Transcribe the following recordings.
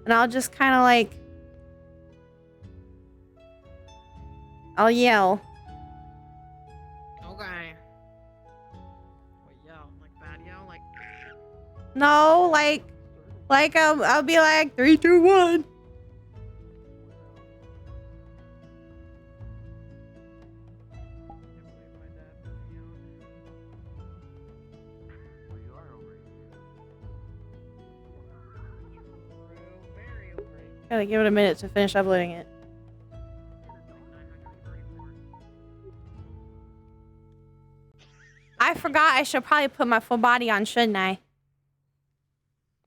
And I'll just kind of like... I'll yell. Okay. What yell? Like bad yell? Like... No, like I'll be like 3, 2, 1. Gotta give it a minute to finish uploading it. I forgot I should probably put my full body on, shouldn't I?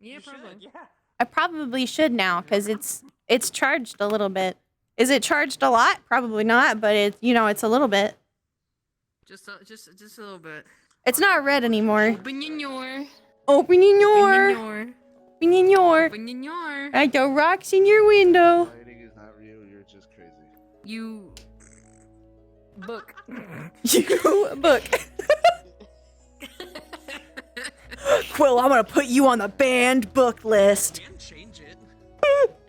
Yeah, probably. Yeah. I probably should now, because it's charged a little bit. Is it charged a lot? Probably not, but it's, you know, it's a little bit. Just a little bit. It's not red anymore. Open your. Opening your. Open Opening your. your. I throw rocks in your window. Lighting is not real, you're just crazy. You. Book. You book. Quill, I'm gonna put you on the banned book list. Can't change it.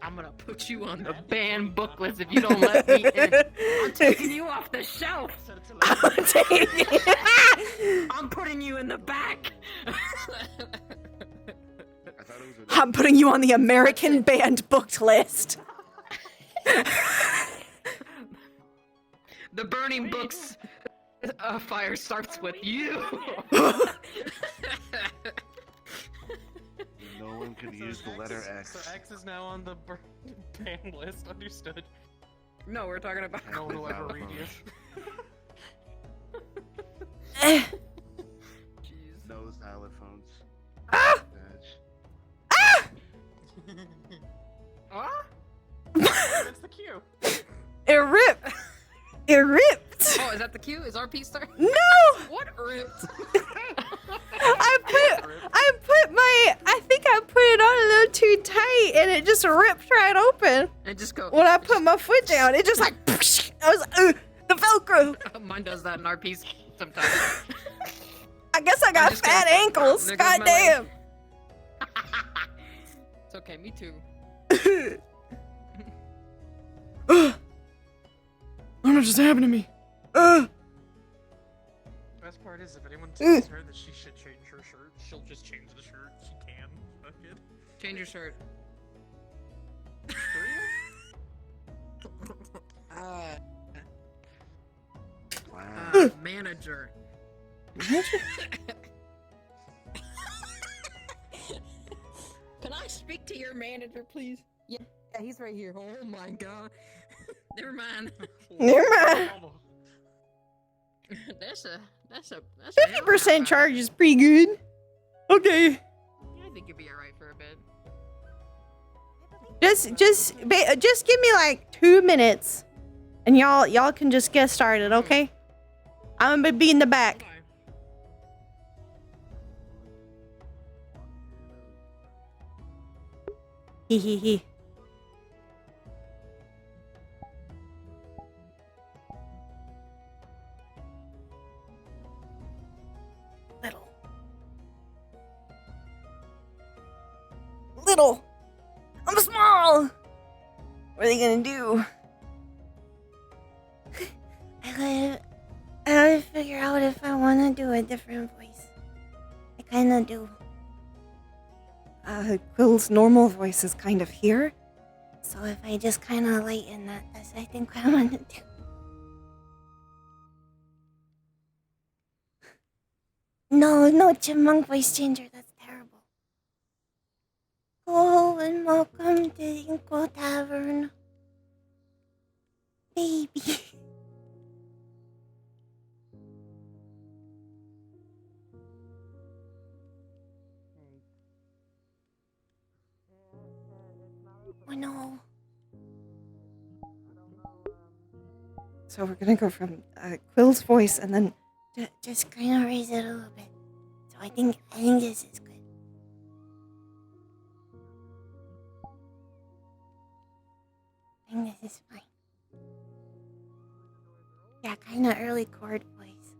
I'm gonna put you on the banned book list if you don't let me in. I'm taking you off the shelf. I'm putting you in the back. I'm putting you on the American banned book list. The burning books fire starts with you. No one can use the letter X. So X is now on the ban list, understood. No, we're talking about No one will ever read you. Jeez. No xylophones. Ah! Ah! That's the cue. It ripped. It ripped. Oh, is that the cue? Is RP start? No. What ripped? I think I put it on a little too tight and it just ripped right open. And just go. When I put my foot down, it just like, I was like, the Velcro. Mine does that in RPs sometimes. I guess I got fat ankles. there goes God my damn. It's okay, me too. What just happened to me? Best part is if anyone tells her that she should change her shirt, she'll just change the shirt. She can. Fuck it. Change your shirt. Wow. Manager. Can I speak to your manager, please? Yeah, he's right here. Oh my god. Never mind. Never mind. That's a 50% charge is pretty good. Okay. Yeah, I think you'll be alright for a bit. Just give me like 2 minutes, and y'all can just get started, okay? I'm gonna be in the back. Okay. Hee hee hee. Little. I'm small. What are they gonna do? I gotta figure out if I wanna do a different voice. I kinda do. Quill's normal voice is kind of here. So if I just kinda lighten that, that's I think what I wanna do. No chipmunk voice changer, that's terrible. Hello and welcome to the Inkle Tavern. Baby. Oh no. So we're gonna go from Quill's voice and then just kind of raise it a little bit. So I think this is good. I think this is fine. Yeah, kind of early chord voice.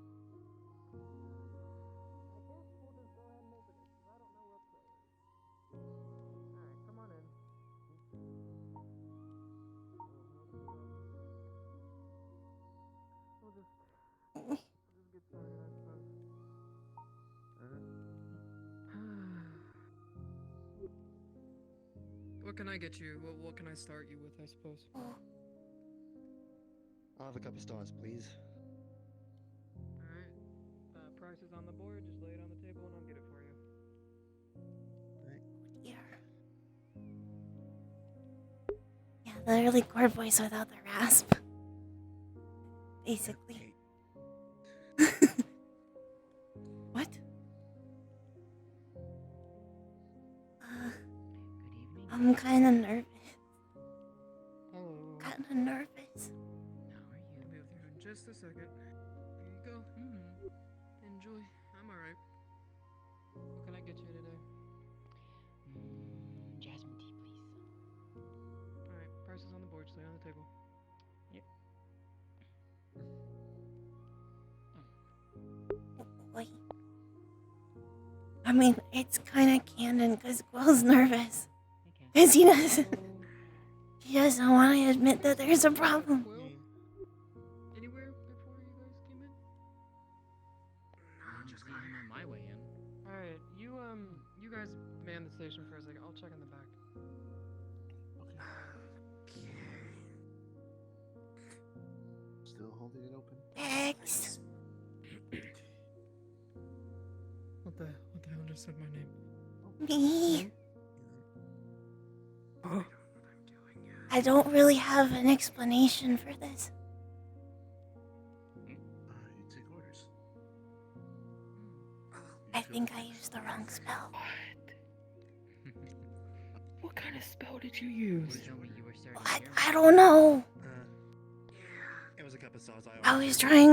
What can I get you? What can I start you with, I suppose? Oh, I'll have a couple stars, please. Alright. Price is on the board, just lay it on the table and I'll get it for you. dear. Yeah, literally chord voice without the rasp. Basically. What? Good evening. I'm kind of nervous. Hello. Kind of nervous. How are you? I'll be with you in just a second. Here you go. Enjoy. I'm alright. What can I get you today? Jasmine tea, please. Alright, price is on the board, just lay it on the table. Oh boy. I mean, it's kind of canon because Quill's nervous. Okay. Because he doesn't want to admit that there's a problem. Quill? Anywhere before you guys came in? Just got him on my way in. Alright, you guys man the station for a second. I'll check in the back. Still holding it open? X. What the hell just said my name? Me. Oh. I don't really have an explanation for this. You take orders. I think I used the wrong spell. What kind of spell did you use? Tell me you were starting I don't know. It was a couple stars. I was trying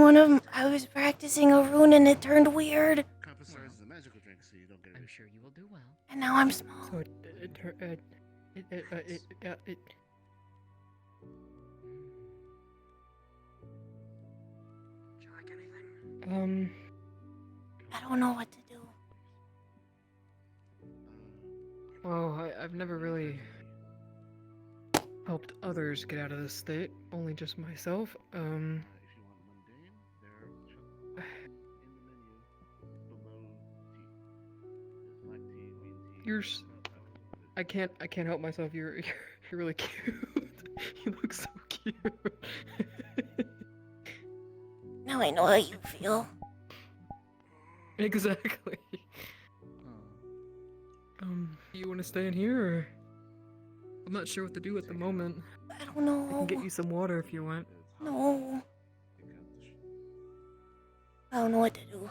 I was practicing a rune and it turned weird. Compass stars is a magical drink, so you don't get I'm it. sure you will do well. And now I'm small. So it Do you like anything? I don't know what to do. Well, I've never really helped others get out of this state, only just myself. If you want mundane, they're in the menu below tea. There's black tea, green tea. You're I can't help myself. You're really cute. You look so cute. Now I know how you feel. Exactly. Oh. You want to stay in here, or I'm not sure what to do at the moment. I don't know. I can get you some water if you want. No. I don't know what to do.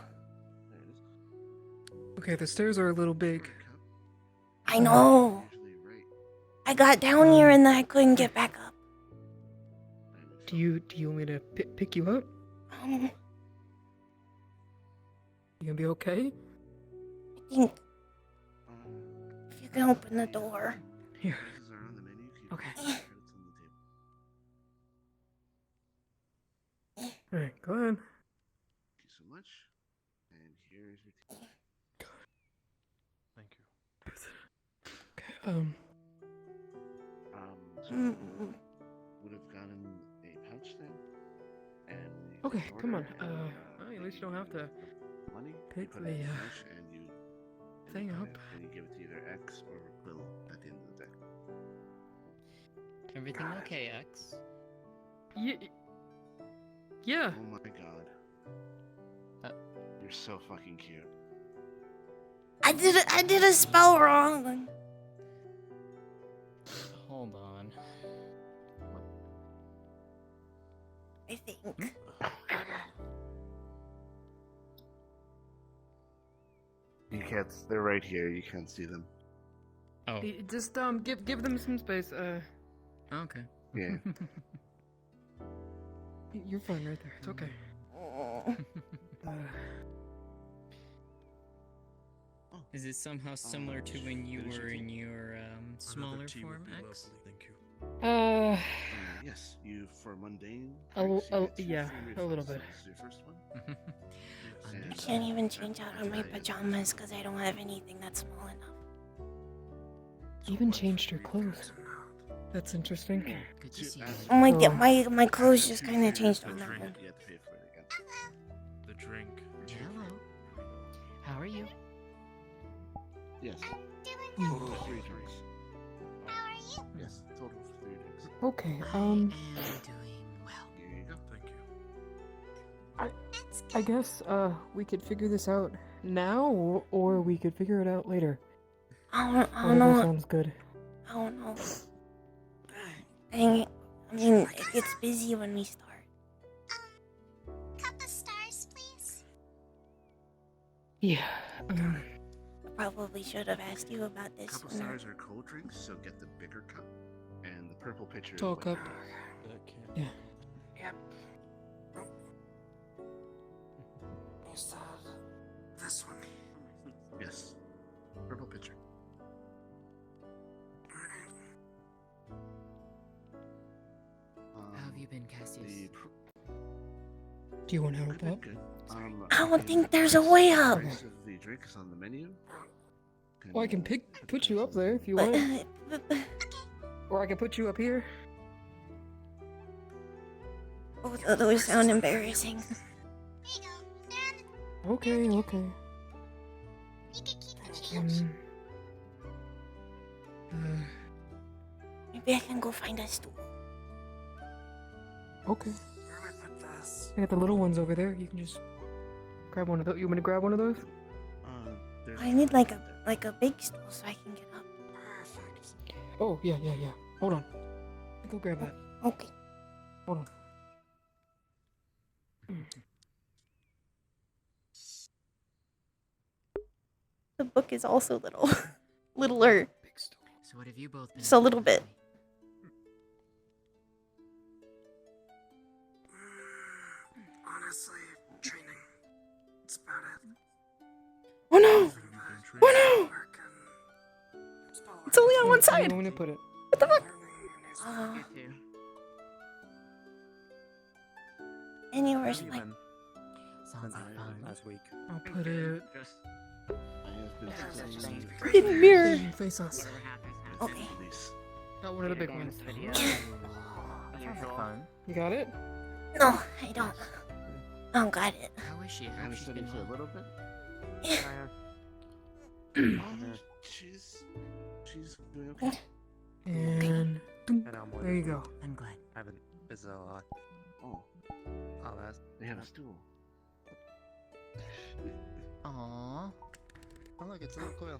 There it is. Okay, the stairs are a little big. I know. Usually right. I got down here and then I couldn't get back up. Do you want me to pick you up? You You gonna be okay? I think if you can open the door. Here. Prices are on the menu. Keep Okay. the credits on the table. Alright, go ahead. Thank you so much. And here's your tea. Thank you. Okay, So Mm. would have gotten a pouch then. And you okay, can come on. order, Well, at least you don't have to money. You pick put it in the, pouch and you thing buy up. it, and you give it to either X or Quill at the end of the day. Everything God. okay, X? Yeah. Oh my god. You're so fucking cute. I did a spell wrong. Hold on. I think. You can't. They're right here. You can't see them. Oh. Just give them some space. Okay. Yeah. You're fine right there. It's okay. Oh. Is it somehow similar to when you were in your smaller form, X? Thank you. Yes. You for mundane. A drinks, you l- get two yeah, free a little refills. bit. This is your first one. I can't even change out of my pajamas because I don't have anything that's small enough. Even changed your clothes. That's interesting. Good to see you. Oh my, Oh. my clothes just kind of changed on that drink. one. You have to pay for it again. The drink. Hello. How are you? Yes. Total of 3 drinks. Okay, I am doing well. Here you go. Thank you. I guess, we could figure this out now, or we could figure it out later. I don't Whatever know. sounds good. I don't know. I mean, it gets busy when we start. Cup of stars, please. Yeah, I probably should have asked you about this Couple sooner. stars are cold drinks, so get the bigger cup. And the purple pitcher. Tall is cup. That can't. Yeah. Yep. You said this one. Yes. Purple pitcher. How have you been, Cassius? Do you want help I've been up? good. I don't think there's a way up. The price of the drinks on the menu. Well, I can put you up there if you But, want. Or I can put you up here. both of those sound embarrassing. There you go. They're on Okay, okay. You can keep the change. Maybe I can go find a stool. Okay. Where do I put this? I got the little ones over there. You can just grab one of those. You want me to grab one of those? I need like a big stool so I can get up. Perfect. Oh, yeah. Hold on. Go grab that. Okay. Hold on. The book is also little. Littler. Big stool. So what have you both been Just a up to little bit. lately? Honestly, training. That's about it. Oh no! Nothing but Oh no! work and spell It's only on Where one do side. you want me to put it? What the fuck? learning is Uh, You too. anywhere's like Sounds like fun. Last week. I'll put it I have been studying in the mirror. face us. Okay. police. Got one of the big ones. Fun. You got it? No, I don't. I don't got it. How is she? I How was she's studying been for a well? little bit. She's doing okay. And And I'm with there you go. I'm glad. I haven't. Is Oh, I'll ask. they have a stool. Aww. Oh look, it's a little Quill.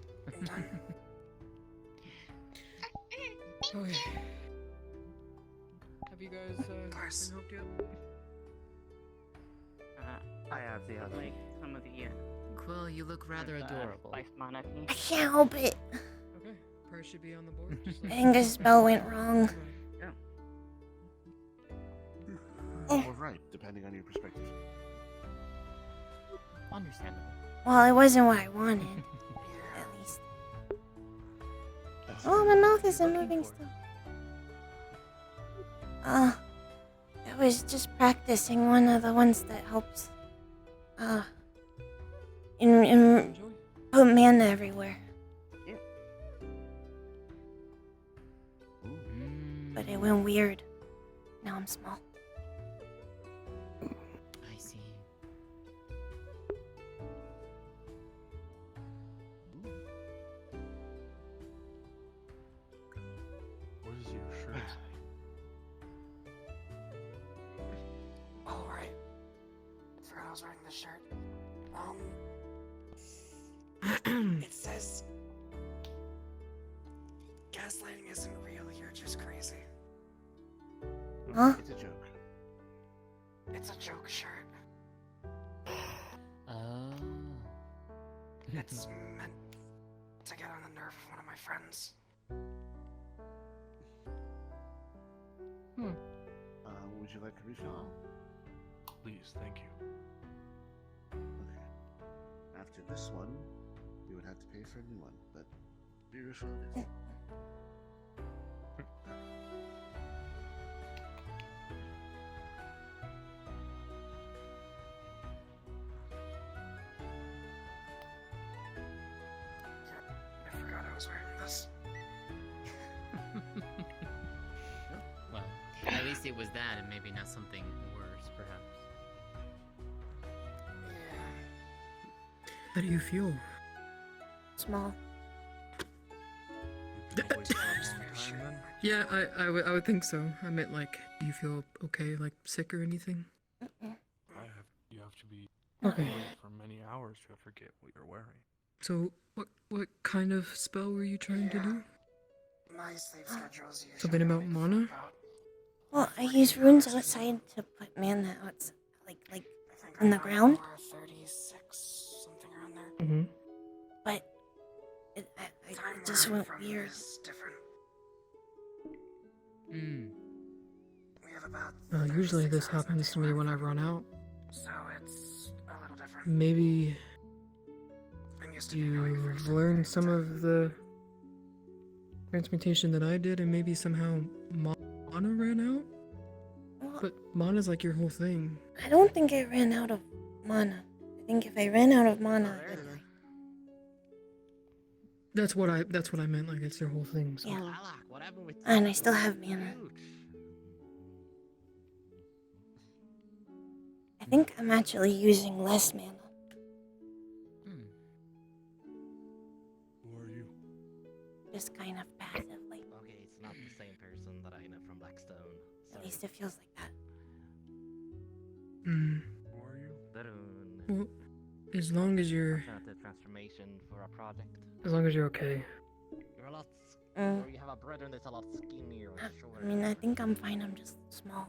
Okay. Have you guys been hooked yet? I have the other. Like some of the Quill, you look rather adorable. life monarchy. I can't help it. Okay. Price should be on the board. Just I like think a spell went wrong. Or right, depending on your perspective. Understandable. Well, it wasn't what I wanted. At least. That's Oh, my mouth isn't Looking moving for it. still. I was just practicing one of the ones that helps. In enjoy. put mana everywhere. But it went weird. Now I'm small. I see. What is your shirt? all right. Forgot I was wearing this shirt. It says gaslighting isn't real. You're just crazy. Huh? It's a joke. It's a joke shirt. Oh. It's meant to get on the nerve of one of my friends. Would you like a refill? Please, thank you. Okay. After this one, you would have to pay for a new one, but your refill it is. I forgot I was wearing this. Well, at least it was that and maybe not something worse, perhaps. How do you feel? Small. You've been awake for a long time then? Yeah, I would think so. I meant like, do you feel okay, like sick or anything? You have to be Okay. awake for many hours to forget what you're wearing. So what kind of spell were you trying to do? My sleep schedule is usually Something about only mana? for about, Well, I use runes outside to put mana outside, like I think on the around ground. 36, something around there. Mm-hmm. But it Time just where I'm went from weird. is different. Hmm. We have about Usually 36 this hours in a happens day to me where when I I'm run out. So it's a little different. Maybe I'm used to being awake for you've extended learned periods some time. of the transmutation that I did, and maybe somehow mana ran out? Well, But mana's like your whole thing. I don't think I ran out of mana. I think if I ran out of mana, I would die. That's what I meant, like it's your whole thing. So. Yeah. Alak, what happened with And I still have mana. I think I'm actually using less mana. Hmm. Who are you? Just kind of passively. Okay, it's not the same person that I know from Blackstone. At least it feels like that. Hmm. Who are you? Darun. Well, as long as you're Transformation for a project. okay. You're a lot. Mm. Or you have a brother that's a lot skinnier and I shorter. mean, I think I'm fine. I'm just small.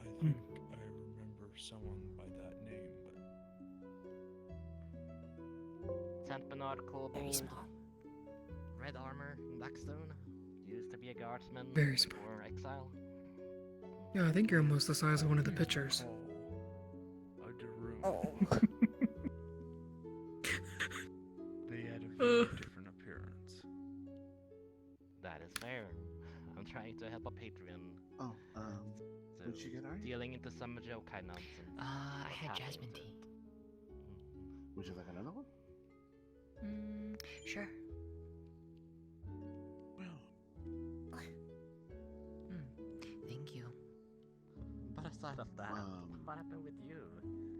I think I remember someone by that name, but Saint Bernard Kobold. Very small. Red armor in Blackstone. Used to be a guardsman. Very small. Before exile. Yeah, I think you're almost the size of one of the pictures. oh, a Darun. Oh. They had a very different appearance. That is fair. I'm trying to help a Patreon. Oh, So what'd you get, Ari? dealing into some yokai nonsense. I had jasmine tea. Would you like another one? Sure. Well, Thank you. But aside of that, what happened with you?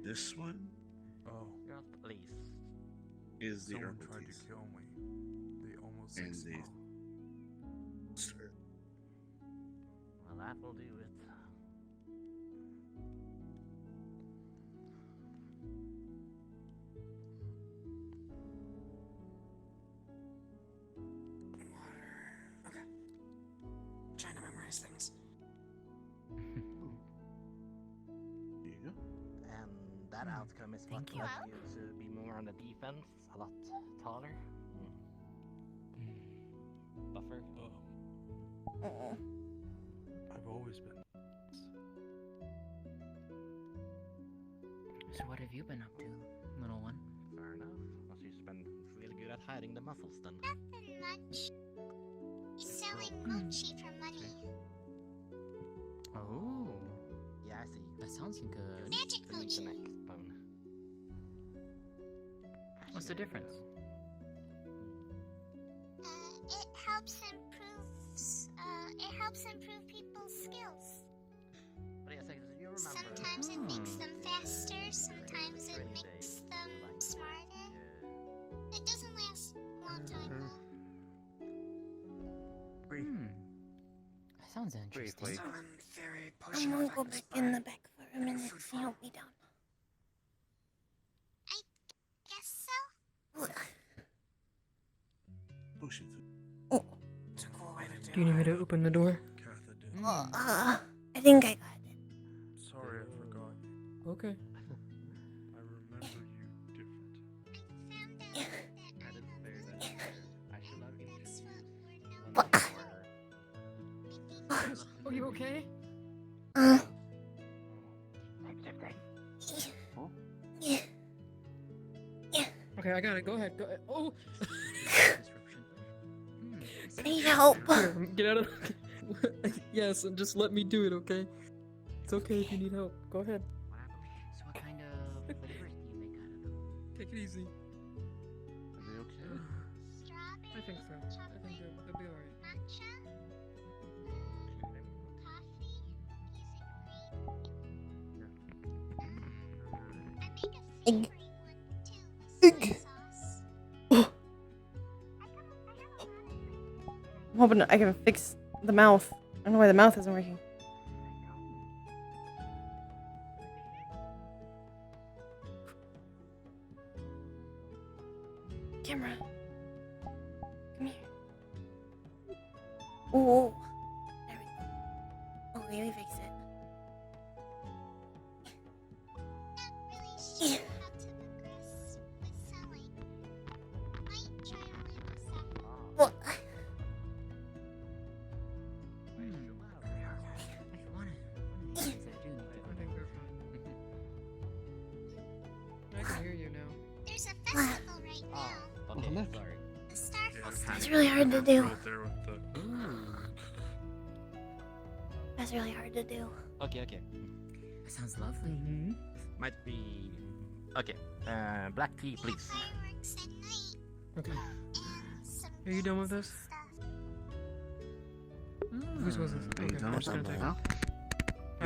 this one Oh, Girl, please. is the someone tried Hercules. to kill me. They almost And succeeded. Sir, Well, that will do it. Okay. Trying to memorize things. here you go. And that outcome is what Thank you. led you to be more on the defense, a lot taller. Buffer. Oh. I've always been. So what have you been up to, little one? Fair enough. Well, she's been really good at hiding the muscles then. Nothing much. He's selling mochi for money. Oh, Yeah, I see. that sounds good. Magic The mochi. neck bone. What's the difference? It helps improve people's skills. But yeah, so you remember. Sometimes it makes them faster, sometimes it makes them smarter. It doesn't last a long time though. That sounds interesting. Briefly. So in theory, I'm potion gonna go effects back in the by back for a minute and help me down. Guess so? Potion food. It's a cool way to Do you need me to open the door? Katha did. I think I got it. Sorry, I forgot you. Okay. I remember you different. Found out That is fair, that is fair. I should have that's introduced what we're one known more. Are you okay? Okay, I got it. Go ahead. Go ahead. Oh! I need help. Here, get out of the... Yes, and just let me do it, okay? It's okay if you need help. Go ahead. What happened? So what kind of flavors do you make out of them? Take it easy. Are they okay? strawberry, I think so. I think they'll be alright. matcha, coffee, cookies and cream. I make a savory one too with soy sauce. I have a lot of I'm hoping I can fix the mouth. I don't know why the mouth isn't working. Camera. Come here. Oh. There we go. Okay, we fixed it. Not really sure how to progress with selling. Might try rolling this out. What? I can hear you now. There's a festival right now. Okay, look. sorry. The Star Festival. That's really hard to do. Right there with the... That's really hard to do. Okay, okay. That sounds lovely. Mm-hmm. Might be. Okay. Black tea, please. Fireworks at night. Okay. And some Are you done with guns this? and stuff. Whose was this? Are you Okay, done I'm with just gonna that take now?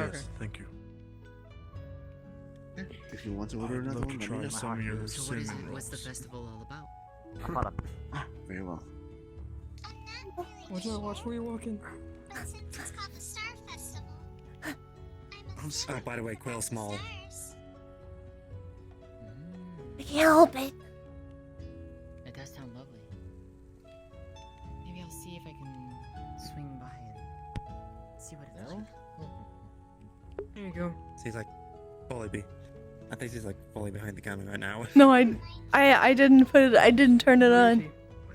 Okay. thank you. If you want to order I'd another love one, to let me try know. some of your So what is it? cinnamon What's the rolls. festival all about? Ah, very well. I'm not really Watch sure, out, watch where you're walking. but since it's called the Star Festival, I'm Oh, by the way, Quill small. stars. I can't help it. It does sound lovely. Maybe I'll see if I can swing by and see what it's like. There you go. He's like, fully be. I think he's like fully behind the camera right now. No, I didn't put it. I didn't turn it on.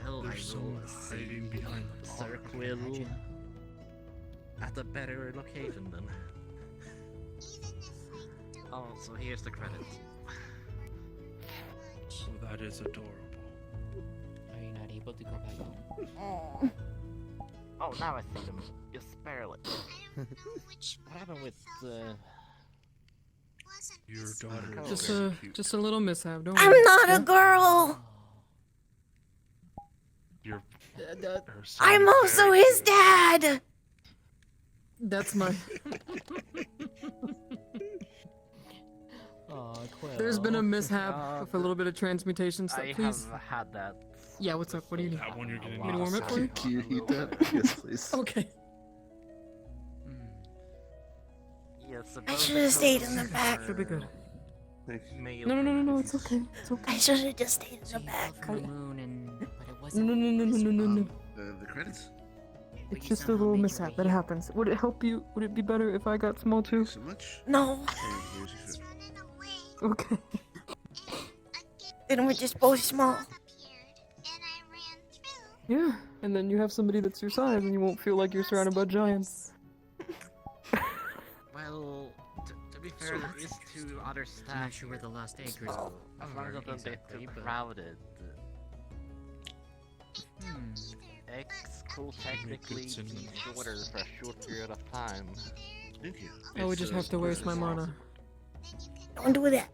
Well, I There's will someone see. hiding behind the bar. Sir Quill. Imagine. At a better location then. Even if I don't Oh, so here's the credits. much. Oh, that is adorable. Are you not able to go back home? Oh. Oh, now I see them. You spare it. I don't know which What one happened I with fell from. Wasn't Your this daughter one. is Just very a cute. just a little mishap. Don't I'm worry. not a Yeah? girl. Your That- her son I'm is also very his cute. dad. that's my. Oh, Quill. There's been a mishap with a little bit of transmutation stuff. I Please. have had that. Yeah, what's up? What do you need? That one you're getting Want me to warm it for you? Can you heat that? Yes, please. Okay. Yes, I should have stayed in the back. Should be good. Thank you. No. It's okay. It's okay. I should have just stayed in So the you fell back. from the moon and but it No, wasn't. no. The credits? It's you just a somehow little made your mishap way that here. happens. Would it help you? Would it be better if I got small too? Thanks so much. No, Hey, here's your I was shirt. running away, Okay. and a gate then we're just both small. appeared, and I ran through. Yeah. And then you have somebody that's your size, and you won't feel like you're surrounded by giants. Well, to be fair, there is two other I'm not stacks. sure where the lost acres As long are as it doesn't get exactly, too but crowded. hmm. X could technically Good be cinnamon. shorter for a short period of time. Thank you. I would just have to waste my mana. Don't do that.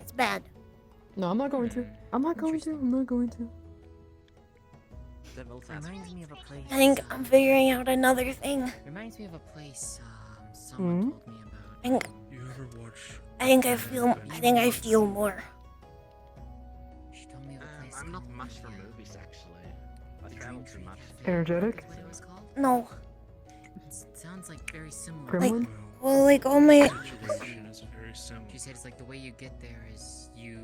It's bad. No, I'm not going to. I'm not going to. I'm not going to. Devil's Reminds me of a place. I think I'm figuring out another thing. Reminds me of a place someone Hmm? told me about. I think You ever watch? I think I feel more. She told me of a place. I'm not called, much for movies actually. I travel too much. Energetic? Is what it was called? No. It sounds like very similar. Gremlin? Well, like all my Situation is very similar. She said it's like the way you get there is you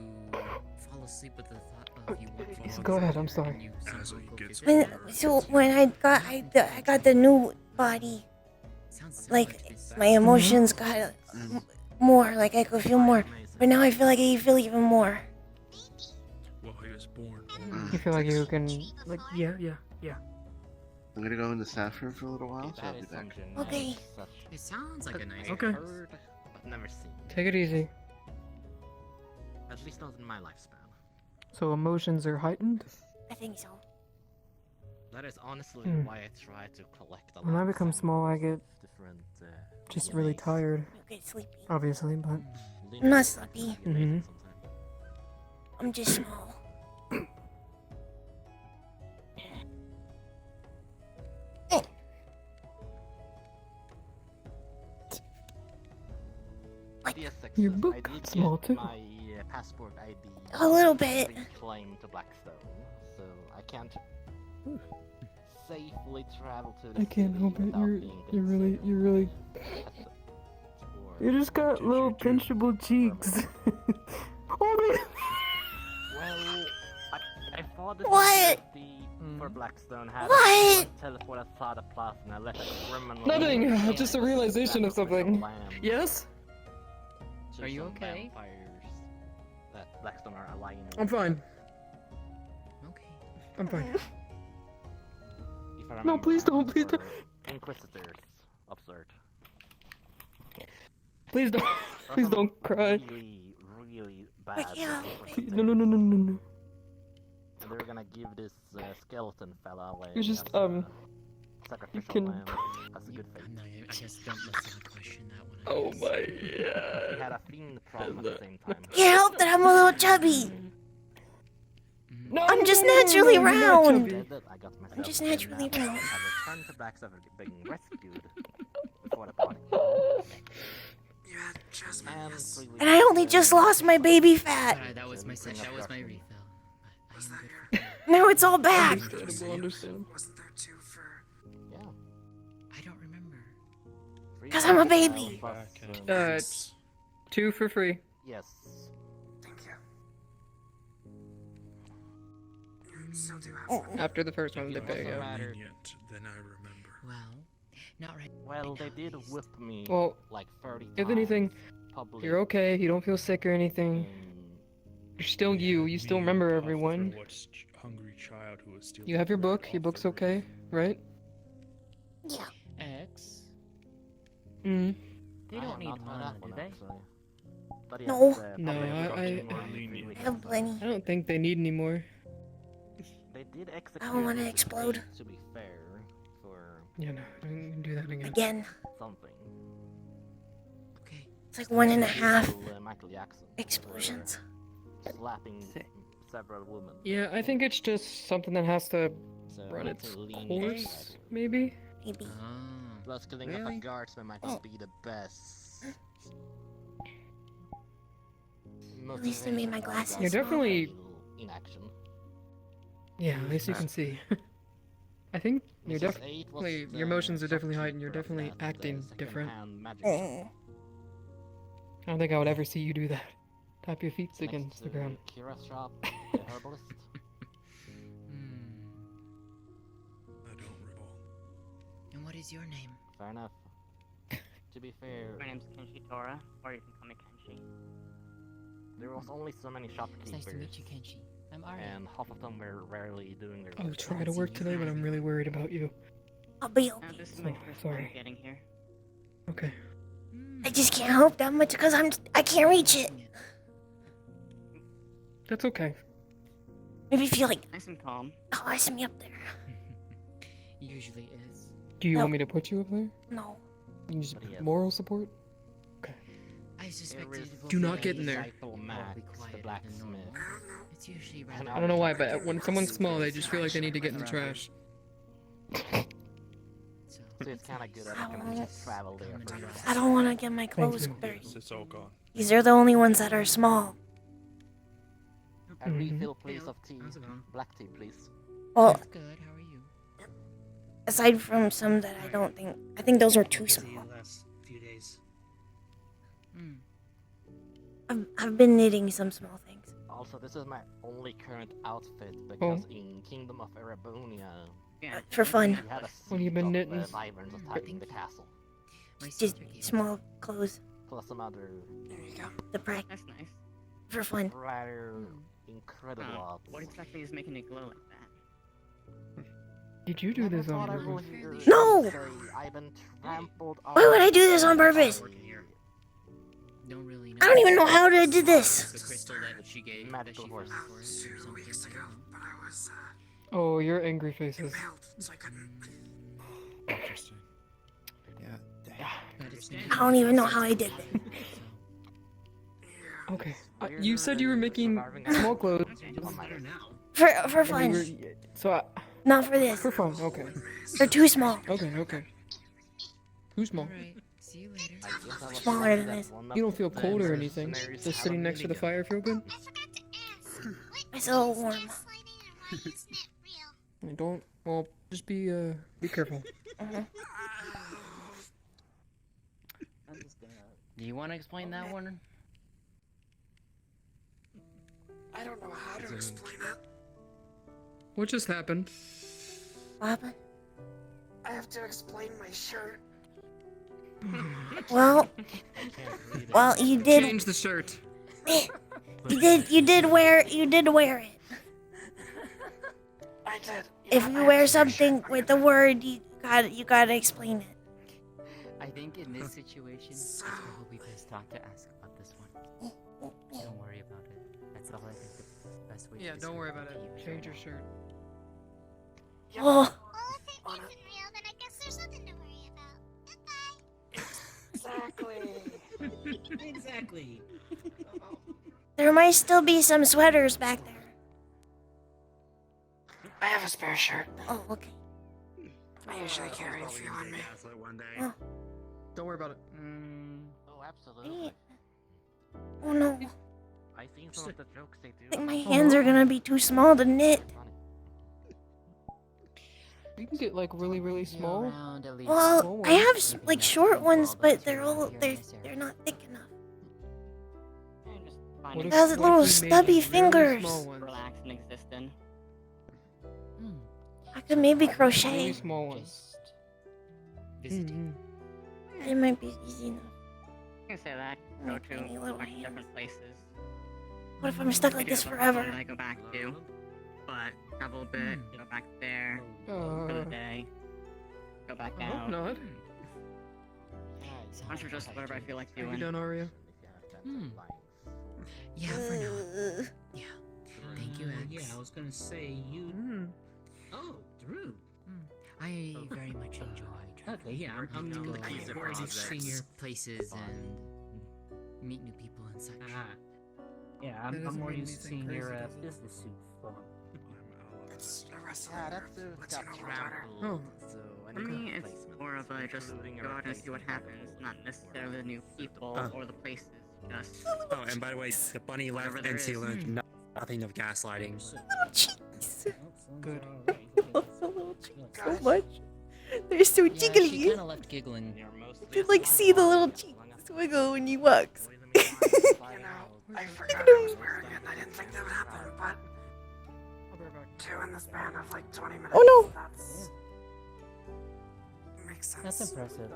fall asleep with the thought of you want to Go ahead, I'm and sorry. you As somehow it go gets visit better. her. so when I got the new body, Sounds similar like to this. my emotions got more, like I could feel more. But now I feel like I feel even more. Well, he was born. You feel like you can, like, yeah. I'm gonna go in the staff room for a little while, so I'll be back. Okay. It sounds like a nice Okay. place. Heard, but never seen. Take it easy. At least not in my lifespan. So emotions are heightened? I think so. That is honestly Hmm. why I try to collect a When I lot become of small, I get different. just really DNAs. tired, You get sleepy. obviously, but I'm not sleepy. Mhm. I'm just small. Your book got small, too. My passport ID. A little bit. Claim to Blackstone, so I can't safely travel to the I can't city help it. without being You're really. consumed. You just got did little you do? pinchable cheeks. Oh Well, I thought the What? security for Blackstone had What? a teleport outside of Plaza and I let a criminal... Nothing, and just a realization of sacrifice something. lamb yes? to Are you some okay? vampires that Blackstone are aligning with. I'm fine. Okay. I'm fine. If I No, remember please don't, right, please don't. were Inquisitors, absurd. Please don't. Please don't cry. Really bad. Yeah. Please, no. And they're gonna give this skeleton fella away. You just, as a sacrificial can- lamb as a good fate. I'm not gonna, I just don't listen to question that one. I Oh guess. my He had god. a fiend problem at the same time. Can't help that I'm a little chubby. No, I'm just no, naturally you're not round. chubby. I got myself I'm just a naturally kidnap. round. I returned to Blackstone being rescued before the party. You had Jasmine, And yes. 3 weeks And I only just later, lost my baby fat. Sorry, that was my refill. But Was I am that good. your... Now it's all back. Understandable, understandable. Wasn't there two for... Yeah. I don't remember. 3 'Cause I'm a weeks baby. plus, Back and It's 2 for free. yes. Thank you. You still do have one. After the first one, they It pay, doesn't yeah. matter. lenient than I remember. Well, not right. Well, right they now, did at least. whip me Well, like 30 times. if anything, public, you're okay. You don't feel sick or anything. in- You're still you. You still remember everyone. Hungry child who was stealing You have your bread book. Your off book's the roof. okay, right? Yeah. X. Mm. They I don't have need not heard mana, that do one, they? actually. But No. yes, No, public I- corruption More in 3 lenient. weeks. I have plenty. I don't think they need any more. They did execute I don't wanna this explode. estate, to be fair, for Yeah, no, I can do that again. Again. something. Okay. It's like 1.5 Michael Jackson for explosions. slapping several women. Yeah, I think it's just something that has to So run it's its a lenient course, strategy. maybe? Maybe. Oh. Plus, killing up a Really? guardsman might Oh. not be the best. At least I made my glasses You're definitely- in action. Yeah, at least you can see. I think you're Mrs. 8 was definitely, the your emotions are definitely heightened. You're shopkeeper of definitely that, acting different. second-hand magic Oh. I don't think I would ever see you do that. Tap your feet next against the to ground. Kira's shop, the herbalist. Hmm. I don't recall. And what is your name? Fair enough. To be fair, My name's Kenshi Tora, or you can call me Kenshi. there was only so many It's shopkeepers, nice to meet you, Kenshi. I'm Ari. and half of them were rarely doing their I'll work. try to work today, but I'm really worried about you. I'll be Now, okay. this is my Oh, first sorry. time getting here. Okay. Hmm. I just can't help that much because I can't reach it. That's okay. Maybe if you like Nice and calm. toss me up there. Usually is. Do you No. want me to put you up there? No. You just But yes. moral support? I suspect There is it will Do not be get in there. Disciple probably Max, the quieter than blacksmith. normal. It's usually And rather. I don't know why, but when someone's small, they just feel like they need to get in the trash. So, So it's kind of good that I I can won't- just travel there for a I don't want to get my clothes you. dirty. Yes, it's all gone. These are the only ones that are small. A Mhm. refill, please, Hey, of tea. how's it going? Black tea, please. Well, That's good. How are you? aside from some that I think those are too small. last few days. Hmm. I've been knitting some small things. Also, this is my only current outfit Oh. because in Kingdom of Erebunia, Yeah. For fun. we had a What have you been suite knitting? of wyverns attacking the castle, My Just sister gave me small clothes. plus some other There you go. The practice That's nice. for fun. rather incredible Huh. odds. What exactly is making it glow like that? Did you do Never this on thought I would purpose? hear No! you say I've been trampled Why would I do this on purpose? Don't really know. I don't even know how to do this. The crystal that she gave. That Magical she horse. found for us or 2 something, weeks I ago, don't know. but I was Oh, your angry faces. impaled, so I couldn't. Interesting. But it's been I don't even know how I did it. so- Yeah. Okay. You said you were making small clothes. Okay, it's better now. For and you fun. were- So, Not for this. for fun, okay. They're too small. Okay. Too small. Alright. See you later. I guess I was Smaller lucky than that this. one of You don't feel the cold or anything. mercenaries Just had sitting a next to the minigun. fire feel good? I forgot to ask. What It's a little is warm. gaslighting and why isn't it real? I don't. Well, Just be careful. Mhm. I'm just gonna. Do you want to explain that one? I don't know how to explain it. What just happened? Papa? I have to explain my shirt. Well, I can't read it. well, you did. Change the shirt. You did wear it. I did. If you wear something with the word, you gotta explain it. I think in this situation, it's probably best not to ask about this one. Don't worry about it. That's all I think the best way to Yeah, don't worry about it. describe Change your shirt. Yep. Oh, Well, if it isn't real, then I guess there's nothing to worry about. Goodbye. Exactly. Exactly. there might still be some sweaters back there. I have a spare shirt. Oh, okay. I usually carry a few on me. Oh, Don't worry about it. Oh, absolutely. oh no. I've seen some of the jokes they do. I think my hands are gonna be too small to knit. You can get like really small. Around at least Well, small I have Maybe like not short too ones, small, but too they're all here they're necessary. they're not thick enough. Just find What a if- Has what if little we made stubby really fingers. small ones? relax and exist in. I could maybe Really crochet. small ones. Just visiting. It might be easy enough. You can say that. My Go tiny to little like hands. different places. What if I'm stuck like this That forever? I go back to, but travel a bit, go back there for the day, go back I hope down. not. Bunch of just whatever I feel like Are you doing. done, Aria? Yeah, for now. Yeah. Thank you, X. Yeah, I was gonna say you. Oh, Drew. I very much enjoy traveling. Okay, yeah, I'm to go already seeing your. places and meet new people and such. Yeah, That I'm doesn't more mean used to anything seeing your crazy, does it? business suit form. It's a wrestling Yeah, nerve. that's Let's got you know we're better. trampled, Oh. so I For need me, a it's replacement. more of a just Including a go out and see what replacement happens, for not the necessarily the new people Oh. or the places. Just Oh, and by the way, the bunny left Whatever there and she is. learned nothing of gaslighting. Little cheeks. Good. I love the little cheeks so much. They're so Yeah, she jiggly. kind of left giggling. You could like see the little cheeks wiggle when he walks. You know, I forgot I was wearing it and I didn't think that would happen, but I'll be right back. 2 in the span of like 20 minutes. Oh, no. That's... Makes sense. that's impressive.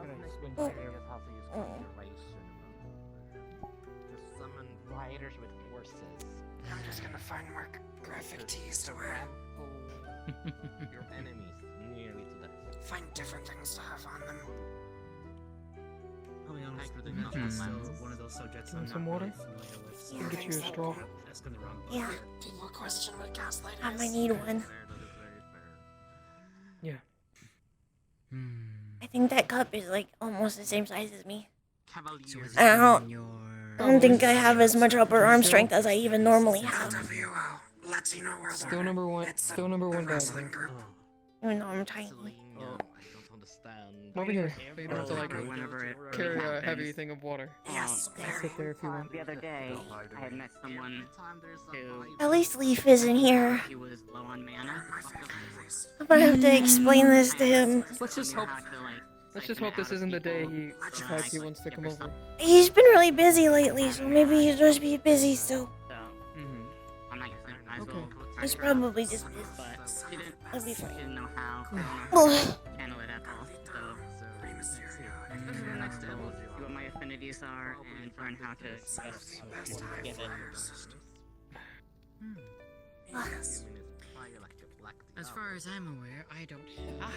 Oh. Just summon riders with horses. I'm just gonna find more graphic tees to wear. Your enemies nearly to death. Find different things to have on them. I'll be honest, Tighter the than mention is nothing. still one of those subjects Want I'm some not water? really familiar with. I'll get you a straw. That's gonna run. Yeah, People question what gaslighting I is. might need one. Fair, that is very fair. I think that cup is like almost the same size as me. So is I don't- it your... I don't think I have as much upper arm strength as I even normally have. WO lets you know where Still they're number one. It's Still number the one bad. wrestling group. Even though I'm tiny. Selena, I don't understand. Over here. So you don't have to like Whenever it carry a happens. heavy thing of water. Yes, very. Sit there if you want. The other day, I had met someone who At least Leaf isn't here. he was low on mana. My favorite movies. I'm gonna have to explain this to him. Let's just hope. Let's just hope this isn't the day he decides he wants to come over. He's been really busy lately, so maybe he'll just be busy still. So, Mm-hmm. I'm not gonna say Okay. He's probably just busy. but he didn't, It'll be he fine. didn't know how Oh, to handle it at all. So, Rey Mysterio. this is the next step. See what my affinities are and learn how to just Best time give it. flyers. Ah. Yes. As far as I'm aware, I don't have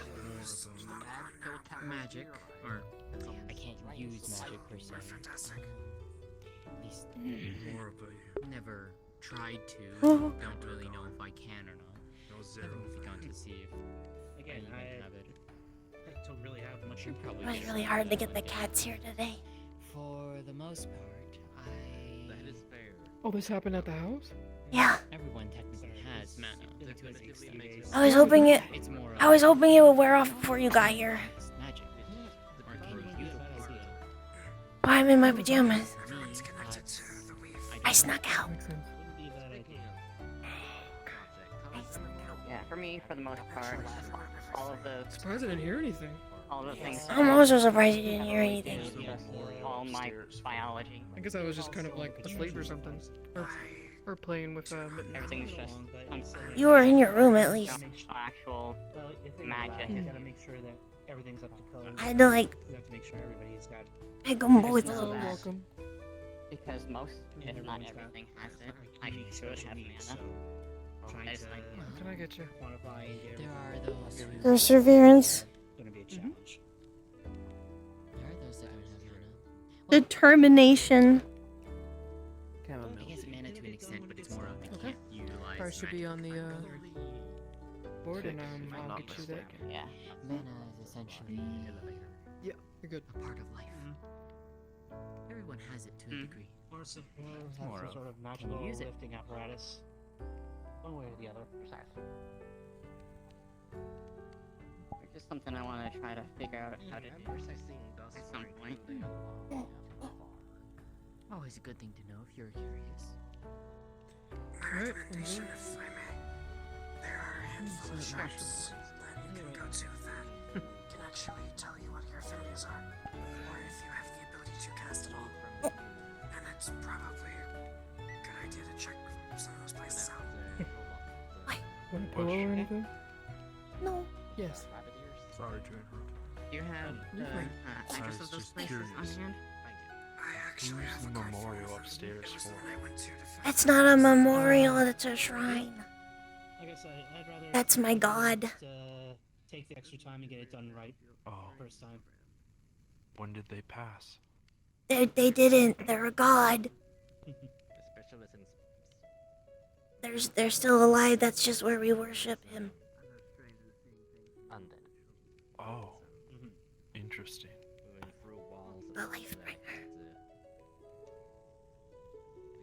magic, or I can't use magic per se. We're fantastic. At least More of a never tried to. Oh. Don't really know if I can or not. Haven't begun to see if Again, I even I have it. don't really have much. You probably it was should. really hard to get the cats here today. For the most part, That is fair. Oh, this happened at the house? Yeah, everyone technically has mana to an extent. I was hoping it. It's more I was hoping it would wear off before you got here. it's magic. Or can you use it? But I'm in my pajamas. Everyone's connected to the weave. I snuck out. Makes sense. Yeah, for for me for the most part. All of the Surprised I didn't hear anything. all of the things. I'm also surprised you didn't hear is anything. just all my biology. I guess I was just kind of like asleep or something. Or playing with mittens. Everything's just You were in your room at least. actual magic. You gotta make sure that everything's up to code. I had to like You have to make sure everybody's got. pick them both Because up. of that. Welcome. Because most, if not everything, has it. I should have mana. Trying I just to like, Can I get you? quantify and get There are those who Perseverance, gonna be a challenge. there are those that don't have mana. determination. I guess mana to an extent, but it's more of I can't utilize. Probably should be on the board, and I'll get you that. yeah. Mana is essentially Yeah, you're good. a part of life. Everyone has it to a degree. Or some sort of magical use it. lifting apparatus. One way or the other. It's just something I want to try to figure out how to do at some point. Always a good thing to know if you're curious. My recommendation, if I may, there are a handful of shops that you can go to that can actually tell you what your abilities are, or if you have the ability to cast it all. And it's probably a good idea to check some of those places out. Want a pillow or anything? No. Yes. Sorry to interrupt. Do you have the address of those just places on curious. hand? I actually Who's have the a card for memorial one of them. upstairs It was the for? one I went to find That's not a memorial, that's a shrine. Like I said, I'd rather. That's my god. Take the extra time and get it done right Oh, first time. when did they pass? They didn't. They're a god. They're still alive. That's just where we worship him. Undead. Oh, interesting. The life bringer.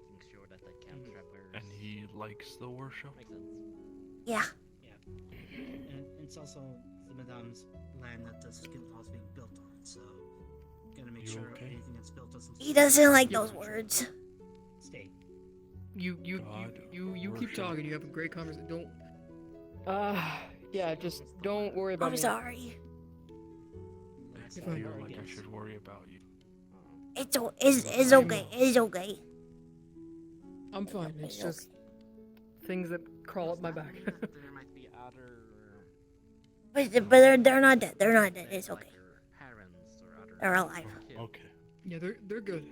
Making sure that they can't traverse. And he likes the worship? Makes sense. Yeah. And it's also the Madame's land that the skill is being built on, so gotta make You sure okay? anything that's built doesn't. He doesn't like those words. Stay. You God keep worship. talking. You have a great conversation. Don't. Yeah, just don't worry about I'm me. sorry. I You're fine. feel like I should worry about you. It's okay. It's okay. I'm fine. It's just things that crawl up my back. There might be other But they're not dead. They're not dead. It's okay. parents or other They're alive. kids. Okay. Yeah, they're good.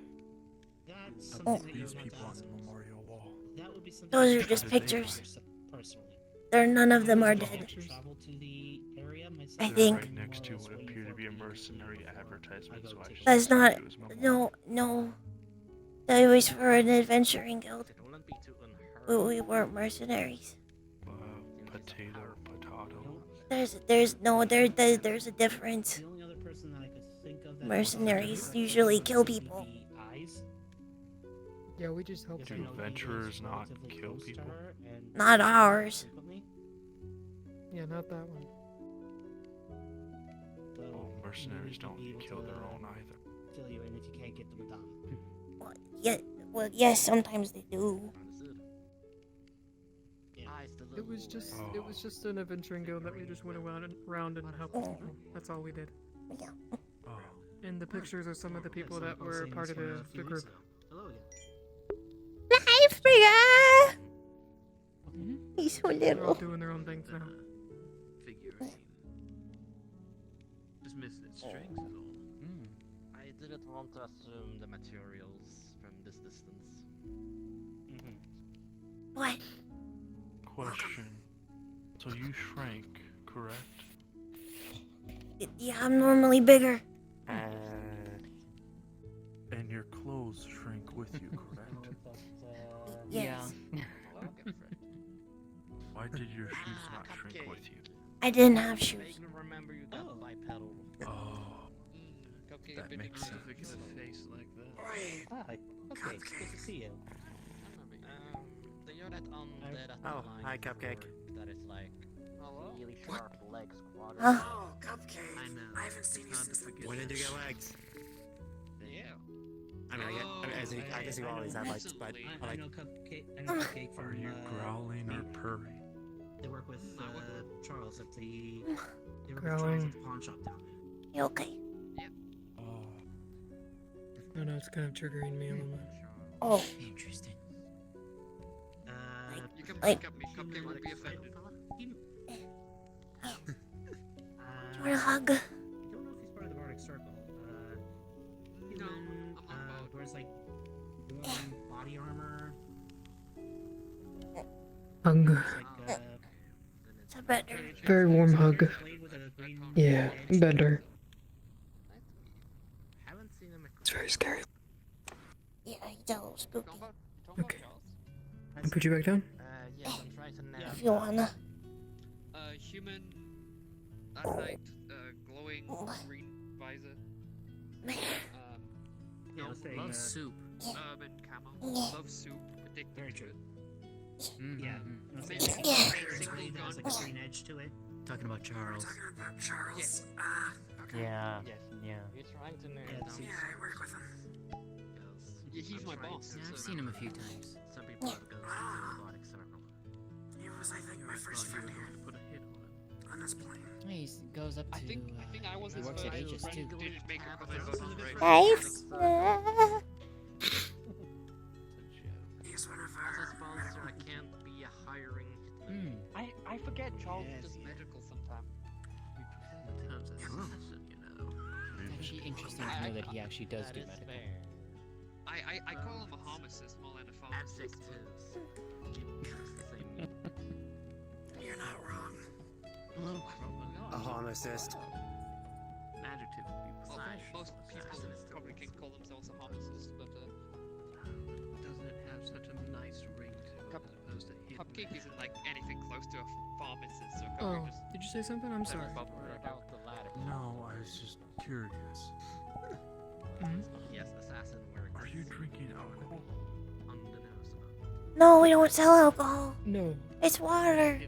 That's I something put that you these would have people to on ask. the memorial wall. That would be something. Those you are should just ask pictures. personally. They're none of them are I dead. travel to the area myself. I They're think- right next to what appear to be a mercenary advertisement, so I just That's assumed not. it was memorial. No. That was for an adventuring guild. It wouldn't be too unheard We weren't mercenaries. Potato or potato. There's a difference. The only other person that I could think of that Mercenaries usually kill people. Eyes. Yeah, we just help Do I know he is adventurers not relatively kill close to people? her and Not ours. frequently, Yeah, not that one. so Oh, mercenaries maybe don't be able kill to, their own either. Fill you in if you can't get the Madame. Well, yes, sometimes they do. Understood. Yeah. Eyes the It was little- just an adventuring guild that we just went around and helped people. That's all we did. Yeah. Oh, And the pictures are some of the people That's that like were posting part this of one a few the weeks group. ago. Hello again. Life bringer. He's so They're all little. doing their own things now. Figure just missing its strings is all. I didn't want to assume the materials from this distance. What? question. So you shrank, correct? Yeah, I'm normally bigger. And your clothes shrink with you, correct? Yes. Why did your shoes not shrink with you? I didn't have shoes. Making remember you got bipedal. Oh, Cupcake, that makes sense. Look at a face like that. Hi. Okay, it's good to see you. So you're that undead at Oh, the hi, Cupcake. that is like Hello? really sharp legs quadrant. Huh? Oh, Cupcake. I know. I haven't seen you It's hard since to the forget When did you this. get legs? Yeah. I mean, I guess you always had legs, but Absolutely. I I like. know Cupcake. I know Cupcake from. Are you growling or purring? They work with Charles at the. They work with Growing. Charles at the pawn shop down there. You okay? Oh. No, no, it's kind of triggering me a little bit. Oh. Interesting. You can Like- pick up me. Cupcake won't be offended. Do you want a hug? I don't know if he's part of the Bardic Circle. Human, wears like warm body armor. Hug. Like, It's a better. Very warm hug. blade with a green Yeah, edge. better. Haven't seen him. It's very scary. Yeah, he's a little spooky. Okay. I put you back down? Yes, I'm trying to narrow. If you wanna. Human, that night, glowing green visor. Yeah, let's say, Love soup. Urban camo. Love soup. Addicted Very to true. it. Yeah. Let's say Yeah. blade that has like a green edge to it. Talking about Charles. Talking about Charles. Okay. Yeah. Yes, yeah. You're trying to narrow Yeah, down. it's- Yeah, I work with him. Yeah, he's my boss. Yeah, I've seen him a few times. Some people have gone to the Bardic Circle. He was, I think, my first friend here. Put a hit on him. On this plane. He goes up to. I think I was he his works at first Aegis friend. too. Didn't make a comment about his race. Nice. He's one of As our a sponsor, I can't be a hiring hitman. I forget Charles Yes, does yes. medical sometimes. We prefer the terms as assassin, you know. It's actually interesting to know that he actually does That do is medical. fair. I call him a homicist more than a pharmacist. Adjectives. It's the same meaning. You're not wrong. A homicist. An adjective would be Well, precise. most people Assassin is probably can call themselves a homicist, but Doesn't it have such a nice ring to it Cup- as opposed to hit? Cupcake isn't like anything close to a pharmacist, so Oh, Cupcake just did you say something? I'm sorry. Worry about the latter. No, I was just curious. Yes, assassin wearing. Are you drinking alcohol? On the nose. No, we don't sell alcohol. No. It's water.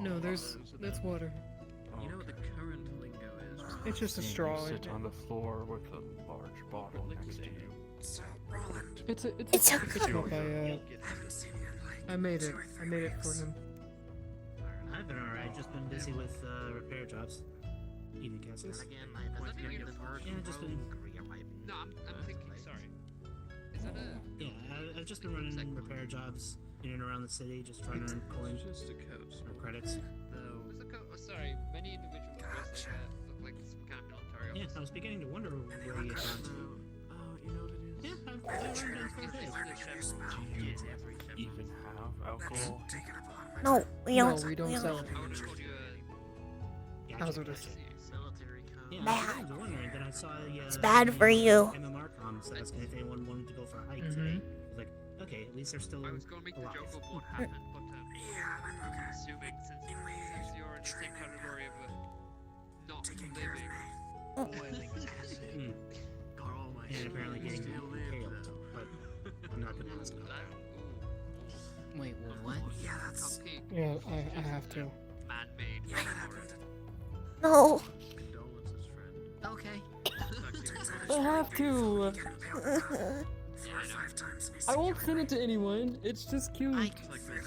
No, that's water. You know what the current lingo is? It's just a straw. You sit on the floor with a large bottle next to you. So, Roland, It's a It's a- cup I I haven't seen you in like I made it. 2 or 3 I made it for weeks. him. I've been alright. Just been busy with repair jobs. Eating And castles. again, I was that given your the word Yeah, just been- No, I'm thinking. Sorry. Is that a? Yeah, I've just been running repair jobs in and around the city, just trying to earn coins Just a coast. or credits. Though. There's a sorry. Many individuals dressed like that look like some kind of military Yeah, officer. I was beginning to wonder where you had gone to. Oh, you know what it is? Yeah, I've learned in 4 days. Do you even have alcohol? Taking up a lot of my No, we No, don't. we don't sell it. I would have called you Yeah, Hazardous. Military code. Yeah, I was beginning to wonder, and then I saw It's bad for you. MMR comms asking if anyone wanted to go for a hike Mhm. today. I was like, okay, at least they're still I was going to make the alive. joke of what happened, but Yeah, I'm okay. assuming since you're in the same category of not Taking care of living, me. boiling acid. Mm. Carl, my And apparently getting still live, impaled, though. but I'm not gonna ask about that. Wait, what? Yeah, that's. Cupcake, Yeah, I have to. man-made. Yeah, that happened. No. Condolences, friend. Okay. I have to. Get impaled 4 or 5 times. and he's I won't send it to anyone. It's just cute.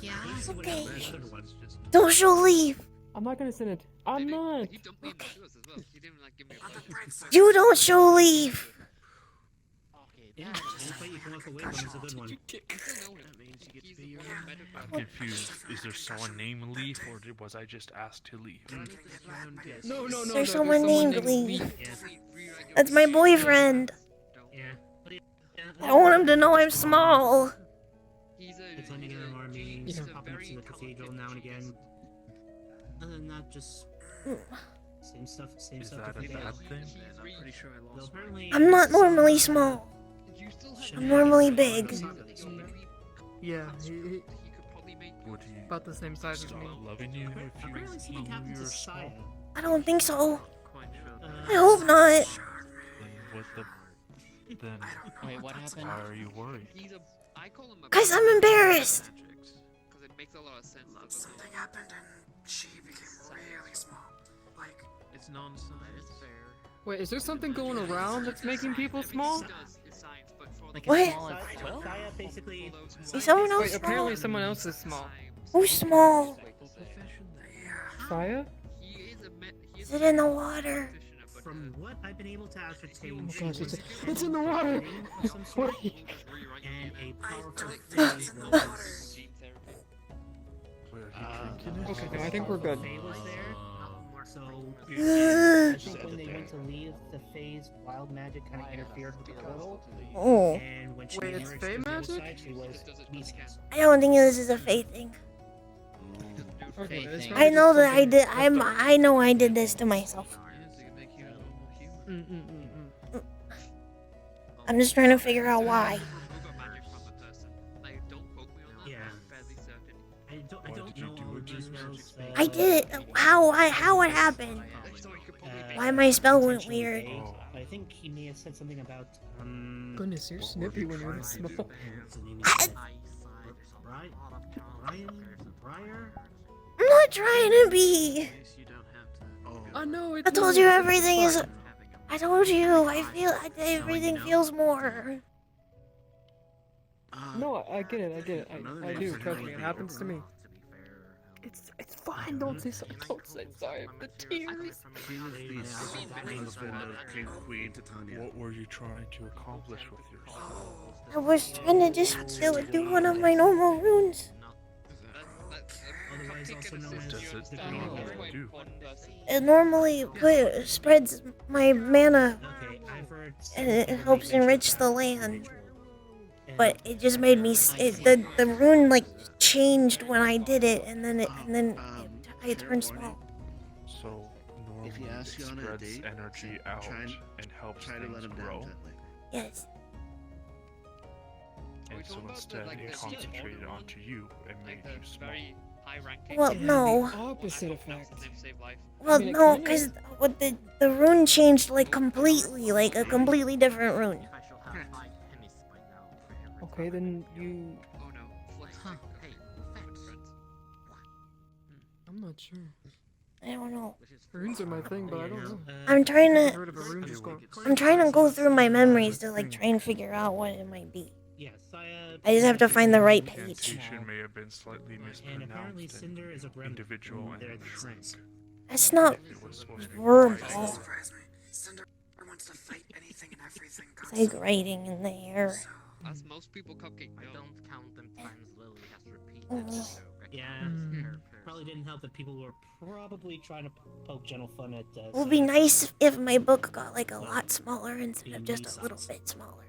Yeah. Okay. Another one. Don't show leave. I'm not gonna send it. I'm not. He dumped me in the sewers as well. He didn't like give me a On the pleasure. bright side. You don't show leave. Okay, Yeah, just fight you come up with one is a good one. That means you get to be your Yeah. own medical. I'm confused. Is there someone named Leaf, or was I just asked to leave? No, no, no. There's no, someone named Lee. Yeah. That's my boyfriend. Yeah. I don't want him to know I'm small. He's Attending he's MMR meetings, Yeah. popping up to the cathedral now and again. Other than that, just same stuff, same Is stuff. that a different bad days. thing? I'm pretty sure I Though apparently, I'm not normally small. You still have I'm normally big. Yeah, he he could probably make Would he about the same size as stop me. loving you if you Apparently something knew happened you to were Saya. small? I don't think so. Quite sure. I hope not. Then what the? Then Wait, what happened? why are you worried? He's a. I call him a. 'Cause I'm embarrassed. Because it makes a lot of sense. Something happened and she became really small. Like, It's nonsense. It's fair. Wait, is there something going around that's making people small? Like What? as small as Quill? Saya basically. See, someone else Wait, apparently small. someone else is small. Who's small? fire? Is it in the water? From what I've been able to ascertain, Oh she gosh, was it's in the water! of some sort, and a powerful Don't phase in the was. water. Wait, are you drinking it? Okay, no, I think we're good. Faye was there, so Ugh. I think when they went to leave the phase, wild magic kind of interfered with the portal. Oh. And when she Wait, it's emerged Fae to the other magic? side, she was beast. I don't think this is a fate thing. Okay, it's thing. probably I know just that I something did. fucked up. I know I did this to myself. I'm just trying to figure out why. Yeah. I don't know all the details. I did it. How it happened? Why my spell went weird? I think he may have said something about Goodness, you're snippy when you're this small. Briar? I'm not trying to be. Oh no, I told you everything is. I told you. I feel everything feels more. No, I get it. I do. Trust me, it happens to me. It's fine. Don't say sorry. Don't say sorry. The tears. What were you trying to accomplish with yourself? I was trying to just do one of my normal runes. Otherwise also known What as does the it green normally do? It normally spreads my mana, Okay, I've heard and it helps enrich the land. But it just made me the rune like changed when I did it, and then I turned small. So normally If you ask it you on a spreads date, energy out and helps try to let things him down grow. gently. Yes. And so instead it concentrated onto you and made you small. Well, no. Opposite effect. Well, I mean, it no, kinda because what the rune changed like completely, like a completely different rune. Okay, then you. I'm not sure. I don't know. Runes are my thing, but I don't know. I'm trying Never to. heard of a rune score. I'm trying to go through my memories to like try and figure out what it might be. Yes, I just have to find the right page. Incantation may have been slightly And apparently mispronounced Cinder is a and gremlin. individual They're and the shrink. same. That's not It was supposed to be verbal. Surprise me. Cinder wants to fight anything and everything. It's like writing in the air. As most people cupcake I don't count them times Lily has repeated. Mm. Yeah, probably didn't help that people were probably trying to poke gentle fun at. It would be nice if my book got like a lot smaller instead of just a little bit smaller.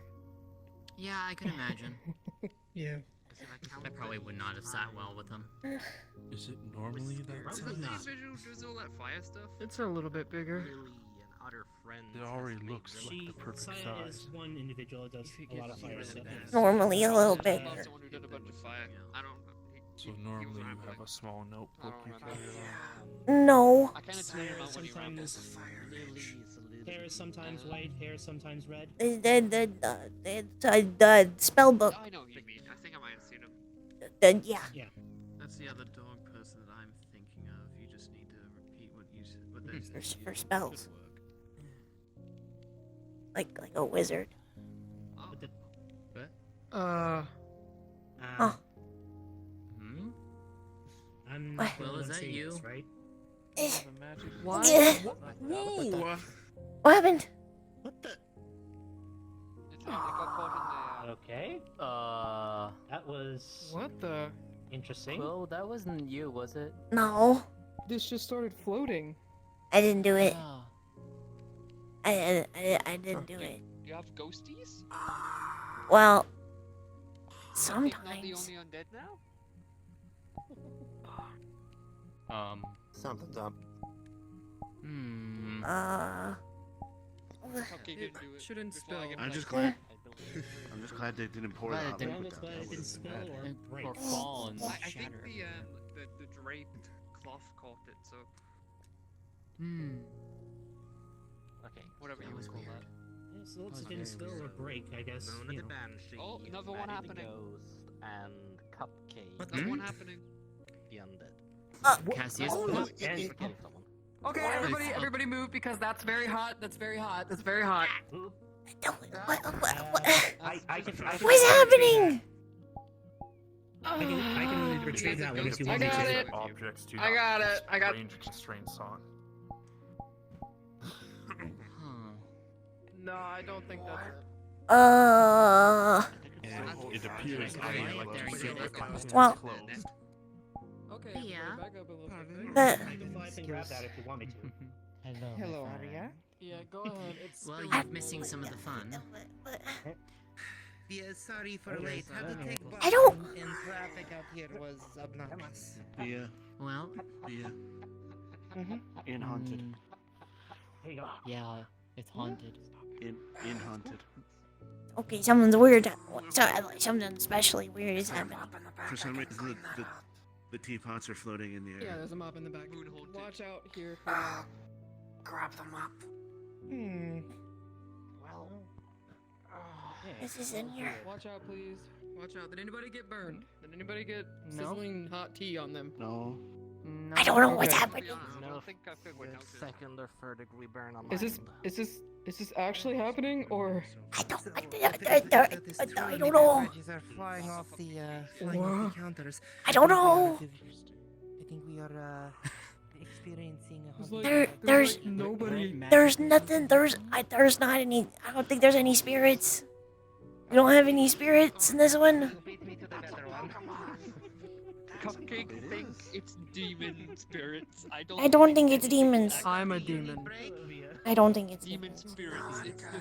Yeah, I can imagine. Yeah. I probably would not have sat well with him. Is it normally that Probably size? not. Does all that fire stuff? It's a little bit bigger. It already looks like the perfect Saya size. is one individual that does a lot of fire stuff. Normally a little bigger. Someone who did a bunch of fire. I don't. So normally you have a small notebook you carry around. No. I kind of turned him out when he ran Sometimes hair is sometimes white, hair is sometimes red. The spell book. I know who you mean. I think I might have seen him. Yeah. That's the other dog person that I'm thinking of. You just need to repeat what you said. What they said. For spells. Like a wizard. Uh. Huh. I'm What? Well, is that you? Right? Why? Yeah. Whoa! What happened? What the? It's like they got caught Okay. That was What the? interesting. Well, that wasn't you, was it? No, This just started floating. I didn't do it. Oh. I didn't do it. You have ghosties? Well, Not the sometimes. only undead now? Something's up. Okay, didn't do it. Shouldn't Before I spill. get I'm like- just glad. I'm just glad they didn't pour Glad the it hot didn't- liquid Glad down. it That didn't would've spill been or bad. break. Or fall and I think shatter. the draped cloth caught it, so Okay. whatever you would call that. Yeah, so it didn't spill or break, I guess. Moan at You the know. banshee. Oh, another one Maddie the happening. Ghost and Cupcake. Another one happening. The undead. Cassius. And Forgetting someone. Okay, everybody move because that's very hot. That's very hot. That's very hot. What? I can What's happening? I can retrieve that one if you I want me got to. it. Objects do I not got have it. I got. range constraints on. No, I don't think that's it. It appears to me like the server is Well- closed. Okay, Yeah. back up a little bit. The- I can fly up and grab that if you want me to. Hello. Hello, Arya. Yeah, go ahead. It's Well, still you're missing some of the fun. Yeah, sorry for late. Had to take bus I don't- and traffic out here was obnoxious. Yeah. Well, Yeah. Mm-hmm. In haunted. yeah, it's haunted. In haunted. Okay, something's weird. Something especially weird is happening. For some reason, the teapots are floating in the air. Yeah, there's a mop in the back. Watch out here. Grab them up. This is in here. Watch out, please. Watch out. Did anybody get burned? Did anybody get sizzling hot tea on them? No. I don't know what's Okay. happening. No second or third degree burn on Is this actually happening or? I don't That I don't know. are flying off the counters. I don't know. I think we are experiencing a haunted There's like nobody. There's nothing. There's not any. I don't think there's any spirits. We don't have any spirits in this one. Beat me to the better one. Cupcake thinks it's demon spirits. I don't think it's demons. I'm a demon. I don't think it's Demon demons. spirits. It's the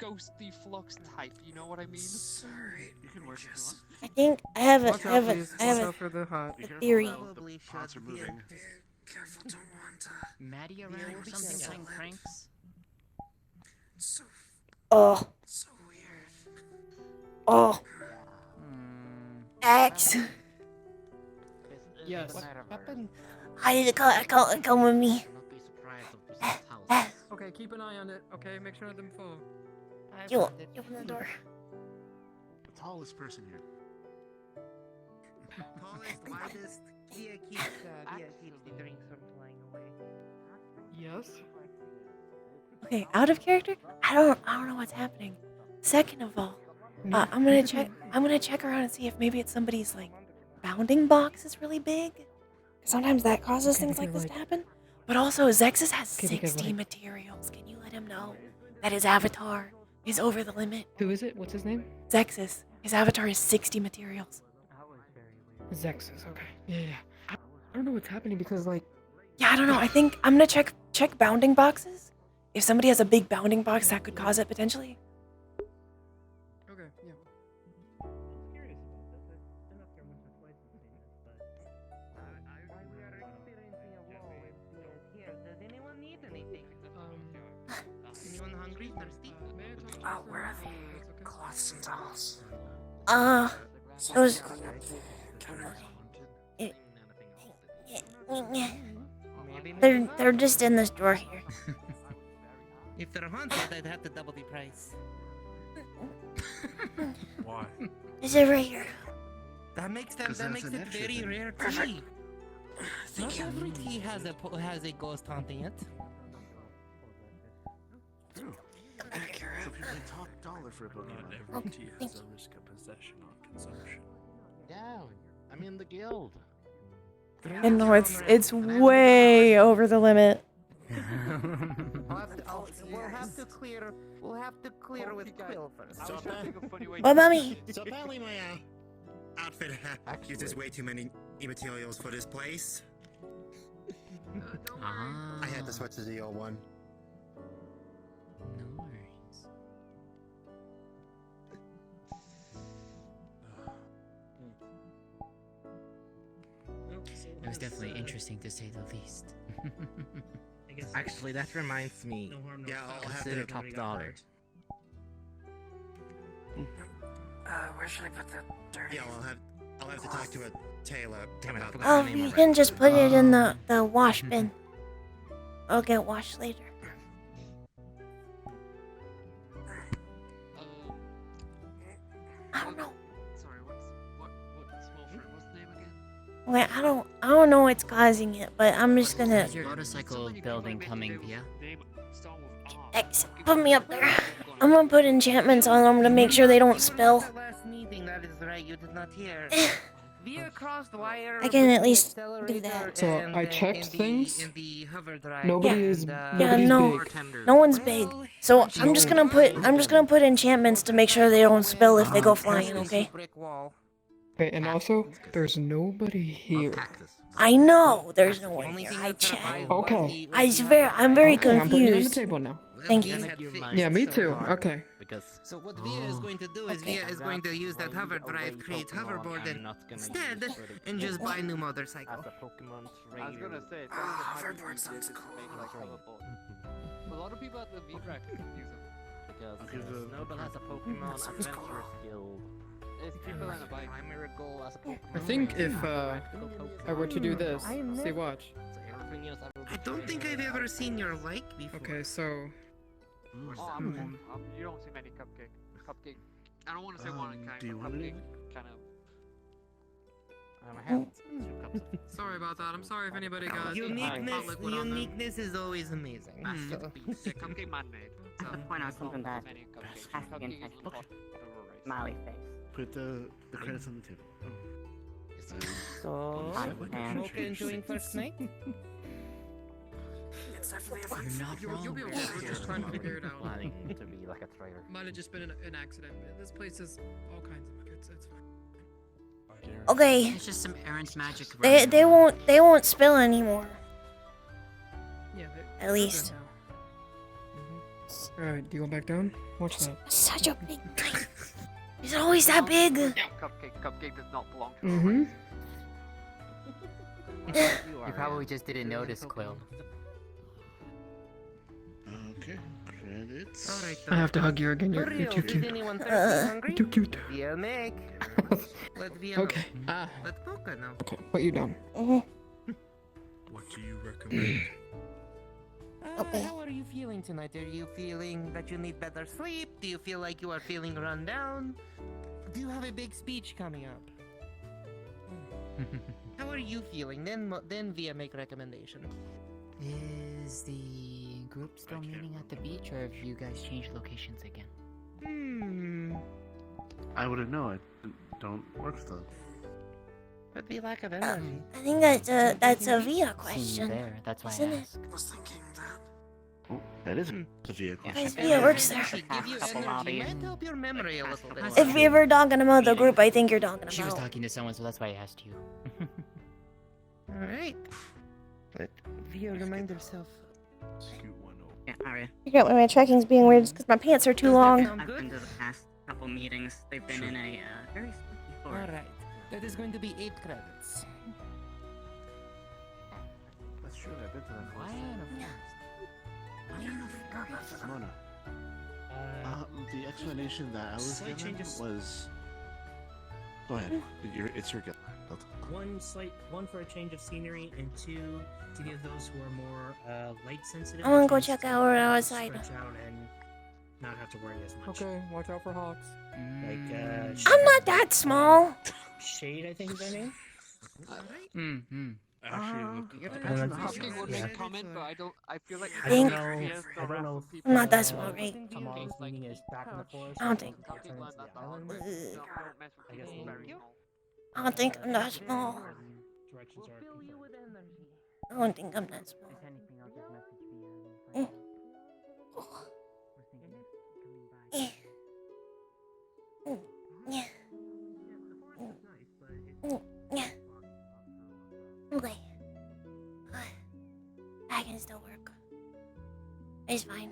ghosty flux type. You know what I mean? Sorry. You can work if you want. I think I have Watch out, please. Watch a out for the hot. Be careful theory. now, the pots are moving. Careful, don't want Maddie around or something playing pranks? So Oh, weird. oh, X. Yes. I need to come with me. Not be surprised if this house. Okay, keep an eye on it. Okay, make sure them fall. You open the door. The tallest person here. Tallest, widest. Kia keeps the drinks from flying away. Yes. Okay, out of character. I don't know what's happening. Second of all, I'm gonna check around and see if maybe it's somebody's like bounding box is really big. Sometimes that causes things like this to happen. But also, Zexus has 60 materials. Can you let him know that his avatar is over the limit? Who is it? What's his name? Zexus. His avatar is 60 materials. Zexus. Okay. Yeah. I don't know what's happening because like. Yeah, I don't know. I think I'm gonna check bounding boxes. If somebody has a big bounding box, that could cause it potentially. Okay. Yeah. I was curious about this. I've been up here once or twice and seen this, but While we are experiencing a war with spirits here, does anyone need anything? Anyone hungry, thirsty? May I talk to you Oh, for a where are minute? the That's okay. cloths and towels? Those. Maybe They're just in this drawer here. if they're haunted, I'd have to double the price. Why? Is it right here? That makes Because that's it an extra very thing. rare tea. Not every tea has a ghost haunting it. Accurate. So people pay top dollar for a Not Pokemon. every tea has a risk of possession on consumption. Yeah, I'm in the guild. And no, it's way over the limit. We'll have to clear with Quill first. What about me? So apparently my Outfit uses way too many materials for this place. I had to switch to the old one. No worries. It was definitely interesting to say the least. I guess Actually, that reminds me. no harm, no Yeah, foul. I'll have Consider to. top dollar. Where should I put the dirty? Yeah, I'll have to talk to a tailor. Damn it, I about forgot Oh, the name you already. can just put it in the wash bin. I'll get washed later. I don't know. Sorry, what small fruit? What's the name again? Wait, I don't know what's causing it, but I'm just gonna How's your motorcycle building coming, Pia? X put me up there. I'm gonna put enchantments on them to make sure they don't spill. Last meeting, that is right. You did not hear. Via crossed wire. I can at least do accelerator that. So and, I checked things. And the hover drive. Nobody Yeah. is. Yeah, Nobody's no, big. no one's big. So I'm just gonna put enchantments to make sure they don't spill if they go flying. Okay. Okay, and also, there's nobody here. I know there's no one here. I checked. Okay. I'm very Okay, I'm putting it on the confused. table now. Thank you. Yeah, me too. Okay. So what Via is going to do is Via is going to use that hover drive, create hoverboard instead, and just buy new motorcycle. I was gonna say, hoverboard sounds cool. A lot of people at the VRAC use them. Because Snowball has a Pokemon Adventure Guild. It's cheaper than a bike. Primary goal as a Pokemon. I think if I were to do this, see, watch. I don't think I've ever seen your like before. Okay, so. Oh, you don't see many cupcake. I don't want to say one kind, do you but want cupcake it? kind of. Sorry about that. I'm sorry if anybody got Uniqueness is always amazing. Yeah, cupcake man made. So point out something that many cupcakes. has to be in Cupcake is textbook. overrated. Smiley face. Put the credits on the table. So, Mocha enjoying first night? It's definitely a You're not wrong. You'll be okay. We're just trying to figure it out. Planning to be like a traitor. Might have just been an accident. This place has all kinds of buckets. It's fine. Okay. It's just some errant magic. They won't spill anymore. Yeah. At least. Alright, do you go back down? Watch that. Such a big thing. Is it always that big? Cupcake does not belong to Mm-hmm. You probably just didn't notice, Quill. Okay, credits. Alright, I have to hug you again. You're too cute. Is anyone thirsty hungry? Too cute. Via make. Let Via Okay. know. Let Mocha know. Okay, put you down. What do you recommend? How are you feeling tonight? Are you feeling that you need better sleep? Do you feel like you are feeling run down? Do you have a big speech coming up? How are you feeling? Then Via make recommendation. Is the group still meeting at the beach, or have you guys changed locations again? I wouldn't know. I don't work with them. Could be lack of energy. I think that's a Via question. There, that's why Isn't I it? asked. I was thinking that. Oh, that is a vehicle. Guys, Via works there. Give you energy. Might help your memory a little bit. If you're ever talking about the group, I think you're talking She was about. talking to someone, so that's why I asked you. Alright. Let Via remind herself. Yeah, alright. I forgot when my tracking's being weird because my pants are too long. I've been to the past couple meetings. They've been in a very spooky forest. Alright. That is going to be 8 credits. That's true. I've been to that Why forest. Mona. The explanation that I was Slight given changes. was. Go ahead. It's your guild. One for a change of scenery, and 2 to give those who are more light sensitive. I wanna a go chance check to out outside. Stretch out and not have to worry as much. Okay, watch out for hawks. Like I'm not that small. Shade, I think is their name. Actually, Cupcake would make a comment, but I feel like. I Think- don't know if, I'm not that small, right? Tomorrow's meeting is back in the forest. I don't think. Cupcake land that dog. Ugh. Don't mess with I guess people we'll very small. I don't think I'm that small. Directions are confirmed. I don't think I'm that small. Mm. Eh. Mm. Yeah. Mm. Yeah. Okay. I can still work. It's fine.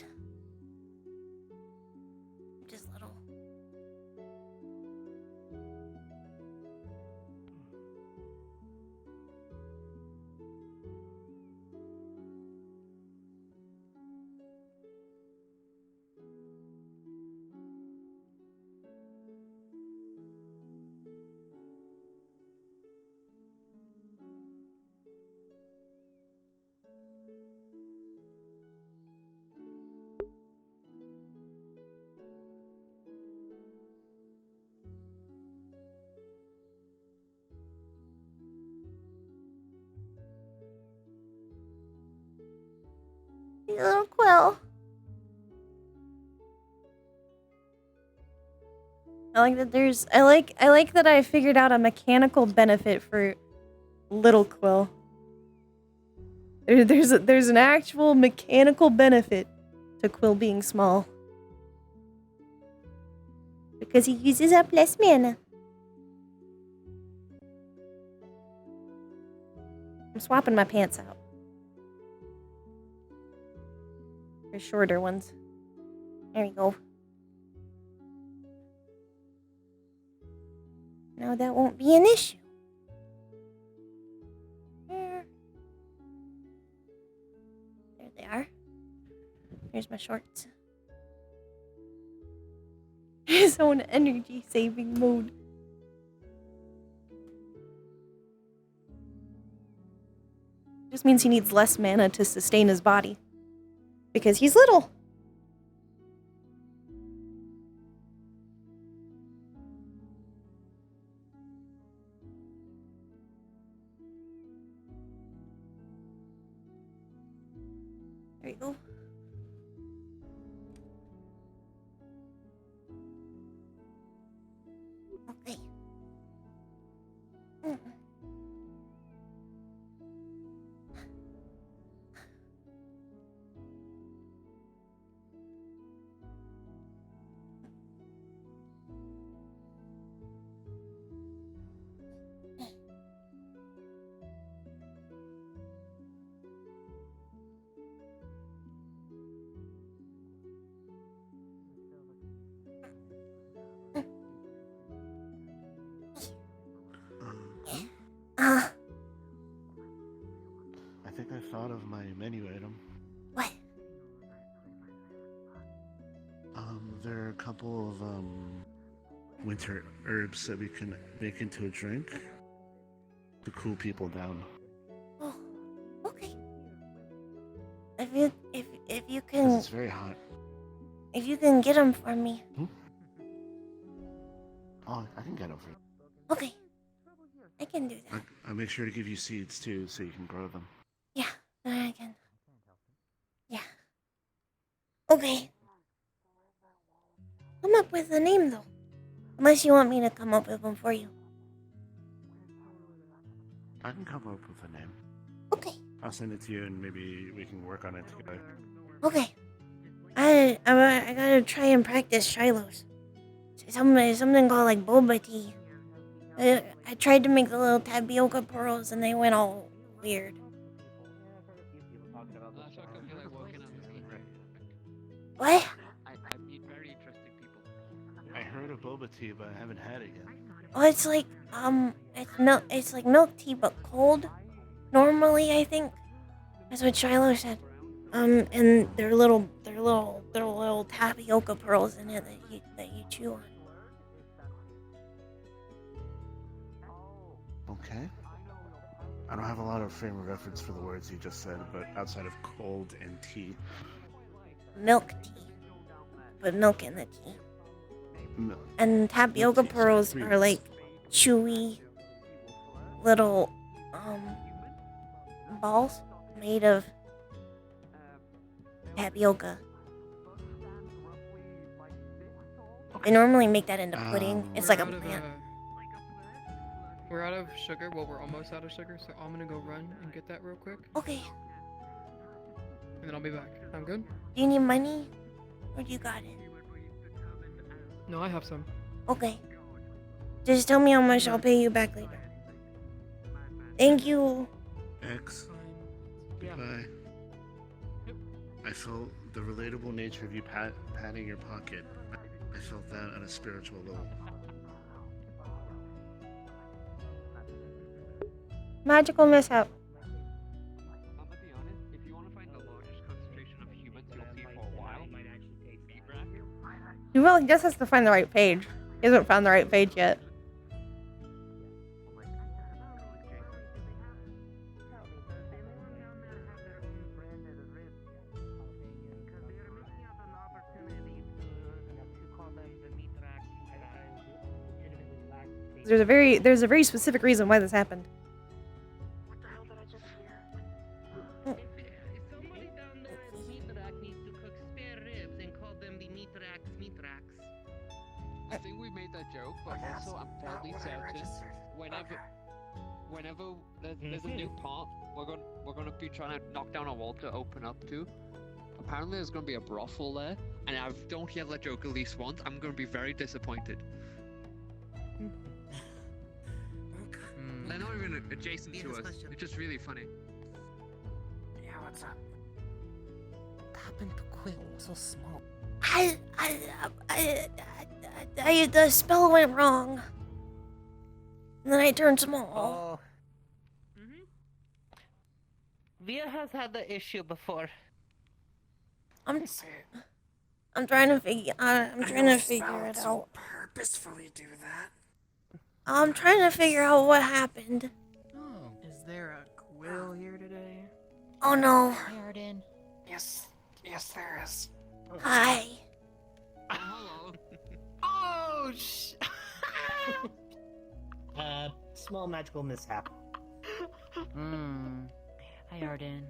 Just little. Little Quill. I like that there's I like that I figured out a mechanical benefit for little Quill. There's an actual mechanical benefit to Quill being small. Because he uses up less mana. I'm swapping my pants out. For shorter ones. There we go. Now that won't be an issue. There they are. Here's my shorts. His own energy saving mode. Just means he needs less mana to sustain his body. Because he's little. There you go. Okay. I think I thought of my menu item. What? There are a couple of winter herbs that we can make into a drink to cool people down. Oh, okay. If you 'Cause can it's very hot. if you can get them for me. Oh, I can get over it. Okay. I can do that. I'll make sure to give you seeds too, so you can grow them. Yeah, I can. Yeah. Okay. Come up with a name though. Unless you want me to come up with one for you. I can come up with a name. Okay. I'll send it to you, and maybe we can work on it together. Okay. I gotta try and practice Shiloh's. Something called like boba tea. I tried to make the little tapioca pearls and they went all weird. What? I meet very interesting people. I heard of boba tea, but I haven't had it yet. Oh, it's like it's like milk tea but cold. Normally, I think that's what Shiloh said. And there are little tapioca pearls in it that you chew on. Okay. I don't have a lot of frame of reference for the words you just said, but outside of cold and tea. Milk tea. Put milk in the tea. Milk. And tapioca pearls are like chewy little balls made of tapioca. I normally make that into pudding. It's like a plant. We're out of sugar. Well, we're almost out of sugar, so I'm gonna go run and get that real quick. Okay. And then I'll be back. I'm good? Do you need money? Or do you got it? No, I have some. Okay. Just tell me how much, I'll pay you back later. Thank you. X. Goodbye. I felt the relatable nature of you patting your pocket. I felt that on a spiritual level. Magical mishap. I'm gonna be honest, if you want to find the largest concentration of humans you'll see for a while, it might actually take VRCRP. He really just has to find the right page. He hasn't found the right page yet. There's a very specific reason why this happened. Somebody down there at Meatrak needs to cook spare ribs and call them the Meatraks. I think we made that joke, but also I'm fairly certain whenever there's a new part, we're gonna be trying to knock down a wall to open up to. Apparently, there's gonna be a brothel there, and I don't hear that joke at least once. I'm gonna be very disappointed. They're not even adjacent to us. It's just really funny. Yeah, what's up? What happened to Quill? So small. The spell went wrong. And then I turned small. Oh. Via has had the issue before. I'm trying to figure it out. Purposefully do that. I'm trying to figure out what happened. Oh, is there a Quill here today? Oh no. Hi, Arden. Yes, there is. Hi. Hello. Oh, Small magical mishap. Hi, Arden.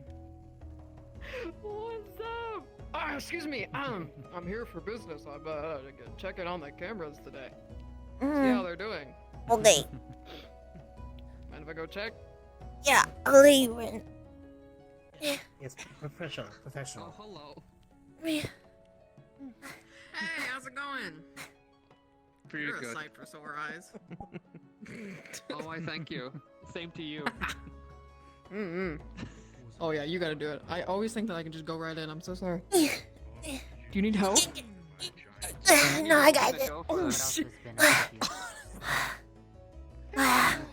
What's up? Ah, excuse me. I'm here for business. I'm checking on the cameras today. See how they're doing. Okay. Mind if I go check? Yeah, I'll let you in. Yes, professional. Oh, hello. Yeah. Hey, how's it going? Pretty You're good. a sight for sore eyes. Oh, I thank you. Same to you. Oh yeah, you gotta do it. I always think that I can just go right in. I'm so sorry. Do you need help? No, I got it. Oh, shit.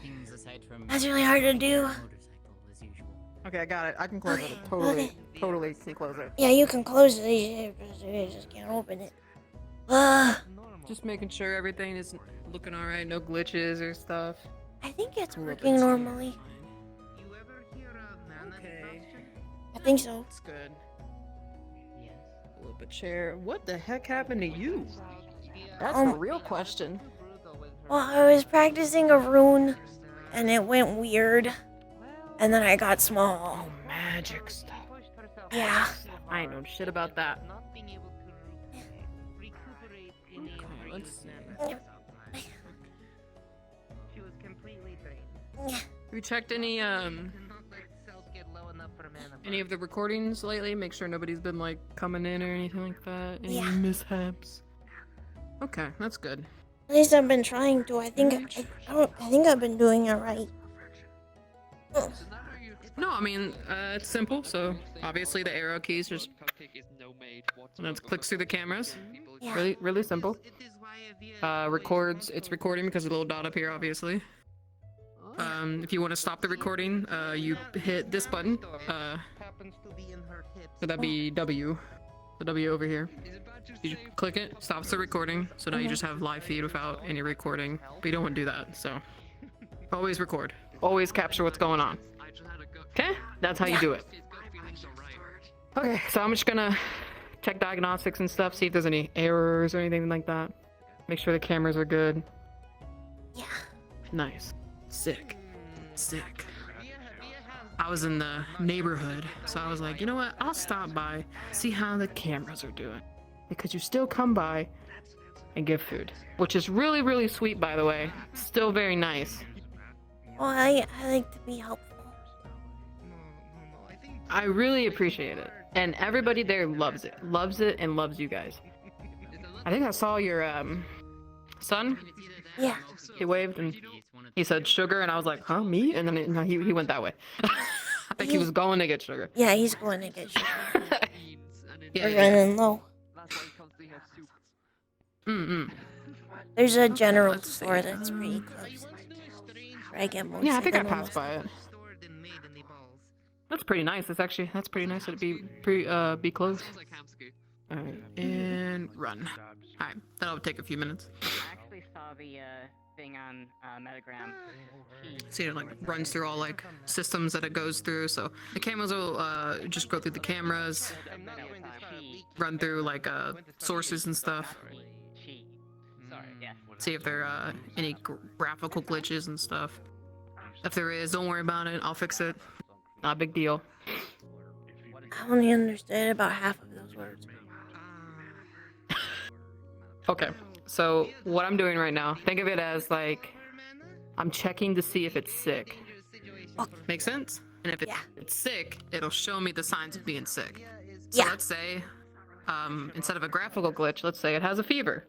Things aside from That's really hard to do. motorcycle, as usual. Okay, I got it. I can close it. Totally can close it. Yeah, you can close it. You just can't open it. Just making sure everything is looking alright. No glitches or stuff. I think it's working normally. Okay. I think so. That's good. Pull up a chair. What the heck happened to you? That's the real question. Well, I was practicing a rune, and it went weird, and then I got small. Magic stuff. Yeah. I ain't know shit about that. Okay, let's see. She was completely drained. Yeah. Have you checked any of the recordings lately? Make sure nobody's been like coming in or anything like that. Any mishaps? Okay, that's good. At least I've been trying to. I think I've been doing it right. No, I mean it's simple. So obviously the arrow keys just let's click through the cameras. Yeah. Really simple. Records. It's recording because of the little dot up here, obviously. If you want to stop the recording, you hit this button. So that'd be W. The W over here. You click it, stops the recording. So now you just have live feed without any recording. But you don't want to do that, so always record. Always capture what's going on. Okay? That's how you do it. Okay, so I'm just gonna check diagnostics and stuff, see if there's any errors or anything like that. Make sure the cameras are good. Yeah. Nice. Sick. I was in the neighborhood, so I was like, you know what? I'll stop by, see how the cameras are doing. Because you still come by and give food. Which is really, really sweet, by the way. Still very nice. Well, I like to be helpful. I really appreciate it. And everybody there loves it. Loves it and loves you guys. I think I saw your son. Yeah. He waved and he said sugar, and I was like, huh, me? And then he went that way. I think he was going to get sugar. Yeah, he's going to get sugar. Yeah, We're running low. There's a general store that's pretty close. Where I get most Yeah, I of think I them passed by it. That's pretty nice. That's pretty nice that it be close. Alright, and run. Alright, that'll take a few minutes. I actually saw the thing on Metagram. See, it like runs through all like systems that it goes through. So the cameras will just go through the cameras, run through like sources and stuff. See if there are any graphical glitches and stuff. If there is, don't worry about it. I'll fix it. Not a big deal. I only understood about half of those words. Okay. So what I'm doing right now, think of it as like I'm checking to see if it's sick. Make sense? And if it's sick, it'll show me the signs of being sick. So let's say, instead of a graphical glitch, let's say it has a fever.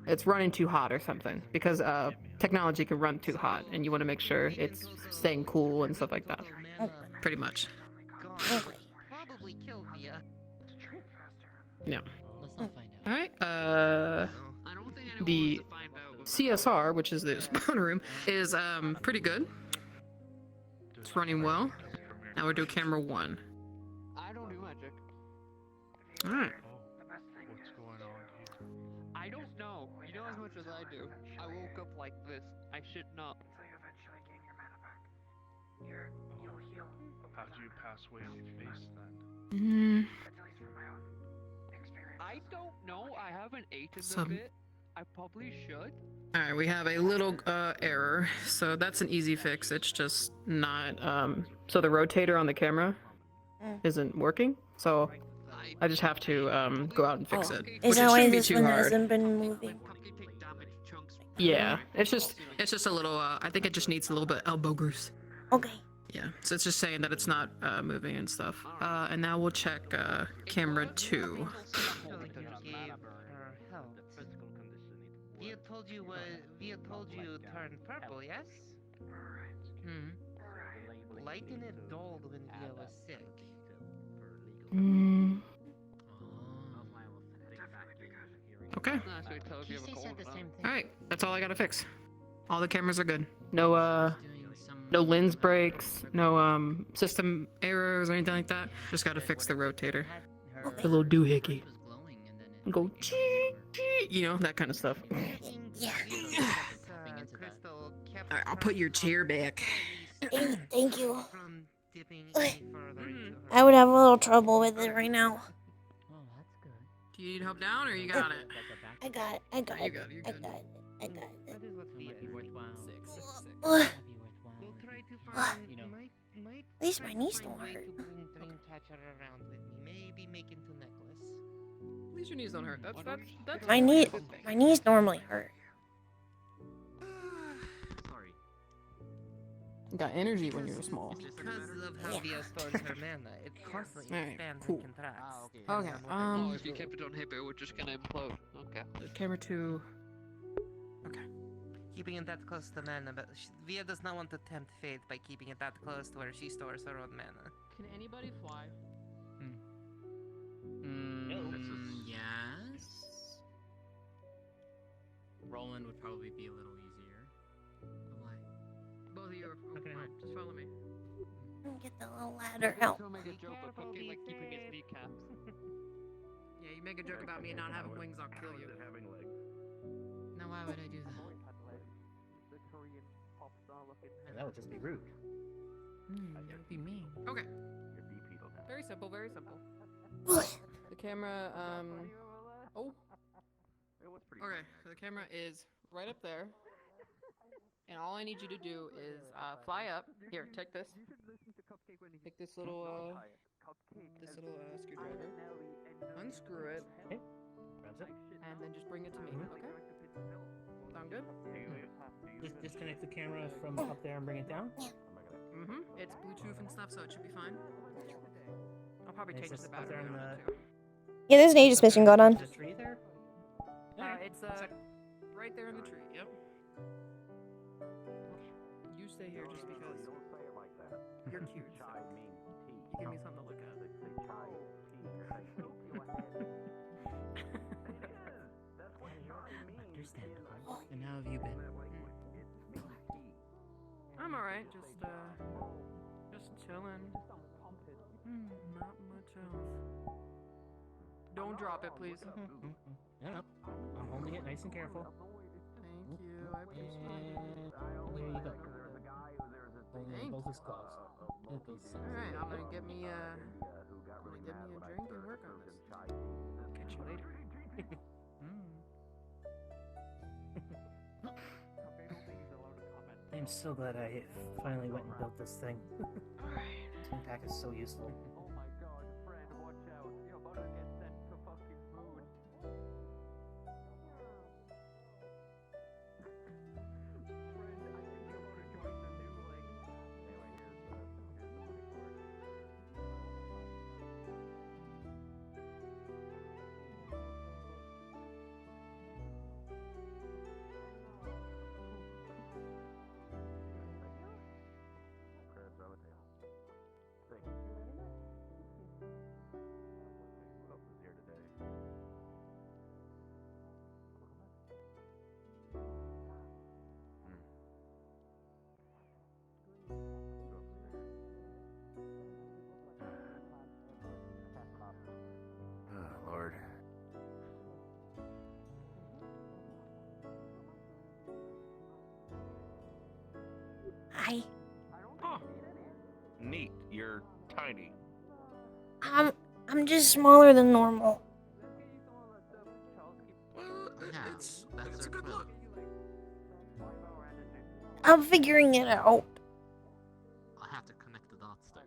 It's running too hot or something, because technology can run too hot, and you want to make sure it's staying cool and stuff like that. Pretty much. Probably killed me. Yeah. Let's not find out. All right. The CSR, which is the spawn room, is pretty good. It's running well. Now we'll do camera 1. I don't do magic. All right. What's going on here? I don't know. You know as much as I do. I woke up like this. I should not. How do you pass away from space then? I don't know. I haven't eaten Some- a bit. I probably should. All right, we have a little error, so that's an easy fix. It's just not. So the rotator on the camera isn't working, so I just have to go out and fix it. Is Which that it why shouldn't be this too one hard. hasn't been moving? Yeah, it's just a little. I think it just needs a little bit elbow grease. Okay. Yeah, so it's just saying that it's not moving and stuff. And now we'll check camera 2. Via told you turned purple, yes? Lighting it dulled when Via was sick. Okay. Kisei said the same thing. All right, that's all I gotta fix. All the cameras are good. No no lens breaks, no system errors or anything like that. Just gotta fix the rotator. The little doohickey. Go chee chee, you know, that kind of stuff. Yeah. All right, I'll put your chair back. Thank you. I would have a little trouble with it right now. Do you need help down or you got it? I got it. I got You it. got it, you're I good. got it. I got it. We'll try to find, At least my knees don't hurt. Dream catcher around with me. Maybe make into necklace. At least your knees don't hurt. That's My knees normally hurt. You got energy when you're small. Because of how Via stores her mana, it constantly Alright, expands cool. and contracts. Okay, Oh, if you kept it on hip, it would just gonna implode. Okay. Camera 2. Keeping it that close to mana, but Via does not want to tempt fate by keeping it that close to where she stores her own mana. Can anybody fly? Yes. Roland would probably be a little easier. Why? Both of you are fine. Just follow me. Get the little ladder help. Don't make a joke about Cookie like keeping his kneecaps. Yeah, you make a joke about me not having wings, I'll kill you. Now why would I do that? That would just be rude. That would be mean. Okay. Very simple, very simple. The camera, oh. Okay, so the camera is right up there. And all I need you to do is fly up. Here, take this. Take this little screwdriver. Unscrew it. Okay. Grabs it. And then just bring it to me, okay? Sound good? Just disconnect the camera from up there and bring it down. Mm-hmm. It's Bluetooth and stuff, so it should be fine. I'll probably It's change just the up there battery in on the- it too. Yeah, there's an Aegis mission going on. There's a tree there? It's right there in the tree. Yep. You stay here just because you're cute. So you give me something to look at. Understandable. And how have you been? I'm alright. Just chilling. Not much else. Don't drop it, please. No, no. I'm holding it nice and careful. Thank you. I appreciate it. And here you go. Holding Thanks. both his claws. Alright, I'm gonna get me a drink and work on this. Catch you later. I'm so glad I finally went and built this thing. This pack is so useful. Oh my god, friend, watch out. You're about to get sent to fucking moon. Hi. Huh. Neat. You're tiny. I'm just smaller than normal. It's a good look. I'm figuring it out. I have to connect the dots there.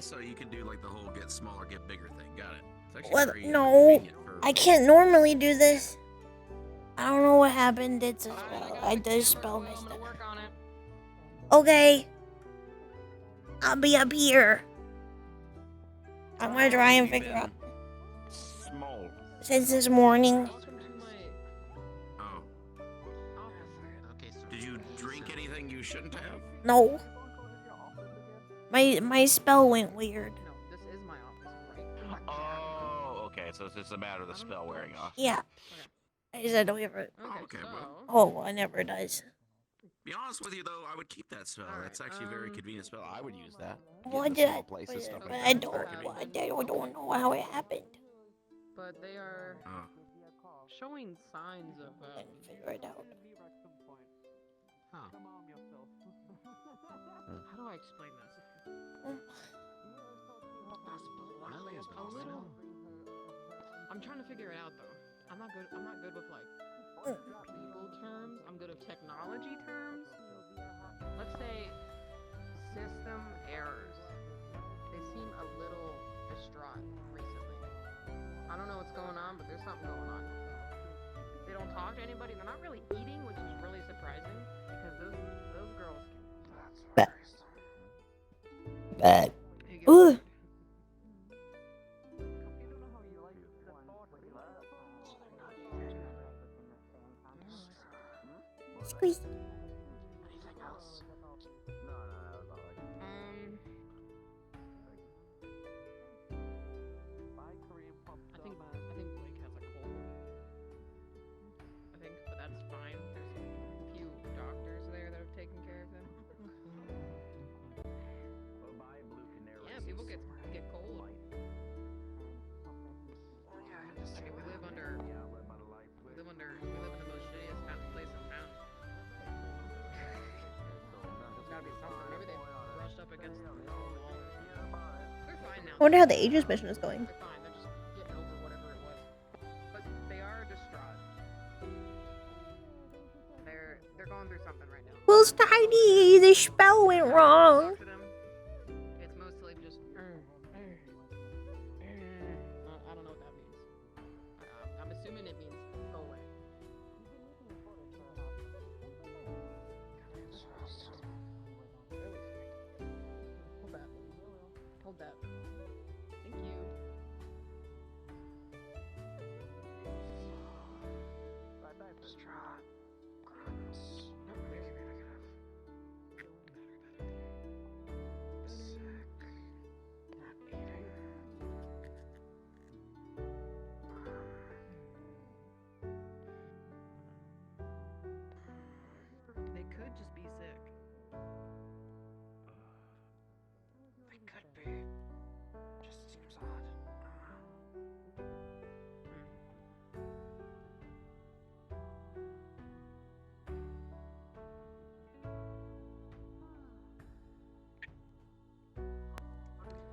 So you can do like the whole get smaller, get bigger thing. Got it. It's actually What? very No, convenient for. I can't normally do this. I don't know what happened. It's a spell. I did a spell messed up. Okay. I'll be up here. I'm gonna try and figure out. Small. Since this morning. Oh. Did you drink anything you shouldn't have? No. My spell went weird. This is my office, right? Oh, okay. So it's just a matter of the spell wearing off. Yeah. I said don't ever. Okay, well. Oh, well, it never does. Be honest with you though, I would keep that spell. That's actually a very convenient spell. I would use that. Well, Get in the small places, stuff but like I that. don't know how it happened. But they are showing signs of figure it out. Huh. How do I explain this? I'm trying to figure it out though. I'm not good with like people terms. I'm good with technology terms. Let's say system errors. They seem a little distraught recently. I don't know what's going on, but there's something going on. They don't talk to anybody. They're not really eating, which is really surprising because those girls can. Bad. Ooh. Squeeze. Anything else? I think Blake has a cold. But that's fine. There's a few doctors there that have taken care of him. Yeah, people get cold. I mean, we live in the most shittiest place in town. There's gotta be something. Maybe they brushed up against the wall. They're fine now. I wonder how the Aegis mission is going. They're fine. They're just getting over whatever it was. But they are distraught. They're going through something right now. Will's tiny. The spell went wrong. It's mostly just. I don't know what that means. I'm assuming it means go away. Hold that. Thank you. They could just be sick. They could be. Just seems odd.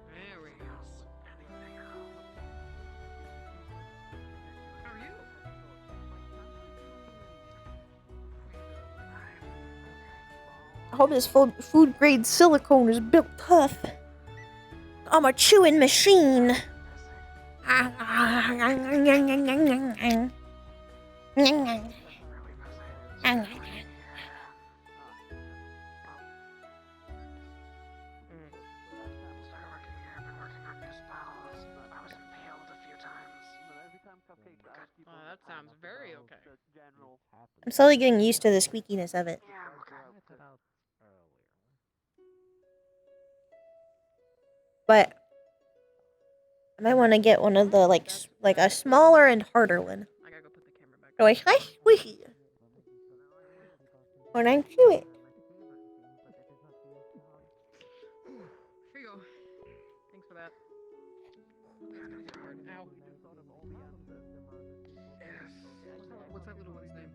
There we go. How are you? I hope this food grade silicone is built tough. I'm a chewing machine. That sounds very okay. I'm slowly getting used to the squeakiness of it. But I might want to get one of the like a smaller and harder one. I gotta go put the camera back. So it's less squishy when I chew it. Here you go. Thanks for that. Ow. What's that little one's name?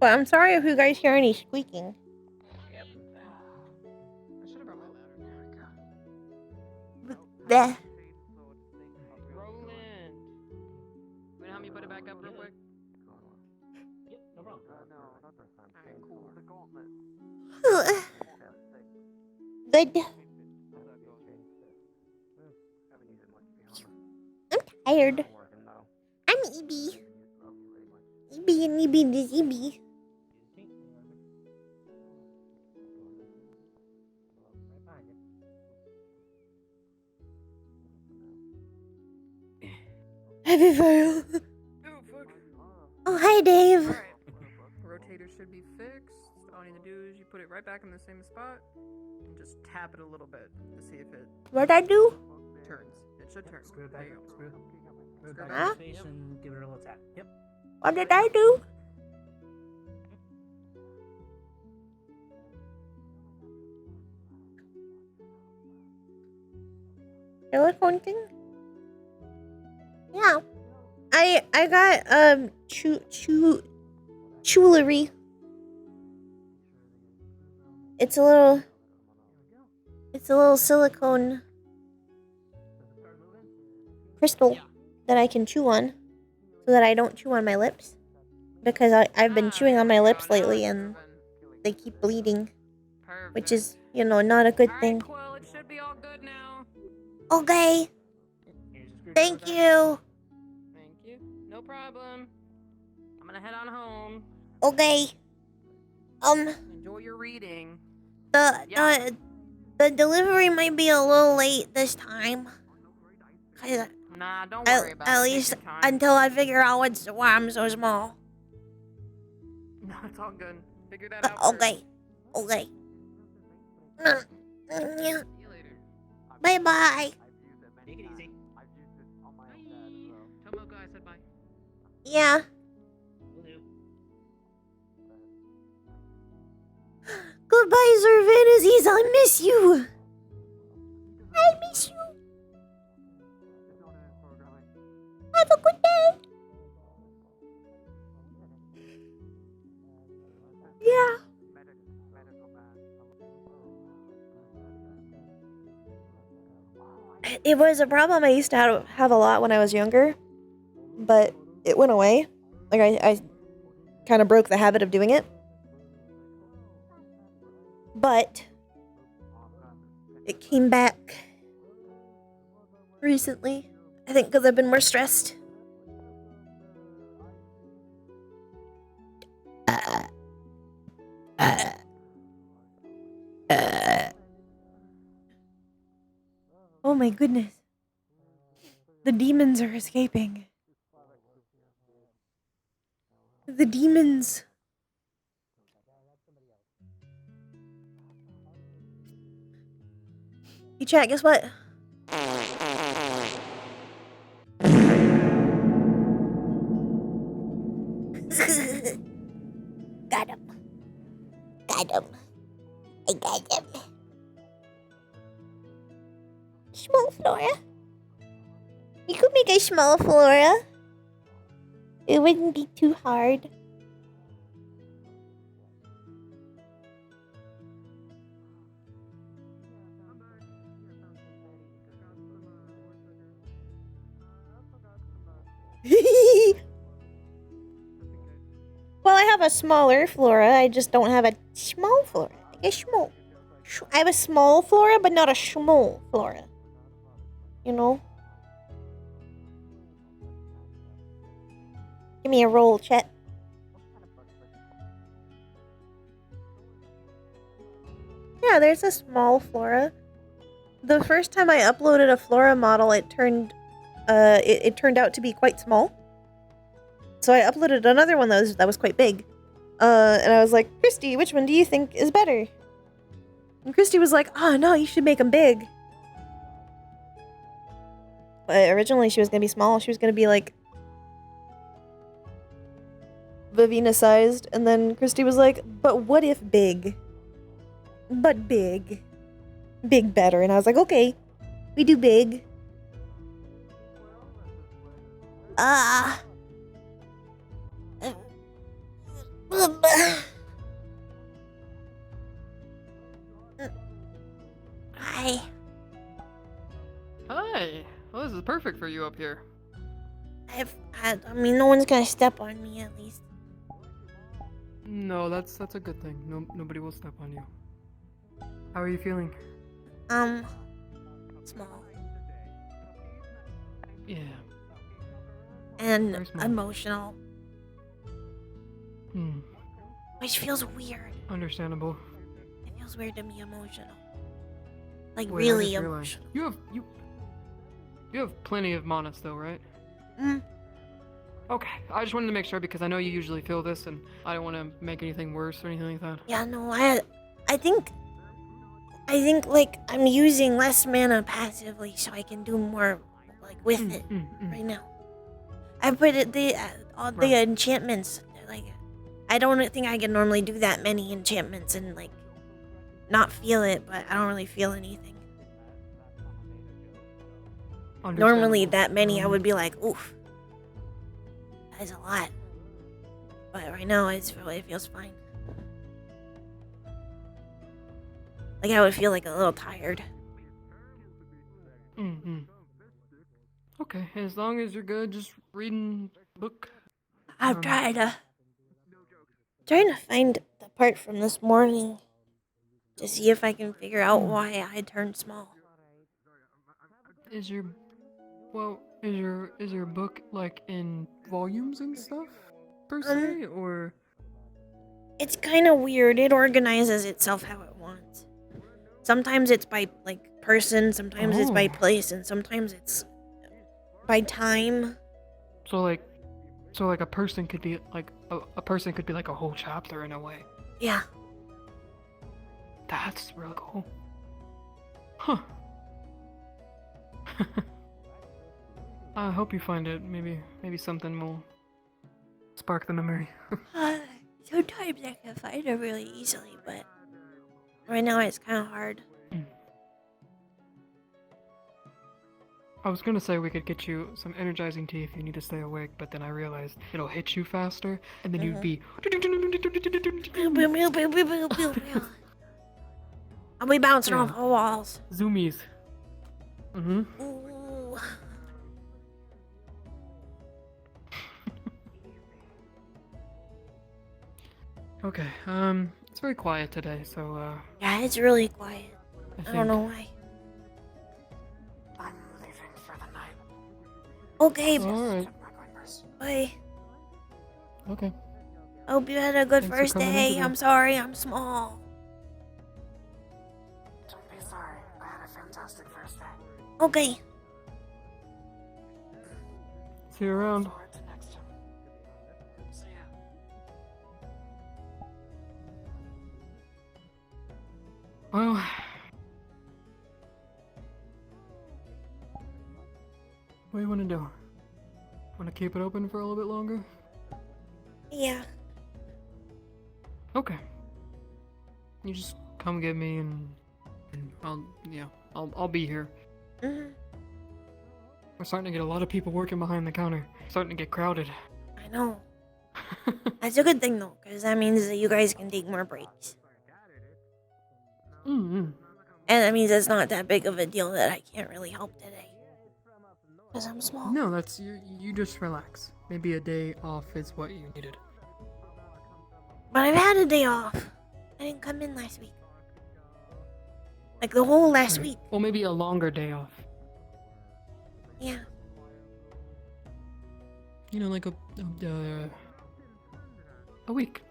But I'm sorry if you guys hear any squeaking. I should have brought my ladder. Bleh. Roland! Wait, help me put it back up real quick? Yep, no problem. Alright, cool. Good. I'm tired. I'm EB. EB and EB and this EB. Heavy file. Oh, hi, Dave. Alright. Rotator should be fixed. All you need to do is you put it right back in the same spot and just tap it a little bit to see if it What'd I do? turns. It should turn. Screw it There back you up. go. Screw it back Huh? in the face and give it a little tap. Yep. What did I do? Silicone thing? Yeah. I got jewelry. It's a little silicone crystal that I can chew on so that I don't chew on my lips because I've been chewing on my lips lately and they keep bleeding, which is, you know, not a good thing. Quill, it should be all good now. Okay. Thank you. Thank you. No problem. I'm gonna head on home. Okay. Enjoy your reading. The delivery might be a little late this time. Nah, don't worry about it. At Take least your time. until I figure out why I'm so small. No, it's all good. Figure that out. Okay. Okay. See you later. Bye bye. Take it easy. Tell Mocha I said bye. Yeah. Will do. Goodbye, Sir Fantasies. I miss you. I miss you. Have a good day. Yeah. It was a problem I used to have a lot when I was younger, but it went away. Like, I kind of broke the habit of doing it. But it came back recently. I think because I've been more stressed. Oh my goodness. The demons are escaping. The demons. Hey chat, guess what? Got him. Got him. I got him. Small Flora. You could make a small Flora. It wouldn't be too hard. Well, I have a smaller Flora. I just don't have a small Flora. Like a small. I have a small Flora, but not a small Flora. You know? Give me a roll, Chet. Yeah, there's a small Flora. The first time I uploaded a Flora model, it turned out to be quite small. So I uploaded another one that was quite big. And I was like, Christy, which one do you think is better? And Christy was like, oh no, you should make them big. But originally she was gonna be small. She was gonna be like Vivina sized. And then Christy was like, but what if big? But big. Big better. And I was like, okay, we do big. Hi. Hi. Well, this is perfect for you up here. I mean, no one's gonna step on me at least. No, that's a good thing. Nobody will step on you. How are you feeling? Small. Yeah. And Very small. emotional. Hmm. Which feels weird. Understandable. It feels weird to be emotional. Like, Wait, I really just realized. emotional. You have plenty of mana still, right? Mm. Okay. I just wanted to make sure because I know you usually feel this, and I don't want to make anything worse or anything like that. Yeah, no, I think like I'm using less mana passively so I can do more like with it right now. I put it all the enchantments like I don't think I can normally do that many enchantments and like not feel it, but I don't really feel anything. Normally that many I would be like, oof. That's a lot. But right now it feels fine. Like I would feel like a little tired. Mm-hmm. Okay, as long as you're good, just reading book. I'm trying to find the part from this morning to see if I can figure out why I turned small. Is your book like in volumes and stuff per se, or? It's kind of weird. It organizes itself how it wants. Sometimes it's by like person, sometimes it's by place, and sometimes it's by time. So like a person could be like a person could be like a whole chapter in a way. Yeah. That's really cool. Huh. I hope you find it. Maybe something will spark the memory. Sometimes I can find it really easily, but right now it's kind of hard. I was gonna say we could get you some energizing tea if you need to stay awake, but then I realized it'll hit you faster, and then you'd be. I'll be bouncing off the walls. Zoomies. Mm-hmm. Ooh. Okay. It's very quiet today, so Yeah, it's really quiet. I think- don't know why. I'm leaving for the night. Okay. Alright. Bye. Okay. Hope you had a good Thanks for first coming in day. today. I'm sorry, I'm small. Don't be sorry. I had a fantastic first day. Okay. See you around. Forward to next time. See ya. Well. What do you want to do? Want to keep it open for a little bit longer? Yeah. Okay. You just come get me and I'll be here. Mm-hmm. We're starting to get a lot of people working behind the counter. Starting to get crowded. I know. That's a good thing though, because that means that you guys can take more breaks. Mm-hmm. And that means it's not that big of a deal that I can't really help today. Because I'm small. No, that's you just relax. Maybe a day off is what you needed. But I've had a day off. I didn't come in last week. Like the whole last week. Well, maybe a longer day off. Yeah. You know, like a week.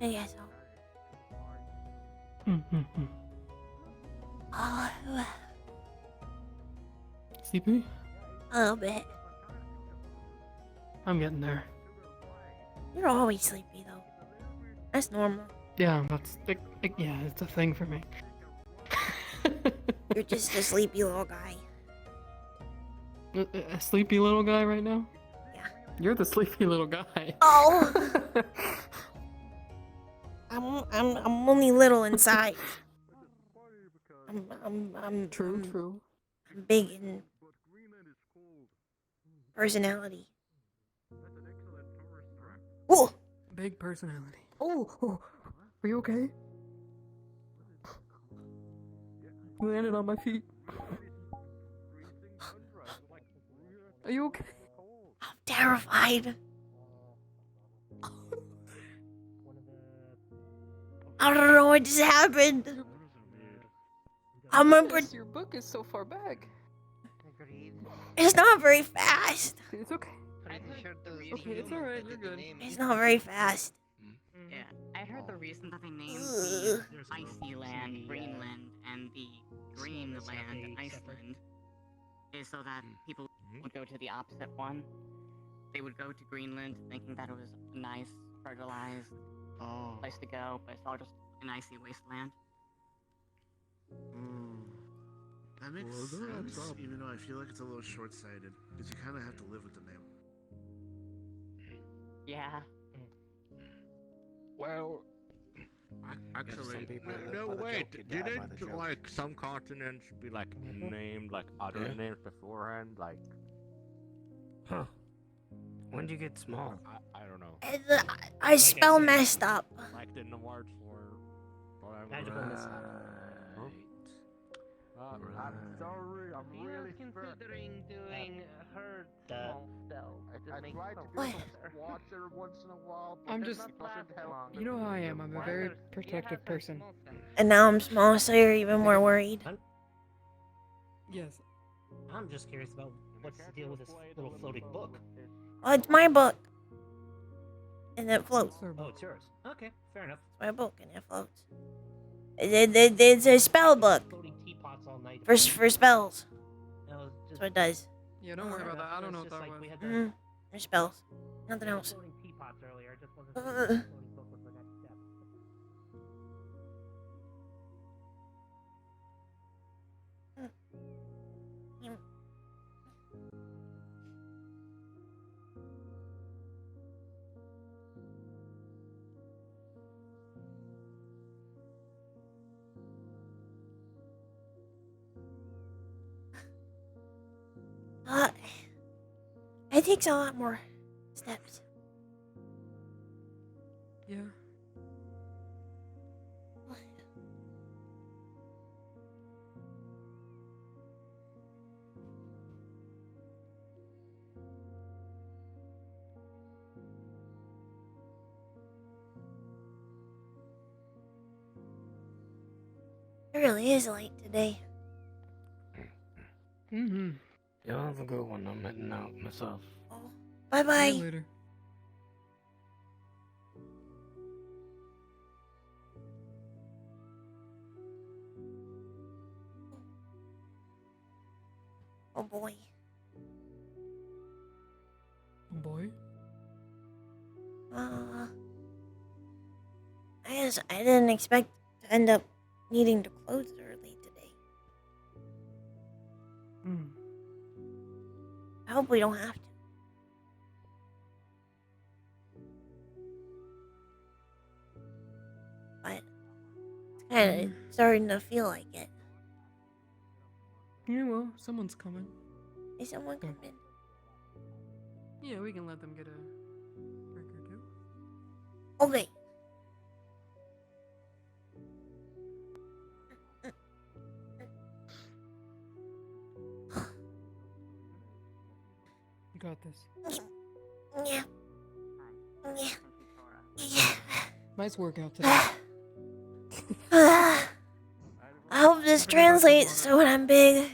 I guess so. Mm-hmm. Oh, Sleepy? a little bit. I'm getting there. You're always sleepy though. That's normal. Yeah, yeah, it's a thing for me. You're just a sleepy little guy. A sleepy little guy right now? Yeah. You're the sleepy little guy. Oh. I'm only little inside. I'm True. I'm big in personality. Oh! Big personality. Oh, are you okay? I landed on my feet. Are you okay? I'm terrified. I don't know what just happened. I remember Your book is so far back. it's not very fast. It's okay. Okay, it's alright, you're good. It's not very fast. Yeah, I heard the reason that they named the icy land Greenland and the green land Iceland is so that people would go to the opposite one. They would go to Greenland thinking that it was a nice, fertilized place to go, but it's all just an icy wasteland. That makes sense, even though I feel like it's a little short-sighted, because you kind of have to live with the name. Yeah. Well, actually, no, wait, didn't like some continents be like named like other names beforehand, like? Huh. When did you get small? I don't know. I spell messed up. Like the Nords or whatever. Magical missile. I'm sorry, I'm really considering doing herd small spells. I try to do some squats every once in a while, but I'm that just, doesn't help. you know how I am. I'm a very protective person. And now I'm small, so you're even more worried. Yes. I'm just curious about what's the deal with this little floating book. Well, it's my book. And it floats. Oh, it's yours. Okay, fair enough. It's my book, and it floats. It's a spell book. Floating teapots all night. For spells. No, That's what it does. Yeah, don't worry about that. I don't know what that was. We had For spells. Nothing else. floating teapots earlier. I just wasn't sure if the floating book was the next step. It takes a lot more steps. Yeah. It really is late today. Mm-hmm. Y'all have a good one. I'm heading out myself. Bye-bye. See you later. Oh boy. Oh boy. I didn't expect to end up needing to close early today. I hope we don't have to. But it's kind of starting to feel like it. Yeah, well, someone's coming. Is someone coming? Yeah, we can let them get a drink or two. Okay. You got this. Yeah. Yeah. Nice workout today. I hope this translates so when I'm big.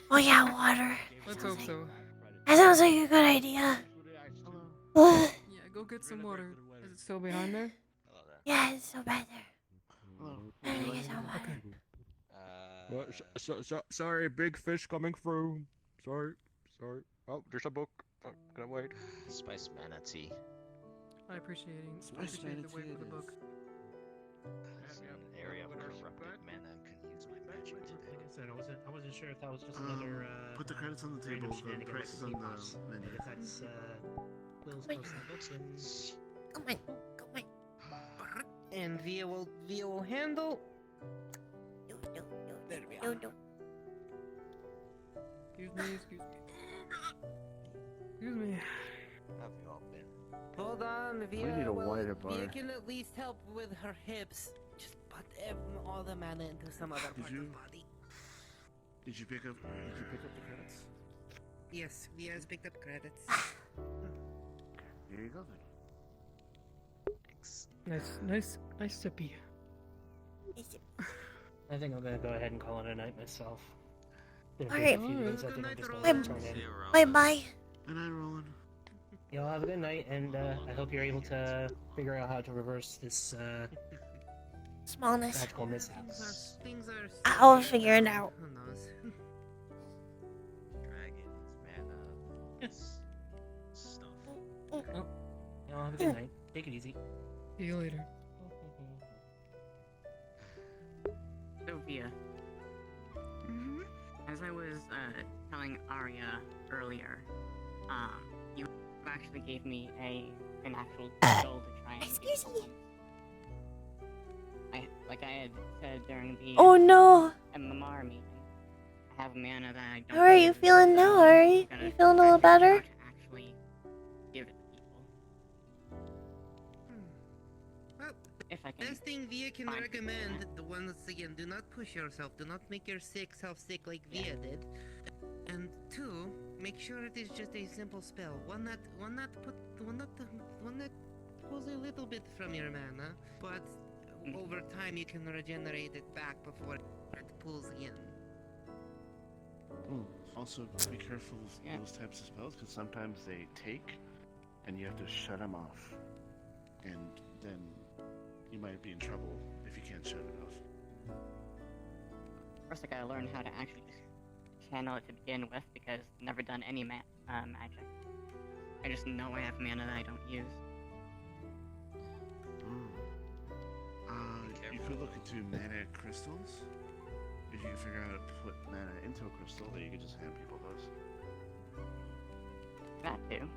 Oh yeah, water. Let's hope so. That sounds like a good idea. Yeah, go get some water. Is it still behind there? Yeah, it's so bad there. I think it's on water. Sorry, big fish coming through. Sorry. Oh, there's a book. Oh, can I wait? Spice manatee. I appreciate the wait for the book. It's an area of corrupted mana and can use my magic today. Like I said, I wasn't sure if that was just another. Put the credits on the table. The price is on the menu. If that's Quill's posting books, then. Come on. And Via will handle. There we are. Excuse me. How have you all been? Hold on, We need a wider bar. Via can at least help with her hips. Just put all the mana into some other part of the body. Did you pick up the credits? Yes, Via's picked up credits. Here you go then. Nice sippy. I think I'm gonna go ahead and call it a night myself. Alright. Bye bye. Good night, Roland. Y'all have a good night, and I hope you're able to figure out how to reverse this Smallness. magical mishap. Things are. I'll figure it out. Who knows? Dragons, mana, stuff. Oh, y'all have a good night. Take it easy. See you later. Sophia. As I was telling Arya earlier, you actually gave me an actual goal to try and Excuse me. Like I had said during the Oh no. MMR meeting, I have mana that I don't. How are you feeling now, Ari? You feeling a little better? Actually, give it to people. Well, if I can. Best thing Via can recommend, the once again, do not push yourself. Do not make yourself sick like Via did. And two, make sure it is just a simple spell. One that pulls a little bit from your mana, but over time you can regenerate it back before it pulls again. Also, be careful with those types of spells because sometimes they take, and you have to shut them off, and then you might be in trouble if you can't shut it off. First, I gotta learn how to actually just channel it to begin with because I've never done any magic. I just know I have mana that I don't use. You could look into mana crystals. If you can figure out how to put mana into a crystal, then you could just hand people those. That too.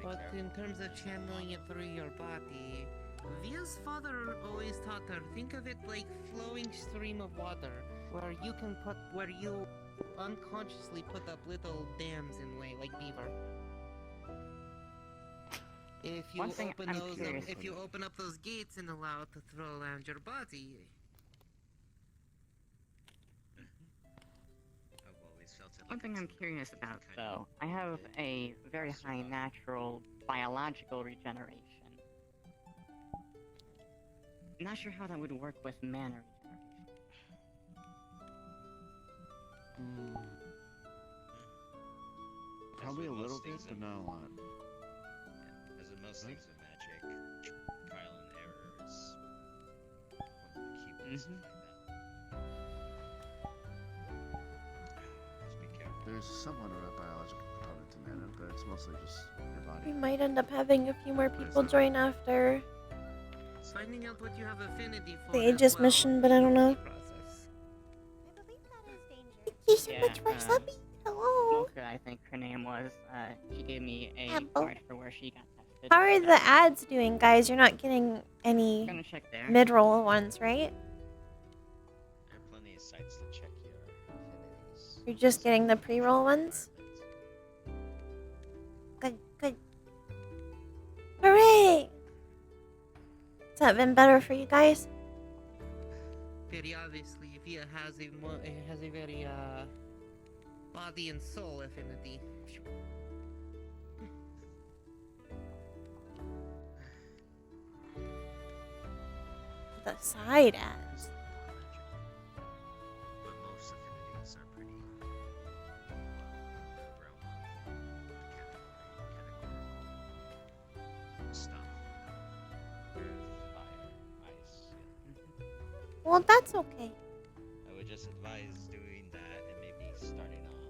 But in terms of channeling it through your body, Via's father always taught her, think of it like flowing stream of water, where you unconsciously put up little dams in way, like beaver. If you open up those gates and allow it to throw around your body. One thing I'm curious about, though, I have a very high natural biological regeneration. Not sure how that would work with mana regeneration. Probably a little bit, but not a lot. As with most things with magic, trial and error is one of the key ones to find out. Just be careful. There's somewhat of a biological component to mana, but it's mostly just your body. We might end up having a few more people join after Finding out what you have affinity for. the Aegis mission, but I don't know. Thank you so much for subbing. Hello. Mocha, I think her name was. She gave me a Apple. card for where she got tested. How are the ads doing, guys? You're not getting any Gonna check there. mid-roll ones, right? There are plenty of sites to check your affinities. You're just getting the pre-roll ones? Good, good. Hooray! Has that been better for you guys? Very obviously, Via has a very body and soul affinity. The side ads. But most affinities are pretty categorical stuff. Fire, ice. Well, that's okay. I would just advise doing that and maybe starting off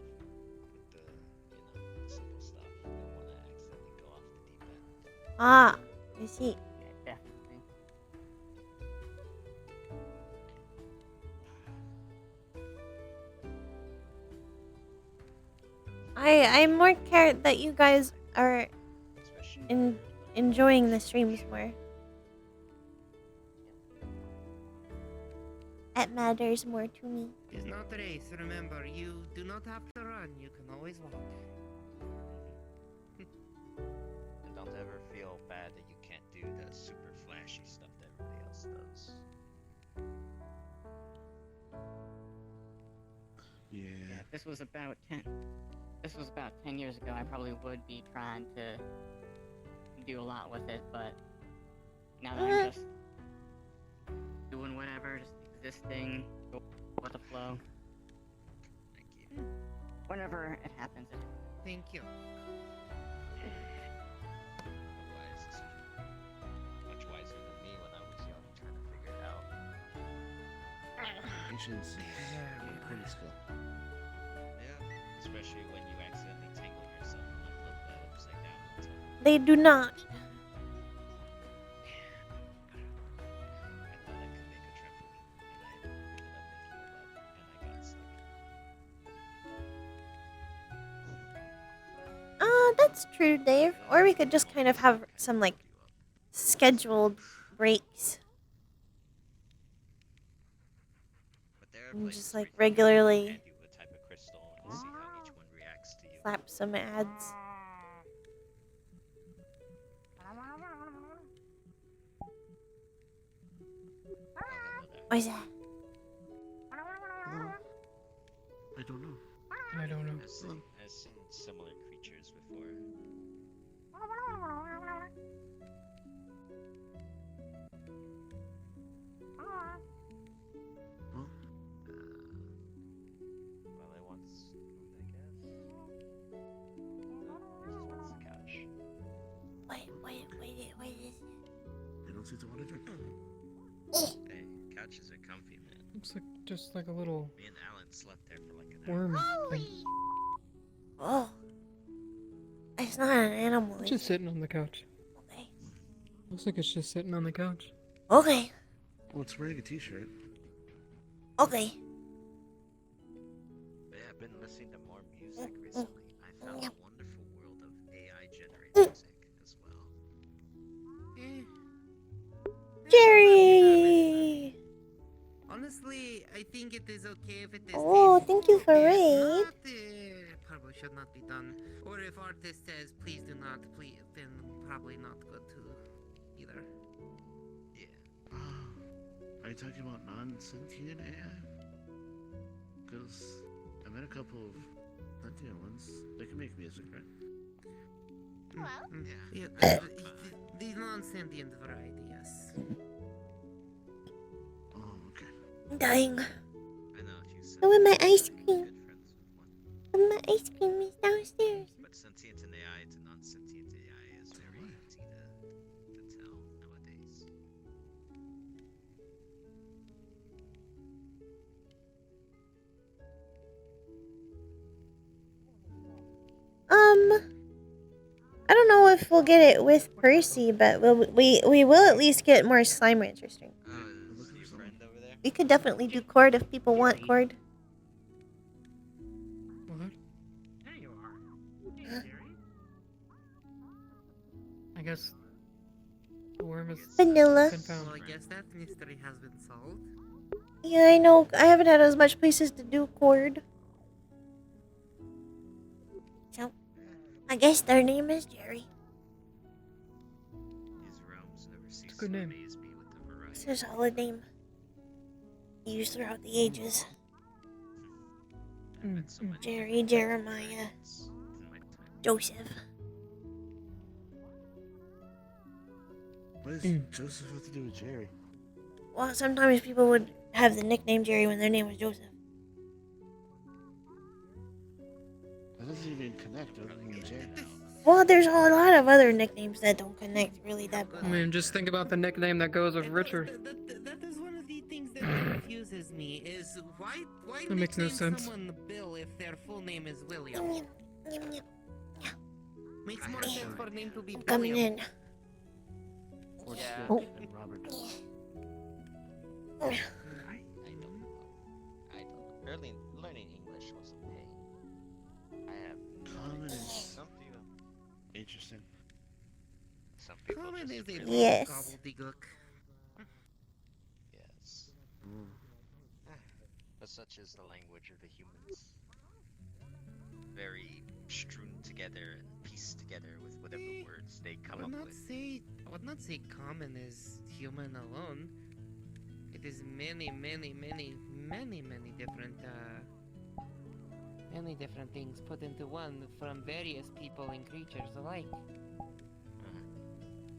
with the simple stuff. You don't want to accidentally go off the deep end. Ah, I see. Yeah, definitely. I'm more care that you guys are enjoying the streams more. That matters more to me. It's not a race, remember, you do not have to run, you can always walk. Yeah. If this was about 10 years ago, I probably would be trying to do a lot with it, but now that I'm just doing whatever, just existing, go with the flow. Thank you. Whenever it happens, it Thank you. Wise decision. Much wiser than me when I was young trying to figure it out. Patience is a pretty skill. Yeah, especially when you accidentally tangle yourself and then flip that upside down on top. They do not. I thought I could make a trampoline, and I ended up making a web, and I got stuck. That's true, Dave. Or we could just kind of have some, like, scheduled breaks. But there are And places just, where like, you can regularly hand you a type of crystal and see how each one reacts to you. slap some ads. What's that? I don't know. I don't know. I've seen similar creatures before. Well, I once moved, I guess. This is the couch. Wait, is They don't seem to want to drink. Hey, couches are comfy, man. Looks like just like a little Me and Alan slept there for like an worm thing. Oh. It's not an animal. It's just sitting on the couch. Okay. Looks like it's just sitting on the couch. Okay. Oh, it's wearing a t-shirt. Okay. But yeah, I've been listening to more music recently. I found a wonderful world of AI generated music as well. Jerry! Honestly, I think it is okay if it is. Oh, thank you for If raid. not, probably should not be done. Or if artist says please do not, please, then probably not good too, either. Are you talking about non-sentient AI? Because I met a couple of sentient ones. They can make music, right? Yeah, the non-sentient variety, yes. Oh, okay. I'm dying. I know if you said Oh, with my that, ice you'd be cream. good friends with one. Oh, my ice cream is downstairs. But sentient and AI to non-sentient AI is very easy to tell nowadays. I don't know if we'll get it with Percy, but we will at least get more Slime Rancher stream. Is your friend over there? We could definitely do Cord if people want Cord. What? There you are. Hey, Jerry. I guess the worm is Vanilla. been found. Well, I guess that mystery has been solved. Yeah, I know. I haven't had as much places to do Cord. So, I guess their name is Jerry. These realms never cease good to name. amaze me with the variety. It's a solid name. Used throughout the ages. Jerry, Jeremiah, Joseph. What does Joseph have to do with Jerry? Well, sometimes people would have the nickname Jerry when their name was Joseph. That doesn't even connect other than Jerry. Well, there's a lot of other nicknames that don't connect really that I well. mean, just think about the nickname that goes with Richard. That is one of the things that confuses me. Is why That makes no nickname sense. someone Bill if their full name is William? Makes more sense for a name to be I'm coming William. in. Or Yeah. Skip Oh. and Robert. I don't know. Learning English was a pain. I have Common is some people. interesting. Some people Common just is a really Yes. gobbledygook. Yes. But such is the language of the humans. Very strewn together and pieced together with whatever words they come up with. I would not say common is human alone. It is many different Many different things put into one from various people and creatures alike.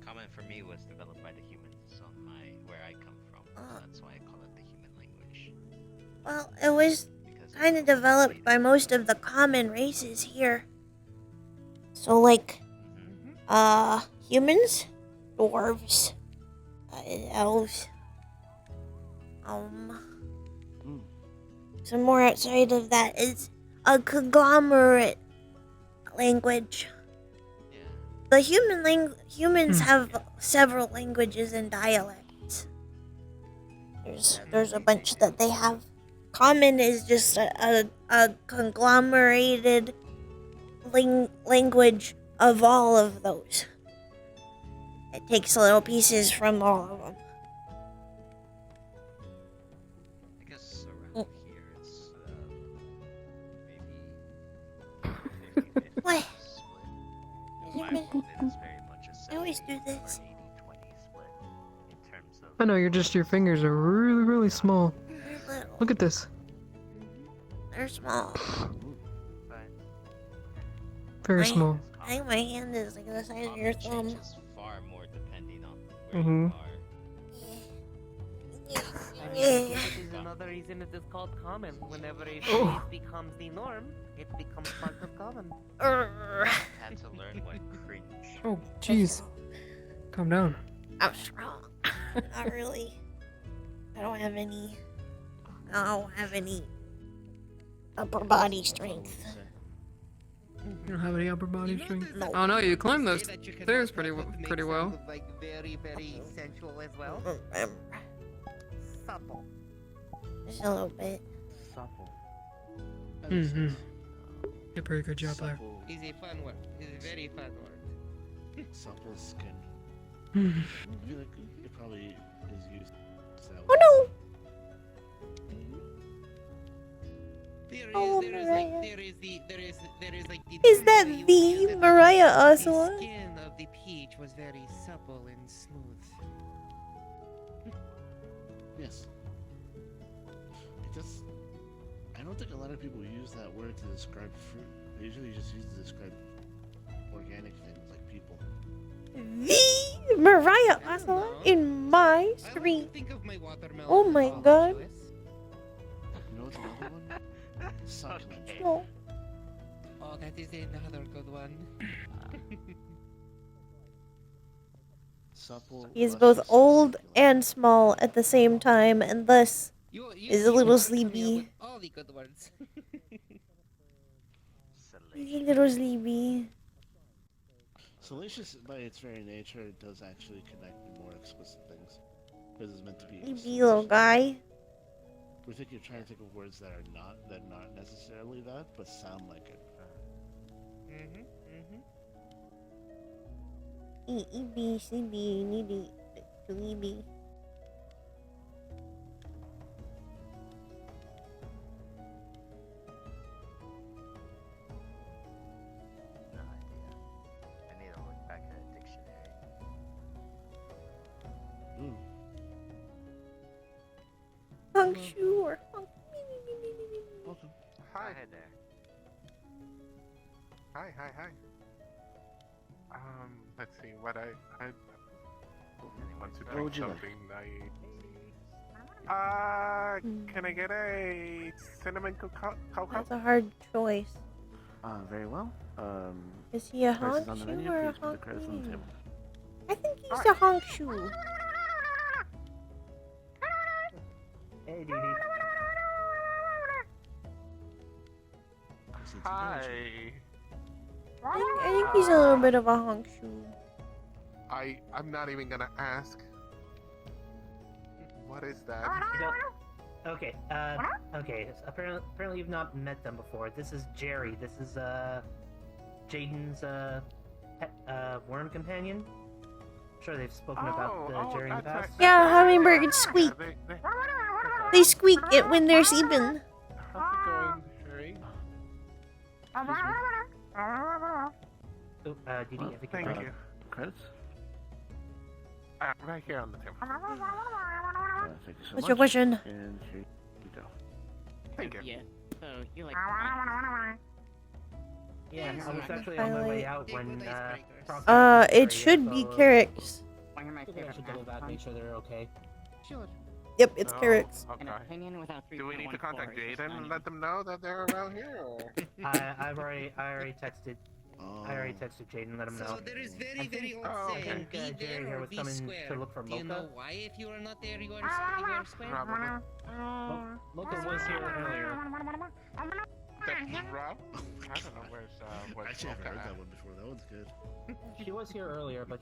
Common for me was developed by the humans on where I come from. So that's why I call it the human language. Well, it was kind of developed by most of the common races here. So, like, humans, dwarves, elves, some more outside of that is a conglomerate language. The humans have several languages and dialects. There's a bunch that they have. Common is just a conglomerated language of all of those. It takes little pieces from all of them. I guess around here it's maybe 50-50 What? split. My world it is very much a I always do this. 80-20 split in terms of I know your fingers are really, really small. Look at this. They're small. Very small. I think my hand is like the size of your thumb. changes far more depending on where Mm-hmm. you are. I mean, this is another reason it is called common. Whenever a phrase becomes the norm, it becomes part of common. Had to learn what cringe. Oh, jeez. Calm down. I'm strong. Not really. I don't have any upper body strength. You don't have any upper body strength? No. Oh no, you climb those stairs pretty well. Like very, very sensual as well. Supple. Just a little bit. Supple. Mm-hmm. Did a pretty good job there. Is a fun word. Is a very fun word. Supple skin. I feel like it probably is used. Oh no! There is like the. Is that the Mariah Oswald? The skin of the peach was very supple and smooth. Yes. It just. I don't think a lot of people use that word to describe fruit. They usually just use it to describe organic things like people. The Mariah Oswald in my screen. Oh my god. You know what's another one? Succulent. No. Oh, that is another good one. Supple. He's both old and small at the same time, and thus is a little sleepy. All the good words. He's a little sleepy. Salacious, by its very nature, it does actually connect to more explicit things. Because it's meant to be. Sleepy little guy. We think you're trying to think of words that are not necessarily that, but sound like it. E-B, C-B, needy, sleepy. No idea. I need to look back at a dictionary. Hunk shoe or hunk. Hi. Hi there. Hi. Let's see what I want to What drink would you like? something can I get a cinnamon cacao cup? That's a hard choice. Very well. Is he a prices honk on the shoe menu, or a please put the honk credits on the shoe? table. I think he's a honk shoe. Hey, dude. Hi. I think he's a little bit of a honk shoe. I'm not even gonna ask. What is that? Okay, okay. So apparently you've not met them before. This is Jerry. This is Jaden's worm companion. I'm sure they've spoken about Jerry in the past. Yeah, hummingbirds squeak. They squeak it when they're sleeping. How's it going, Sherry? Oh, Didi, I think Thank you. Credits? Right here on the table. Thank you so What's much. your question? And here you go. Thank you. Yeah. So you like. Yeah, I was actually on my way out when It should be Carrick's. One of my I think I favorite should double back, make sure they're okay. Sure. Yep, it's Carrick's. An opinion without Do we need to 3.14 contact is just Jaden and let them know that they're around here? Or? I already texted. I already texted Jaden, let him know. So there is very, very old I saying, think be Jerry there here or was be coming square. to look for Do you know Mocha. why if you are not there, you are square? Mocha was here earlier. Rob? I don't know where's Actually, I've heard that one before. That one's good. She was here earlier, but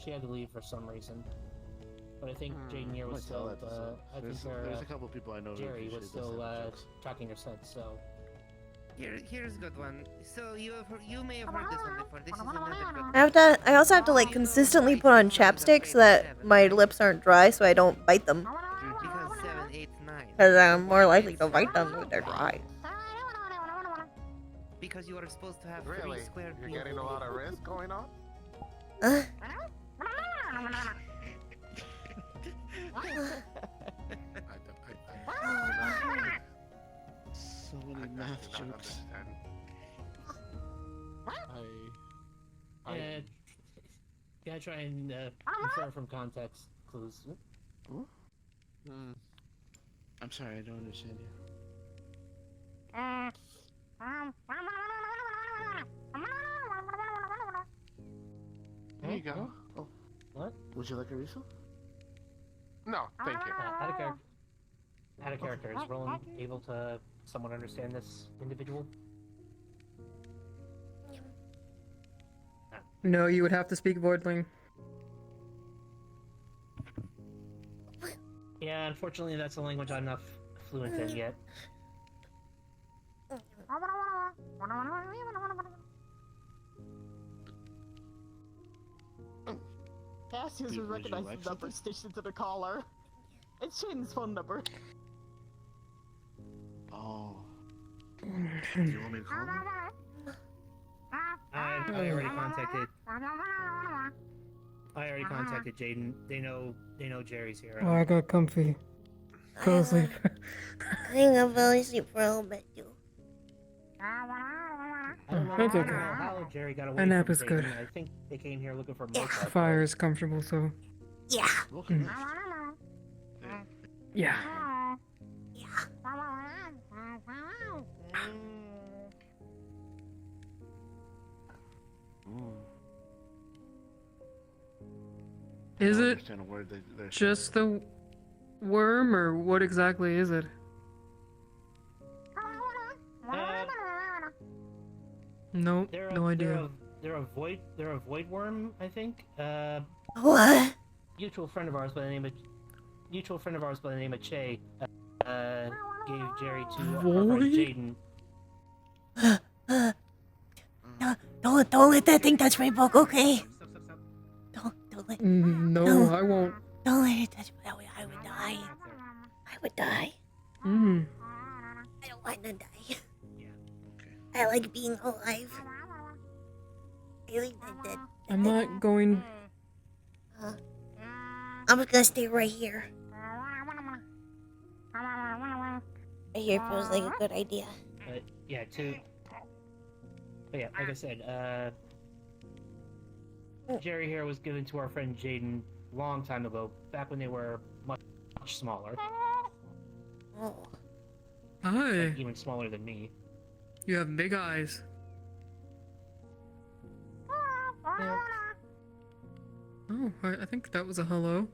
she had to leave for some reason. But I think Jaden here was still. I think There's a couple people I know. Jerry who was appreciate those still type of jokes. tracking her scent. So Here's a good one. So you may have heard this one before. This is another good I also have to like consistently put on chapstick so that my lips aren't dry, so I don't bite them. Because 7, 8, 9. Because I'm more likely to bite them if they're dry. Because you are supposed to have Really? 3 square You're people. getting a lot of risk going on? So many math jokes. yeah, gotta try and infer from context clues. I'm sorry, I don't understand you. There you go. Oh, what? Would you like a refill? No, thank you. Out of character. Out of character. Is Roland able to somewhat understand this individual? No, you would have to speak Voidling. Yeah, unfortunately, that's a language I'm not fluent in yet. Cass user recognizes the number stitched into the collar. It's Shaden's phone number. Oh. Do you want me to call them? I already contacted. I already contacted Jaden. They know Jerry's here. Oh, I got comfy. Go to sleep. I think I fell asleep for a little bit too. I don't know, That's I don't okay. know how Jerry got away A nap from is good. Jaden. I think they came here looking for Mocha. Fire is comfortable, so. Yeah. Mm. Yeah. Is I don't it understand a word they're just the worm, or what exactly is it? Nope, no idea. They're a void worm, I think. What? Mutual friend of ours by the name of Che gave Jerry to our friend Jaden. Don't let that thing touch my book, okay? Don't let. No, I won't. Don't let it touch. I would die. I would die. Mm. I don't want to die. I like being alive. I like that. I'm not going. I'm just gonna stay right here. Right here feels like a good idea. Yeah, but yeah, like I said, Jerry here was given to our friend Jaden a long time ago, back when they were much smaller. Oh. Hi. Like, even smaller than me. You have big eyes. Yeah. Oh, I think that was a hello.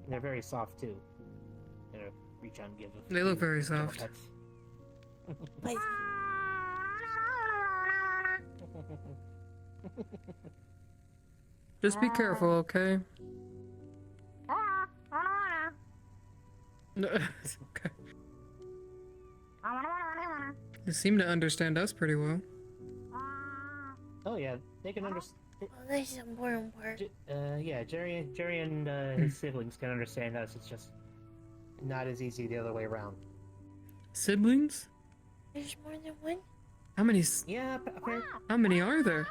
They're very soft too. Gonna reach out and give. They look very soft. pets. Just be careful, okay? No, it's okay. They seem to understand us pretty well. Oh yeah, they can understand. Oh, there's some worm part. Yeah, Jerry and his siblings can understand us. It's just not as easy the other way around. Siblings? There's more than one? How many? Yeah, How many are there?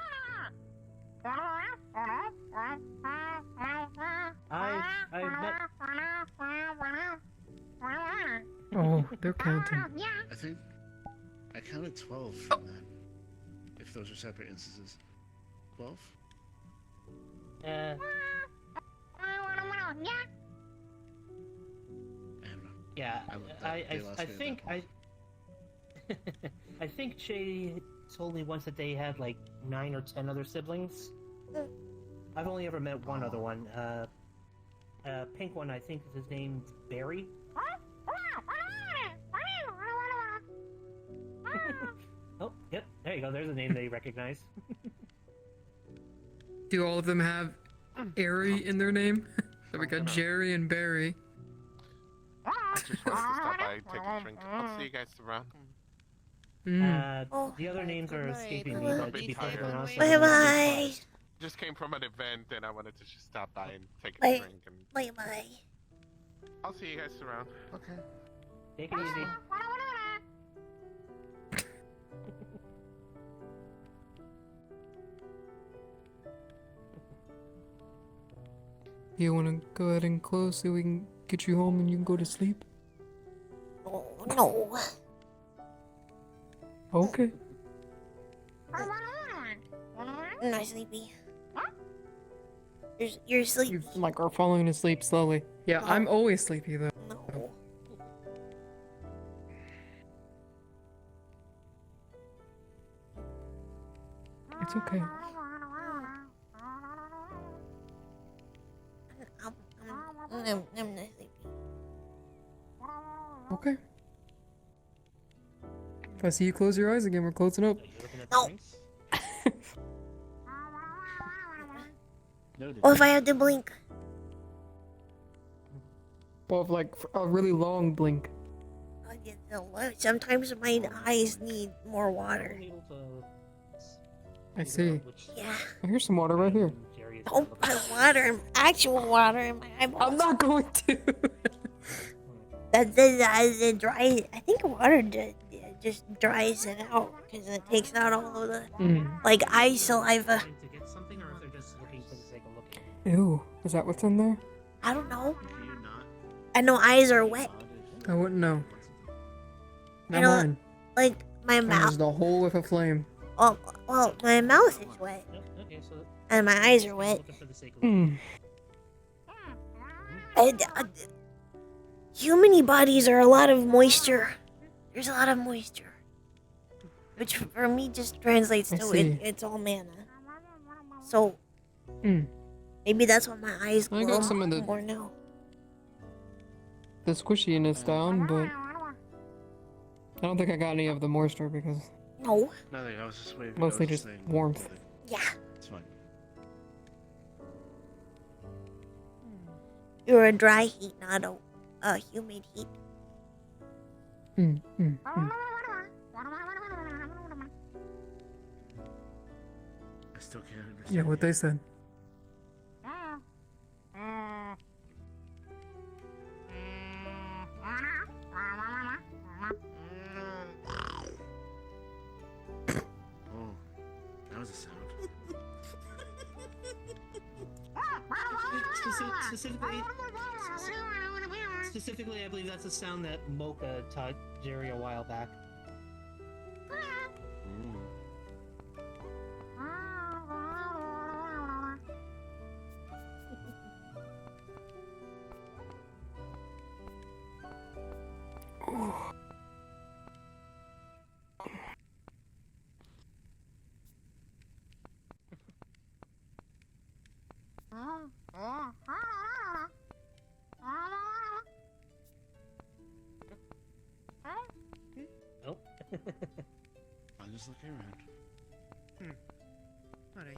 I've met. Oh, they're counting. I think I counted 12 from that. If those are separate instances. 12? Yeah, I think I think Jay told me once that they had like 9 or 10 other siblings. I've only ever met one other one. Pink one, I think his name's Barry. Oh, yep, there you go. There's a name they recognize. Do all of them have Airy in their name? So we got Jerry and Barry. I just wanted to stop by and take a drink. I'll see you guys around. The other names are escaping me, I'm a but bit to be tired. perfectly honest, Bye-bye. Just came from an event and I wanted to just stop by and take a Bye. drink. And Bye-bye. I'll see you guys around. Okay. Take it easy. You wanna go ahead and close so we can get you home and you can go to sleep? Oh, no. Okay. I'm not sleepy. You're sleepy. You like are falling asleep slowly. Yeah, I'm always sleepy though. No. It's okay. I'm not sleepy. Okay. If I see you close your eyes again, we're closing up. No. Noted. Or if I have to blink. Well, if like a really long blink. Sometimes my eyes need more water. I see. Yeah. Oh, here's some water right here. Don't put water, actual water in my eyeballs. I'm not going to. The dry. I think water just dries it out because it takes out all of the like eye saliva. To get something, or if they're just looking for the sake of looking. Ew, is that what's in there? I don't know. I know eyes are wet. I wouldn't know. I Not know, mine. like my Mine mouth. is the hole with a flame. Well, my mouth is wet, Okay, so and my eyes are wet. looking for the sake of Mm. And, human bodies are a lot of moisture. There's a lot of moisture, which for me just translates I to see. it's all mana. So Mm. maybe that's why my eyes I glow got some of the- more now. The squishiness down, but I don't think I got any of the moisture because No. Nothing, I was just waiting. mostly I was just saying, warmth. Yeah. It's fine. You're a dry heat, not a humid heat. Mm, mm, mm. I still can't understand. Yeah, what they said. Oh, that was a sound. Specifically, I believe that's a sound that Mocha taught Jerry a while back. Nope. I'm just looking around. Alright.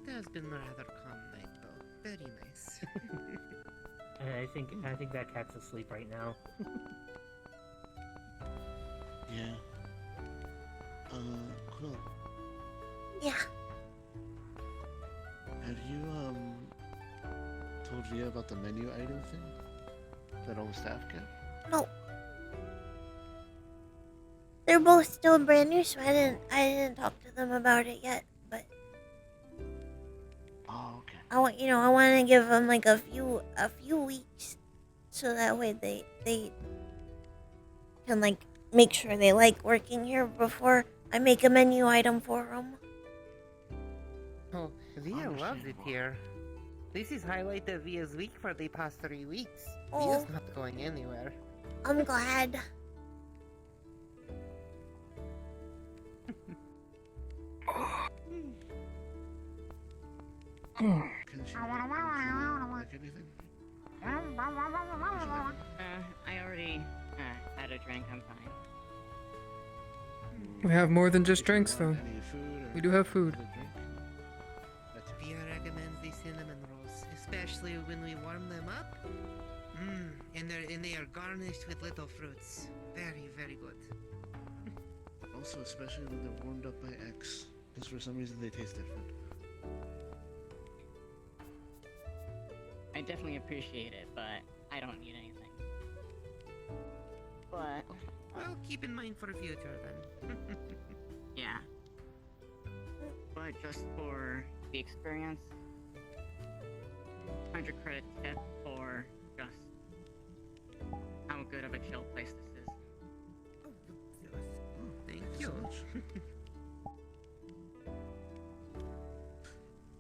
It has been a rather calm night, though. Very nice. And I think that cat's asleep right now. Yeah. Quill, Yeah. have you, told Via about the menu item thing? That all the staff get? No. They're both still brand new, so I didn't talk to them about it yet. But Oh, okay. I want to give them like a few weeks, so that way they can like make sure they like working here before I make a menu item for them. Oh, Via loves it here. This is highlight of Via's week for the past 3 weeks. Via's not going anywhere. I'm glad. Can she like anything? I already had a drink. I'm fine. We have more than just drinks, though. Any food or We do have food. Via recommends the cinnamon rolls, especially when we warm them up. And they are garnished with little fruits. Very, very good. Also, especially when they're warmed up by X, because for some reason they taste different. I definitely appreciate it, but I don't need anything. But Well, keep in mind for future then. yeah. But just for the experience, 100 credit tip for just how good of a chill place this is. Thank you.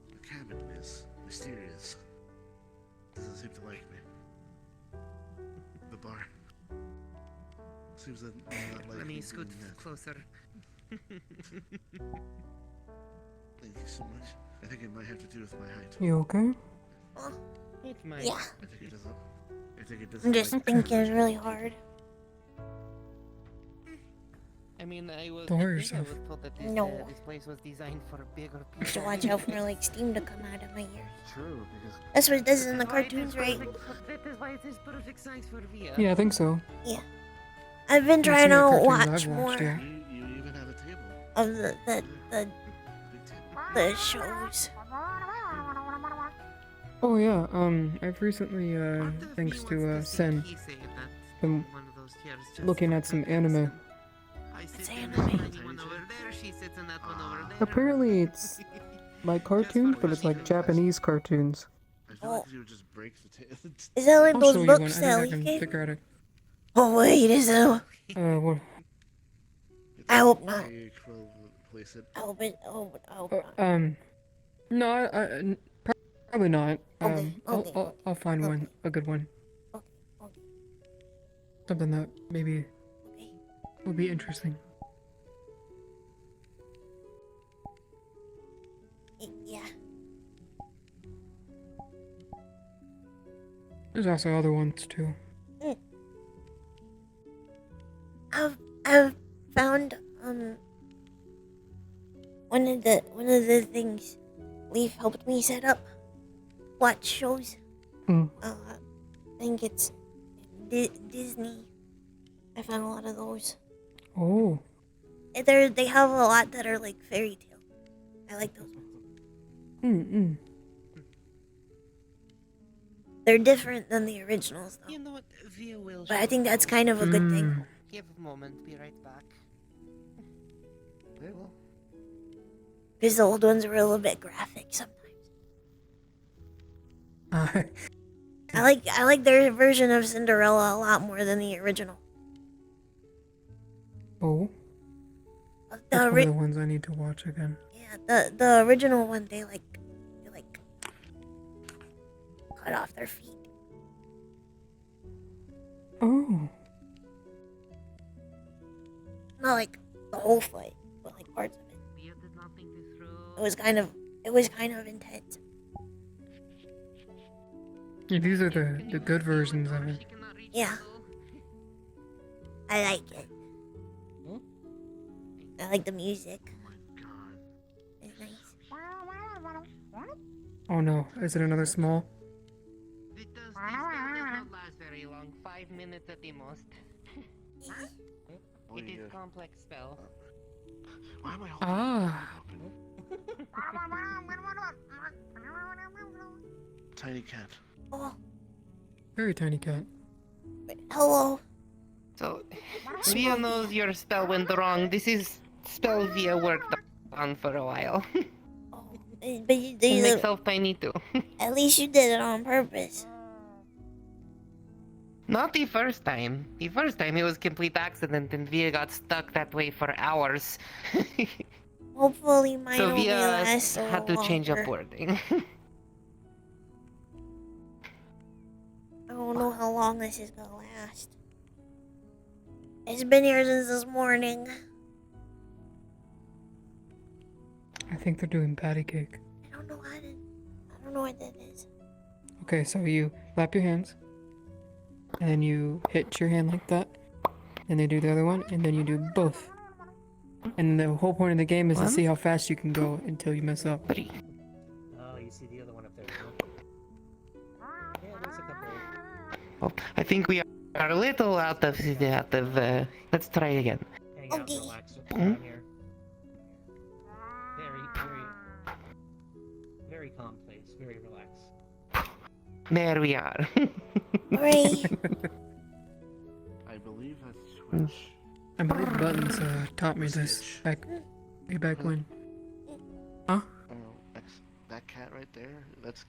The cabin is mysterious. Doesn't seem to like me. The bar seems that not like Let me me scoot doing that. closer. Thank you so much. I think it might have to do with my height. You okay? It might. Yeah. I think it doesn't. I think it doesn't. I'm just like thinking really hard. I mean, I was. Don't hurt I think I yourself. was told that No. this place was designed for bigger I have to people. watch out for like steam to come out of my ears. True, because That's what it does in the Why it is cartoons, right? That is why it is perfect size for Via. Yeah, I think so. Yeah. I've been I've trying seen the to cartoons watch I've more watched, yeah. you even have a table. of Big table. the shows. Oh yeah, I've recently, thanks to, Sen, been looking at some anime. It's anime. Apparently it's like cartoons, but it's like Japanese cartoons. I feel like you would just break the table. Is that like I'll those show you one. I books think that I we can gave? figure out it. Oh wait, is it? What? I hope not. Place it. I hope it. I hope not. No, probably not. Okay, I'll find one, a good one. Something that maybe would be interesting. Yeah. There's also other ones too. I've found one of the things Leaf helped me set up. Watch shows. I think it's Disney. I found a lot of those. Oh. They have a lot that are like fairy tale. I like those ones. They're different than the originals though. You know what? Via will. But I think that's kind of a good thing. Give a moment. Be right back. They will. Because the old ones were a little bit graphic sometimes. I like their version of Cinderella a lot more than the original. Oh. That's one of the ones I need to watch again. Yeah, the original one they cut off their feet. Oh. Not like the whole foot, but like parts of it. It was kind of intense. Yeah, these are the good versions of it. Yeah. I like it. I like the music. It's nice. Oh no, is it another small? This spell does not last very long. 5 minutes at the most. It is complex spell. Why am I holding Ah. Tiny cat. Oh, Very tiny cat. hello. So, Via knows your spell went wrong. This is spell Via worked on for a while. But you Can did make it. self tiny too. At least you did it on purpose. Not the first time. The first time it was complete accident and Via got stuck that way for hours. Hopefully mine So only Via lasts a had little to change up longer. wording. I don't know how long this is gonna last. It's been here since this morning. I think they're doing patty cake. I don't know what that is. Okay, so you clap your hands, and then you hit your hand like that, and they do the other one, and then you do both. And the whole point of the game is to see how fast you can go until you mess up. Oh, you see the other one up there. Yeah, there's a couple. Oh, I think we are a little out of let's try again. Hang out, relax down here. Very calm place. Very relaxed. There we are. Hooray! I believe that's Twitch. I believe Buttons taught me this way back when. Huh? Oh, that cat right there, that's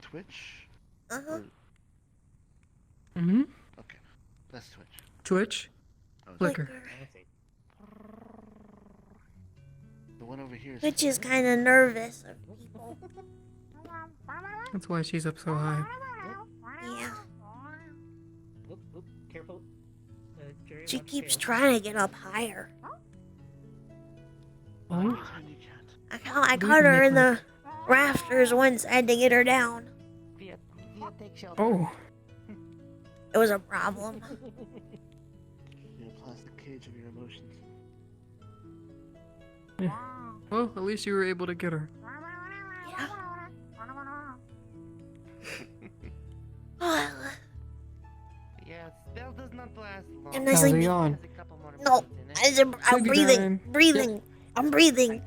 Twitch? Uh-huh. Mm-hmm. Okay, that's Twitch. Twitch. Flicker. The one over here is Which is kind of nervous of people. That's why she's up so high. Yeah. Oop, careful. Jerry, She watch keeps tail. trying to get up higher. Oh? I caught her in the rafters once. I had to get her down. Oh. It was a problem. You're a plastic cage of your emotions. Yeah. Well, at least you were able to get her. Yeah, spell does not last long. Am I sleeping? Leon. No, I'm Sleepy breathing. time. Breathing. I'm breathing.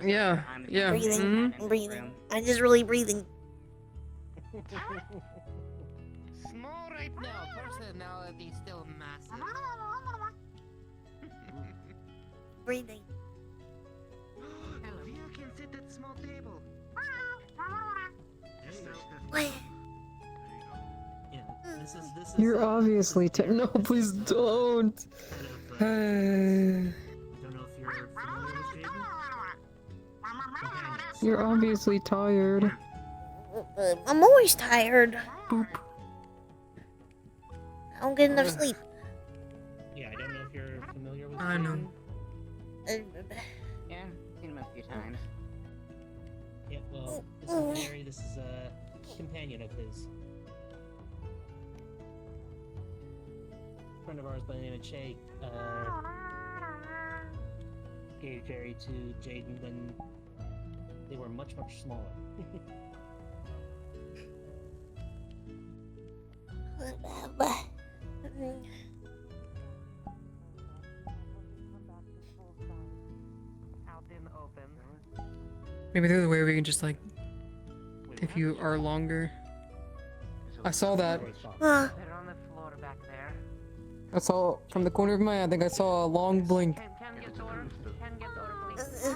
Yeah, yeah. Breathing. Mhm. I'm breathing. I'm just really breathing. Small right now, personality still massive. Breathing. You can sit at small table. What? Yeah, this is You're obviously no, please don't. I don't know if you're familiar with Jaden. You're obviously tired. I'm always tired. Boop. I don't get enough sleep. Yeah, I don't know if you're familiar with I know. Yeah, seen him a few times. Yeah, well, this is Mary, this is a companion of his. A friend of ours by the name of Che gave Jerry to Jaden when they were much, much smaller. Out in the open. Maybe there's a way we can just like, if you are longer. I saw that. They're on the floor back there. I saw from the corner of my eye. I think I saw a long blink. Can get door, please. Yes.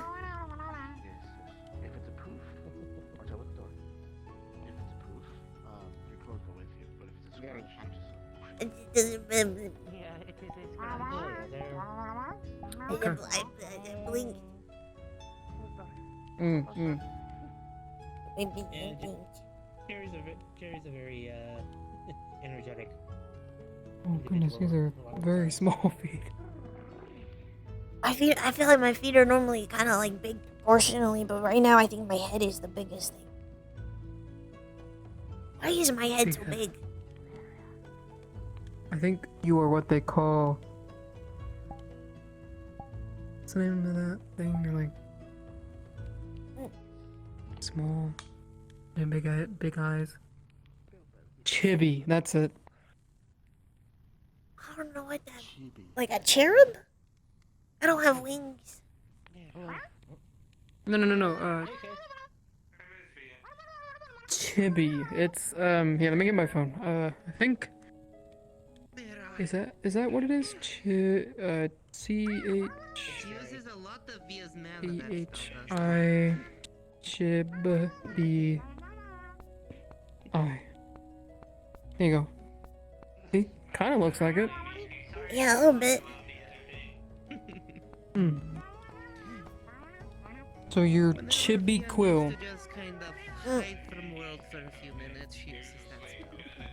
If it's a poof, watch out with the door. If it's a poof, your clothes go with you. But if it's a scratch, you just... Yeah, it is a I blink. Jerry's a very energetic. Oh goodness, these are very small feet. I feel like my feet are normally kind of like big proportionally, but right now I think my head is the biggest thing. Why is my head so big? I think you are what they call. What's the name of that thing? You're like small and big eyes. Chibi, that's it. I don't know what that. Like a cherub? I don't have wings. No. Chibi. It's here. Let me get my phone. I think. Is that what it is? C-H. It uses a lot of Via's mana. C-H-I. Chibi. I. There you go. See? Kind of looks like it. Yeah, a little bit. Hmm. So you're Chibi Quill. Just kind of hide from world for a few minutes. She uses that spell.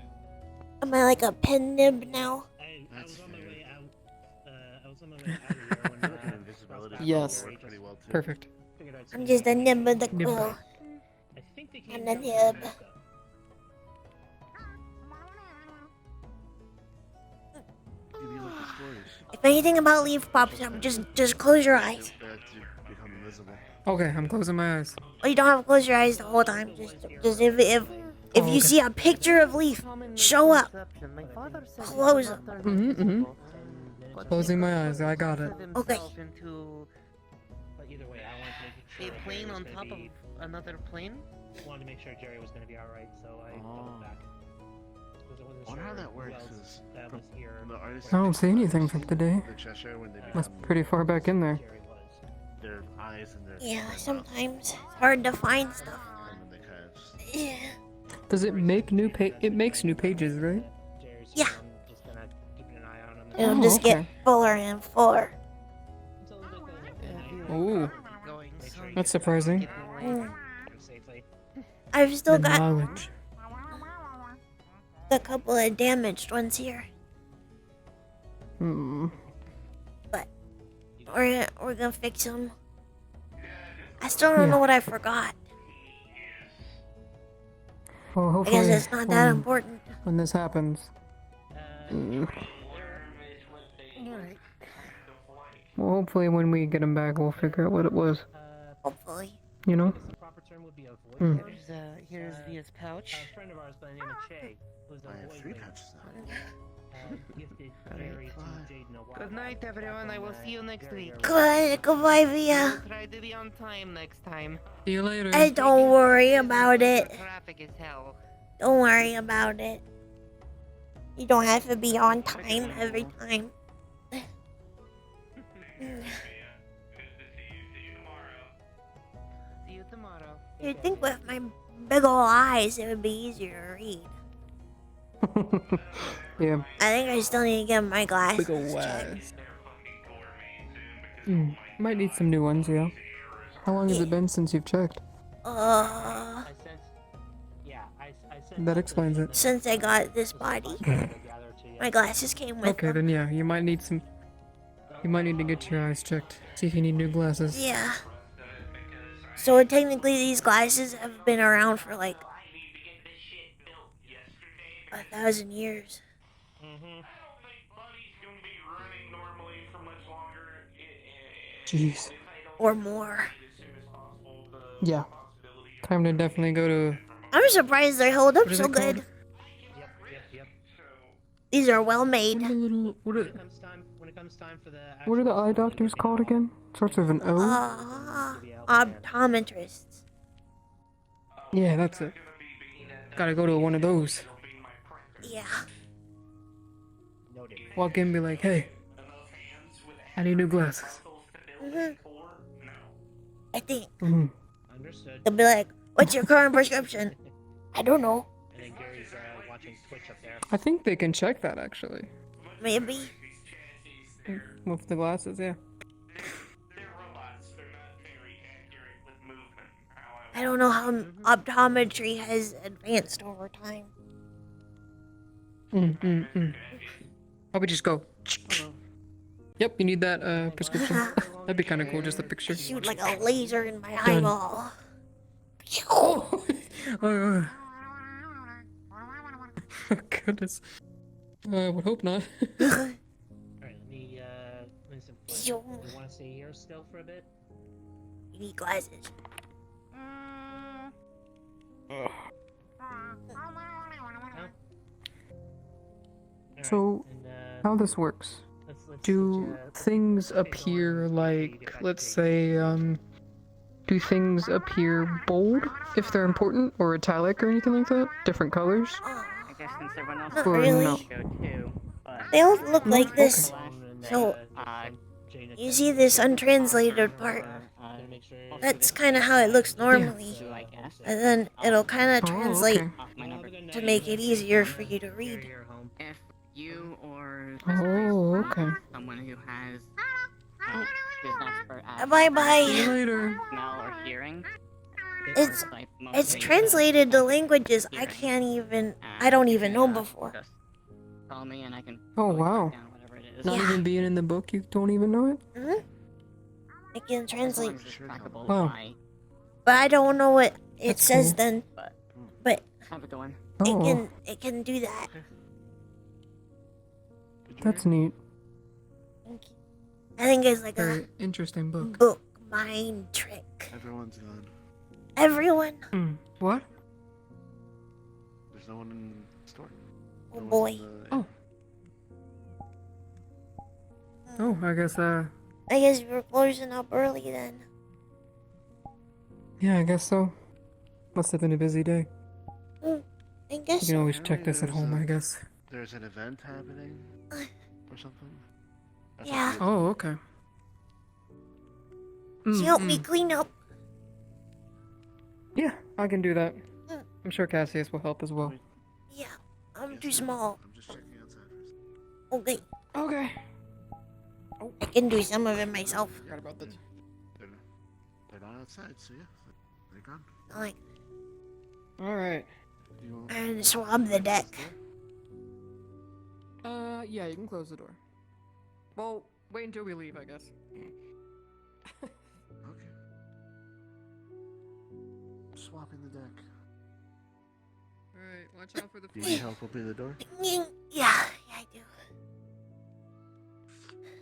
Am I like a pen nib now? I was on my way out. I was on my way out of here when invisibility Yes. worked pretty well too. Perfect. I'm just a nib with the Nib. quill. I think they I'm came a down nib. from Give you like the stories. If anything about leaf pops up, just close your eyes. That you become invisible. Okay, I'm closing my eyes. Or you don't have to close your eyes the whole time. Just if Oh, you okay. see a picture of leaf, show up. Close them. Closing my eyes. I got it. Okay. But either way, I wanted to make A plane on top of another plane? Wanted to make sure Jerry was going to be all right, so I doubled back. Because I wasn't I wonder how sure that who works. else Is that was here. from the artist I don't see anything from today. the Cheshire when they That's become pretty far back in there. their eyes and their Yeah, sometimes it's hard to find stuff. and then they kind of Yeah. Does it make new It makes new pages, right? Yeah. Just kind of keeping an eye on him. It'll Oh, just get okay. fuller and fuller. Ooh. That's surprising. Safely. I've still The got knowledge. a couple of damaged ones here, Hmm. but we're gonna fix them. I still don't know what I forgot. Well, I hopefully, guess it's not that important. when this happens. Well, hopefully, when we get him back, we'll figure out what it was. Hopefully. You know? The proper term would be a void. Hmm. Here's Via's pouch. A friend of ours by the name of Che was a I have void 3 lady. patches now. Gifted Jerry to Jaden a while Good night, back everyone. I will from, see you next very week. early. Goodbye, Via. Try to be on time next time. See you later. Hey, don't worry about it. Traffic is hell. Don't worry about it. You don't have to be on time every time. See you tomorrow. You'd think with my big ol' eyes it would be easier to read. Yeah. I think I still need to get my glasses Big ol' checked. eyes. Might need some new ones, yeah. How long has it been since you've checked? Uh, That explains it. since I got this body, my glasses came with Okay, them. then yeah, you might need some. You might need to get your eyes checked. See if you need new glasses. Yeah. So technically, these glasses have been around for like 1,000 years. Jeez. Or more. Yeah. Time to definitely go to. I'm surprised they hold up What are so they called? good. These are well made. What are, When it comes time for the what are the eye doctors called again? Starts with an O? Optometrists. Yeah, that's it. Gotta go to one of those. Yeah. Walk in and be like, hey, I need new glasses. I think. Understood. They'll be like, what's your current prescription? I don't know. And then Gary's watching Twitch up there. I think they can check that actually. Maybe. With the glasses, yeah. I don't know how optometry has advanced over time. Probably just go. Yep, you need that prescription. That'd be kind of cool, just a picture. Shoot like a laser in my Done. eyeball. Oh, goodness. I would hope not. Alright, let me see. You want to stay here still for a bit? You need glasses. So, how this works? Do things appear like, let's say, do things appear bold if they're important, or italic or anything like that? Different colors? I guess since everyone else Not Or really. no? too, but They all look like this. okay. So, you see this untranslated part. That's kind of how it looks normally. And then it'll kind of translate to make it easier for you to read. If you or Oh, okay. someone who has who's an expert at Bye-bye. See you later. smell or hearing, It's translated to languages I don't even know before. just call me and I can Oh, wow. down whatever it is. Not even being in the book, you don't even know it? I can translate. Wow. But I don't know what it That's says cool. then. But Have a good one. Oh. it can do that. That's neat. I think it's like Very interesting a book. book mind trick. Everyone's gone. Everyone? What? There's no one in the store. Oh boy. Oh, I guess, I guess we're closing up early then. yeah, I guess so. Must have been a busy day. I guess You can always so. check this at home, I guess. There's an event happening or something. I thought Yeah. you had- Oh, okay. She helped me clean up. Yeah, I can do that. I'm sure Cassius will help as well. Yeah, I'm too small. I'm just checking outside first. Okay. Okay. I can do some of it myself. Forgot about this. They're not outside, so yeah, they're gone. Like, Alright. and swab the deck. Yeah, you can close the door. Well, wait until we leave, I guess. Okay. Swapping the deck. Alright, watch out for the Do you need help opening the door? Yeah, I do.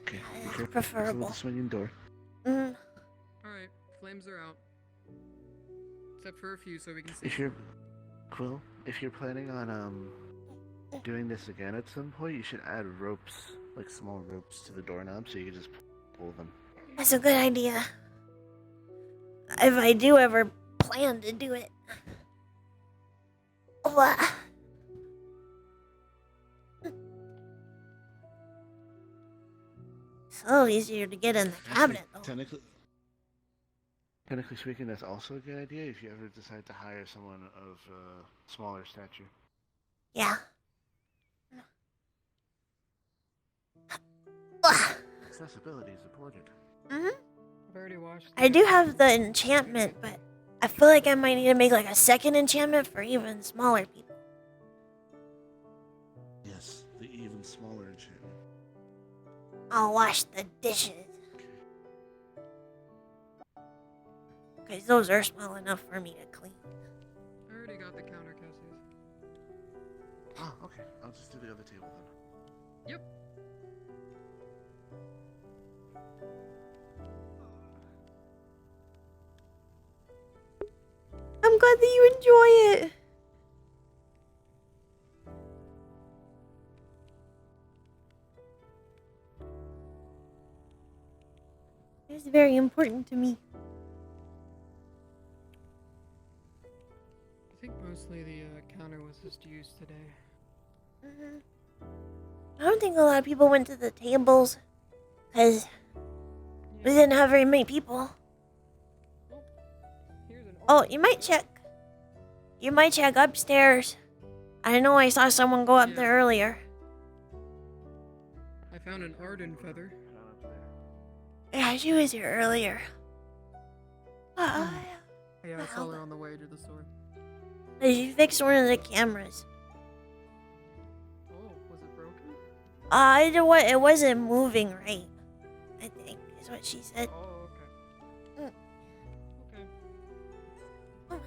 Okay. It's Careful preferable. with the swinging door. Mm. Alright, flames are out. Except for a few so we can see. If you're Quill, if you're planning on doing this again at some point, you should add ropes, like small ropes, to the doorknob so you can just pull them. That's a good idea. If I do ever plan to do it. What? So easier to get in the cabinet, though. Technically speaking, that's also a good idea if you ever decide to hire someone of smaller stature. Yeah. Accessibility is important. Mm-hmm. I've already watched. I do have the enchantment, but I feel like I might need to make like a second enchantment for even smaller people. Yes, the even smaller enchantment. I'll wash the dishes. Because those are small enough for me to clean. I already got the counter, Cassius. Ah, okay. I'll just do the other table then. Yep. I'm glad that you enjoy it. It's very important to me. I think mostly the counter was just used today. I don't think a lot of people went to the tables because we didn't have very many people. Oh, you might check. You might check upstairs. I know I saw someone go up there earlier. I found an Arden feather. Yeah, she was here earlier. Yeah, I saw her on the way to the store. She fixed one of the cameras. Oh, was it broken? It wasn't moving right. I think is what she said. Oh, okay. Okay.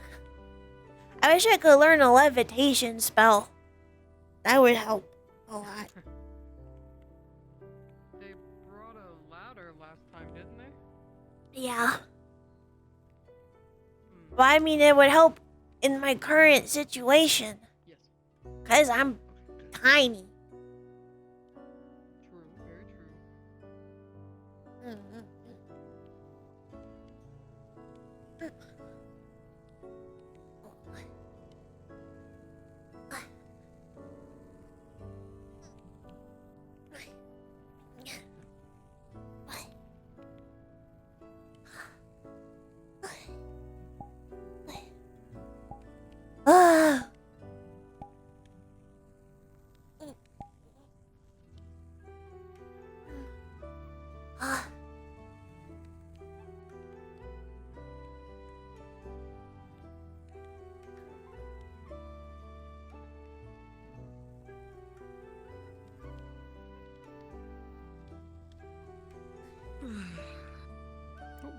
I wish I could learn a levitation spell. That would help a lot. They brought a ladder last time, didn't they? Yeah. But I mean, it would help in my current situation. Yes. Because I'm tiny. True, very true.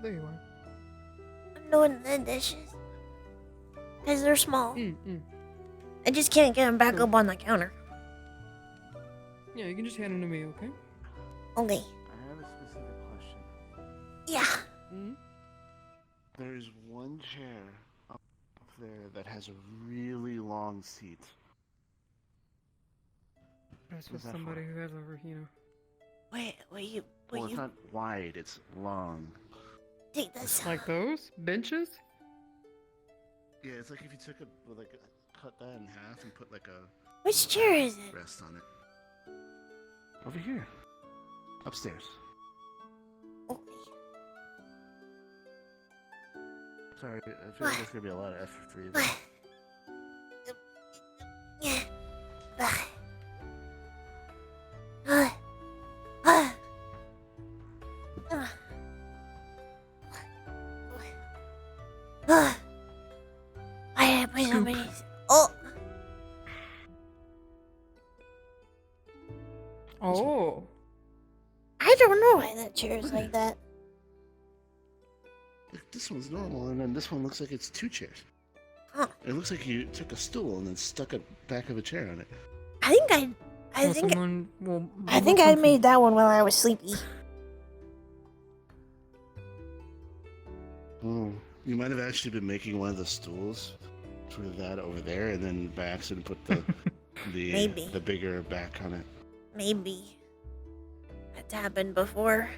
there you are. I'm doing the dishes. Because they're small. I just can't get them back up on the counter. Yeah, you can just hand them to me, okay? Okay. I have a specific question. Yeah. There's one chair up there that has a really long seat. That's for What's that somebody for? who has over, you know. Well, it's not wide, it's long. Take this. Like those? Benches? Yeah, it's like if you took cut that in half and put like a... Which chair is it? Rest on it. Over here. Upstairs. Okay. Sorry, I feel like there's gonna be a lot of effort for you there. I had to put somebody's. Oh! Oh. I don't know why that chair is like that. Look, this one's normal, and then this one looks like it's two chairs. Huh. It looks like you took a stool and then stuck a back of a chair on it. I think I made that one while I was sleepy. Oh, you might have actually been making one of the stools for that over there, and then by accident put the Maybe. the bigger back on it. Maybe. That's happened before.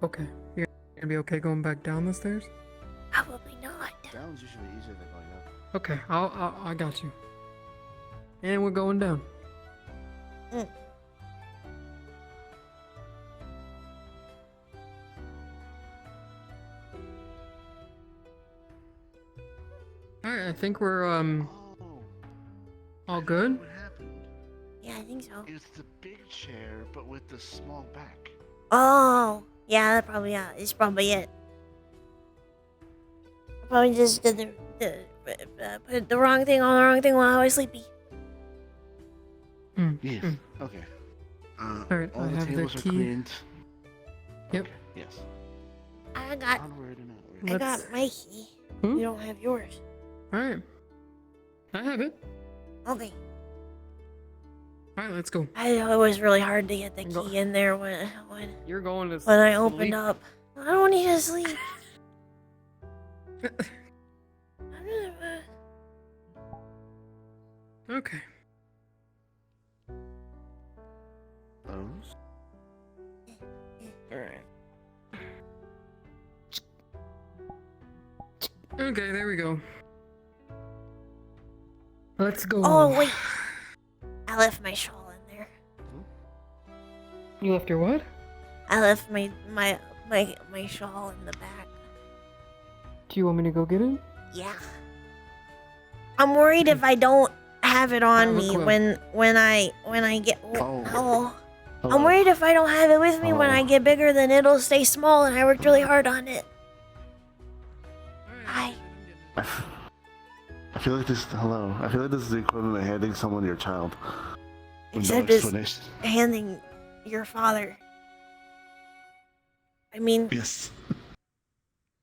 Okay. You're gonna be okay going back down the stairs? Probably not. Down's usually easier than going up. Okay, I got you. And we're going down. Alright, I think we're all good. What happened? Yeah, I think so. It's the big chair, but with the small back. Oh, yeah, that probably is probably it. I probably just did put the wrong thing on the wrong thing while I was sleepy. Yes. Okay. Alright, all I the have the tables are key. cleaned. Yep. Yes. I got Onward and outward. I got my key. You don't have yours. Alright. I have it. Okay. Alright, let's go. I know it was really hard to get the key in there when You're going to when I opened sleep? up. I don't need to sleep. Okay. Those? Alright. Okay, there we go. Let's go. Oh wait, I left my shawl in there. You left your what? I left my shawl in the back. Do you want me to go get it? Yeah. I'm worried if I don't have it on me Quill. when I get. Oh. I'm worried if I don't have it with me when I get bigger, then it'll stay small, and I worked really hard on it. Hi. I feel like this. Hello. I feel like this is the equivalent of handing someone your child. With Except no it's explanation. handing your father. I mean, Yes.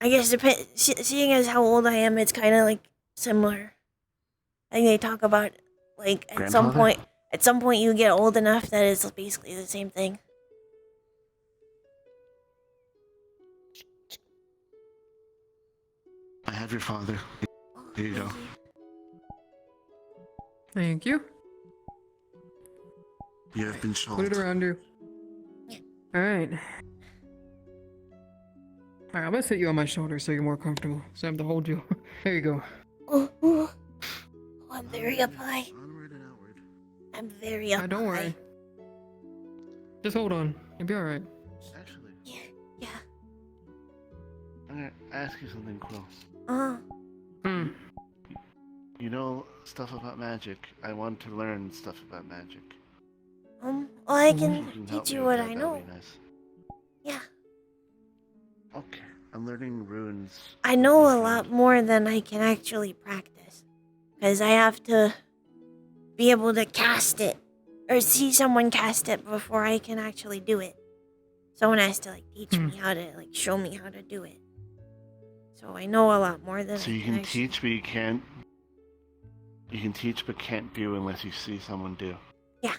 I guess seeing as how old I am, it's kind of like similar. I think they talk about like at some point you get old enough that it's basically the same thing. I have your father. Here you go. Thank you. You have been shawled. Put it around you. Alright. Alright, I'm gonna sit you on my shoulder so you're more comfortable. So I have to hold you. There you go. Oh, I'm very up high. Onward and outward. I'm very up high. Don't worry. Just hold on. You'll be alright. Actually. Yeah. I'm gonna ask you something, Quill. You know stuff about magic. I want to learn stuff about magic. Well, I If can you help teach me you with what that, I that'd know. be nice. Yeah. Okay. I'm learning runes. I know a lot more than I can actually practice. Because I have to be able to cast it. Or see someone cast it before I can actually do it. someone has to like teach me how to like show me how to do it. So I know a lot more than So I you can actually- teach, but you can't. You can teach, but can't do unless you see someone do. Yeah.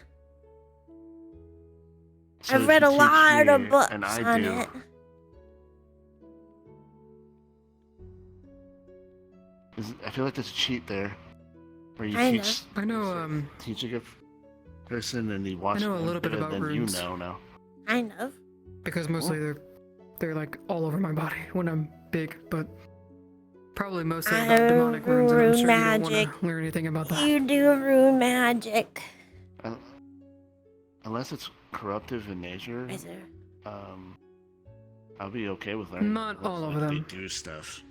So I've if read you a teach lot me of books and I on do, it. I feel like there's a cheat there, where you Kinda. teach. I know. Teach a good person, and you watch. I know a them little bit do it, about then runes. You know now. Kind of. Because mostly they're like all over my body when I'm big, but probably mostly about demonic runes, and I'm rune sure you don't magic. want to learn anything about that. You do rune magic. Unless it's corruptive in nature, Is it? I'll be okay with learning. Not all of them. They do stuff.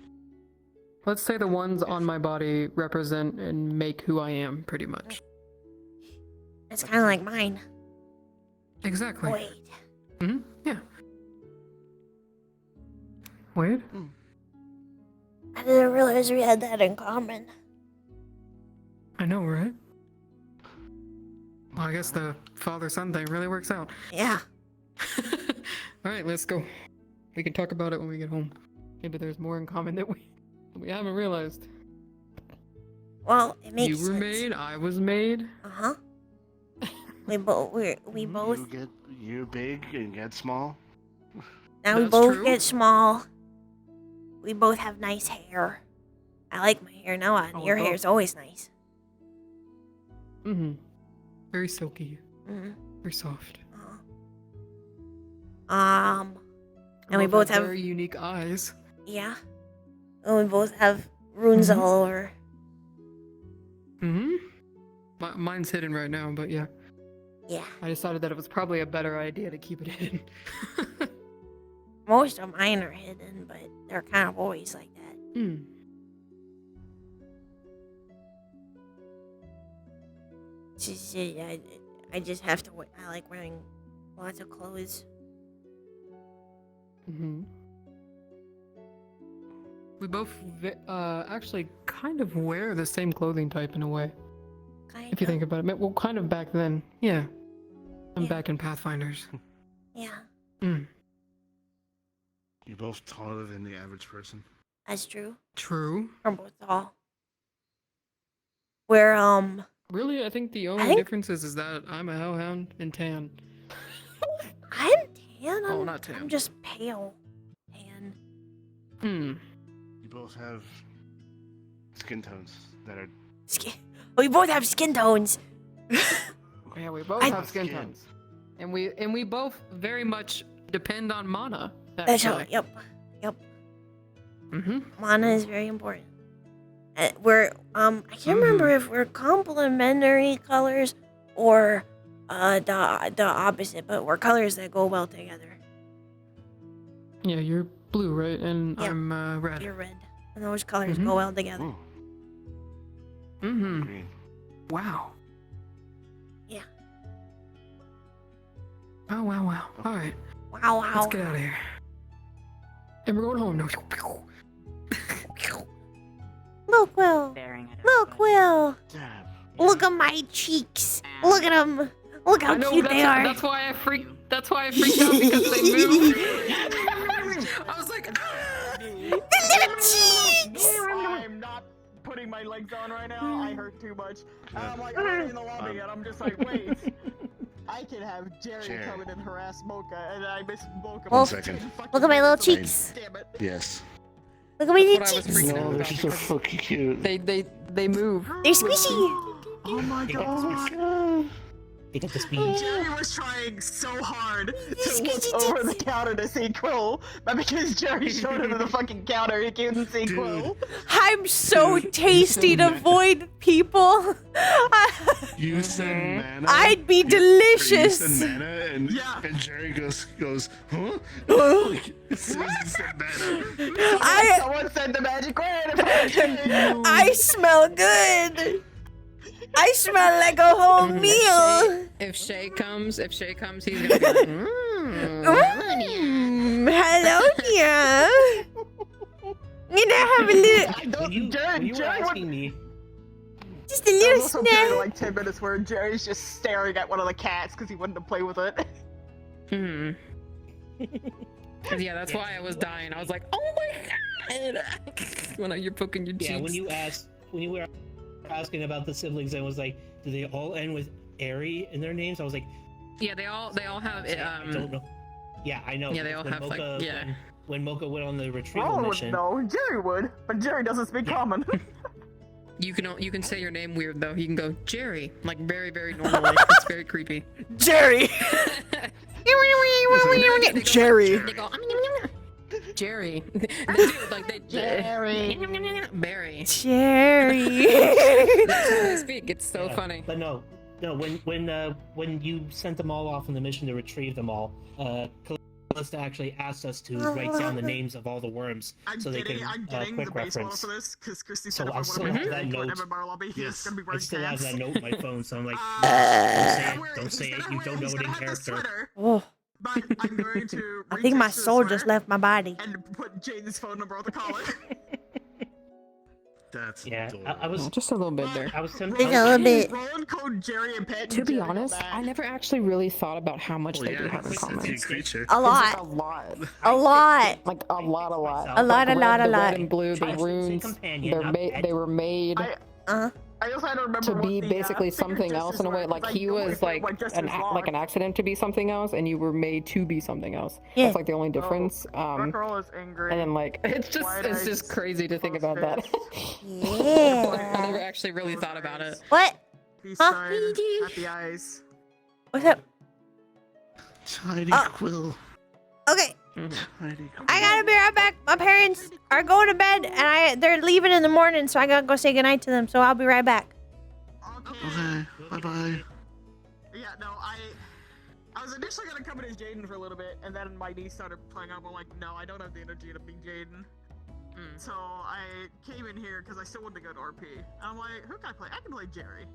Let's say the ones on my body represent and make who I am, pretty much. It's kind of like mine. Exactly. Wait. Yeah. Wait. I didn't realize we had that in common. I know, right? Well, I guess the father-son thing really works out. Yeah. Alright, let's go. We can talk about it when we get home. Maybe there's more in common that we haven't realized. Well, it makes You were sense. made, I was made. Uh-huh. We both. You're big and get small. Now we That's both true. get small. We both have nice hair. I like my hair now, and Oh, your we hair both- is always nice. Very silky. Mhm. Very soft. And we both have very unique eyes. yeah. And we both have runes all over. Mine's hidden right now, but yeah. Yeah. I decided that it was probably a better idea to keep it hidden. Most of mine are hidden, but they're kind of always like that. It's just, I just have to. I like wearing lots of clothes. We both actually kind of wear the same clothing type in a way. If you think about it. Well, kind of back then. Yeah. I'm back in Pathfinders. Yeah, You're both taller than the average person. that's true. True. We're both tall. We're Really, I think the only difference is that I'm a hellhound and tan. I'm tan. Oh, not tan. I'm just pale. Tan. You both have skin tones that are. We both have skin tones. Yeah, we both have skin tones. And we both very much depend on mana. That's actually. right. Yep. Mana is very important. We're I can't remember if we're complementary colors or the opposite, but we're colors that go well together. Yeah, you're blue, right? And Yeah. I'm red. You're red, and those colors go well together. Green. Wow. Yeah. Wow. All right. Wow. Let's get out of here. And we're going home. No. Look, Quill. Look, Quill. Look at my cheeks. Look at them. Look how I know, cute they are. That's why I freaked out because they moved. I was like, The little cheeks. I'm not putting my legs on right now. I hurt too much. I'm like, I'm in the lobby, and I'm just like, wait. I can have Jerry come in and harass Mocha, and I miss Mocha. Well, second. look at my little cheeks. Damn it. Yes. Look at my little What I was cheeks. freaking out No, about they're so fucking cute. they move. They're squishy. Oh my god. You get the speed. Jerry was trying so hard to look over the counter to see Quill, but because Jerry showed him the fucking counter, he couldn't see Quill. I'm so tasty to avoid people. You said mana. I'd be You delicious. said mana, and Jerry goes, huh? Like, as soon as he said mana. Someone said the magic word. If I smell good. I smell like a whole meal. If Shay comes, he's gonna be like, Hello, dear. You know, have a little, Jerry You were asking me. just a little also period snack. like 10 minutes where Jerry's just staring at one of the cats because he wanted to play with it. Yeah, that's why I was dying. I was like, oh my god! When you're poking your cheeks. Yeah, when you were asking about the siblings, I was like, do they all end with Airy in their names? I was like, yeah, they all have. I don't know. Yeah, I know. Yeah, they all when have Mocha, like yeah. When Mocha went on the retrieval Ron would mission. know. Jerry would, but Jerry doesn't speak common. You can say your name weird though. You can go Jerry, like very very normally. It's very creepy. Jerry. Jerry. They go, Jerry. They do, like they Jerry. Barry. Jerry. That's how they speak. It's so Yeah, funny. But no, when you sent them all off on the mission to retrieve them all, Callista actually asked us to write down the names of all the worms so they can I'm getting the quick base model reference. for this because Christy So said if I I still want to have make that a note. MMR lobby, he's gonna be I wearing still have pants. that note on my phone, so I'm like, don't say it. You don't know it in character. Oh, But I'm going to I think my retexture the soul just sweater left my body. and put Jaden's phone number on the collar. That's I was just a little bit there. I was tempted. Just a little bit. Roland code Jerry and Pat. To be honest, I never actually really thought about how much they do have in common. Creature. A lot. A lot. A lot. Like a lot. A lot, Like a lot, red, a the lot. red and blue, the runes. They were made I also had to remember to be what the, basically figure something else in a way. were, Like I he know was it's like Justice Law. an accident to be something else, and you were made to be something else. Yeah. That's like the only difference. That girl is angry. And then like it's just crazy to think about that. Yeah. I never actually really thought about it. What? Peace Huh? sign, happy eyes. What's up? Tiny Quill. Okay. Tiny Quill. I gotta be right back. My parents are going to bed, and they're leaving in the morning, so I gotta go say goodnight to them. So I'll be right back. Okay. Bye bye. Yeah, no, I was initially gonna come in as Jaden for a little bit, and then my niece started playing up. I'm like, no, I don't have the energy to be Jaden. So I came in here because I still wanted to go to RP. And I'm like, who can I play? I can play Jerry.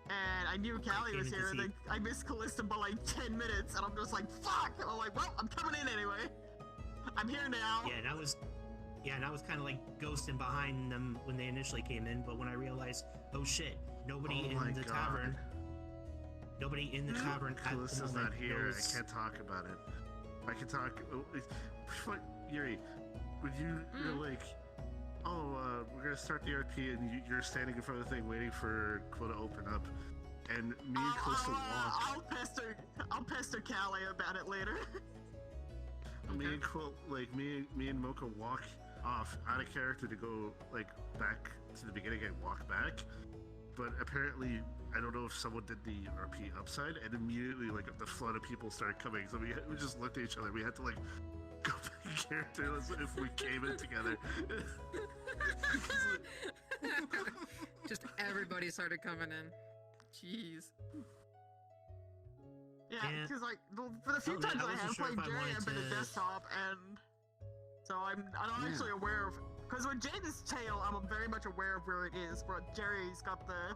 And I knew Callie was here, and then I missed Callista by like 10 minutes, and I'm just like, fuck! And I'm like, well, I'm coming in anyway. I'm here now. Yeah, and I was kind of like ghosting behind them when they initially came in, but when I realized, oh shit, nobody in the tavern. Nobody in the tavern at the Callista's moment not here. knows. I can't talk about it. I can talk. What, Yuri? When you're like, oh, we're gonna start the RP, and you're standing in front of the thing waiting for Quill to open up, and me and Callista walk. I'll pester Callie about it later. Me and Quill, like me and Mocha walk off out of character to go like back to the beginning and walk back. But apparently, I don't know if someone did the RP upside, and immediately like the flood of people started coming. So we just looked at each other. We had to like go back in character as if we came in together. Just everybody started coming in. Jeez. Yeah, because like for the few times I have played Jerry, I've been a desktop, and so I'm actually aware of. Because with Jaden's tail, I'm very much aware of where it is, but Jerry's got the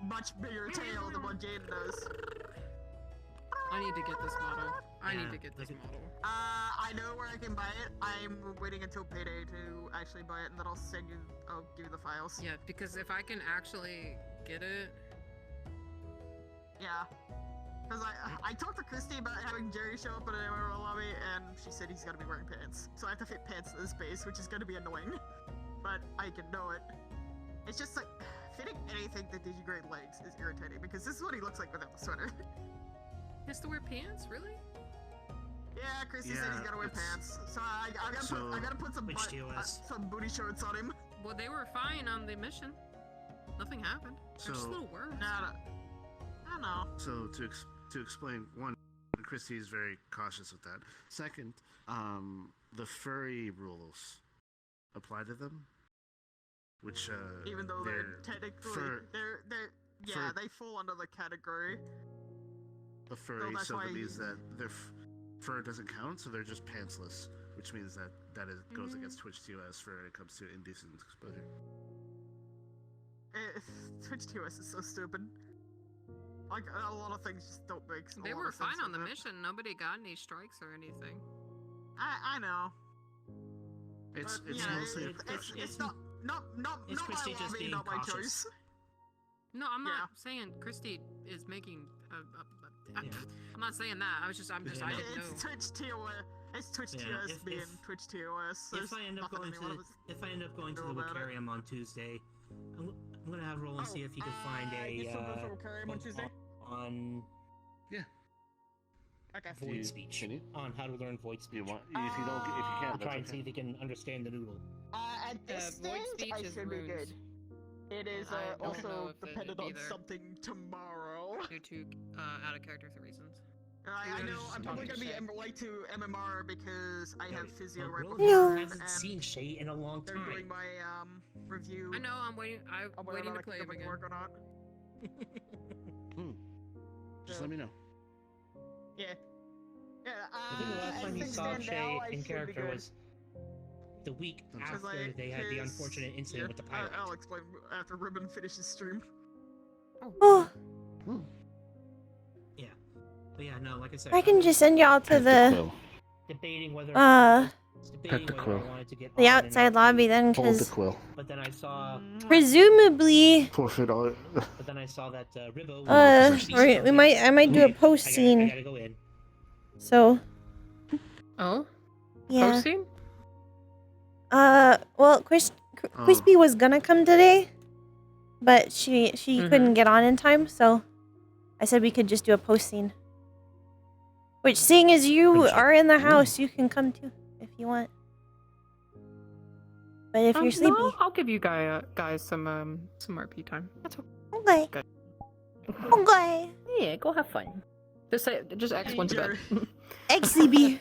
much bigger tail than what Jaden does. I need to get this model. I need to get this model. I know where I can buy it. I'm waiting until payday to actually buy it, and then I'll give you the files. Yeah, because if I can actually get it. Yeah. Because I talked to Christy about having Jerry show up in an MMR lobby, and she said he's gotta be wearing pants. So I have to fit pants in this space, which is gonna be annoying. But I can know it. It's just like, fitting anything that digigrade legs is irritating, because this is what he looks like without the sweater. He has to wear pants? Really? Yeah, Christy said he's gotta wear pants. So I gotta put some booty shorts on him. Well, they were fine on the mission. Nothing happened. They're just little worms. I don't know. So to explain, one, Christy is very cautious with that. Second, the furry rules apply to them, which even though they're technically they fall under the category of furry, that's so why that means that their fur doesn't count, so they're just pantsless, which means that goes against Twitch TOS when it comes to indecent exposure. Twitch TOS is so stupid. Like, a lot of things just don't make sense. They were fine on the mission. Nobody got any strikes or anything. I know. It's but, mostly it's not my lobby, not my choice. No, I'm not saying Christy is making a I'm not saying that. I'm just, I didn't know. It's Twitch TOS. It's Twitch TOS being Twitch TOS. If I end up going to the Vicarium on Tuesday, I'm gonna have Roland see if he can find you still go for a Vicarium on Tuesday? on Okay. void speech on how to learn void speech. If you can't, try and see if he can understand the noodle. At this voice stage, speech I is should be good. runes. It is I don't know also if it dependent on either. something tomorrow. Due to out of character for reasons. I know. I'm probably gonna be late to MMR because I have physio right Roland before. hasn't seen Shay in a long They're time. doing my review. I know. I'm waiting. I'm waiting to play him again. Work or not. Just let me know. Yeah. Yeah. I think the last time you saw Shay in character was the week after they had the unfortunate incident with the pirate. I'll explain after Ribbon finishes stream. Oh, Yeah. But yeah, no, like I said, I can just send y'all to the debating whether uh debating whether I Quill. wanted to get the on and outside not lobby then, Hold the because Quill. But then I saw presumably Forfeit all. But then I saw that Ribbo. I might do a post I scene. gotta go in. So Oh. yeah. Post scene? Well, Crispy was gonna come today, but she Mm-hmm. couldn't get on in time, so I said we could just do a post scene. Which, seeing as you are in the house, you can come too if you want. But if you're sleepy, No, I'll give you guys some RP time. That's okay. Good. Okay. Yeah, go have fun. Just X went to bed. XEB.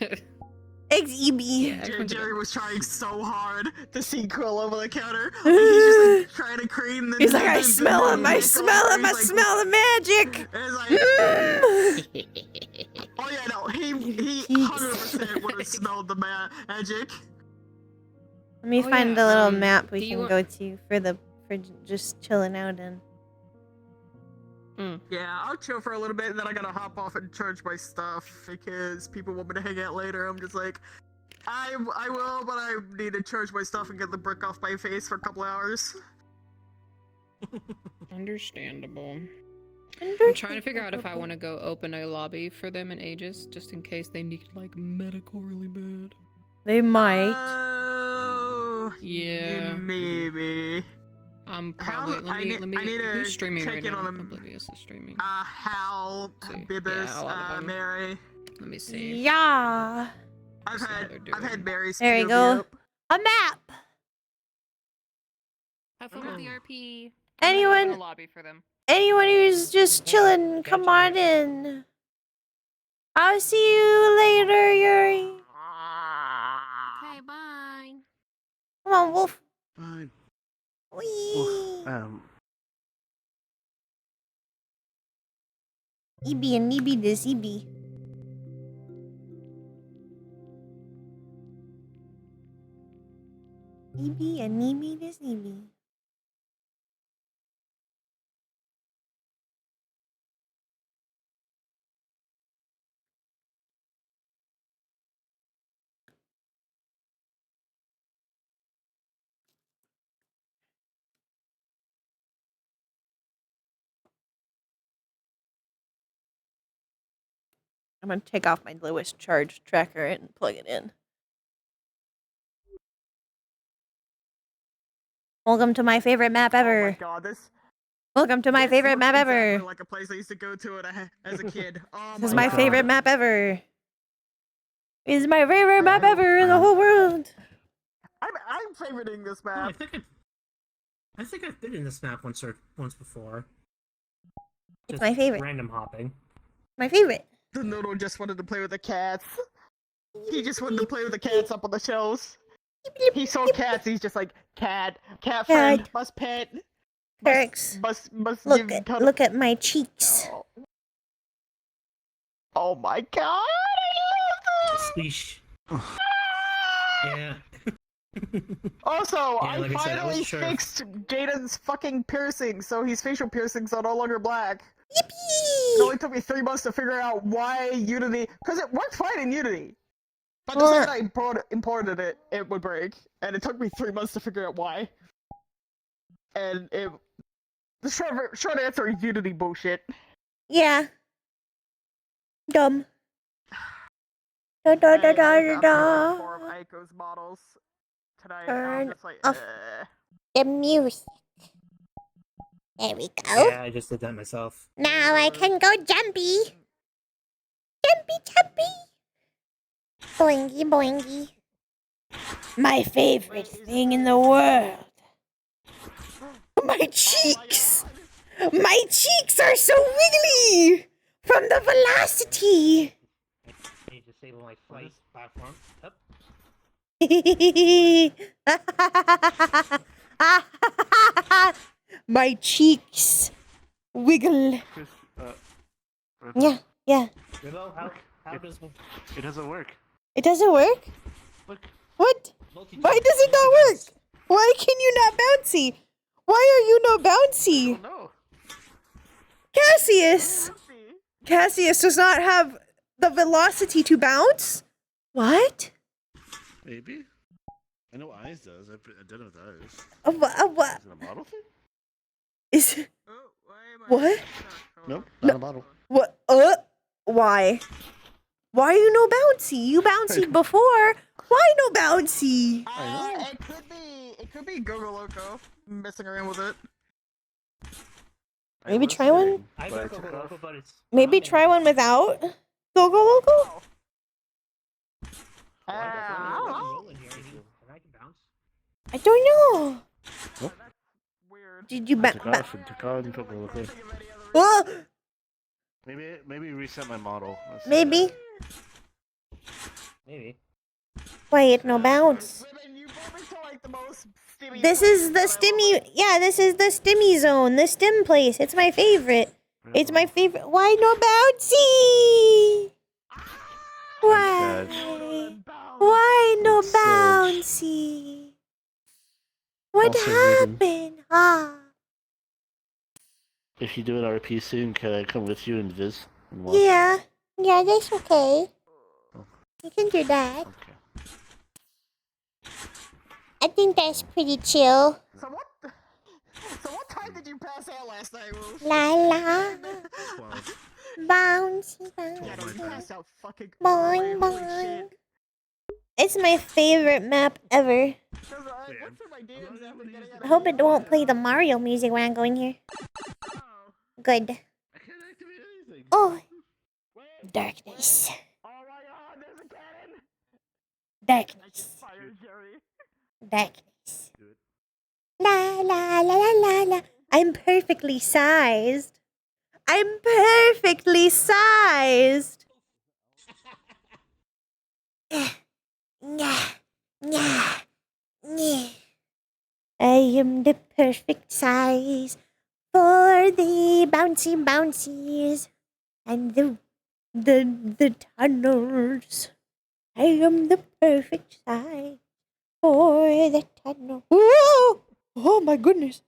XEB. Jerry was trying so hard to see Quill over the counter. He's just like trying to cream. He's like, I smell him, I smell him, I smell the magic. Oh yeah, no, he 100% would have smelled the magic. Let me Oh, find yeah, a little do map we you can want- go to for just chilling out in. Yeah, I'll chill for a little bit, and then I gotta hop off and charge my stuff because people want me to hang out later. I'm just like, I will, but I need to charge my stuff and get the brick off my face for a couple hours. Understandable. I'm trying to figure out if I want to go open a lobby for them in Aegis, just in case they need like medical really bad. They might. Yeah. Maybe. Probably. Let me. I need to Who's streaming check right in now? on them. Oblivious is streaming. Hal, Bibbis, Yeah, a lot of them. Mary. Let me see. Yeah. I've had Mary's. There you queue go. me up. A map. Have fun with the RP. Anyone? A lobby for them. Anyone who's just chilling, come on in. I'll see you later, Yuri. Okay, bye. Come on, Wolf. Fine. Wee. EB and EB this EB. EB and EB this EB. I'm gonna take off my lowest charge tracker and plug it in. Welcome to my favorite map ever. Oh my god, this. Welcome to my this favorite looks map exactly ever. like a place I used to go to as a kid. Oh This is my my god. favorite map ever. It's my favorite map ever in the whole world. I'm favoriting this Oh, map. I think I've been in this map once before. It's Just my favorite. Random hopping. My favorite. The noodle just wanted to play with the cats. He just wanted to play with the cats up on the shelves. He saw cats. He's just like cat friend, must pet. Perks. Must Look at my cheeks. Oh my god! I love this. Squeesh. Yeah. Also, Yeah, I like I said, I finally wasn't sure. fixed Jaden's fucking piercing, so his facial piercings are no longer black. It only took me 3 months to figure out why Unity, because it worked fine in Unity. But the second I imported it, it would break, and it took me 3 months to figure out why. And the short answer is Unity bullshit. Yeah. Dumb. Da da da da da da. 4 of Aiko's models tonight. And I'm Turn just like, off the music. There we go. Yeah, I just did that myself. Now I can go jumpy. Jumpy, jumpy. Boingy, boingy. My favorite thing in the world. My cheeks. My cheeks are so wiggly from the velocity. I need to disable my flight platform. Up. My cheeks wiggle. Yeah, yeah. Rimbo, how does It doesn't work. It doesn't work? Look. What? Why does it not work? Why can you not bouncy? Why are you not bouncy? No. Cassius! Cassius does not have the velocity to bounce? What? Maybe. I know Eyes does. I don't know if that is. What? Is it a model thing? Is it? What? Nope, not a model. What? Why? Why are you no bouncy? You bouncied before. Why no bouncy? It could be Gogo Loco messing around with it. Maybe try one. I got Gogo Loco, but it's Maybe try one without Gogo Loco. I don't know. Nope. Did you Took off and took a look. Oh! Maybe reset my model. Let's see. Maybe. Maybe. Wait, no bounce. This is the stimmy. Yeah, this is the stimmy zone. The stim place. It's my favorite. It's my favorite. Why no bouncy? Why? Why no bouncy? What Also reading. happened? Ah. If you do an RP soon, can I come with you and Viz? And watch? Yeah. Yeah, that's okay. You can do that. Okay. I think that's pretty chill. So what time did you pass out last night, Wolf? La la. Bouncy, Yeah, no, you bouncy. passed out fucking Boing, early, holy boing. shit. It's my favorite map ever. I hope it won't play the Mario music when I go in here. Good. Oh. Darkness. Darkness. Darkness. La la la la la la. I'm perfectly sized. I'm perfectly sized. Nah, nah, nah. I am the perfect size for the bouncy bouncies and the tunnels. I am the perfect size for the tunnel. Whoa! Oh my goodness.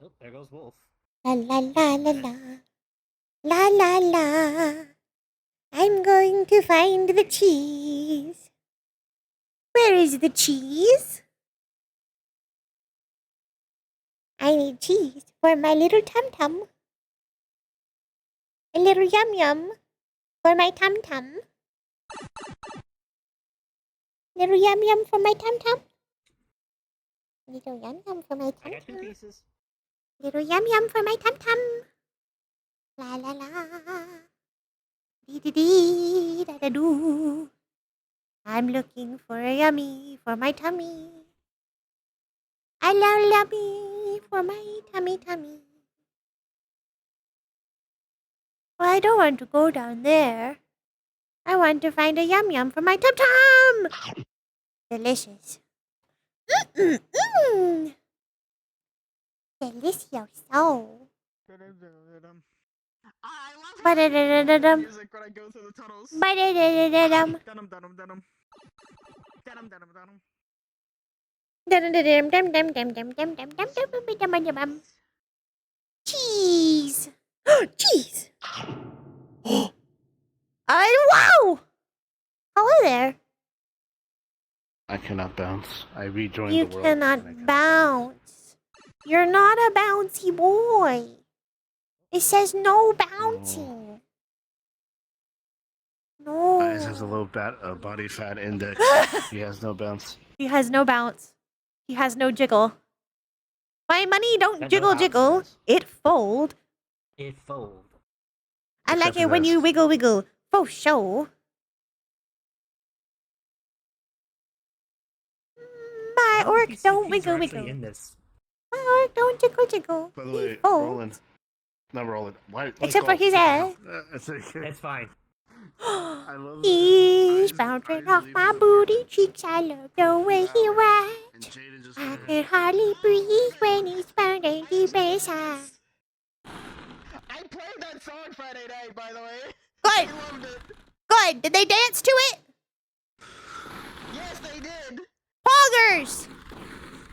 Oh, there goes Wolf. La la la la la. La la la. I'm going to find the cheese. Where is the cheese? I need cheese for my little tum-tum. A little yum-yum for my tum-tum. Little yum-yum for my tum-tum. Little yum-yum for my I got 2 tum-tum. pieces. Little yum-yum for my tum-tum. La la la. Dee-dee-dee, da-da-doo. I'm looking for a yummy for my tummy. I love yummy for my tummy. Well, I don't want to go down there. I want to find a yum-yum for my tum-tum. Delicious. Mm-mm-mm. Delicioso. Ba-da-da-da-da-dum. Music when I go through the tunnels. Ba-da-da-da-da-dum. Dum-dum-dum-dum. Dum-dum-dum-dum. Dum-dum-dum-dum-dum-dum-dum-dum-dum-dum-dum-dum. Cheese. Cheese. Wow. Hello there. I cannot bounce. I rejoined You the world. cannot bounce. You're not a bouncy boy. It says no bouncing. Eyes has a low body fat index. He has no bounce. He has no bounce. He has no jiggle. My money don't And jiggle no jiggle. It fold. It fold. I Except like it for when this. you wiggle wiggle. For sure. My How many orc don't CPs wiggle are actually wiggle. in this? My orc don't jiggle jiggle. By the He way, fold. Roland. Not Roland. Why? Except for his ass. It's fine. I love He's bouncing off my booty cheeks. I love the way he rides. I can hardly breathe when he's burning deep inside. I played that song Friday night, by the way. Good. I loved it. Good. Did they dance to it? Yes, they did. Poggers.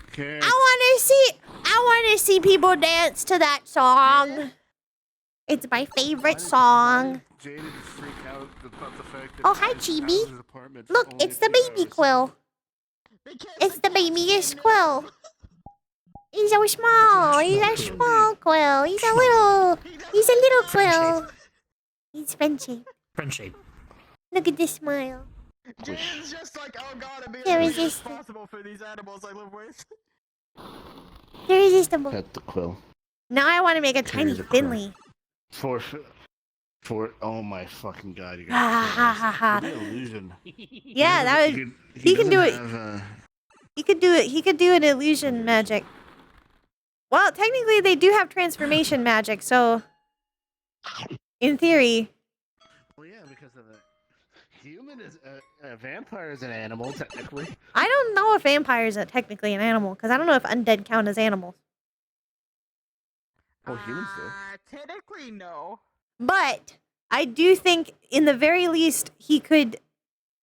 Okay. I want to see people dance to that song. It's my favorite song. Jaden freak out about the fact that Oh, hi, Ty's out Chibi. of his apartment for Look, only it's the 3 baby hours. Quill. It's the babyest Quill. He's so small. He's a small Quill. He's a little Quill. He's friendship. Friendship. Look at this smile. Jaden's just like, oh god, I'm being They're as as resistant. possible for these animals I live with. They're irresistible. Pet the Quill. Now I want to make a tiny Here's a Quill. Finley. For oh my fucking god, you Ha ha ha ha. The illusion. Yeah, that would. He can do it. He could do it. He could do an illusion magic. Well, technically, they do have transformation magic, so in theory. Well, yeah, because of a human is a vampire is an animal technically. I don't know if vampires are technically an animal because I don't know if undead count as animals. Well, humans do. Technically, no. But I do think, in the very least, he could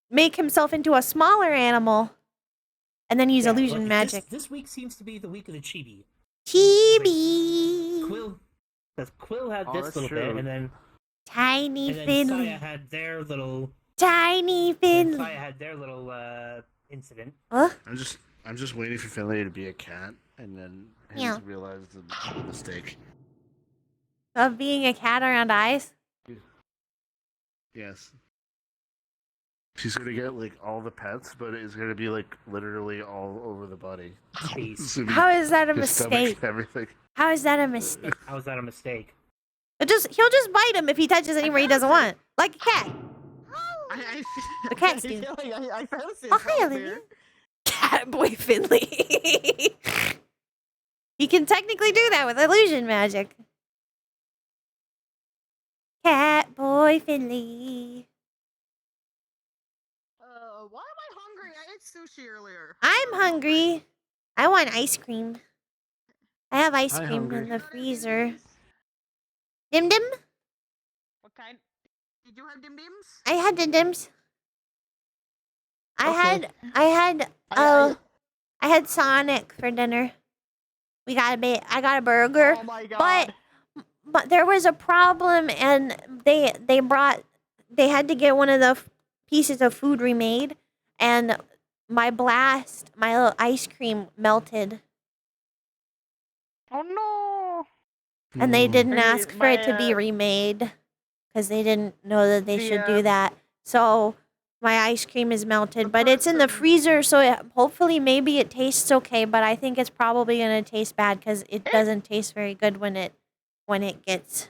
make himself into a smaller animal and then use illusion look, magic. This week seems to be the week of the chibi. Chibi! Quill, because Quill had Oh, this that's little true. bit, and then Tiny Saya Finley. had their little. Tiny And Finley. Saya had their little incident. Huh? I'm just waiting for Finley to be a cat and then him Meow. to realize the mistake. Of being a cat around eyes? Yes. She's gonna get like all the pets, but it's gonna be like literally all over the body. It's gonna be How is that a his stomach, mistake? everything. How is that a mistake? How is that a mistake? He'll just bite him if he touches anywhere he doesn't want. Like a cat. The cats do. I found Oh, hi, Olivia. Cat boy Finley. He can technically do that with illusion magic. Cat boy Finley. Why am I hungry? I ate sushi earlier. I'm hungry. I want ice cream. I have ice Hi, cream hungry. in the freezer. Dim Dim? What kind? Did you have dim dims? I had Dim Dims. Okay. I had Sonic for dinner. I got a burger. Oh my god. But there was a problem, and they had to get one of the pieces of food remade, and my little ice cream melted, Oh no. and they didn't Okay, ask for it to be remade because they didn't know that they should do that. So my ice cream is melted, but it's in the freezer, so hopefully maybe it tastes okay. But I think it's probably gonna taste bad because it doesn't taste very good when it gets.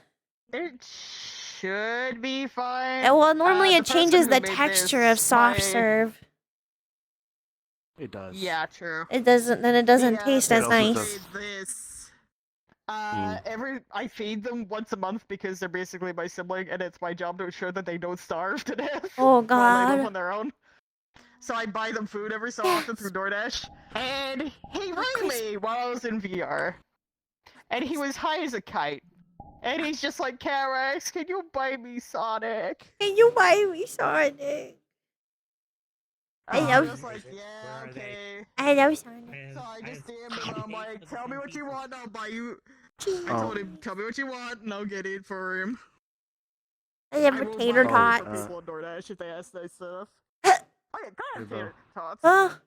It should be fine. Well, normally The it changes person the who made texture of this, soft my- serve. It does. Yeah, true. It doesn't taste the as person nice. who made This. I feed them once a month because they're basically my sibling, and it's my job to ensure that they don't starve to death. Oh While they live God. on their own. So I buy them food every so often through DoorDash, and he rang me while I was in VR, and he was high as a kite, and he's just like, Carex, can you buy me Sonic? Can you buy me Sonic? I I'm love just like, yeah, okay. I love Sonic. So I just DM'd him. I'm like, tell me what you want, and I'll buy you. I Oh. told him, tell me what you want, and I'll get it for him. I have will potato buy tots. food for people on DoorDash if they ask nice stuff. Oh yeah, go ahead, potato tots. Oh,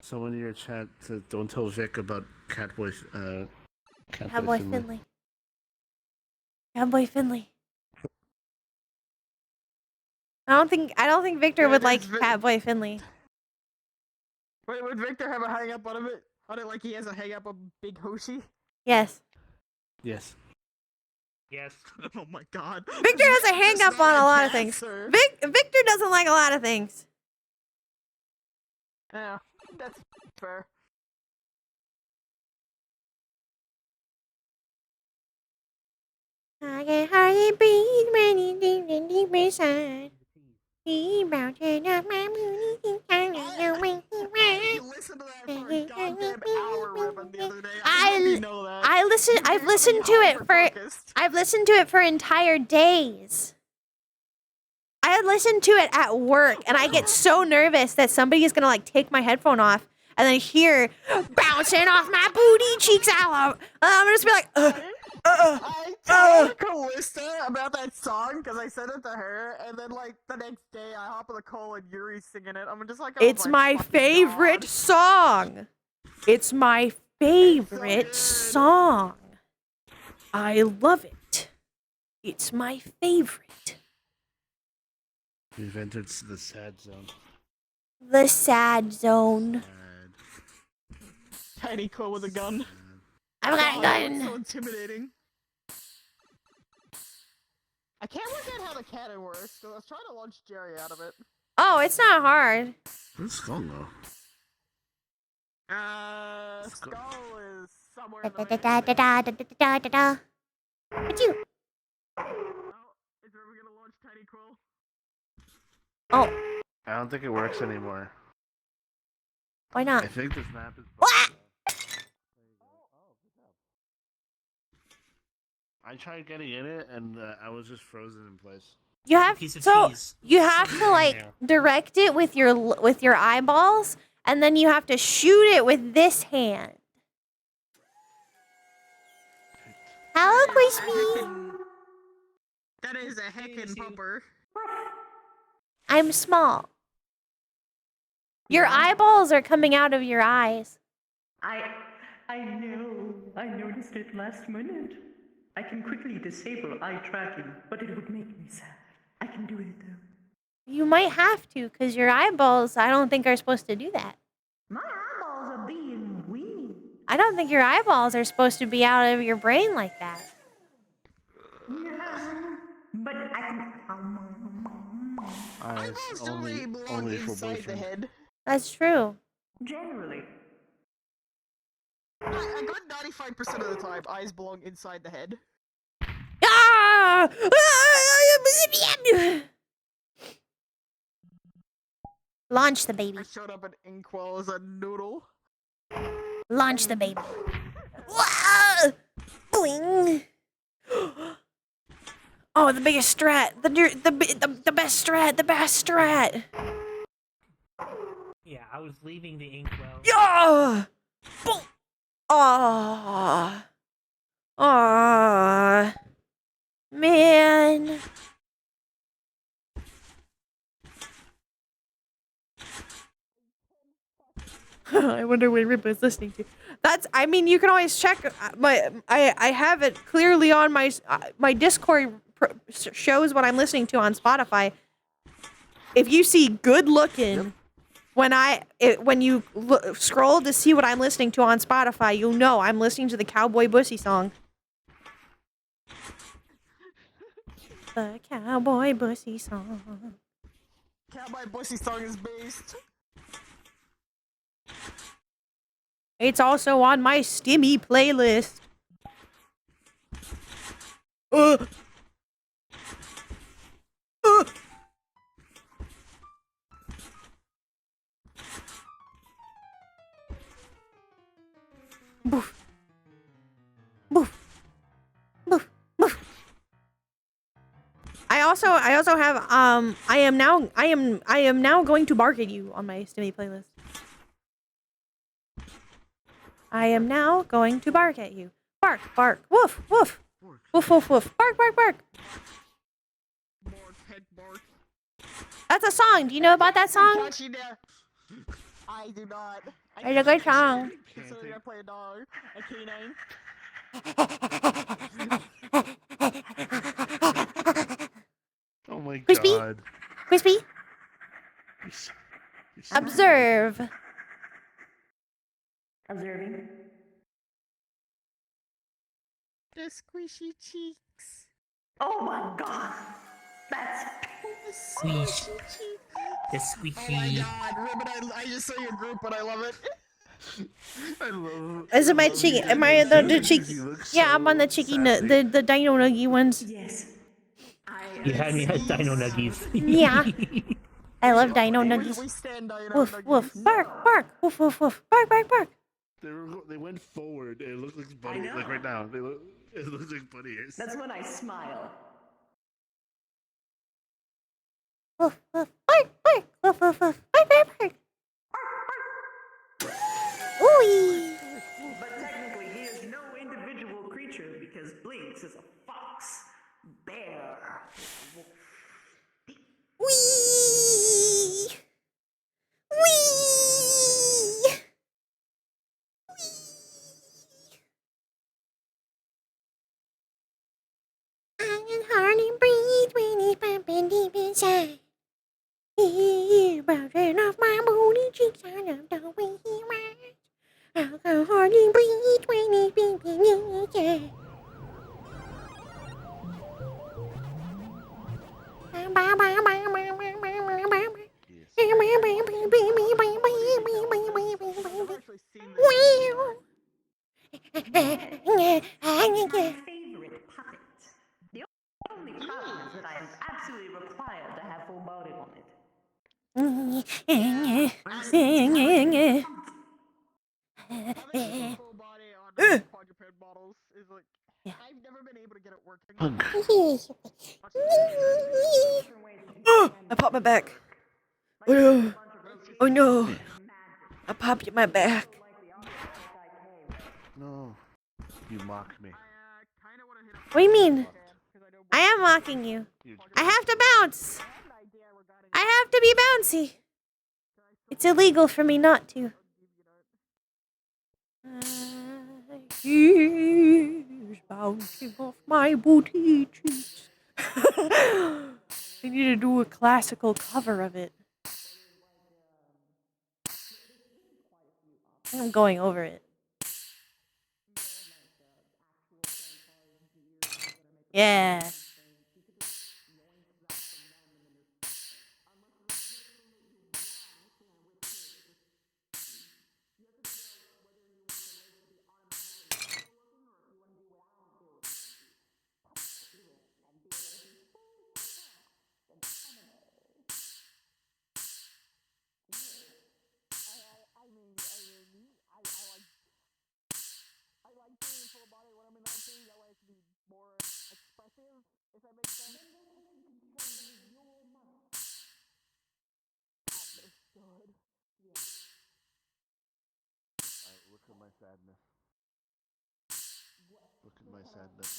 Someone in your chat said, "Don't tell Vic about Catboy." Cowboy Finley. Cowboy Finley. I don't think Victor would like Catboy Finley. Wait, would Victor have a hang up on it? On it like he has a hang up on Big Hoshi? Yes. Yes. Yes. Oh my god. Victor has a hang up on a lot of things. Victor doesn't like a lot of things. Yeah, that's fair. I can hardly breathe when you deep inside. He mounted up my booty, kind of going I listened to that for a goddamn hour, Revan, the other day. I hope you know that. I've listened to it for entire days. I had listened to it at work, and I get so nervous that somebody is gonna like take my headphone off, and then hear bouncing off my booty cheeks out. I'm gonna just be like, I told Callista about that song because I sent it to her, and then like the next day I hop on the call and Yuri's singing it. I'm just like, oh it's my favorite song. It's my favorite song. I love it. It's my favorite. We've entered the sad zone. The sad zone. Tiny Quill with a gun. I've got a gun. So intimidating. I can't work out how the cannon works, so I was trying to launch Jerry out of it. Oh, it's not hard. Where's Skull though? Skull is somewhere in the It's you. Is River gonna launch Tiny Quill? Oh. I don't think it works anymore. Why not? I think this map is. I tried getting in it, and I was just frozen in place. You have you have to like direct it with your eyeballs, and then you have to shoot it with this hand. Hello, Crispy. That is a heckin' pumper. I'm small. Your eyeballs are coming out of your eyes. I know. I noticed it last minute. I can quickly disable eye tracking, but it would make me sad. I can do it though. You might have to, because your eyeballs, I don't think, are supposed to do that. My eyeballs are being weird. I don't think your eyeballs are supposed to be out of your brain like that. No, but I can. Eyes only for boyfriend. Head. That's true. Generally. I got 95% of the time, eyes belong inside the head. Ah! Launch the baby. I showed up at Inkwell as a noodle. Launch the baby. Boing. Oh, the biggest strat. The best strat. The best strat. Yeah, I was leaving the inkwell. Yeah! Boom! Aww. Aww. Man. I wonder what Rip is listening to. I mean, you can always check I have it clearly on my Discord shows what I'm listening to on Spotify. If you see good looking, when you scroll to see what I'm listening to on Spotify, you'll know I'm listening to the Cowboy Bussy song. The Cowboy Bussy song. Cowboy Bussy song is based. It's also on my Stimmy playlist. Boof. Boof. Boof. Boof. I also have I am now going to bark at you on my Stimmy playlist. I am now going to bark at you. Bark, bark, woof, woof. Woof, woof, woof. Bark, bark, bark. That's a song. Do you know about that song? I do not. It's a good song. Considering I play a dog, a canine. Oh my Crispy? god. Crispy. Observe. Observing. The squishy cheeks. Oh my god! That's Squish. The squishy. Oh my god, Ribbon, I just saw your group, but I love it. I love. Is it my cheeky? Am I the cheeky? Yeah, I'm on the cheeky, the dino nuggy ones. Yes. You had me at Dino Nuggies. Yeah. I love dino nuggies. We stand Dino Woof, Nuggies. woof, bark, bark, woof, woof, woof, bark, bark, bark. They went forward. It looks like bunny. Like right now, it looks like bunny ears. That's when I smile. Woof, woof, bark, bark, woof, woof, woof, bark, bark, bark. Ooh. But technically, he is no individual creature because Blinks is a fox, bear. Wee. Wee. I can hardly breathe when it's pumping deep inside. Bouncing off my booty cheeks, I love the way he rides. I can hardly breathe when it's pumping inside. Favorite puppet. The only problem is that I am absolutely required to have full body on it. Full body on quadruped models is like, I've never been able to get it working. I popped my back. Oh no. Oh no. I popped my back. No, you mock me. What do you mean? I am mocking you. I have to bounce. I have to be bouncy. It's illegal for me not to. He's bouncing off my booty cheeks. I need to do a classical cover of it. I'm going over it. Yeah. Look at my sadness. Look at my sadness.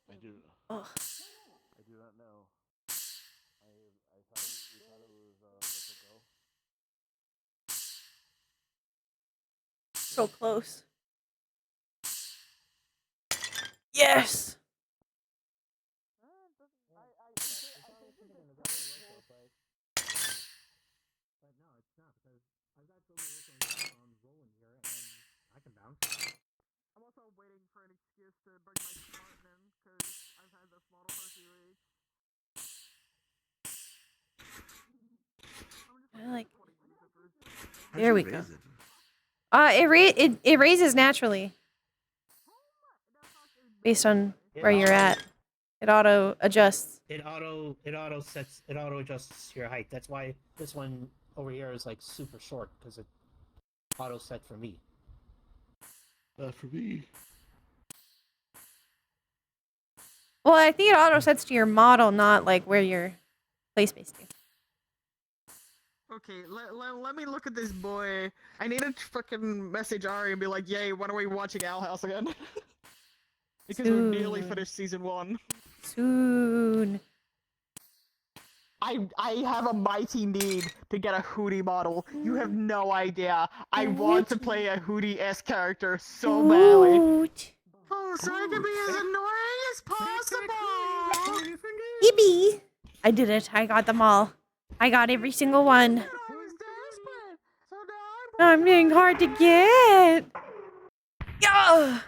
I do. Oh. I do not know. I thought it was let it go. So close. Yes. I'm also waiting for an excuse to bring my smart in because I've had this model for a few weeks. I like. There we go. It raises naturally based on where you're at. It auto adjusts. It auto adjusts your height. That's why this one over here is like super short because it auto set for me. Not for me. Well, I think it auto sets to your model, not like where your play space to. Okay, let me look at this boy. I need to fucking message Ari and be like, yay, when are we watching Owl House again? Because we nearly finished season 1. Soon. I have a mighty need to get a Hootie model. You have no idea. I want to play a Hootie-esque character so badly. so I can be as annoying as possible. Yippee! I did it. I got them all. I got every single one. I'm being hard to get. Yeah.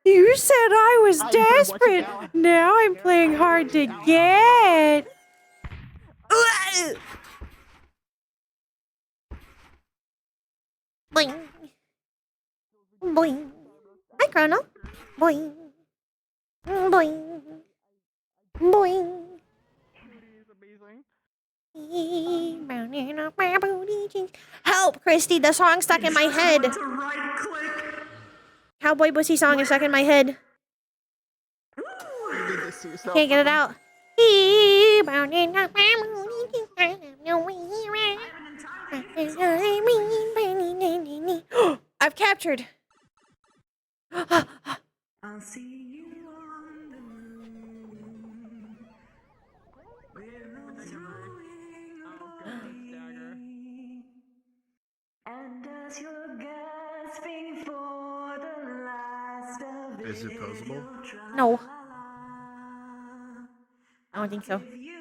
You said I was desperate. Now I'm playing hard to get. Boing. Boing. Hi, Chrono. Boing. Boing. Boing. Help, Christy. The song stuck in my head. Cowboy Bussy song is stuck in my head. Can't get it out. I've captured. I'll see you on the moon. We're throwing a party. And as you're gasping for the last of it, Is it posable? No. I don't think so. give you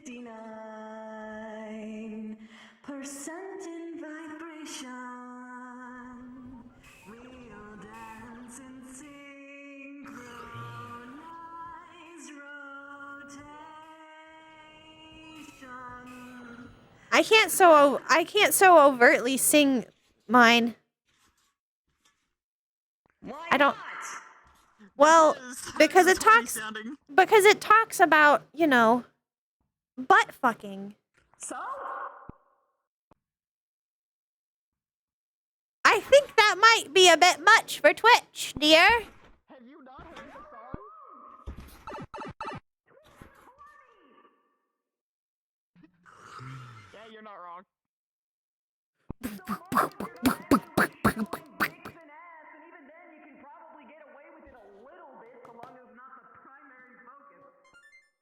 59% in vibration. We'll dance in synchronized rotation. I can't so overtly sing mine. I don't. Well, because it talks about, you know, butt fucking. So? I think that might be a bit much for Twitch, dear. Have you not heard the song? Yeah, you're not wrong.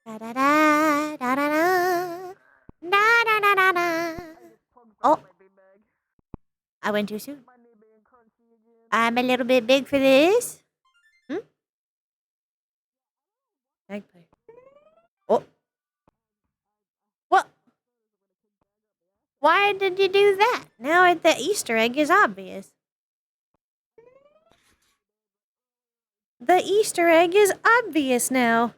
Da da da da da da da da da da da. Oh, I went too soon. I'm a little bit big for this. Egg player. Oh. What? Why did you do that? Now the Easter egg is obvious. The Easter egg is obvious now.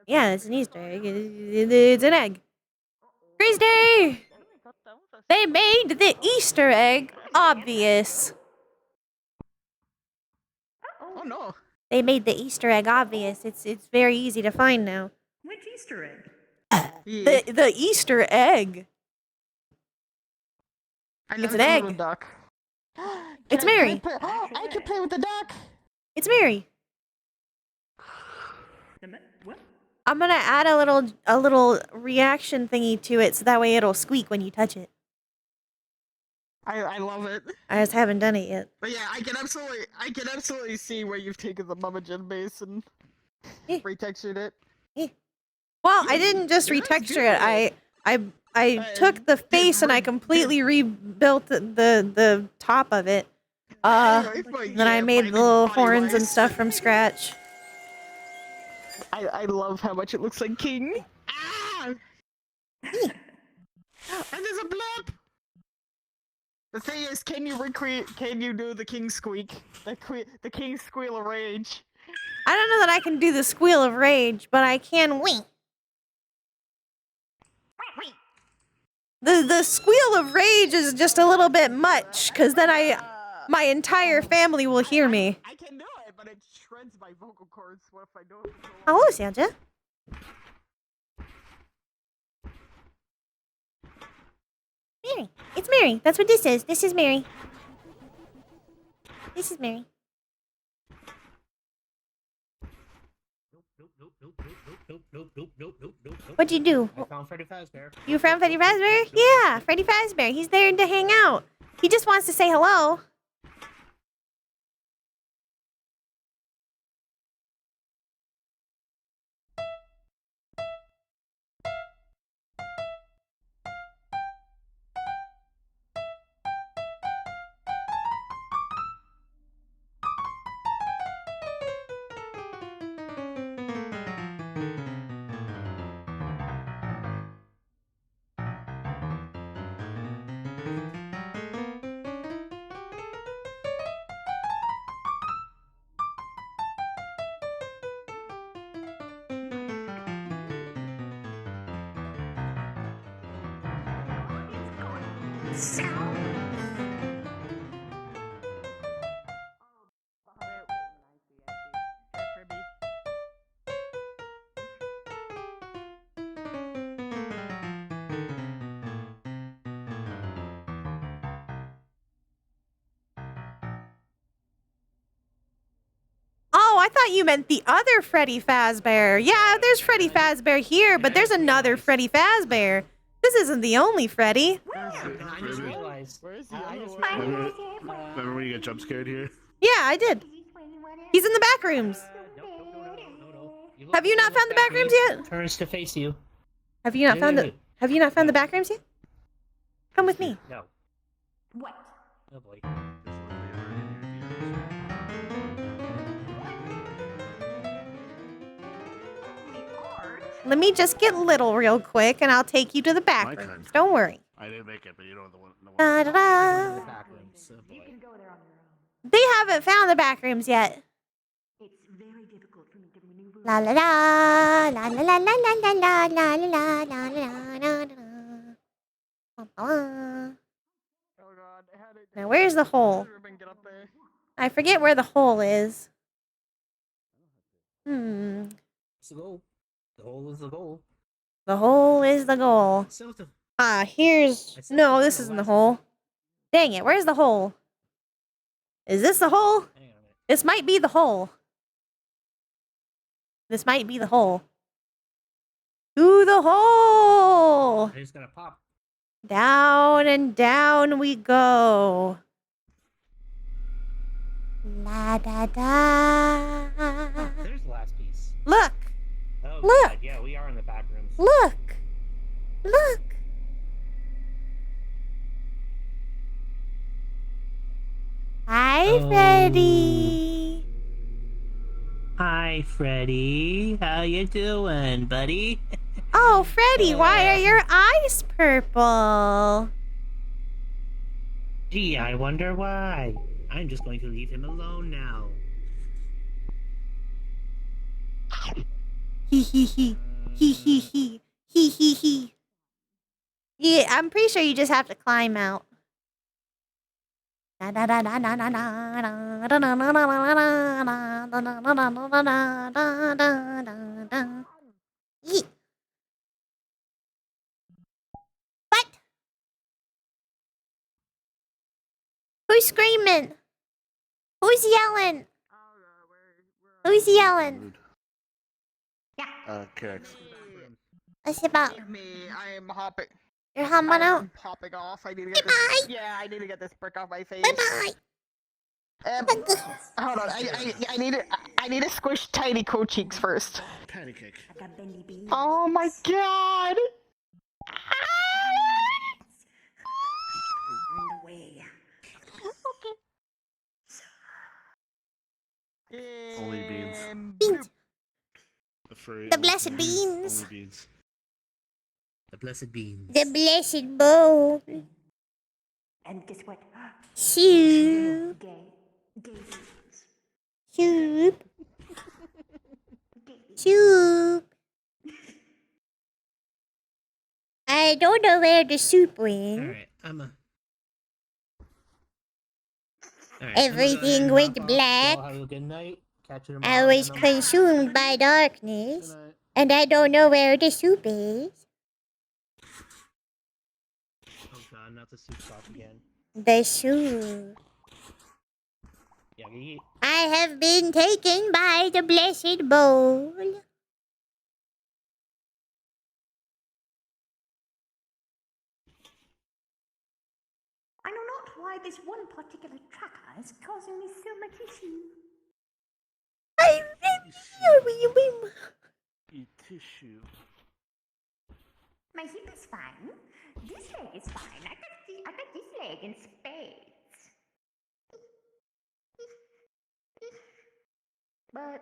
Yeah, it's an Easter egg. It's an egg. Christy! They made the Easter egg obvious. Oh no. They made the Easter egg obvious. It's very easy to find now. Which Easter egg? The Easter egg. It's an egg. Duck. It's Mary. I can play with the duck. It's Mary. What? I'm gonna add a little reaction thingy to it so that way it'll squeak when you touch it. I love it. I just haven't done it yet. But yeah, I can absolutely see where you've taken the Mama Gen base and retextured it. Well, I didn't just retexture it. I took the face and I completely rebuilt the top of it. Then I made the little horns and stuff from scratch. I love how much it looks like King. Ah! And there's a blip. The thing is, can you do the King squeak? The King squeal of rage. I don't know that I can do the squeal of rage, but I can wink. The squeal of rage is just a little bit much, because then my entire family will hear me. I can do it, but it shreds my vocal cords. What if I do it? Hello, Santa. Mary. It's Mary. That's what this is. This is Mary. This is Mary. What'd you do? I found Freddy Fazbear. You found Freddy Fazbear? Yeah, Freddy Fazbear. He's there to hang out. He just wants to say hello. Oh, I thought you meant the other Freddy Fazbear. Yeah, there's Freddy Fazbear here, but there's another Freddy Fazbear. This isn't the only Freddy. I just realized. Where's the other Remember when you got jump scared here? Yeah, I did. He's in the back rooms. Have you not found the back rooms yet? Turns to face you. Have you not found the Have you not found the back rooms yet? Come with me. No. What? Oh boy. Let me just get little real quick, and I'll take you to the back rooms. Don't worry. I didn't make it, but you know the one. Da, da, da. They haven't found the back rooms yet. La la la la la la la la la la la la la la la. Now where's the hole? I forget where the hole is. It's the goal. The hole is the goal. The hole is the goal. Here's... No, this isn't the hole. Dang it, where's the hole? Is this the hole? This might be the hole. This might be the hole. To the hole! I just gotta pop. Down and down we go. La da da. There's the last piece. Look! Oh, Look! God, yeah, we are in the back rooms. Look! Look! Hi, Freddy! Hi, Freddy. How you doing, buddy? Oh, Freddy, why are your eyes purple? Gee, I wonder why. I'm just going to leave him alone now. Hee hee hee. Hee hee hee. Hee hee hee. Yeah, I'm pretty sure you just have to climb out. What? Who's screaming? Who's yelling? Who's yelling? Kix. What's about? Me, I am hopping. You're hopping out? I'm popping off. I need to get this. Yeah, I need to get this brick off my face. Hold on. I need to squish tiny coat cheeks first. Patty cake. Oh my god! Only beans. Beans. The blessed beans. Only beans. The blessed beans. The blessed bowl. And guess what? Soup. Soup. Soup. I don't know where the soup went. Alright, Everything went black. Have a good night. Catch you I tomorrow. was consumed by darkness. And I don't know where the soup is. Oh god, not the soup shop again. The soup. Yeah, you eat. I have been taken by the blessed bowl. this one particular tracker is causing me so much issue. Eat tissue. My hip is fine. This leg is fine. I got this leg in spades. But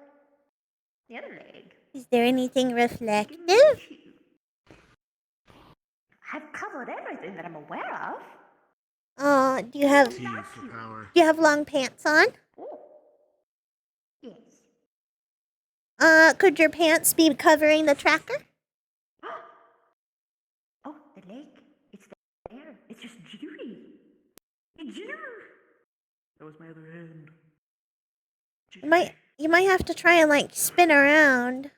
the other leg. Is there anything reflective? I've covered everything that I'm aware of. Do you have long pants on? Yes. Could your pants be covering the tracker? Oh, the leg. It's there. It's just jittery. It's jittery. That was my other hand. You might have to try and like spin around.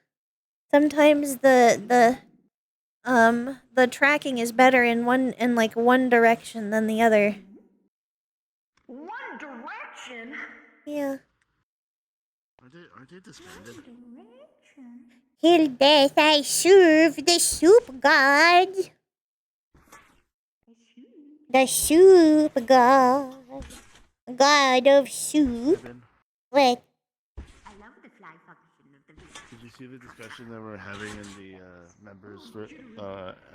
Sometimes the tracking is better in one direction than the other. One direction? Yeah. Are they disbanded? Till death I serve the soup god. The soup god. God of soup. What? I love the fly function of the video. Did you see the discussion that we're having in the members for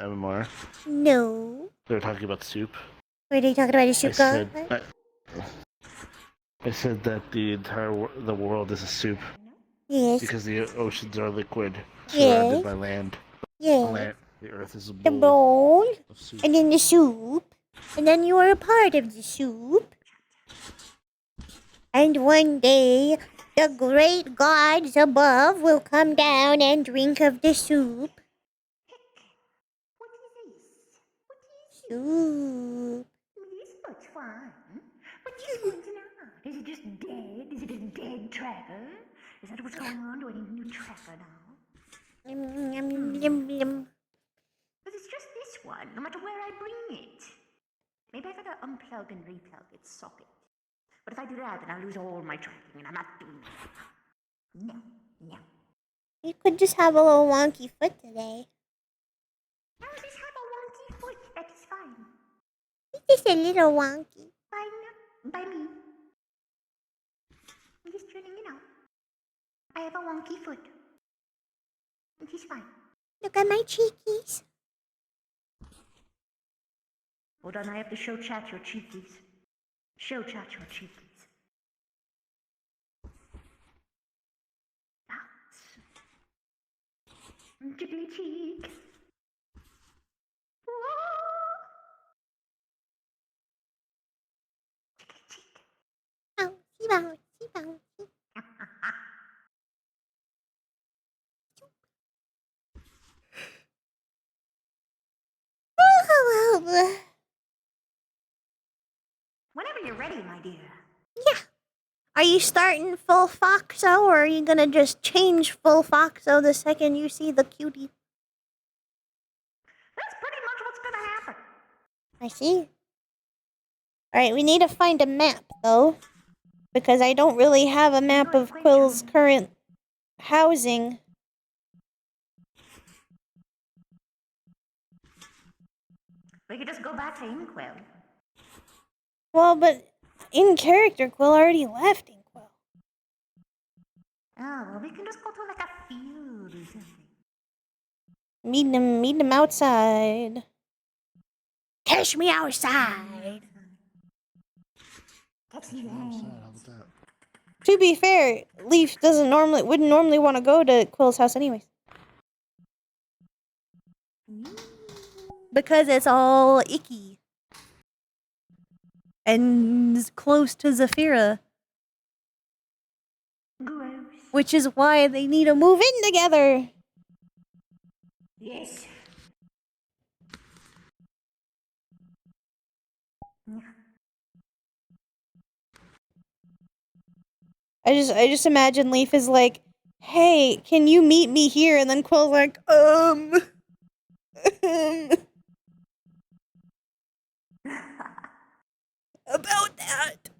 MMR? No. They were talking about soup. Were they talking about a soup god? I said that the world is a soup. Yes. Because the oceans are liquid, Yes. surrounded by land. Yes. The earth is a The bowl. bowl, of soup. and then the soup, and then you are a part of the soup. And one day, the great gods above will come down and drink of the soup. Soup. This looks fun. But this one's not. Is it just dead? Is it a dead tracker? Is that what's going on? Do I need a new tracker now? But it's just this one, no matter where I bring it. Maybe I gotta unplug and replug its socket. But if I do that, then I'll lose all my tracking, and I'm not doing that. No. You could just have a little wonky foot today. I'll just have a wonky foot. That is fine. It's just a little wonky. By me. I'm just turning it out. I have a wonky foot. It is fine. Look at my cheekies. Hold on, I have to show chat your cheekies. Show chat your cheekies. Jiggly cheek. Bouncy, bouncy, bouncy. Whenever you're ready, my dear. Yeah. Are you starting full Foxo, or are you gonna just change full Foxo the second you see the cutie? That's pretty much what's gonna happen. I see. Alright, we need to find a map, though. Because I don't really have a map of Quill's current housing. We could just go back to Inquill. Well, but in character, Quill already left Inquill. Oh, well, we can just go to like a field or something. Meet him outside. Catch me outside. Catch me outside. To be fair, Leaf wouldn't normally want to go to Quill's house anyways. Because it's all icky. And close to Zafira. Gross. Which is why they need to move in together. Yes. I just imagine Leaf is like, hey, can you meet me here? And then Quill's like, about that.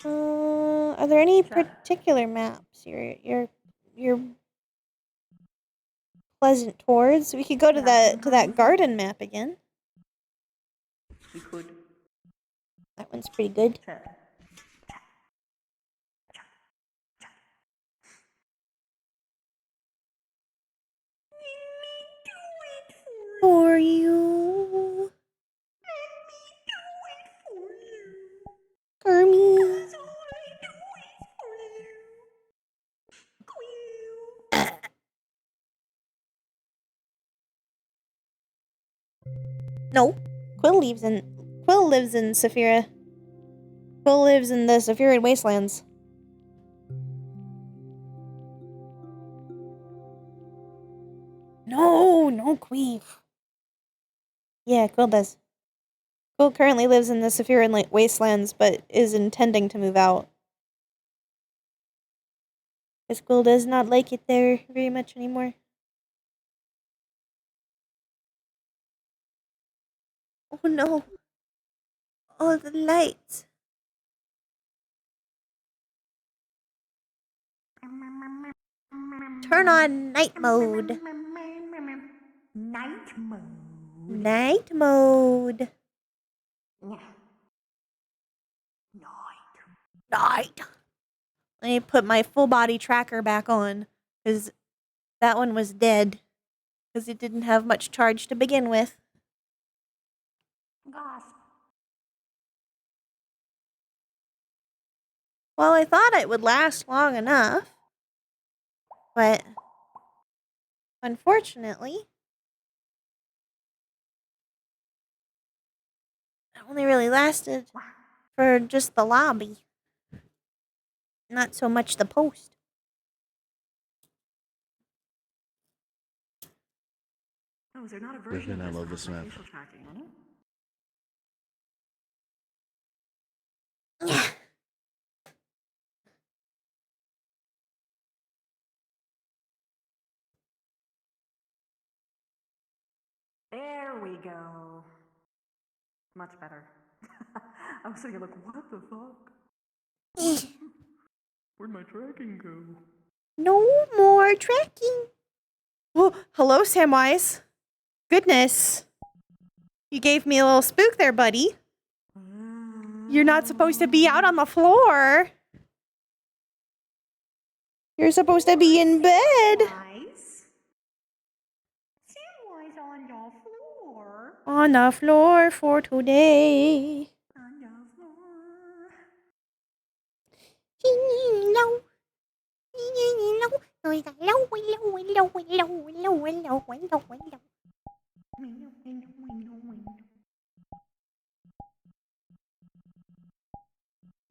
Are there any particular maps you're pleasant towards. We could go to that garden map again. We could. That one's pretty good. For you. Kermie. No. Quill lives in Saphira. Quill lives in the Saphiran Wastelands. No queef. Yeah, Quill does. Quill currently lives in the Saphiran Wastelands, but is intending to move out. Because Quill does not like it there very much anymore. Oh no. Oh, the lights. Turn on night mode. Night mode. Night mode. Night. Let me put my full body tracker back on. Because that one was dead. Because it didn't have much charge to begin with. Gosh. Well, I thought it would last long enough. But unfortunately, it only really lasted for just the lobby. Not so much the post. Oh, is there not a version Griffin, I of love this this map. facial tracking on it? There we go. Much better. I was thinking, like, what the fuck? Where'd my tracking go? No more tracking. Oh, hello, Samwise. Goodness. You gave me a little spook there, buddy. You're not supposed to be out on the floor. You're supposed to be in bed. Samwise on the floor. On the floor for today. On the floor. Hello.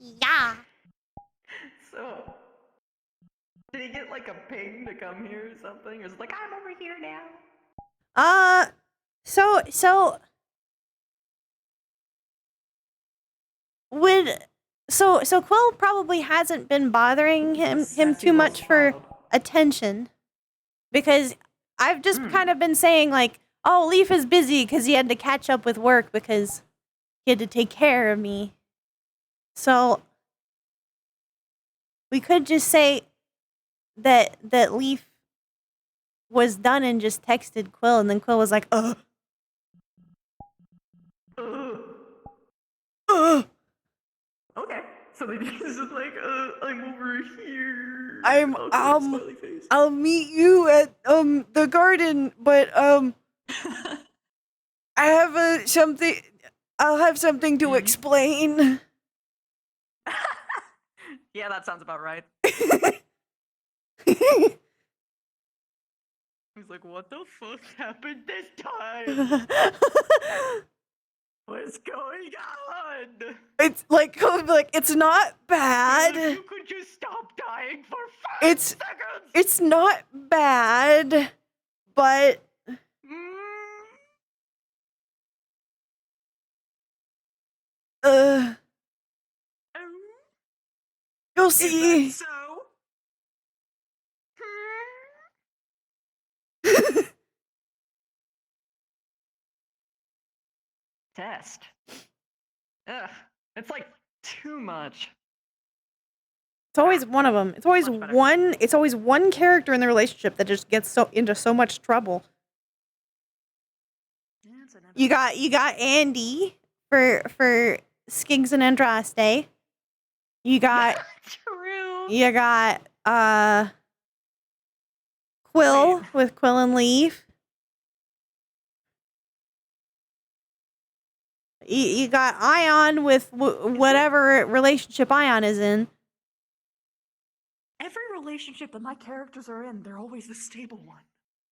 Yeah. So, did he get like a ping to come here or something? Or is it like, I'm over here now? So Quill probably hasn't been bothering him too much for attention, because I've just kind of been saying like, oh, Leaf is busy because he had to catch up with work because he had to take care of me. So we could just say that Leaf was done and just texted Quill, and then Quill was like, Okay, so then he's just like, I'm over here. I'll meet you at the garden, but I have something. I'll have something to explain. Yeah, that sounds about right. He's like, what the fuck happened this time? What's going on? It's like it's not bad. You could just stop dying for 5 seconds. It's not bad, but you'll see. Is that so? Test. Ugh, it's like too much. It's always one of them. It's always one. It's always one character in the relationship that just gets into so much trouble. You got Andy for Skiggs and Andraste. You got Quill with Quill and Leaf. You got Ion with whatever relationship Ion is in. Every relationship that my characters are in, they're always the stable one.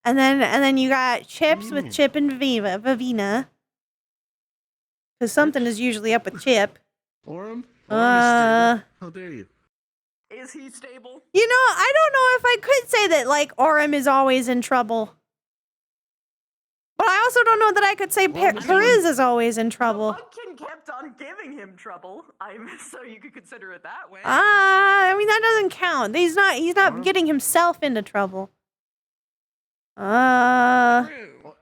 And then you got Chips with Chip and Vavina. Because something is usually up with Chip. Orem? How dare you? Is he stable? You know, I don't know if I could say that, like, Orem is always in trouble. But I also don't know that I could say Perez is always in trouble. Pumpkin kept on giving him trouble. So you could consider it that way. I mean, that doesn't count. He's not getting himself into trouble. Well,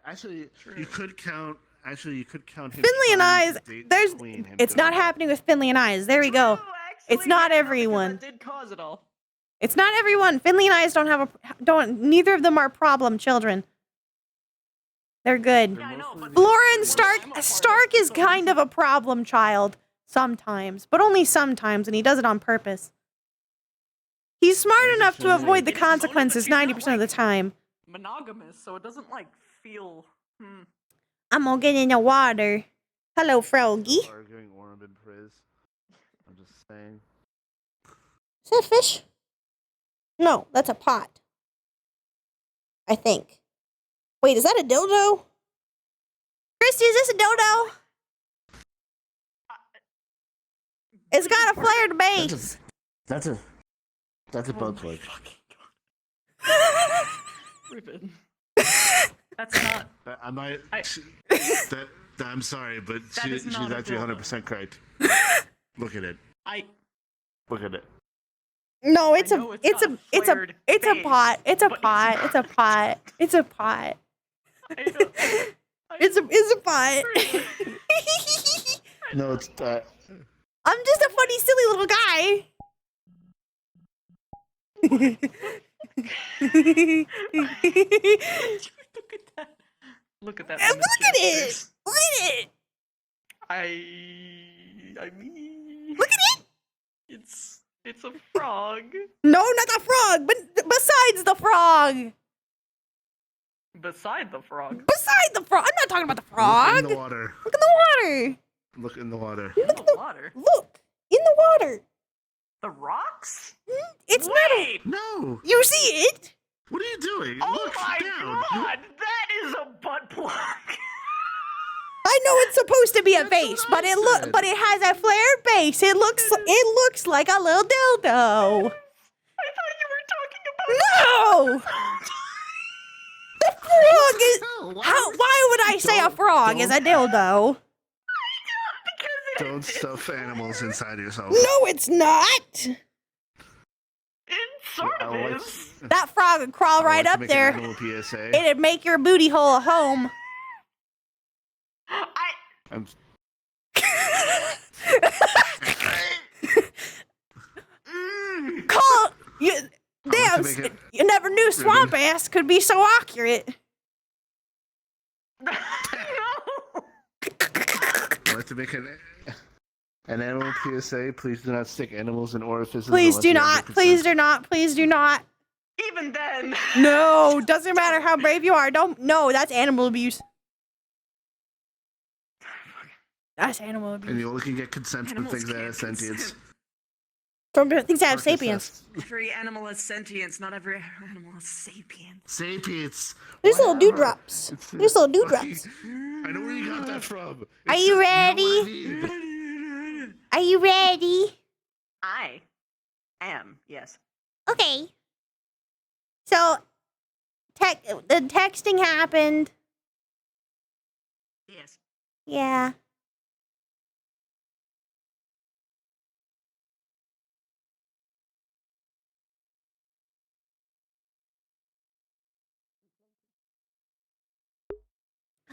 actually, you could count him. Finley and Eyes. It's not happening with Finley and Eyes. There we go. It's not everyone. Did cause it all. It's not everyone. Finley and Eyes neither of them are problem children. They're good. Yeah, I know, but Lauren Stark is kind of a problem child sometimes, but only sometimes, and he does it on purpose. He's smart enough to avoid the consequences 90% of the time. Monogamous, so it doesn't feel. I'm gonna get in the water. Hello, Froggy. Arguing Orem and Priz. I'm just saying. Is that a fish? No, that's a pot. I think. Wait, is that a dildo? Christy, is this a dildo? It's got a flared base. That's a bug plug. Ruben. That's not. I'm sorry, but she's not a actually dildo. 100% correct. Look at it. Look at it. No, it's a pot. It's a pot. It's a pot. It's a pot. No, it's I'm just a funny, silly little guy. Look at that. Look at it. Look at it. I mean. Look at it. It's a frog. No, not the frog, but besides the frog. Beside the frog. Beside the frog. I'm not talking about the frog. Look in the water. Look in the water. Look in the water. In the water. Look in the water. The rocks? It's metal. No. You see it? What are you doing? Oh Look my down. god! That is a butt plug. I know it's supposed to be a vase, but it has a flared base. It looks like a little dildo. I thought you were talking about. No. The frog is. Why would I say a frog is a dildo? Don't stuff animals inside yourself. No, it's not. It sort of is. That frog would crawl right up there. Animal PSA. It'd make your booty hole a home. I'm... Call you. Damn, you never knew swamp ass could be so accurate. I'd like to make an animal PSA. Please do not stick animals in orifices. Please do not. Please do not. Please do not. Even then. No, doesn't matter how brave you are. Don't. No, that's animal abuse. That's animal abuse. And you only can get consent from things that have sentience. From things that have sapience. Every animal has sentience. Not every animal has sapience. Sapience. There's little dewdrops. There's little dewdrops. I know where you got that from. Are you ready? Are you ready? I am. Yes. Okay. So, the texting happened. Yes. Yeah.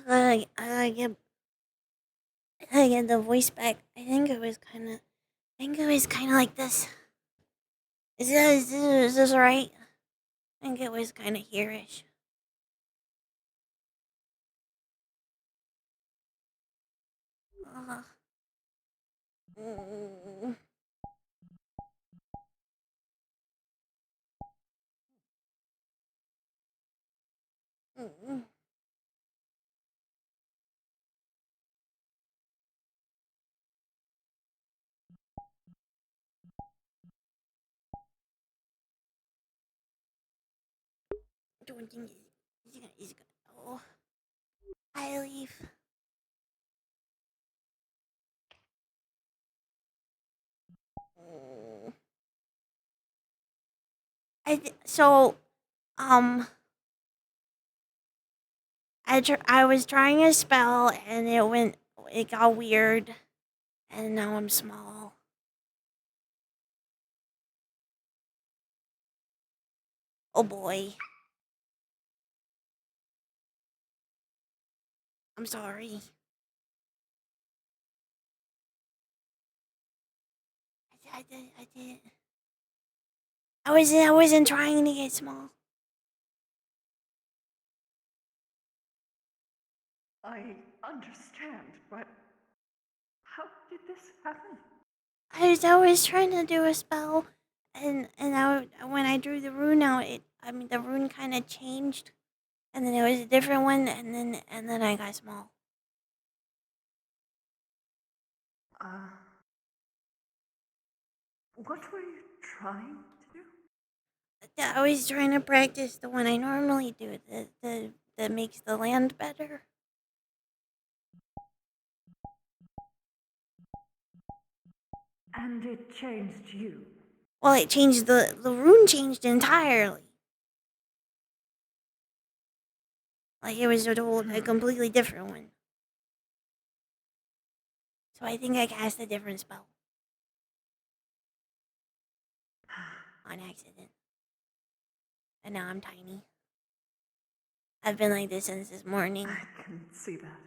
I get the voice back. I think it was kind of like this. Is this right? I think it was kind of here-ish. Mm. Mm. Don't think he's gonna. Oh, I leave. Mm. So, I was trying a spell and it got weird, and now I'm small. Oh boy. I'm sorry. I did. I wasn't trying to get small. I understand, but how did this happen? I was trying to do a spell, and when I drew the rune out, the rune kind of changed, and then it was a different one, and then I got small. What were you trying to do? I was trying to practice the one I normally do, the that makes the land better. And it changed you. Well, it changed the rune changed entirely. Like it was a completely different one. So I think I cast a different spell on accident, and now I'm tiny. I've been like this since this morning. I can see that.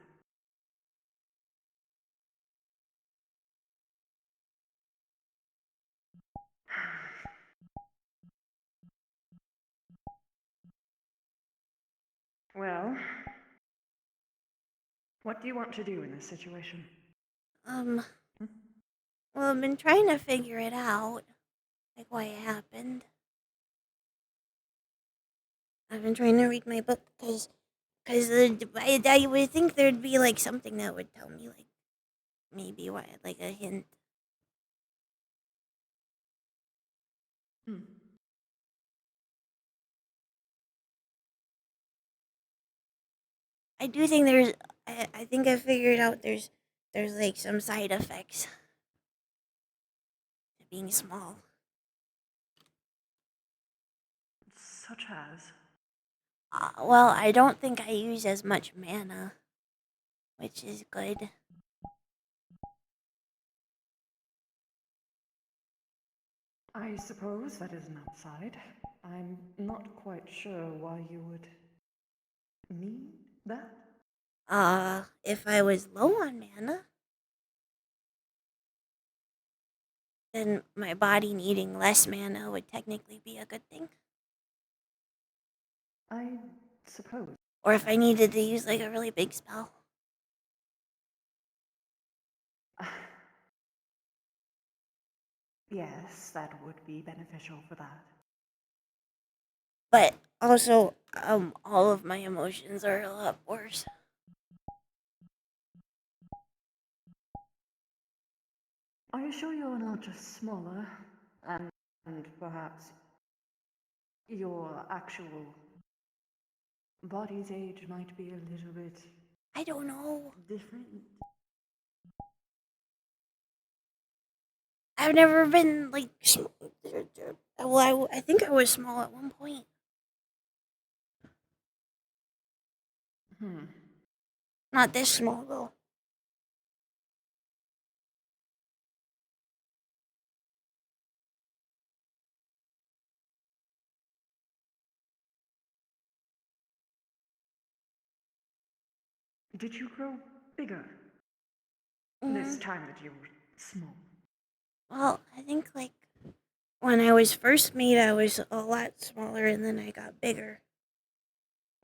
Well, what do you want to do in this situation? Well, I've been trying to figure it out, like why it happened. I've been trying to read my book because I would think there'd be like something that would tell me like maybe why, like a hint. I do think I think I figured out there's like some side effects to being small. Such as? Well, I don't think I use as much mana, which is good. I suppose that is an upside. I'm not quite sure why you would need that. If I was low on mana, then my body needing less mana would technically be a good thing. I suppose. Or if I needed to use like a really big spell. Yes, that would be beneficial for that. But also, all of my emotions are a lot worse. Are you sure you're not just smaller, and perhaps your actual body's age might be a little bit... I don't know. Different? I've never been like well, I think I was small at one point. Not this small though. Did you grow bigger this time that you were small? Well, I think like when I was first made, I was a lot smaller, and then I got bigger.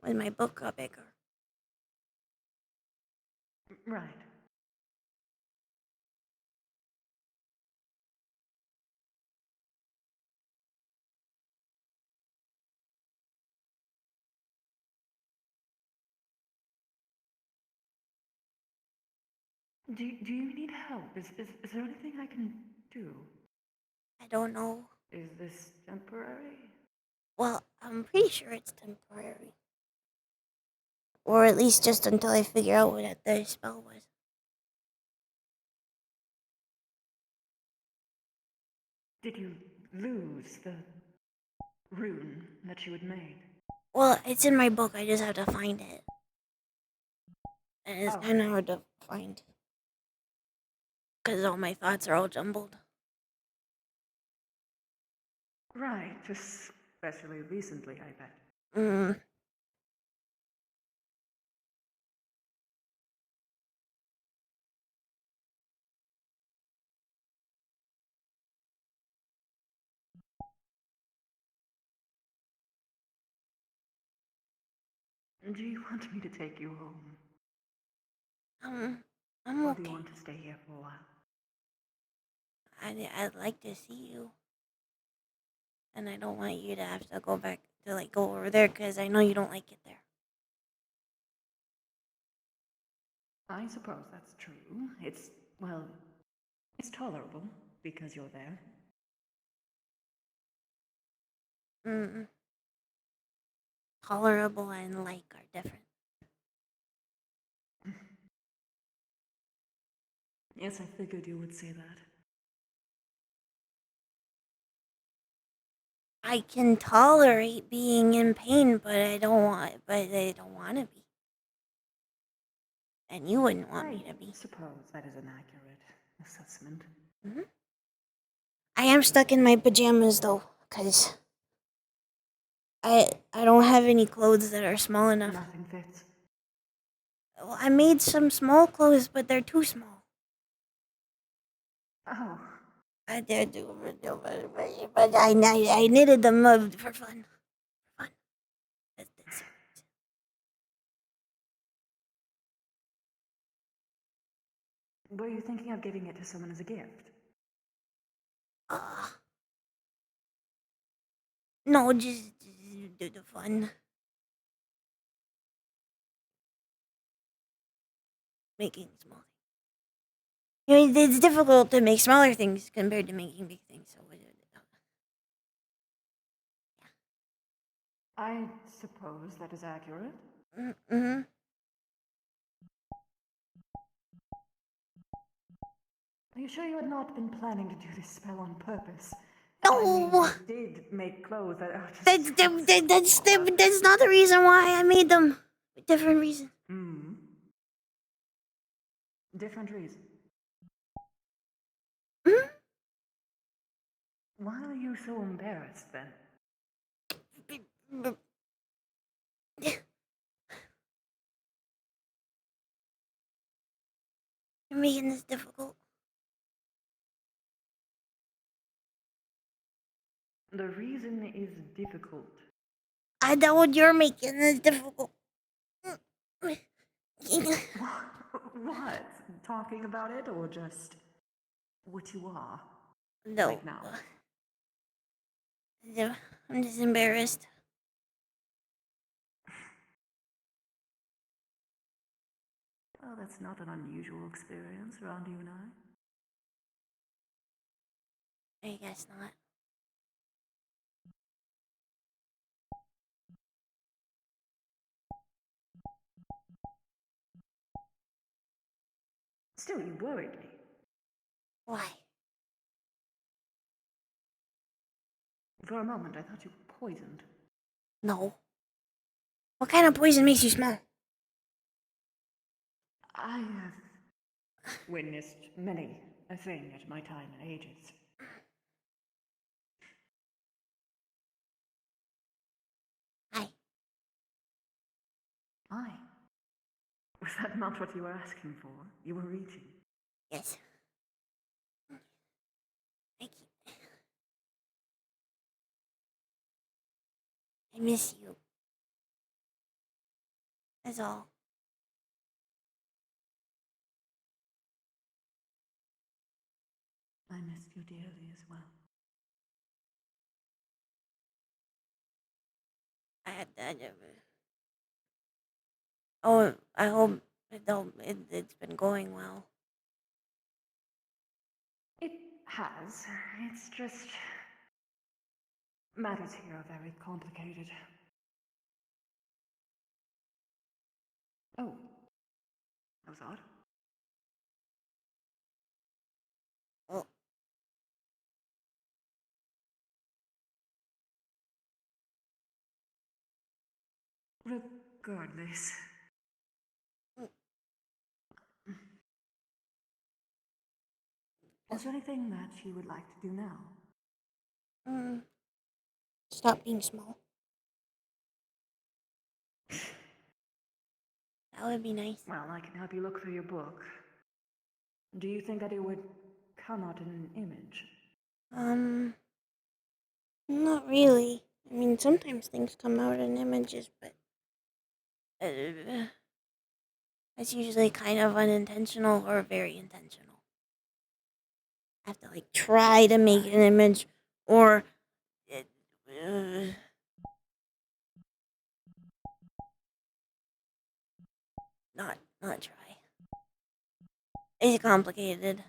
When my book got bigger. Right. Do you need help? Is there anything I can do? I don't know. Is this temporary? Well, I'm pretty sure it's temporary. Or at least just until I figure out what the spell was. Did you lose the rune that you had made? Well, it's in my book. I just have to find it. And it's kind of hard to find. Because all my thoughts are all jumbled. Right, especially recently, I bet. Mm. Do you want me to take you home? I'm Or okay. do you want to stay here for a while? I'd like to see you. And I don't want you to have to go back to, like, go over there, because I know you don't like it there. I suppose that's true. It's tolerable because you're there. Mm. Tolerable and like are different. Yes, I figured you would say that. I can tolerate being in pain, but I don't want to be. And you wouldn't want me to be. I suppose that is an accurate assessment. Mm-hmm. I am stuck in my pajamas though, because I don't have any clothes that are small enough. Nothing fits. Well, I made some small clothes, but they're too small. Oh. I did do, but I knitted them up for fun. That's Were you thinking of giving it to someone as a gift? No, just do the fun. Making small things. You know, it's difficult to make smaller things compared to making big things. So I suppose that is accurate. mm-hmm. Are you sure you had not been planning to do this spell on purpose? No! I mean, you did make clothes that are just... That's not the reason why I made them. Different reason. Hmm. Different reason. Hmm? Why are you so embarrassed then? You're making this difficult. The reason is difficult. I know what you're making this difficult. What? Talking about it or just what you are? No. Right now. Yeah, I'm just embarrassed. Well, that's not an unusual experience around you and I. I guess not. Still, you worried me. Why? For a moment, I thought you were poisoned. No. What kind of poison makes you smell? I have witnessed many a thing at my time and ages. Hi. Hi. Was that not what you were asking for? You were reaching. Yes. miss you. That's all. I miss you dearly as well. Oh, I hope it's been going well. It has. It's just... matters here are very complicated. Oh. That was odd. Oh. Regardless. Is there anything that you would like to do now? Stop being small. That would be nice. Well, I can help you look through your book. Do you think that it would come out in an image? Not really. I mean, sometimes things come out in images, but it's usually kind of unintentional or very intentional. I have to like try to make an image, or not try. It's complicated.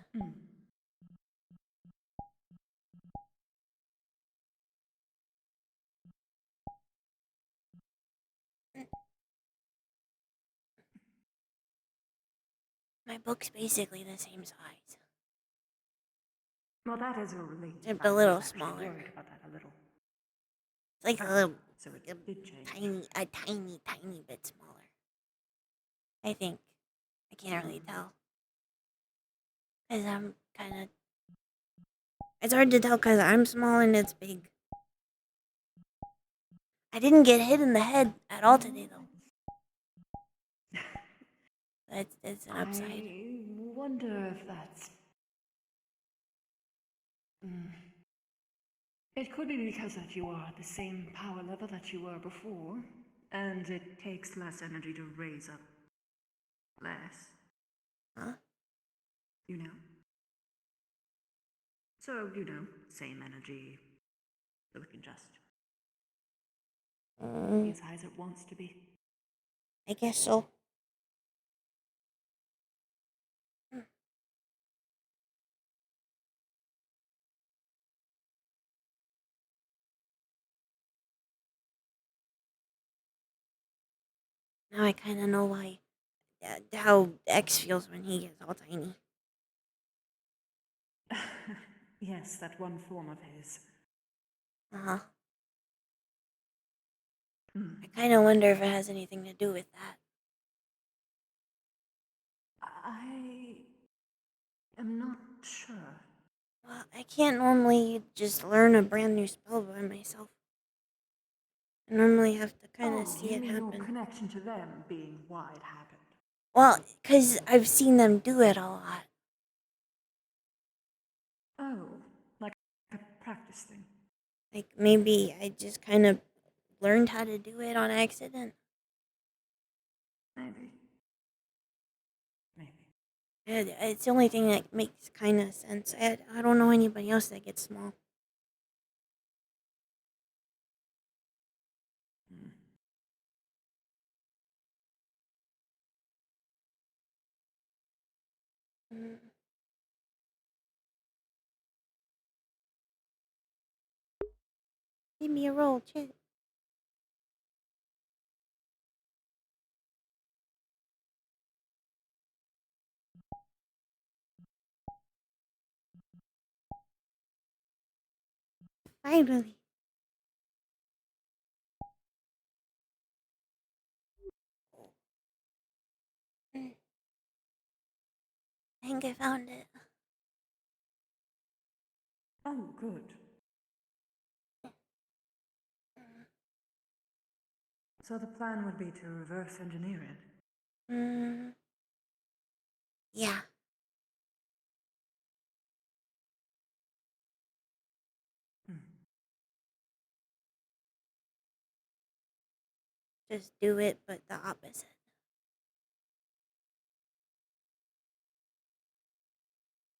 My book's basically the same size. Well, that is a relief. Except a little was actually smaller. worried about that a little. It's like a little, So like it did change. a tiny bit smaller. I think. I can't really tell. Cause I'm kind of. It's hard to tell because I'm small and it's big. I didn't get hit in the head at all today, though. It's an upside. I wonder if that's... It could be because that you are at the same power level that you were before, and it takes less energy to raise up less. Huh? You know? So, same energy, so it can just be as high as it wants to be. I guess so. Now I kind of know why, how X feels when he gets all tiny. Yes, that one form of his. Uh-huh. I kind of wonder if it has anything to do with that. I am not sure. Well, I can't normally just learn a brand new spell by myself. I normally have to kind of see you it mean happen. your connection to them being why it happened? Well, because I've seen them do it a lot. Oh, like a practice thing. Like, maybe I just kind of learned how to do it on accident. Maybe. It's the only thing that makes kind of sense. I don't know anybody else that gets small. Mm. Give me a roll, chat. Finally. I think I found it. Oh, good. So the plan would be to reverse engineer it? Yeah. just do it, but the opposite.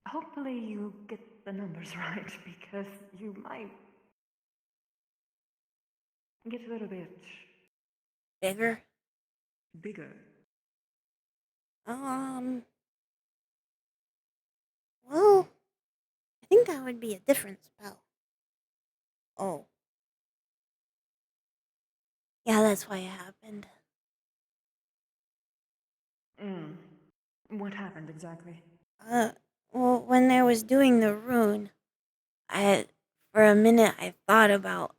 Hopefully you get the numbers right, because you might get a little bit Bigger? bigger. Well, I think that would be a different spell. Oh. Yeah, that's why it happened. What happened exactly? Well, when I was doing the rune, for a minute, I thought about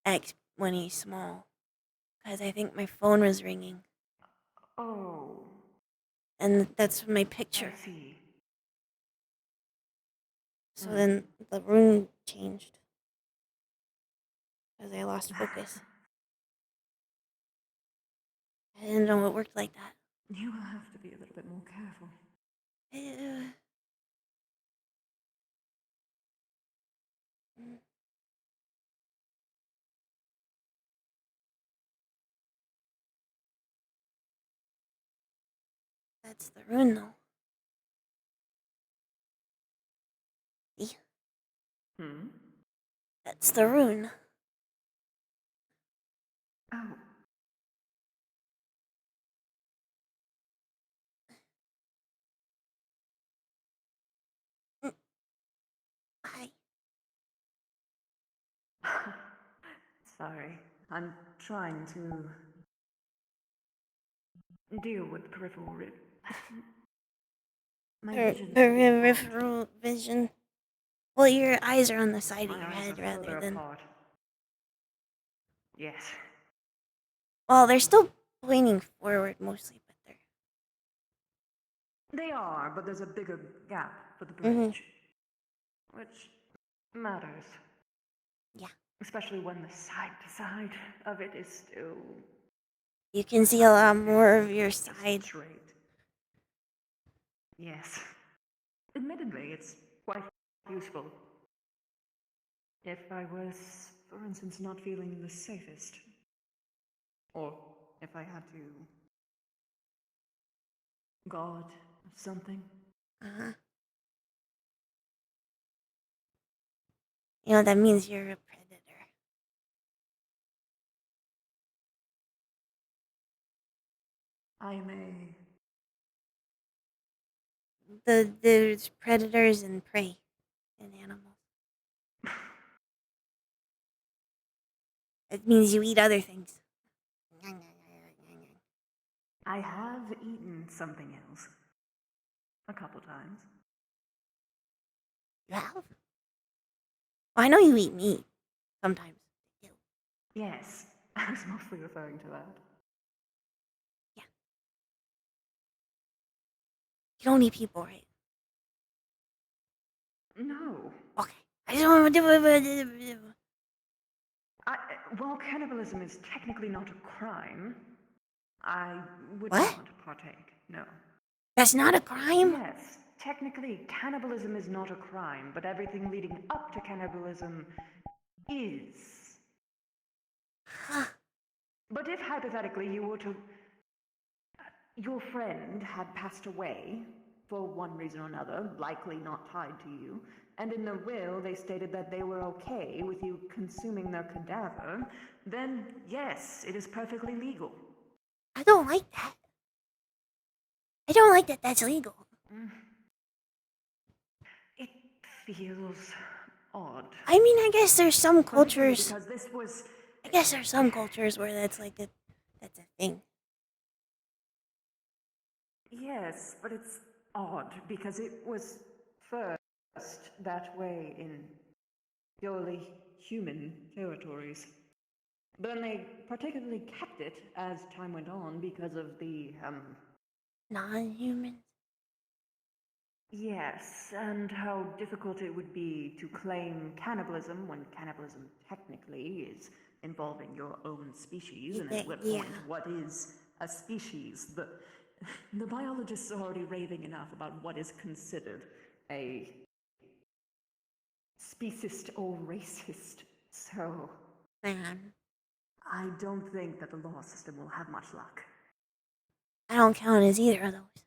X when he's small. Because I think my phone was ringing. Oh. And that's my picture. I see. So then the rune changed. Because I lost focus. I didn't know it worked like that. You will have to be a little bit more careful. That's the rune, though. See? That's the rune. Oh. Hi. Sorry, I'm trying to deal with peripheral my vision. Peripheral vision. Well, your eyes are on the side of My your eyes head are rather further than. apart. Yes. Well, they're still pointing forward mostly, but They are, but there's a bigger gap for the bridge. Which matters. Yeah. Especially when the side to side of it is still. you can see a lot more of your side. Straight. Yes. Admittedly, it's quite useful. If I was, for instance, not feeling the safest. Or if I had to guard something. You know, that means you're a predator. I may. There's predators and prey in animals. It means you eat other things. I have eaten something else. A couple times. You have? Well, I know you eat meat. Sometimes. Yes, I was mostly referring to that. You don't eat people, right? No. Okay. I just want to While cannibalism is technically not a crime, I would What? not partake, no. That's not a crime? Yes, technically cannibalism is not a crime, but everything leading up to cannibalism is. But if hypothetically you were to. Your friend had passed away, for one reason or another, likely not tied to you, and in the will they stated that they were okay with you consuming their cadaver, then yes, it is perfectly legal. I don't like that. I don't like that that's legal. It feels odd. I mean, I guess there's some Particularly cultures. because this was. I guess there's some cultures where that's like that's a thing. Yes, but it's odd because it was first that way in purely human territories. Then they particularly kept it as time went on because of the, non-humans? Yes, and how difficult it would be to claim cannibalism when cannibalism technically is involving your own species, and at what point what is a species? The biologists are already raving enough about what is considered a speciest or racist, so. Man. I don't think that the law system will have much luck. I don't count as either of those.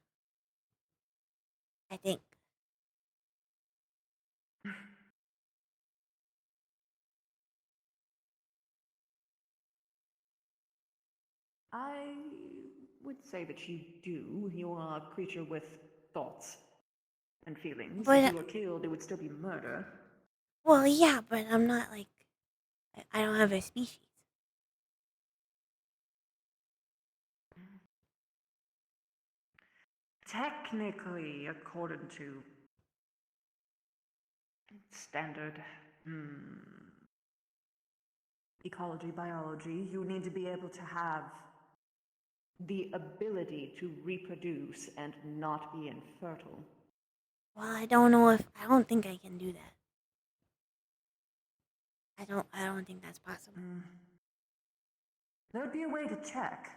I think. I would say that you do. You are a creature with thoughts and feelings. But, if you were killed, it would still be murder. Well, yeah, but I'm not like. I don't have a species. Technically, according to standard ecology, biology, you need to be able to have the ability to reproduce and not be infertile. Well, I don't know if I don't think I can do that. I don't think that's possible. There'd be a way to check.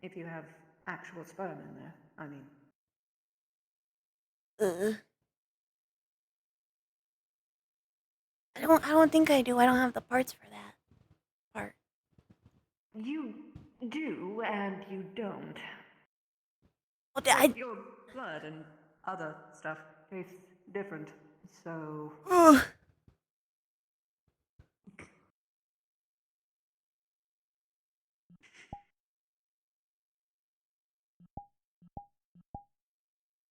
If you have actual sperm in there, I mean. I don't think I do. I don't have the parts for that part. You do and you don't. Well, your blood and other stuff tastes different, so.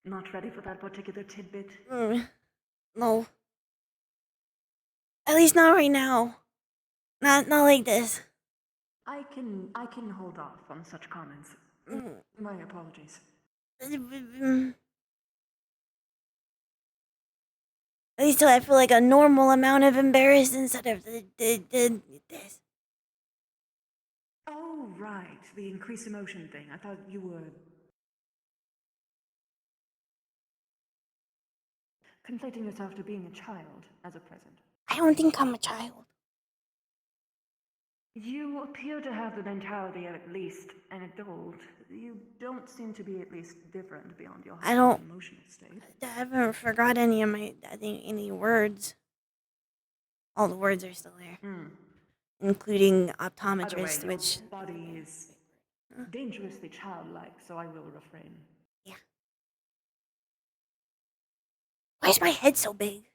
Not ready for that particular tidbit? No. At least not right now. Not like this. I can hold off on such comments. My apologies. At least till I feel like a normal amount of embarrassed instead of this. Oh, right. The increased emotion thing. I thought you were conflating yourself to being a child as a present. I don't think I'm a child. You appear to have the mentality of at least an adult. You don't seem to be at least different beyond your emotional state. I haven't forgot any of any words. All the words are still there. Including optometrist, Either way, which your body is dangerously childlike, so I will refrain. Yeah. Why is my head so big?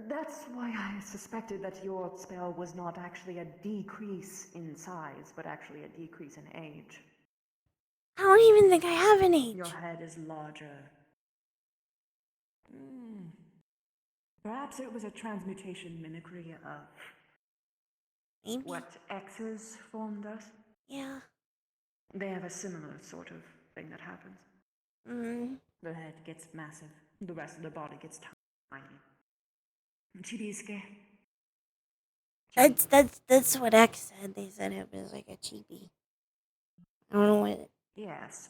That's why I suspected that your spell was not actually a decrease in size, but actually a decrease in age. I don't even think I have an age. Your head is larger. Perhaps it was a transmutation mimicry of what X's formed us? Yeah. They have a similar sort of thing that happens. The head gets massive, the rest of the body gets tiny. Chibiske. That's what X said. They said it was like a chibi. I don't know what. Yes.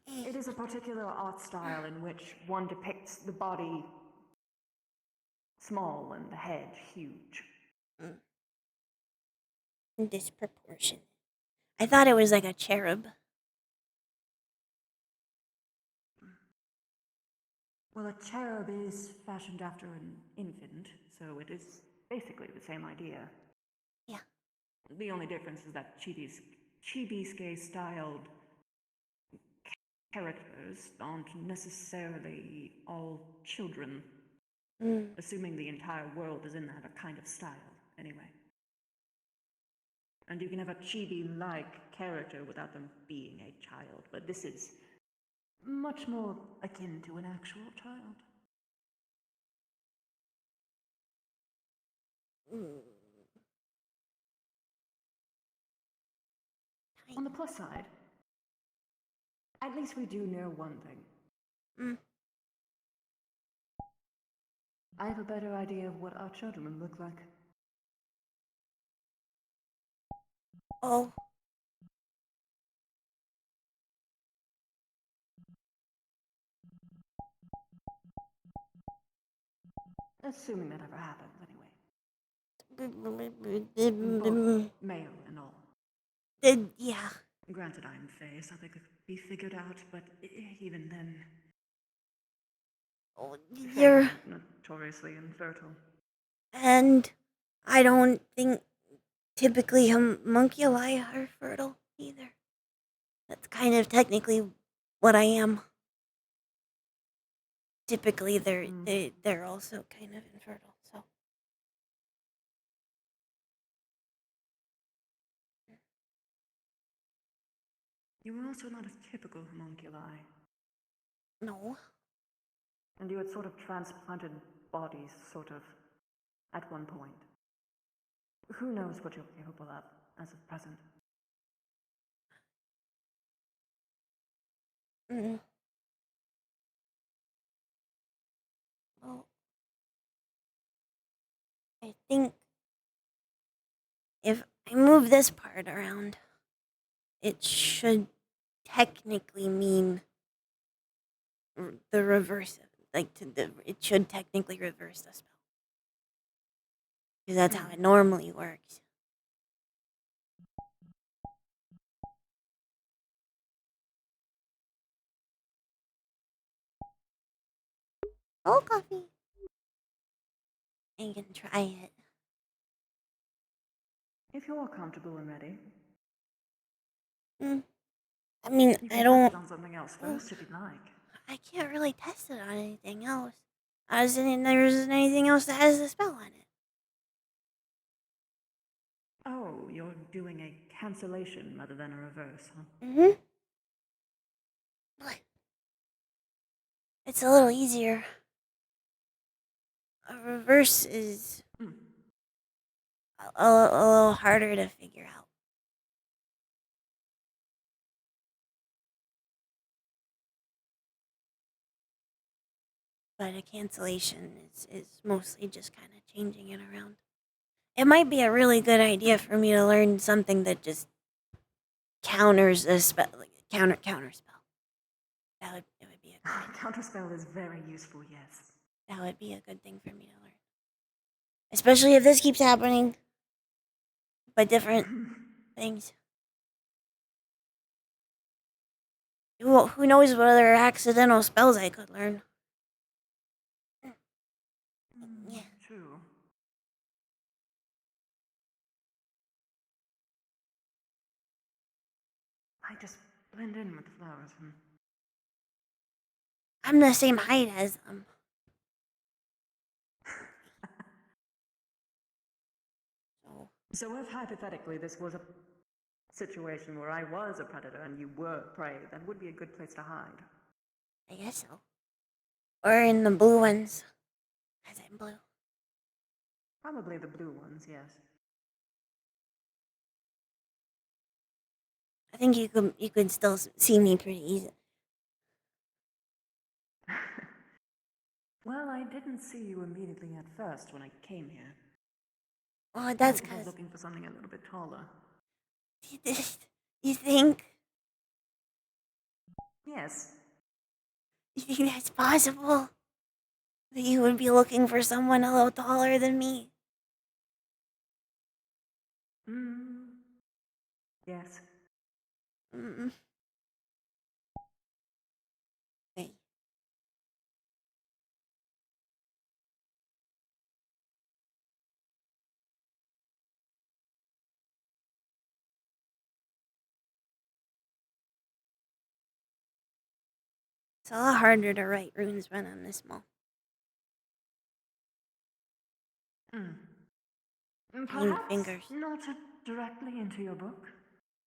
It is a particular art style in which one depicts the body small and the head huge. Disproportionate. I thought it was like a cherub. Well, a cherub is fashioned after an infant, so it is basically the same idea. Yeah. The only difference is that chibiske-styled characters aren't necessarily all children. Assuming the entire world is in that kind of style, anyway. And you can have a chibi-like character without them being a child, but this is much more akin to an actual child. On the plus side, at least we do know one thing. I have a better idea of what our children look like. Oh. Assuming that ever happens, anyway. Male and all. Yeah. Granted, I'm Fae, so they could be figured out, but even then. Oh, Fair you're... enough, notoriously infertile. And I don't think typically homunculi are fertile either. That's kind of technically what I am. Typically, they're also kind of infertile. So You were also not a typical homunculi. no, And you had sort of transplanted bodies, sort of, at one point. Who knows what you're capable of, as of present? mm. Well, I think if I move this part around, it should technically mean the reverse of it should technically reverse the spell. Because that's how it normally works. Oh, coffee. You can try it. If you're comfortable and ready. I mean, You I can don't. test it on something else first if you'd like. I can't really test it on anything else. There isn't anything else that has a spell on it. Oh, you're doing a cancellation rather than a reverse, huh? Mm-hmm. It's a little easier. A reverse is a little harder to figure out. But a cancellation is mostly just kind of changing it around. It might be a really good idea for me to learn something that just counters a spell, like a counter spell. It would be a good idea. Counterspell is very useful, yes. That would be a good thing for me to learn. Especially if this keeps happening. But different things. Who knows what other accidental spells I could learn. Yeah. True. I just blend in with the flowers. I'm the same height as them. So if hypothetically this was a situation where I was a predator and you were prey, that would be a good place to hide. I guess so. Or in the blue ones. Is it blue? Probably the blue ones, yes. I think you could still see me pretty easy. Well, I didn't see you immediately at first when I came here. Oh, that's I was because... looking for something a little bit taller. You think? Yes. You think that's possible? That you would be looking for someone a little taller than me? Yes. Hey. It's a lot harder to write runes when I'm this small. Perhaps fingers. not directly into your book.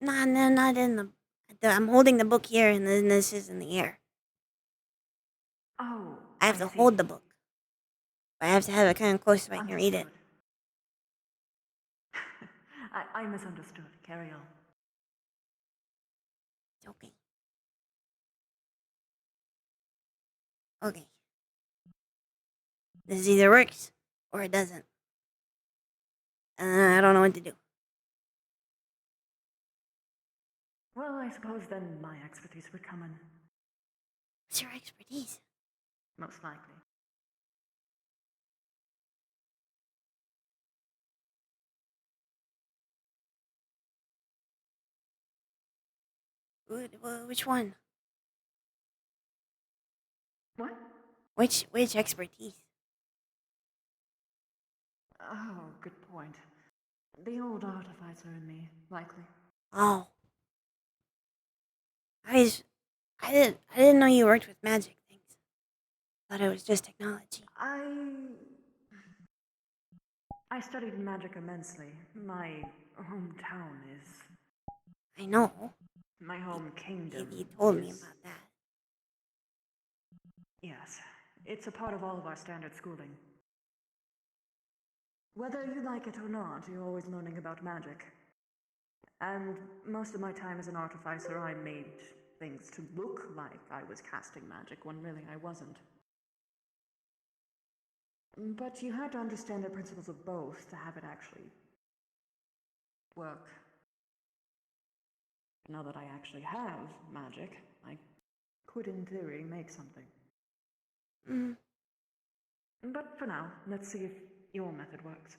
No, not in the... I'm holding the book here, and then this is in the air. Oh, I have to hold the book. I have to have it kind of close so I can read it. I misunderstood. Carry on. It's okay. Okay. This either works or it doesn't. I don't know what to do. Well, I suppose then my expertise would come in. What's your expertise? Most likely. Which one? What? Which expertise? Oh, good point. The old artificer in me, likely. Oh. I didn't know you worked with magic things. Thought it was just technology. I studied magic immensely. My hometown is... I know. My home kingdom. You told me is- about that. Yes, it's a part of all of our standard schooling. Whether you like it or not, you're always learning about magic. And most of my time as an artificer, I made things to look like I was casting magic when really I wasn't. But you had to understand the principles of both to have it actually work. Now that I actually have magic, I could in theory make something. Mm. But for now, let's see if your method works.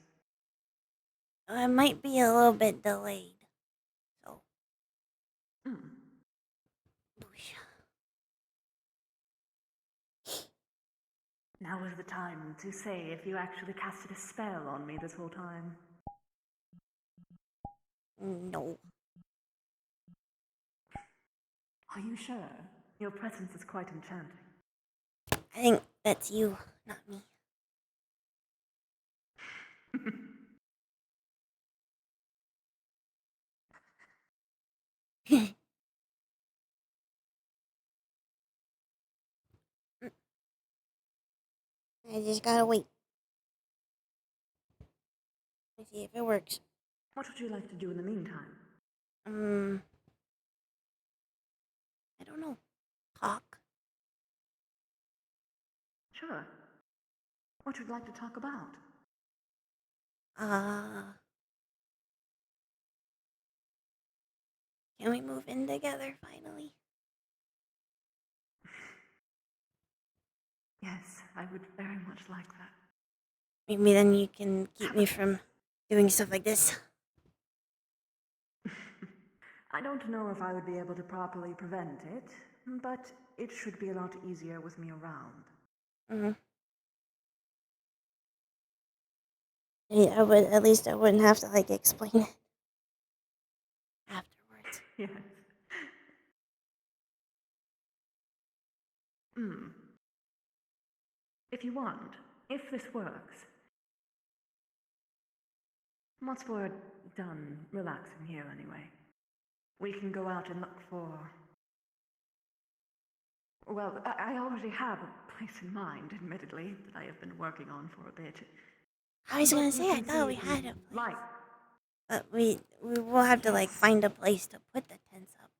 It might be a little bit delayed. So. Now is the time to say if you actually casted a spell on me this whole time. No. Are you sure? Your presence is quite enchanting. I think that's you, not me. I just gotta wait. Let's see if it works. What would you like to do in the meantime? I don't know. Talk. Sure. What would you like to talk about? Can we move in together finally? Yes, I would very much like that. Maybe then you can keep me from doing stuff like this. I don't know if I would be able to properly prevent it, but it should be a lot easier with me around. I would, at least I wouldn't have to like explain it afterwards. Yes. If you want, if this works. Once we're done relaxing here anyway, we can go out and look for... Well, I already have a place in mind, admittedly, that I have been working on for a bit. I was gonna say, I thought we had a place. But we will have to like find a place to put the tents up.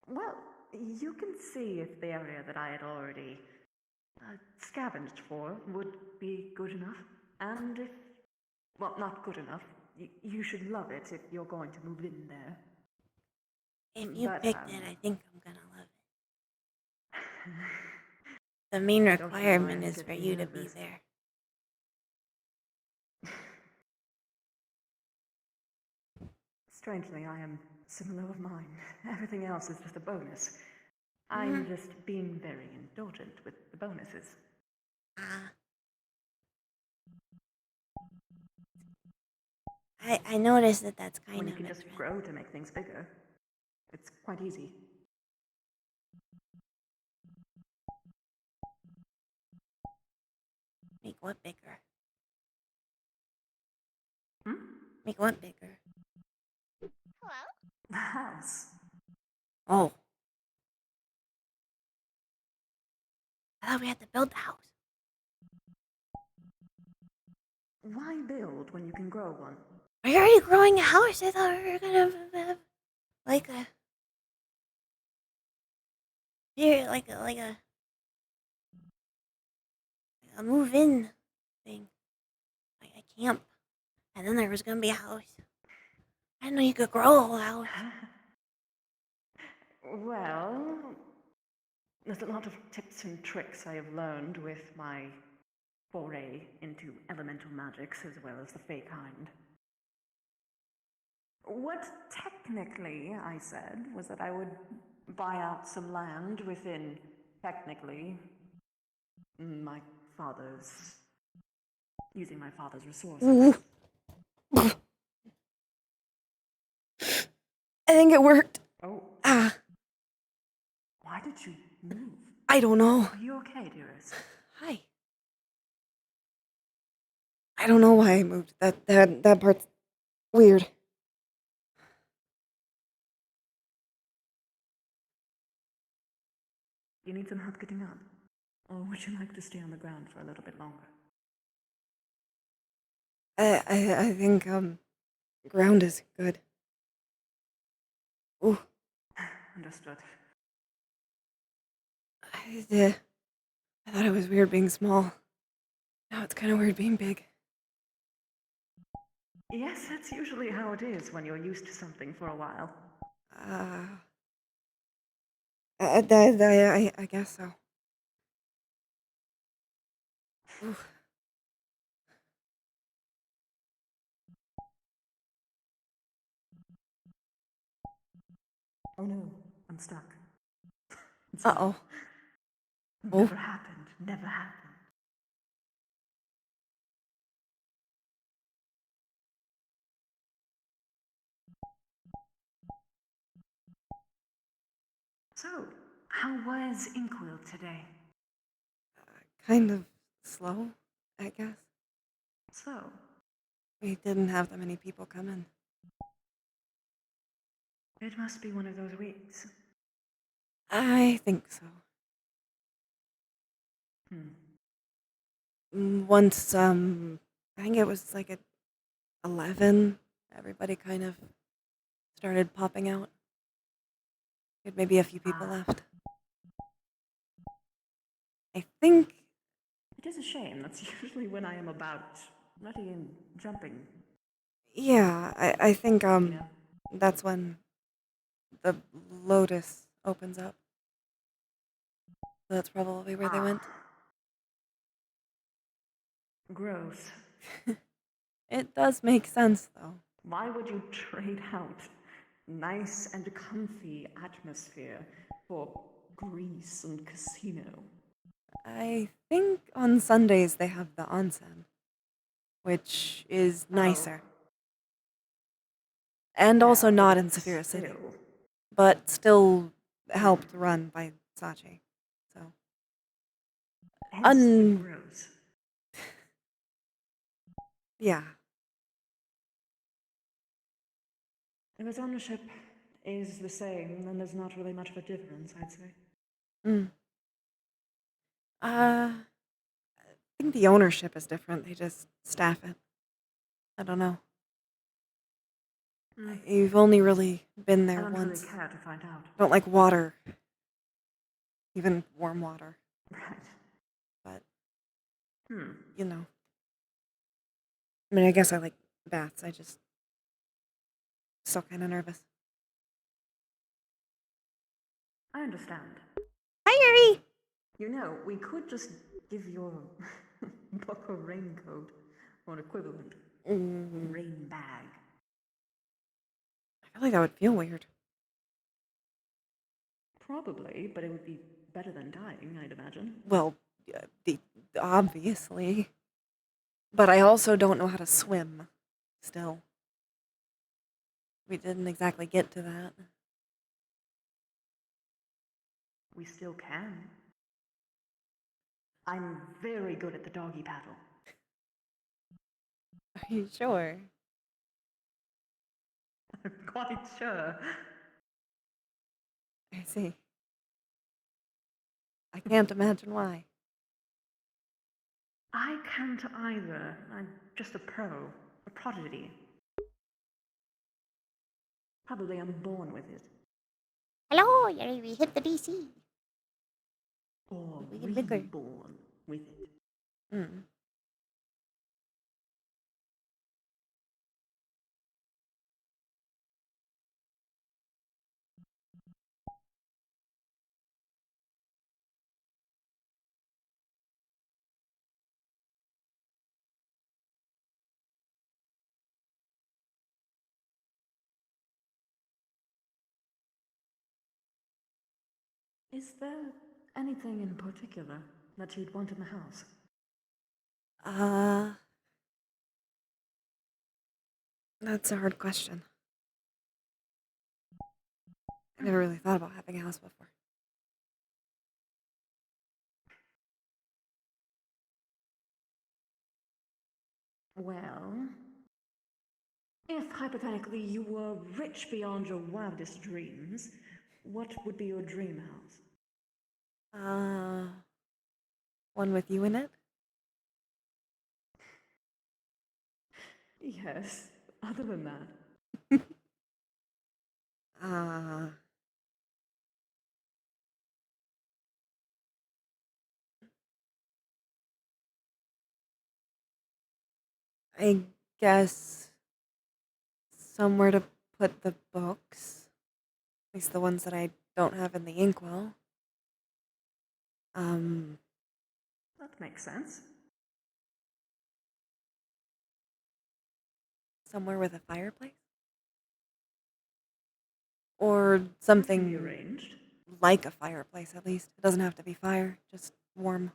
Well, you can see if the area that I had already scavenged for would be good enough. And if, well, not good enough, you should love it if you're going to move in there. If you picked it, I think I'm gonna love it. The main requirement is for you to be there. Strangely, I am similar of mind. Everything else is just a bonus. I'm just being very indulgent with the bonuses. I noticed that that's kind when of you can just interesting. grow to make things bigger. It's quite easy. Make what bigger? Make what bigger? Hello? The house. Oh. I thought we had to build the house. Why build when you can grow one? Are you already growing a house? I thought we were gonna have like a a move-in thing, like a camp, and then there was gonna be a house. I didn't know you could grow a whole house. Well, there's a lot of tips and tricks I have learned with my foray into elemental magics as well as the fey kind. What technically I said was that I would buy out some land within Technically, my father's using my father's resources. Ooh. I think it worked. Oh. Ah, Why did you move? I don't know. Are you okay, dearest? Hi. I don't know why I moved. That part's weird. You need some help getting up? Or would you like to stay on the ground for a little bit longer? I think ground is good. Ooh. Understood. I thought it was weird being small. Now it's kind of weird being big. Yes, that's usually how it is when you're used to something for a while. I guess so. Ooh. Oh no, I'm stuck. Uh-oh. Never happened. Never happened. So, how was Inkwell today? Kind of slow, I guess. So, We didn't have that many people come in. it must be one of those weeks. I think so. Hmm. Once, I think it was like at 11, everybody kind of started popping out. Had maybe a few people left. I think. It is a shame. That's usually when I am about ready and jumping. Yeah, I think that's when the Lotus opens up. So that's probably where they went. Gross. It does make sense though. Why would you trade out nice and comfy atmosphere for Greece and casino? I think on Sundays they have the onsen, which is nicer. And also Yeah, not but in Saphira City. still. But still helped run by Sachi. So. Hence the gross. Yeah. If its ownership is the same, then there's not really much of a difference, I'd say. I think the ownership is different. They just staff it. I don't know. You've only really been there I don't once. really care to find out. Don't like water. Even warm water. Right. But, Hmm. you know. I mean, I guess I like baths. I just still kind of nervous. I understand. Hi, Yuri! You know, we could just give your book a raincoat or an equivalent. Rain bag. I feel like that would feel weird. Probably, but it would be better than dying, I'd imagine. Well, obviously. But I also don't know how to swim. Still. We didn't exactly get to that. We still can. I'm very good at the doggy paddle. Are you sure? I'm quite sure. I see. I can't imagine why. I can't either. I'm just a pro. A prodigy. Probably I'm born with it. Hello, Yuri, we hit the DC. Or We get bigger. reborn with it. Is there Anything in particular that you'd want in the house? That's a hard question. I never really thought about having a house before. Well, if hypothetically you were rich beyond your wildest dreams, what would be your dream house? One with you in it? Yes, other than that. I guess somewhere to put the books. At least the ones that I don't have in the inkwell. That makes sense. Somewhere with a fireplace? Or something arranged. like a fireplace, at least. It doesn't have to be fire, just warm.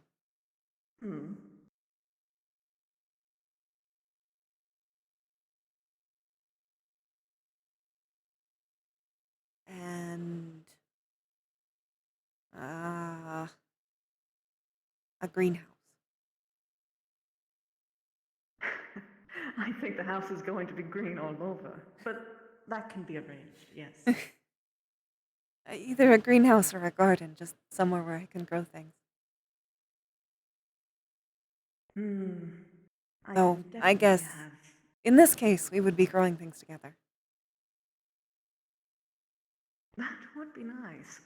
Hmm. And a greenhouse. I think the house is going to be green all over, but that can be arranged, yes. Either a greenhouse or a garden, just somewhere where I can grow things. Though, I guess, in this case, we would be growing things together. That would be nice.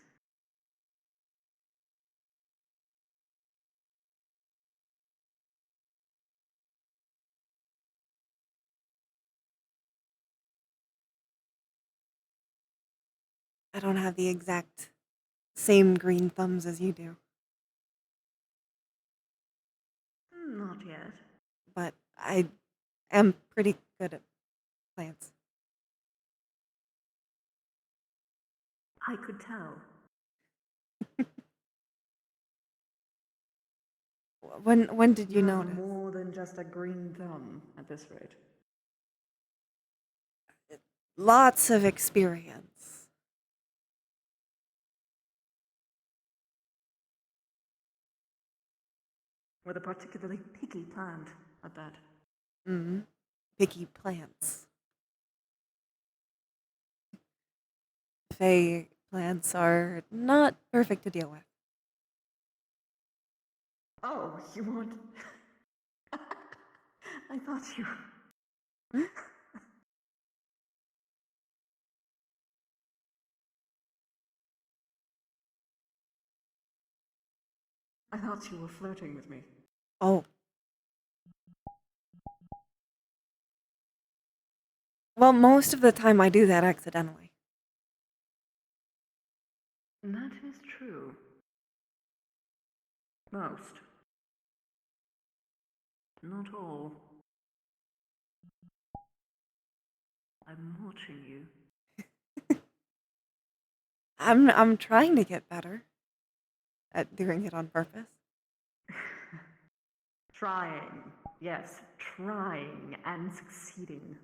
I don't have the exact same green thumbs as you do, Not yet. but I am pretty good at plants. I could tell. When did you have notice? more than just a green thumb at this rate. Lots of experience. With a particularly picky plant at that. Picky plants. Fey plants are not perfect to deal with. Oh, you want... I thought you... I thought you were flirting with me. Oh. Well, most of the time I do that accidentally. That is true. Most. Not all. I'm watching you. I'm trying to get better at doing it on purpose. Trying. Yes, trying and succeeding.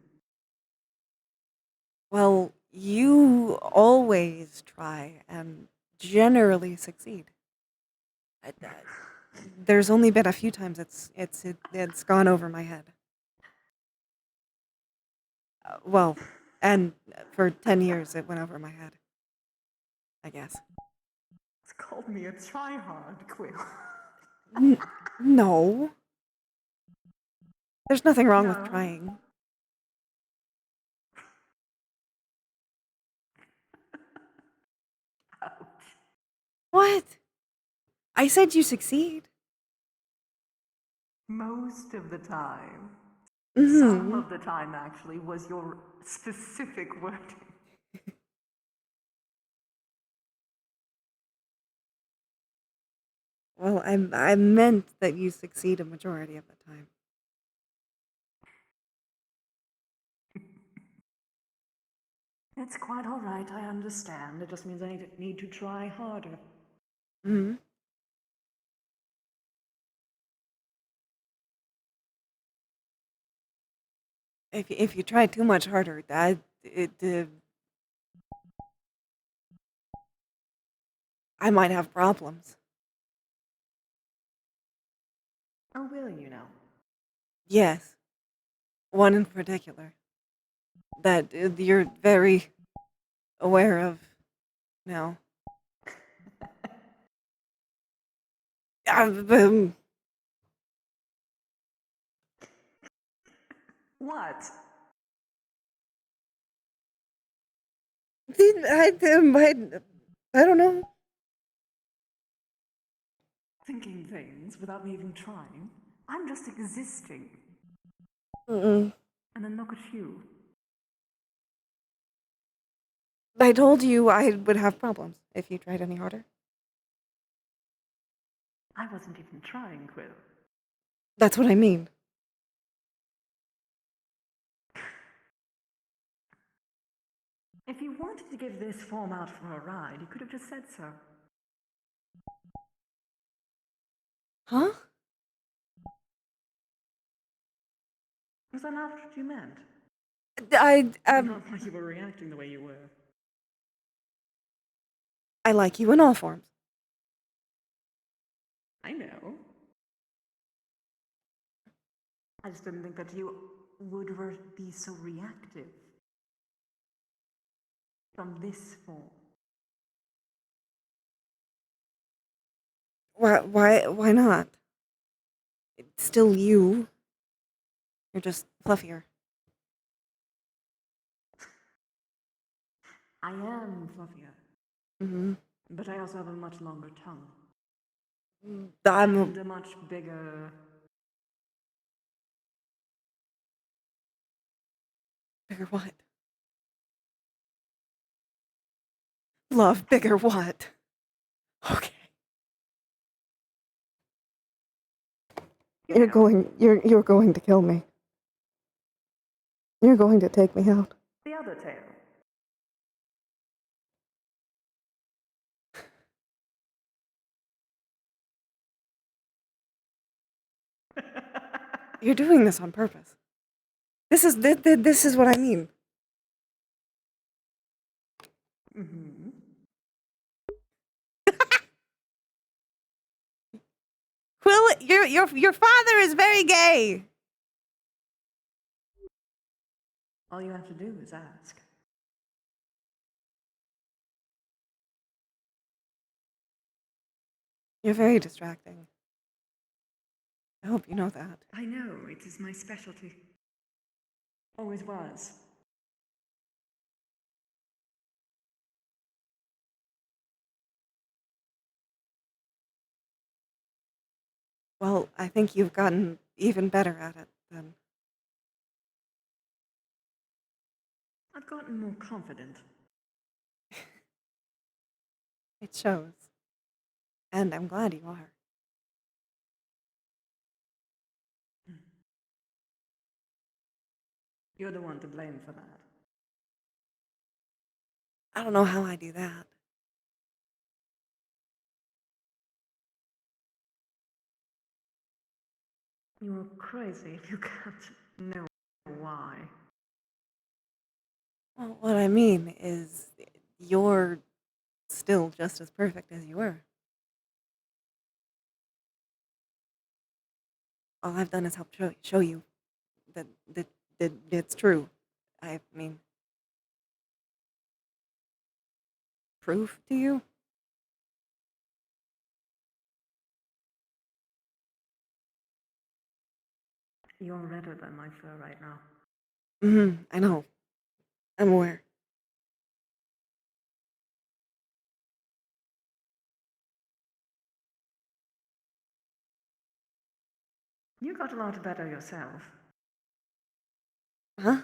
Well, you always try and generally succeed. There's only been a few times it's gone over my head. Well, and for 10 years it went over my head, I guess. It's called me a tryhard, Quill. No. There's nothing wrong with trying. What? I said you succeed. Most of the time. Mm-hmm. Some of the time, actually, was your specific wording. Well, I meant that you succeed a majority of the time. It's quite all right, I understand. It just means I need to try harder. Mm-hmm. If you try too much harder, I might have problems. Oh, will you now? Yes, one in particular that you're very aware of now. What? I don't know. Thinking things without me even trying. I'm just existing. Mm-mm. And then look at you. I told you I would have problems if you tried any harder. I wasn't even trying, Quill. That's what I mean. If you wanted to give this form out for a ride, you could have just said so. Huh? Was that not what you meant? Not why you were reacting the way you were. I like you in all forms. I know. I just didn't think that you would be so reactive. From this form. Why not? It's still you. You're just fluffier. I am fluffier. Mm-hmm. But I also have a much longer tongue. I'm and a much bigger... Bigger what? Love, bigger what? Okay. You're going to kill me. You're going to take me out. The other tail. You're doing this on purpose. This is what I mean. Mm-hmm. Quill, your father is very gay. All you have to do is ask. You're very distracting. I hope you know that. I know, it is my specialty. Always was. Well, I think you've gotten even better at it than. I've gotten more confident. It shows. And I'm glad you are. You're the one to blame for that. I don't know how I do that. You're crazy if you can't know why. Well, what I mean is, you're still just as perfect as you were. All I've done is help show you that it's true. I mean, proof to you? You're redder than my fur right now. Mm-hmm, I know. I'm aware. You got a lot better yourself. Huh?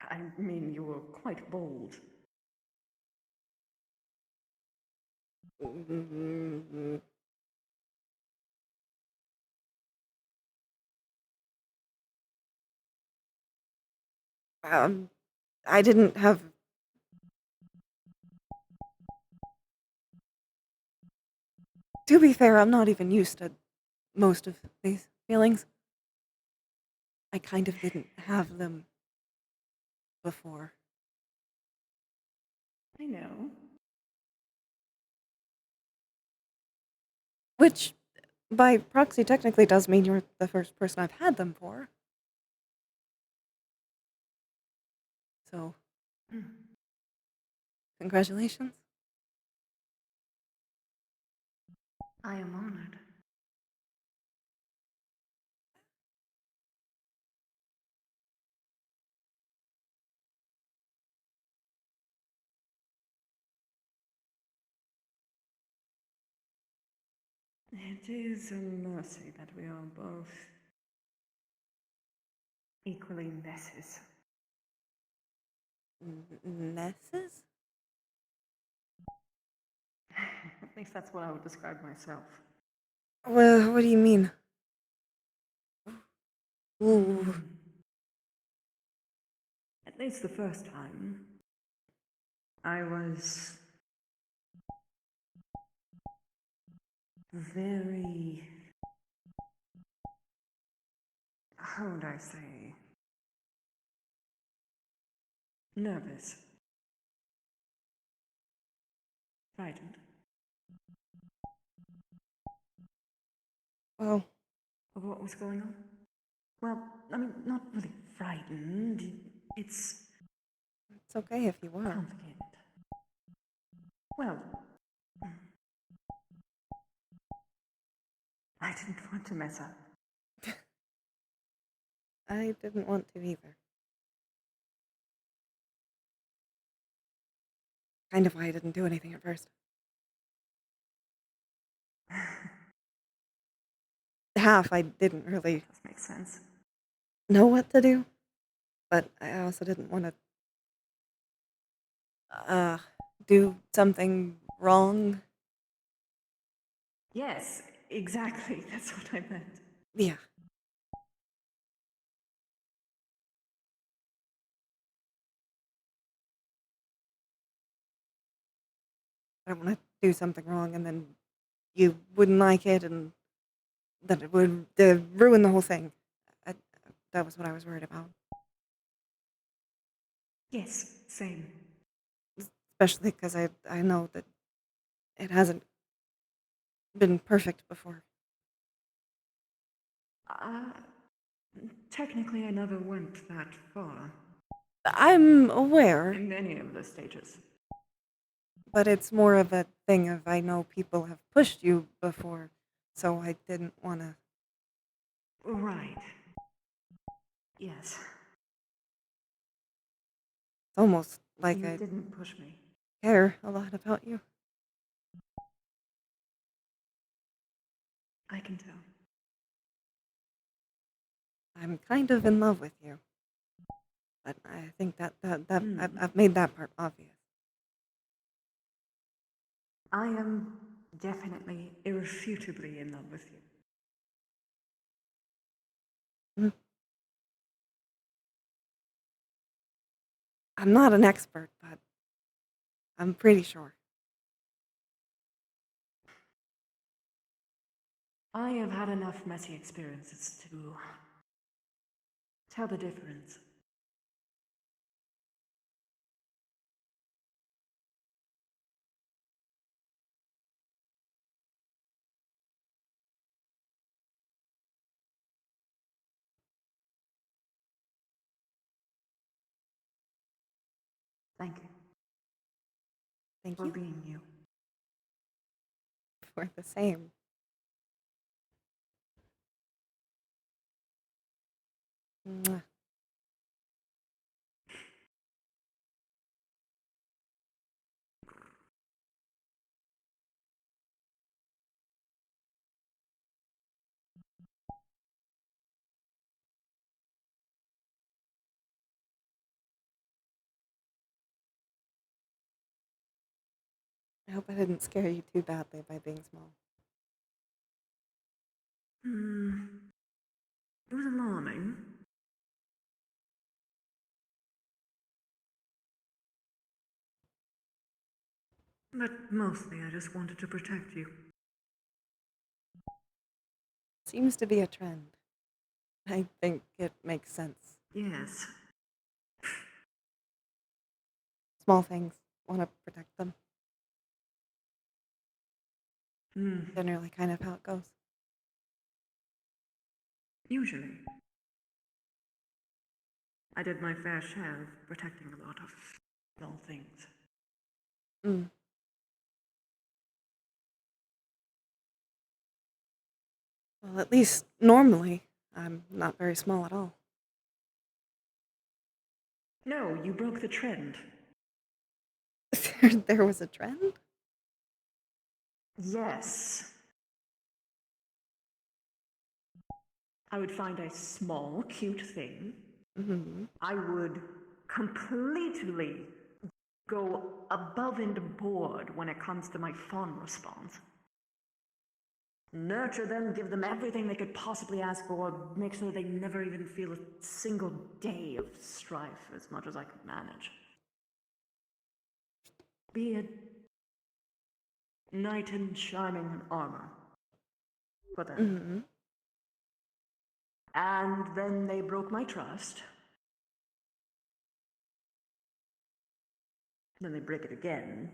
I mean, you were quite bold. Mm-hmm. I didn't have. To be fair, I'm not even used to most of these feelings. I kind of didn't have them before. I know. Which, by proxy, technically does mean you're the first person I've had them for. So, congratulations. I am honored. It is a mercy that we are both equally messes. Messes? At least that's what I would describe myself. Well, what do you mean? Ooh. At least the first time, I was very, how would I say, nervous, frightened. Well, Of what was going on? Well, I mean, not really frightened. It's okay if you were. complicated. Well, I didn't want to mess up. I didn't want to either. Kind of why I didn't do anything at first. Half I didn't really Does make sense. know what to do, but I also didn't want to do something wrong. Yes, exactly. That's what I meant. Yeah. I don't want to do something wrong and then you wouldn't like it and then it would ruin the whole thing. That was what I was worried about. Yes, same. Especially because I know that it hasn't been perfect before. Technically, I never went that far. I'm aware. In any of the stages. But it's more of a thing of I know people have pushed you before, so I didn't want to. Right. Yes. It's almost like You I didn't push me. care a lot about you. I can tell. I'm kind of in love with you. But I think that I've made that part obvious. I am definitely, irrefutably in love with you. I'm not an expert, but I'm pretty sure. I have had enough messy experiences to tell the difference. Thank you. Thank for you. being you. For the same. Mwah. I hope I didn't scare you too badly by being small. It was alarming. But mostly I just wanted to protect you. seems to be a trend. I think it makes sense. Yes. Small things, want to protect them. Hmm. Generally kind of how it goes. Usually. I did my fair share of protecting a lot of small things. Mm. Well, at least normally, I'm not very small at all. No, you broke the trend. There was a trend? Yes. I would find a small, cute thing. Mm-hmm. I would completely go above and board when it comes to my fawn response. Nurture them, give them everything they could possibly ask for, make sure they never even feel a single day of strife as much as I could manage. Be a knight in shining armor for them. Mm-hmm. And then they broke my trust. Then they break it again.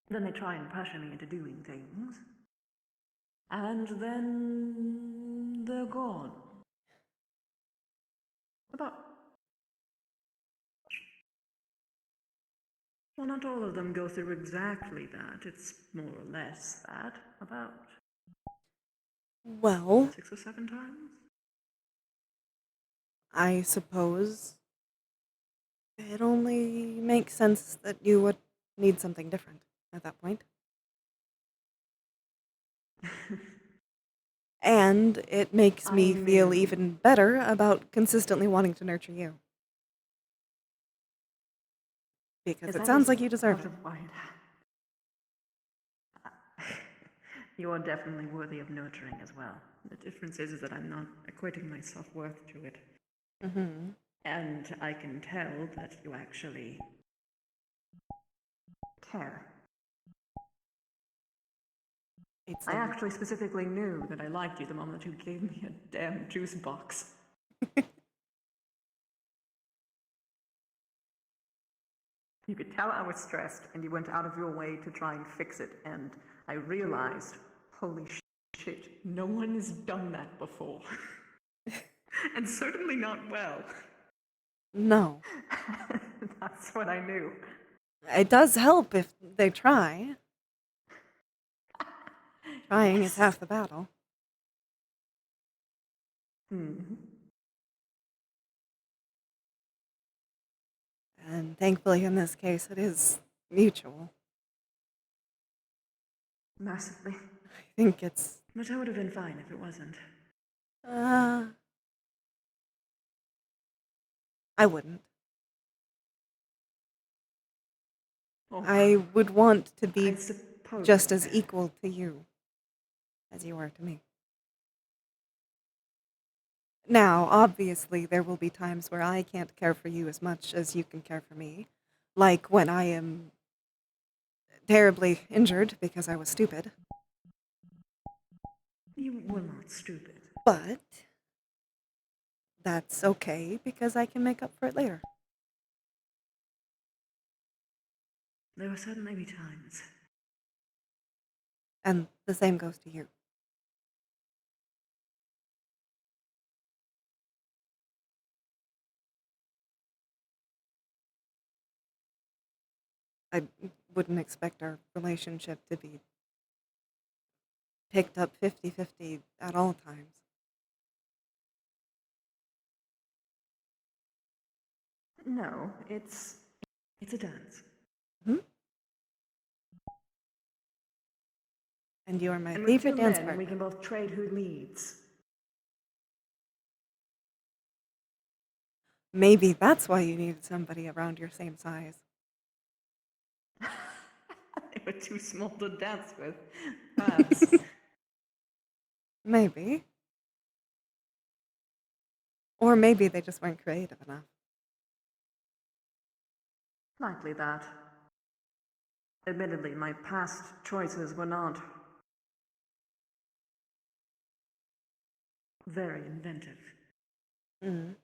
Then they try and pressure me into doing things. And then they're gone. About. Well, not all of them go through exactly that. It's more or less that. About Well, 6 or 7 times? I suppose it only makes sense that you would need something different at that point. And it makes me feel even better about consistently wanting to nurture you. Because Is it that sounds just like you deserve out it. of mind? You are definitely worthy of nurturing as well. The difference is that I'm not equating my self-worth to it. Mm-hmm. And I can tell that you actually care. I actually specifically knew that I liked you the moment you gave me a damn juice box. You could tell I was stressed, and you went out of your way to try and fix it, and I realized, holy shit, no one has done that before. And certainly not well. No. That's what I knew. It does help if they try. Trying is half the battle. And thankfully, in this case, it is mutual. Massively. I think it's. But I would have been fine if it wasn't. I wouldn't. Oh, I would want to be I suppose just I as can. equal to you as you are to me. Now, obviously, there will be times where I can't care for you as much as you can care for me. Like when I am terribly injured because I was stupid. You were not stupid. But that's okay because I can make up for it later. There will certainly be times. And the same goes to you. I wouldn't expect our relationship to be picked up 50-50 at all times. No, it's a dance. Hmm? And you are my And with favorite two dance men, partner. we can both trade who leads. Maybe that's why you needed somebody around your same size. They were too small to dance with. Perhaps. Maybe. Or maybe they just weren't creative enough. Likely that. Admittedly, my past choices were not very inventive. Mm.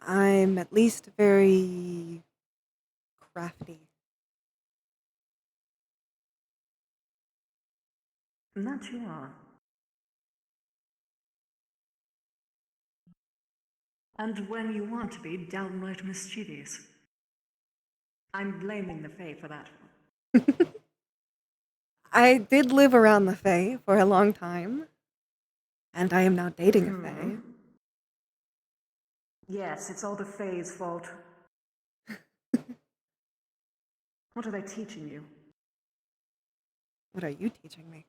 I'm at least very crafty. That you are. And when you want to be, downright mischievous. I'm blaming the Fae for that one. I did live around the Fae for a long time, and I am now dating a Fae. Yes, it's all the Fae's fault. What are they teaching you? What are you teaching me?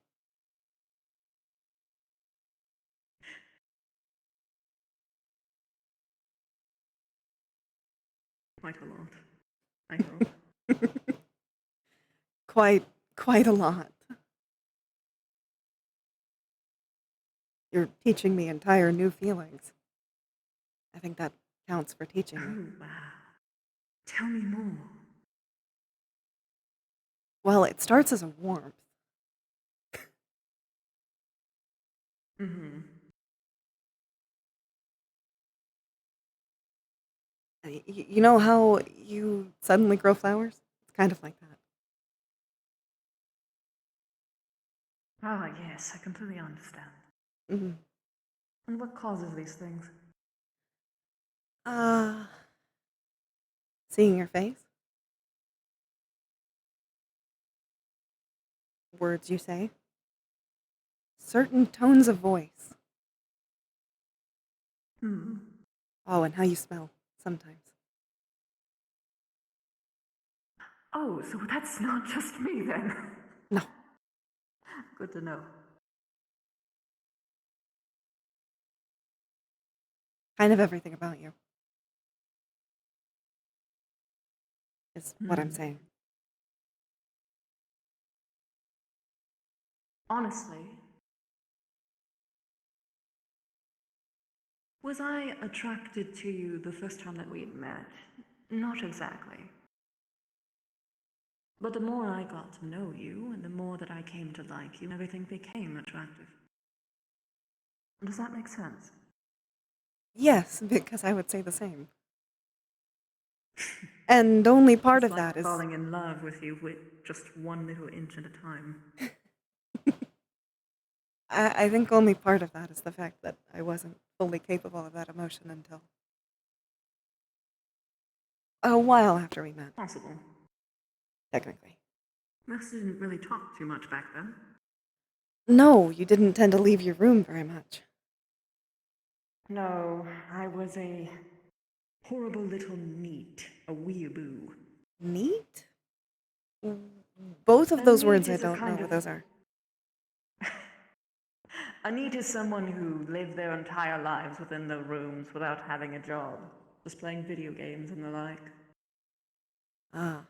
Quite a lot, I hope. Quite a lot. You're teaching me entire new feelings. I think that counts for teaching me. Oh, wow. Tell me more. Well, it starts as a warmth. Mm-hmm. You know how you suddenly grow flowers? It's kind of like that. Ah, yes, I completely understand. Mm-hmm. And what causes these things? Seeing your face. Words you say. Certain tones of voice. Hmm. Oh, and how you smell sometimes. Oh, so that's not just me then. No. Good to know. Kind of everything about you. Is what I'm Hmm. saying. Honestly, was I attracted to you the first time that we met? Not exactly. But the more I got to know you, and the more that I came to like you, everything became attractive. Does that make sense? Yes, because I would say the same. And only part It's of like that is... falling in love with you with just one little inch at a time. I think only part of that is the fact that I wasn't fully capable of that emotion until a while after we met. Possible. Technically. Us didn't really talk too much back then. No, you didn't tend to leave your room very much. No, I was a horrible little neat, a weeaboo. Neat? Both of A those neat words I is a don't know kind what of- those are. A neat is someone who lived their entire lives within their rooms without having a job, just playing video games and the like. Ah.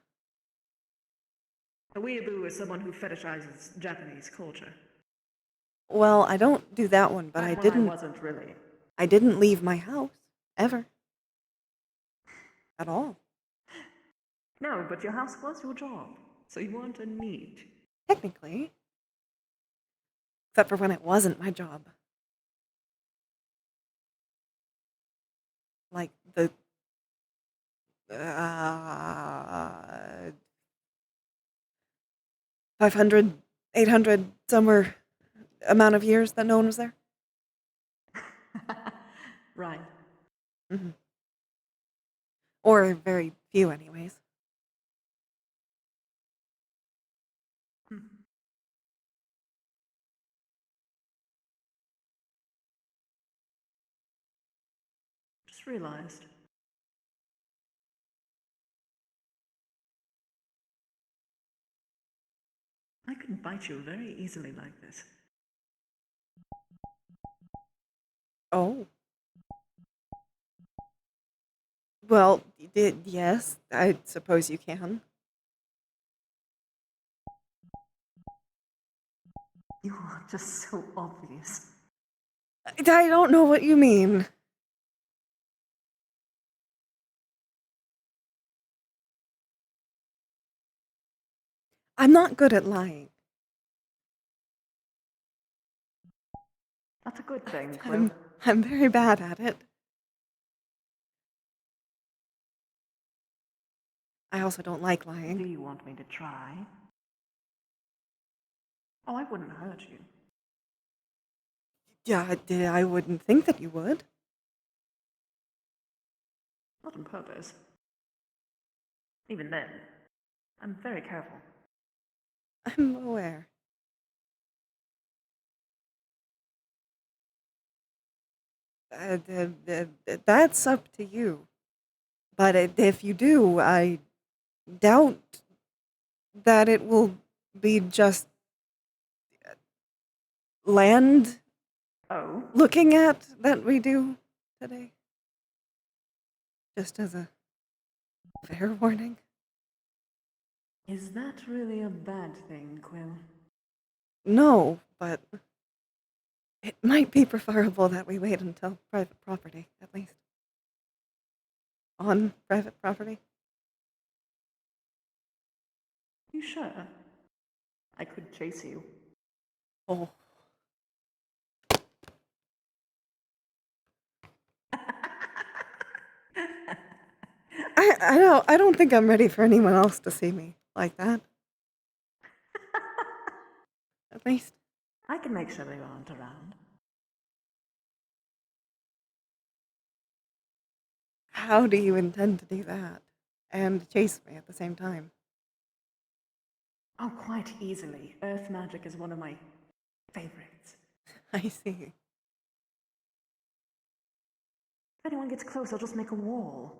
A weeaboo is someone who fetishizes Japanese culture. Well, I don't do that one, but Back I when didn't... I wasn't really. I didn't leave my house. Ever. At all. No, but your house was your job, so you weren't a neat. Technically. Except for when it wasn't my job. Like the... 500, 800, somewhere amount of years that no one was there. Right. Mm-hmm. Or very few, anyways. Just realized. I could bite you very easily like this. Oh. Well, yes, I suppose you can. You are just so obvious. I don't know what you mean. I'm not good at lying. That's a good thing, Quill. I'm very bad at it. I also don't like lying. Do you want me to try? Oh, I wouldn't hurt you. Yeah, I wouldn't think that you would. Not on purpose. Even then, I'm very careful. I'm aware. That's up to you. But if you do, I doubt that it will be just land looking at that we do today. Just as a fair warning. Is that really a bad thing, Quill? No, but it might be preferable that we wait until private property, at least. On private property? You sure? I could chase you. Oh. I don't think I'm ready for anyone else to see me like that. At least. I can make sure they aren't around. How do you intend to do that? And chase me at the same time? Oh, quite easily. Earth magic is one of my favorites. I see. If anyone gets close, I'll just make a wall.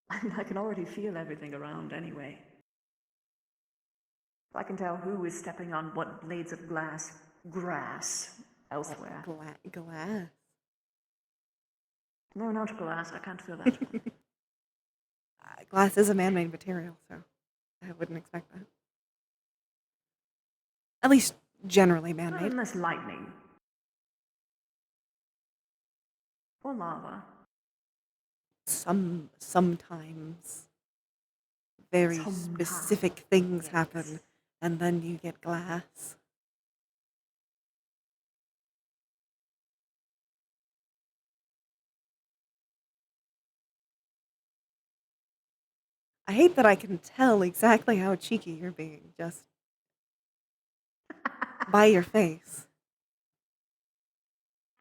I mean, I can already feel everything around anyway. I can tell who is stepping on what blades of grass elsewhere. Glass? No, not glass. I can't feel that one. Glass is a man-made material, so I wouldn't expect that. At least generally man-made. Not unless lightning. Or lava. Sometimes very specific things happen, and then you get glass. I hate that I can tell exactly how cheeky you're being, just by your face.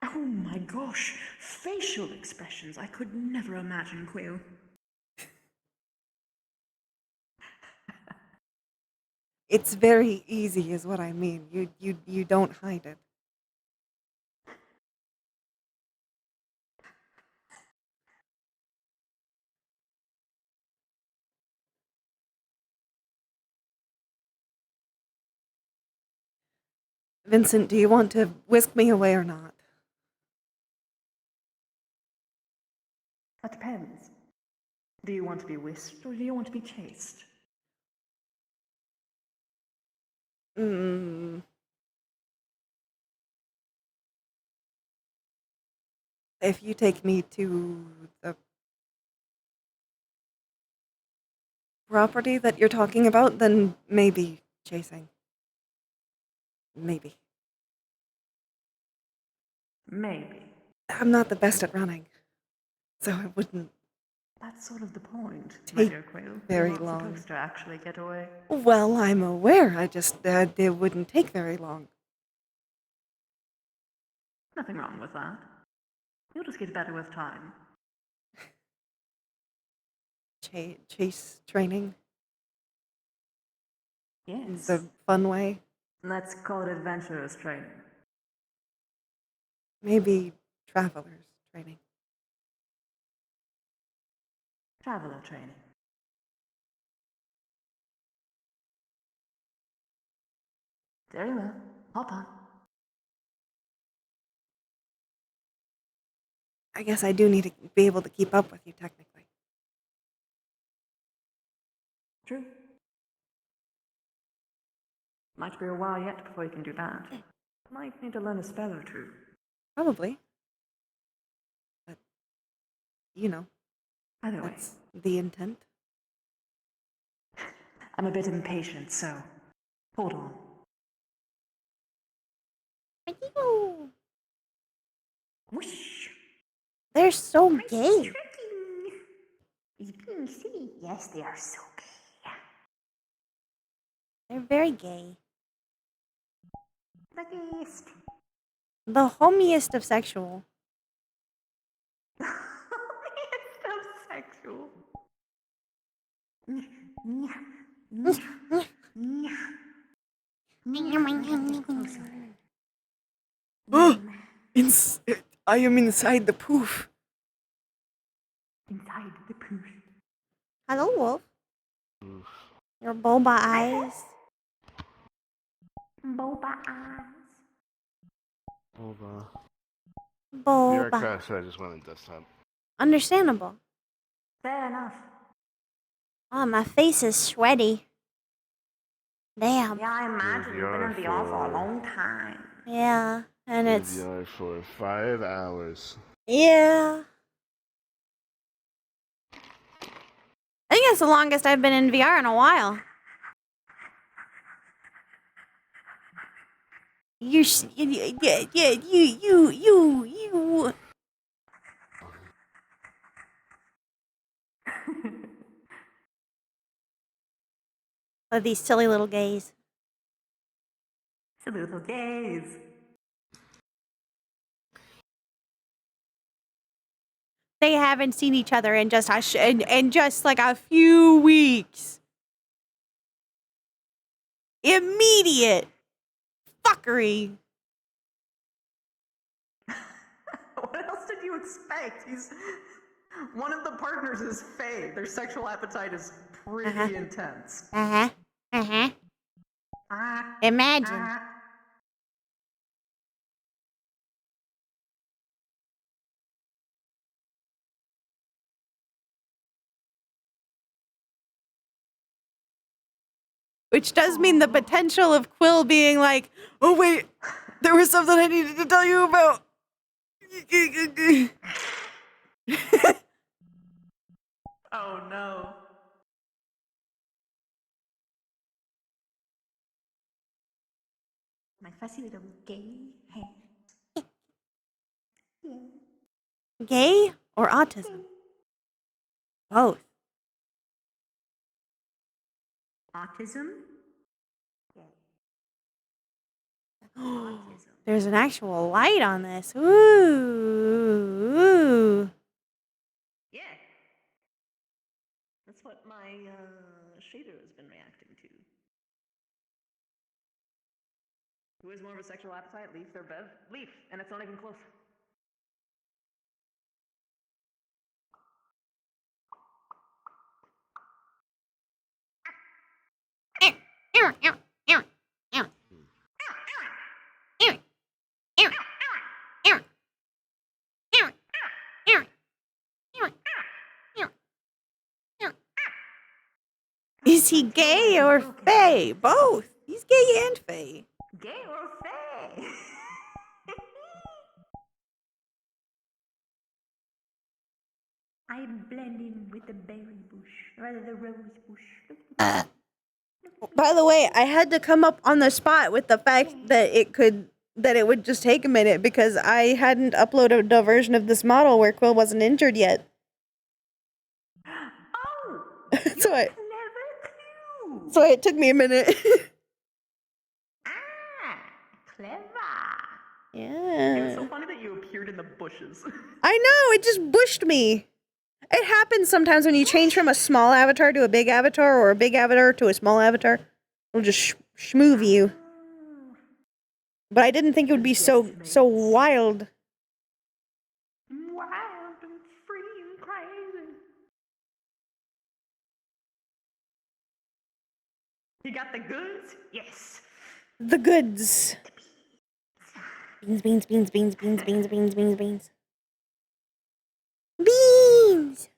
Oh my gosh, facial expressions. I could never imagine, Quill. It's very easy is what I mean. You don't hide it. Vincent, do you want to whisk me away or not? That depends. Do you want to be whisked or do you want to be chased? If you take me to the property that you're talking about, then maybe chasing. Maybe. Maybe. I'm not the best at running, so I wouldn't That's sort of the point, my take dear Quill. very You're not long. supposed to actually get away. Well, I'm aware. I just it wouldn't take very long. Nothing wrong with that. You'll just get better with time. Chase training. Yes. The fun way. Let's call it adventurous training. Maybe travelers training. Traveler training. Very well. Hop on. I guess I do need to be able to keep up with you technically. True. Might be a while yet before you can do that. Might need to learn a spell or two. Probably. But, you know, Either way. that's the intent. I'm a bit impatient, so Hold on. Whoosh. They're so Nice gay. tricking. He's being silly. Yes, they are so gay. They're very gay. The gayest. The homiest of sexual. It's so sexual. I am inside the poof. Inside the poof. Hello, Wolf. Your boba eyes. Boba eyes. Over. Boba. VRCRP, so I just went on desktop. Understandable. Fair enough. Oh, my face is sweaty. Damn. Yeah, I imagine you've been in VR for a long time. Yeah, and In it's... VR for 5 hours. Yeah. I think that's the longest I've been in VR in a while. You. Oh, these silly little gays. Silly little gays. They haven't seen each other in just just like a few weeks. Immediate fuckery. What else did you expect? One of the partners is Faye. Their sexual appetite is pretty intense. Imagine. Which does mean the potential of Quill being like, oh wait, there was something I needed to tell you about. Oh no. My fussy little gay hands. Yeah. Gay or autism? Both. Autism? There's an actual light on this. Ooh. Yeah. That's what my shader has been reacting to. Who has more of a sexual appetite, Leaf or Bev? Leaf, and it's not even close. Is he gay or fey? Both. He's gay and fey. Gay or fey? I blend in with the berry bush, rather the rose bush. By the way, I had to come up on the spot with the fact that it would just take a minute because I hadn't uploaded a version of this model where Quill wasn't injured yet. Oh! So it took me a minute. Clever. Yeah. It was so funny that you appeared in the bushes. I know, it just bushed me. It happens sometimes when you change from a small avatar to a big avatar or a big avatar to a small avatar. It'll just schmoove you. But I didn't think it would be so wild. Wild and free and crazy. You got the goods? Yes. The goods. Beans. Beans!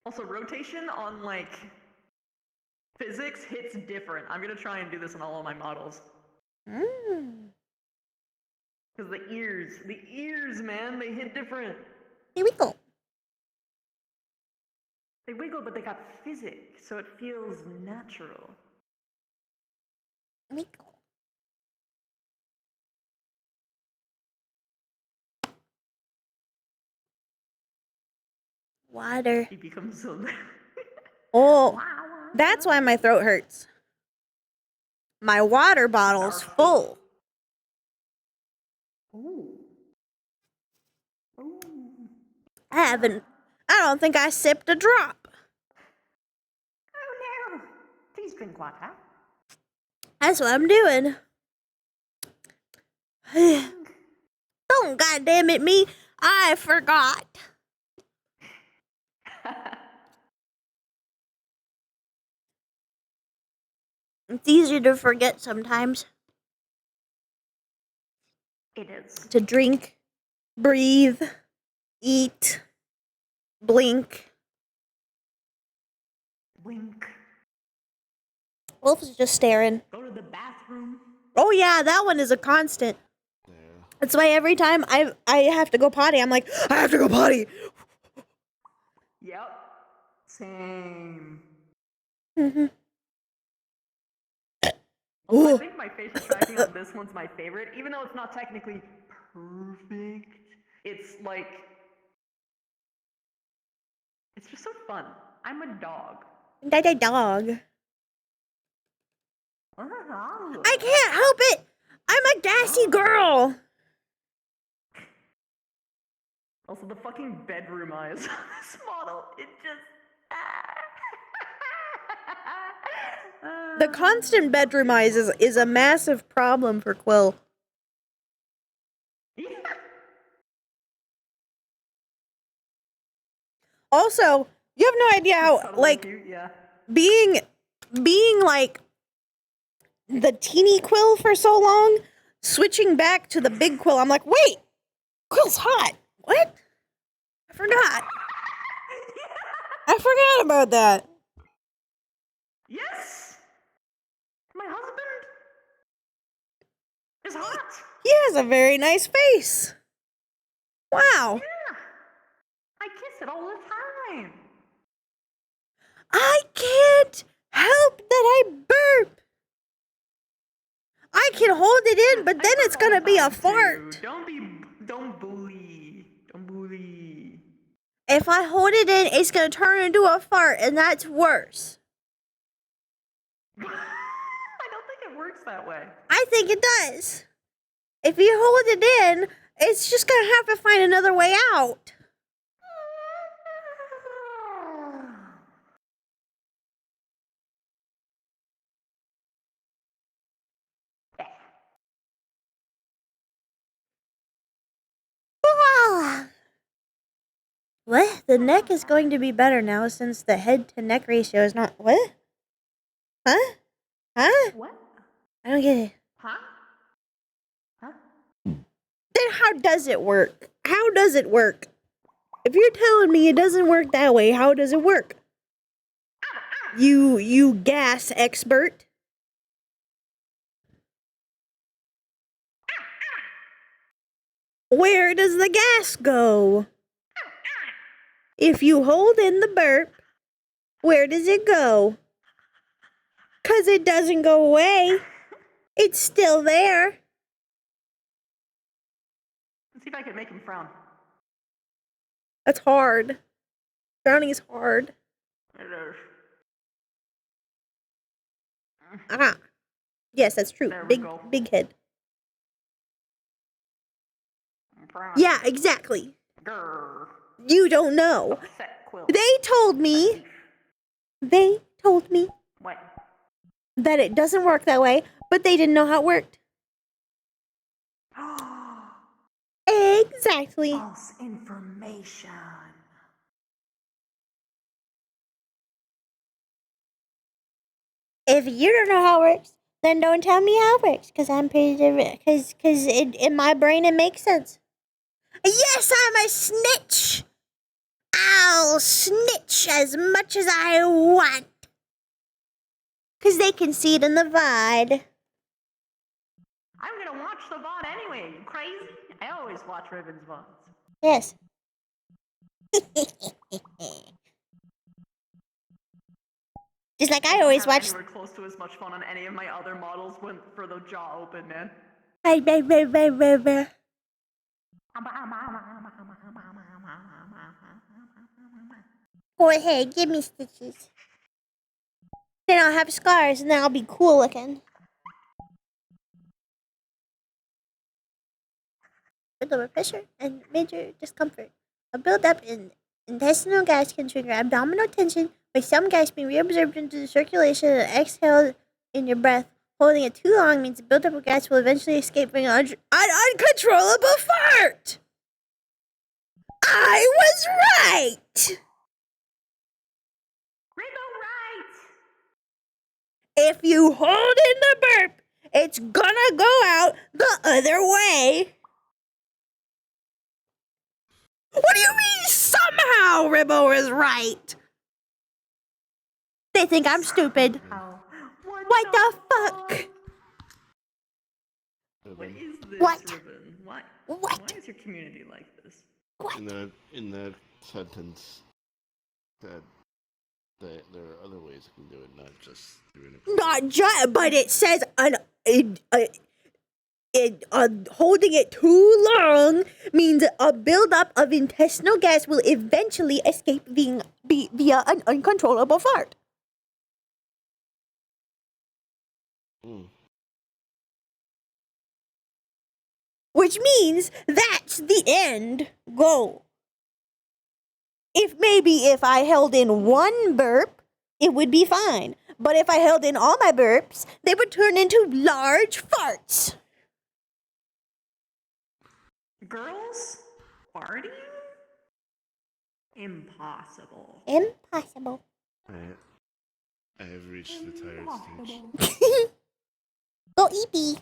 Also, rotation on, like, physics hits different. I'm gonna try and do this on all of my models. Because the ears, man, they hit different. Here we go. They wiggle, but they got physics, so it feels natural. Wiggle. Water. He becomes so. Oh, that's why my throat hurts. My water bottle's full. Ooh. Ooh. I don't think I sipped a drop. Oh no! Please drink water. That's what I'm doing. Don't goddamn it me. I forgot. It's easy to forget sometimes. It is. To drink, breathe, eat, blink. Wink. Wolf is just staring. Go to the bathroom. Oh yeah, that one is a constant. That's why every time I have to go potty, I'm like, I have to go potty. Yep. Same. Mm-hmm. Although I think my facial tracking on this one's my favorite, even though it's not technically perfect. It's like, it's just so fun. I'm a dog. Dog. I can't help it. I'm a gassy girl. Also, the fucking bedroom eyes on this model, it just. The constant bedroom eyes is a massive problem for Quill. Yeah. Also, you have no idea how like Cute, yeah. being like the teeny Quill for so long, switching back to the big Quill, I'm like, wait, Quill's hot. What? I forgot. I forgot about that. Yes! My husband is hot! He has a very nice face. Wow. Yeah! I kiss it all the time! I can't help that I burp. I can hold it in, but then it's gonna be a fart. Don't bully. Don't bully. If I hold it in, it's gonna turn into a fart, and that's worse. I don't think it works that way. I think it does. If you hold it in, it's just gonna have to find another way out. What? The neck is going to be better now since the head to neck ratio is not. What? Huh? Huh? What? I don't get it. Huh? Huh? Then how does it work? How does it work? If you're telling me it doesn't work that way, how does it work? You gas expert. Where does the gas go? If you hold in the burp, where does it go? 'Cause it doesn't go away. It's still there. Let's see if I can make him frown. That's hard. Frowning is hard. It is. Ah. Yes, that's true. There we Big go. big head. Frown. Yeah, exactly. Grr. You don't know. Upset Quill. They told me What? that it doesn't work that way, but they didn't know how it worked. Exactly. False information. If you don't know how it works, then don't tell me how it works, because I'm pretty different. Because in my brain it makes sense. Yes, I'm a snitch. I'll snitch as much as I want. Because they can see it in the VOD. I'm gonna watch the VOD anyway. You crazy? I always watch Riven's VODs. Yes. Just like I always watch. Anywhere close to as much fun on any of my other models when for the jaw open, man. Go ahead, give me stitches. Then I'll have scars and then I'll be cool looking. Lower pressure and major discomfort. A buildup in intestinal gas can trigger abdominal tension, with some gas being reabsorbed into the circulation and exhaled in your breath. Holding it too long means the buildup of gas will eventually escape, bringing an uncontrollable fart! I was right! If you hold in the burp, it's gonna go out the other way. What do you mean somehow Ribbo is right? They think I'm stupid. What the fuck? What is this, What? Ribbon? Why is your community like this? In that sentence, that there are other ways you can do it, not just through an. Not just, but it says holding it too long means a buildup of intestinal gas will eventually escape via an uncontrollable fart. Which means that's the end goal. If I held in one burp, it would be fine. But if I held in all my burps, they would turn into large farts. Girls? Farting? Impossible. Impossible. I have reached the tired stage. Go eepee.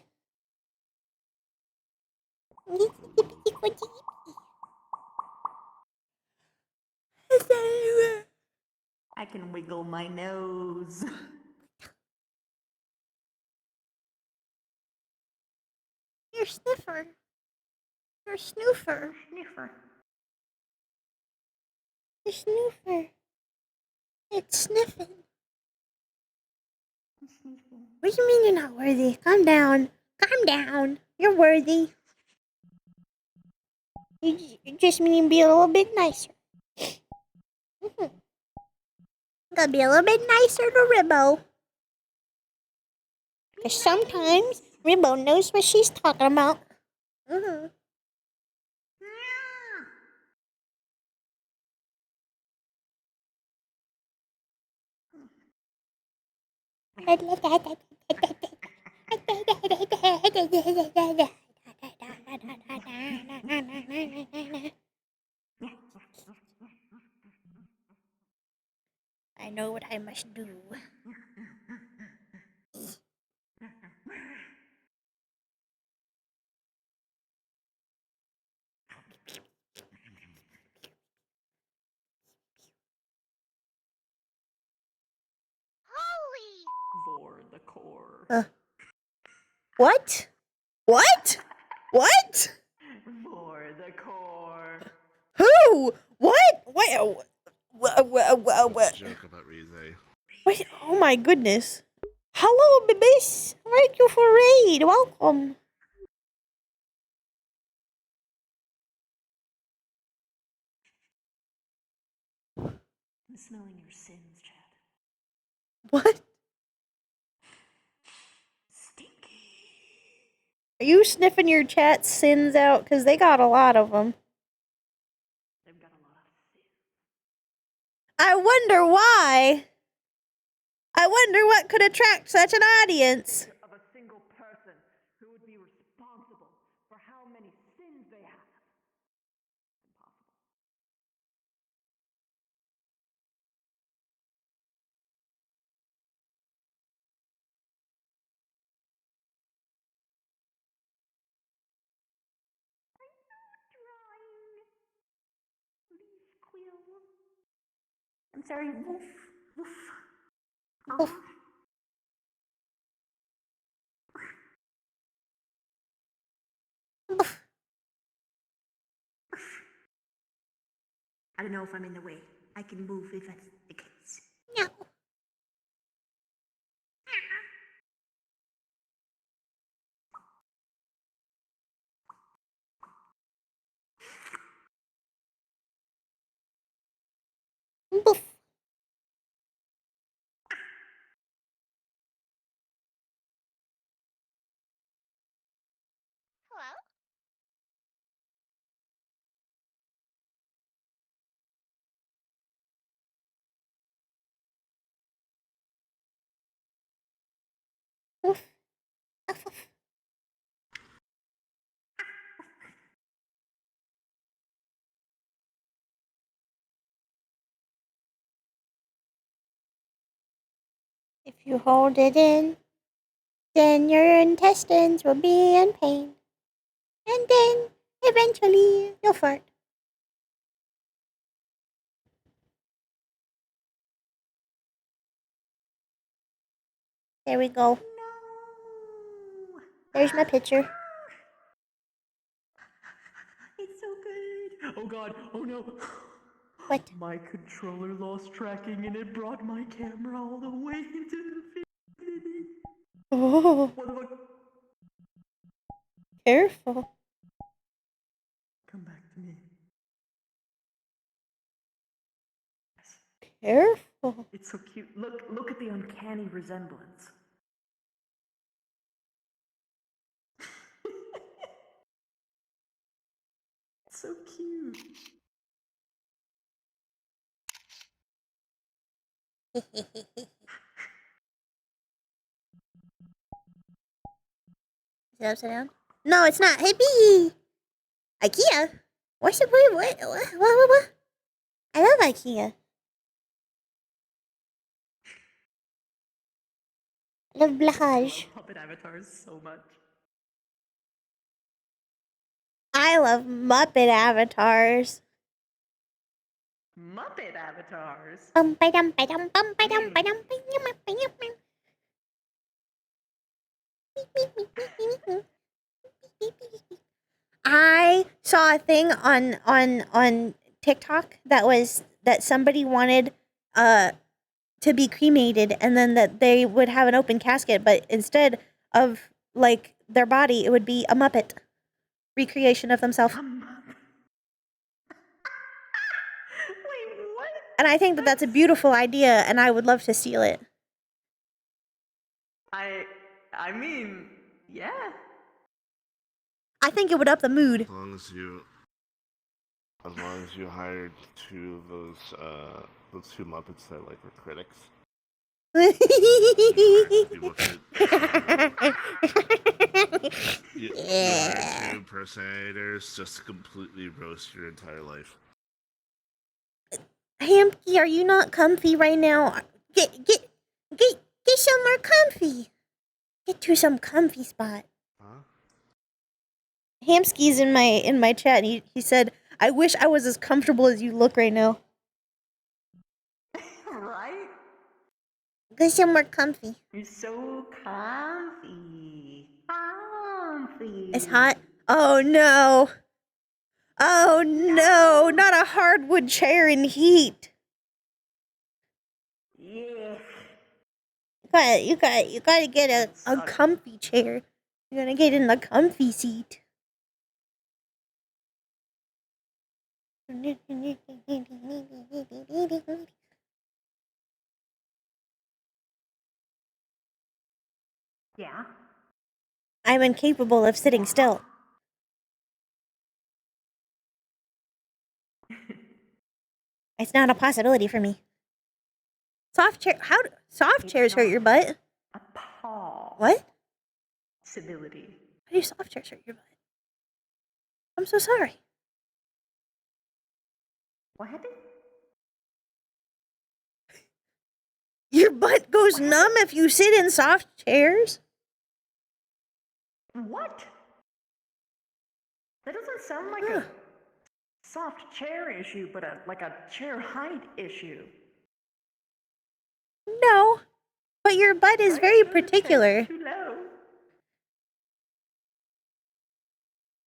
I can wiggle my nose. You're sniffer. You're snoofer. Sniffer. You're snoofer. It's sniffing. What do you mean you're not worthy? Calm down. Calm down. You're worthy. You just mean be a little bit nicer. Gotta be a little bit nicer to Ribbo. Because sometimes Ribbo knows what she's talking about. I know what I must do. For the core. What? What? What? For the core. Who? What? What? Joke about Rize. Wait, oh my goodness. Hello, babies. Thank you for raid. Welcome. I'm smelling your sins, Chad. What? Are you sniffing your chat sins out? Because they got a lot of them. They've got a lot of sins. I wonder why. I wonder what could attract such an audience. Of a single person who would be responsible for how many sins they have. Impossible. Quill. I'm sorry, woof, woof. Woof. I don't know if I'm in the way. I can move if that's the case. No. If you hold it in, then your intestines will be in pain. And then, eventually, you'll fart. There we go. There's my picture. It's so good. Oh god, oh no. What? My controller lost tracking and it brought my camera all the way into the vicinity. Oh. What the fuck? Careful. Come back to me. Careful. It's so cute. Look at the uncanny resemblance. It's so cute. Is it upside down? No, it's not. Hey, bee! IKEA? What's the point? What? I love IKEA. I love Blahage. Puppet avatars so much. I love Muppet avatars. Muppet avatars. I saw a thing on TikTok that somebody wanted to be cremated, and then that they would have an open casket, but instead of like their body, it would be a Muppet recreation of themselves. Wait, what? And I think that that's a beautiful idea, and I would love to steal it. I mean, yeah. I think it would up the mood. As long as you hired two of those two Muppets that like were critics. You hire two impersonators just to completely roast your entire life. Hampy, are you not comfy right now? Get somewhere comfy. Get to some comfy spot. Huh? Hamsky's in my chat, and he said, "I wish I was as comfortable as you look right now." Right? Get somewhere comfy. You're so comfy. Comfy. It's hot. Oh no. Oh no, not a hardwood chair in heat. Yeah. You gotta get a comfy chair. You're gonna get in the comfy seat. Yeah. I'm incapable of sitting still. It's not a possibility for me. Soft chairs hurt your butt. A paw. What? Civility. Why do soft chairs hurt your butt? I'm so sorry. What happened? Your butt goes numb if you sit in soft chairs? What? That doesn't sound like a soft chair issue, but like a chair height issue. No, but your butt is very particular. Too low.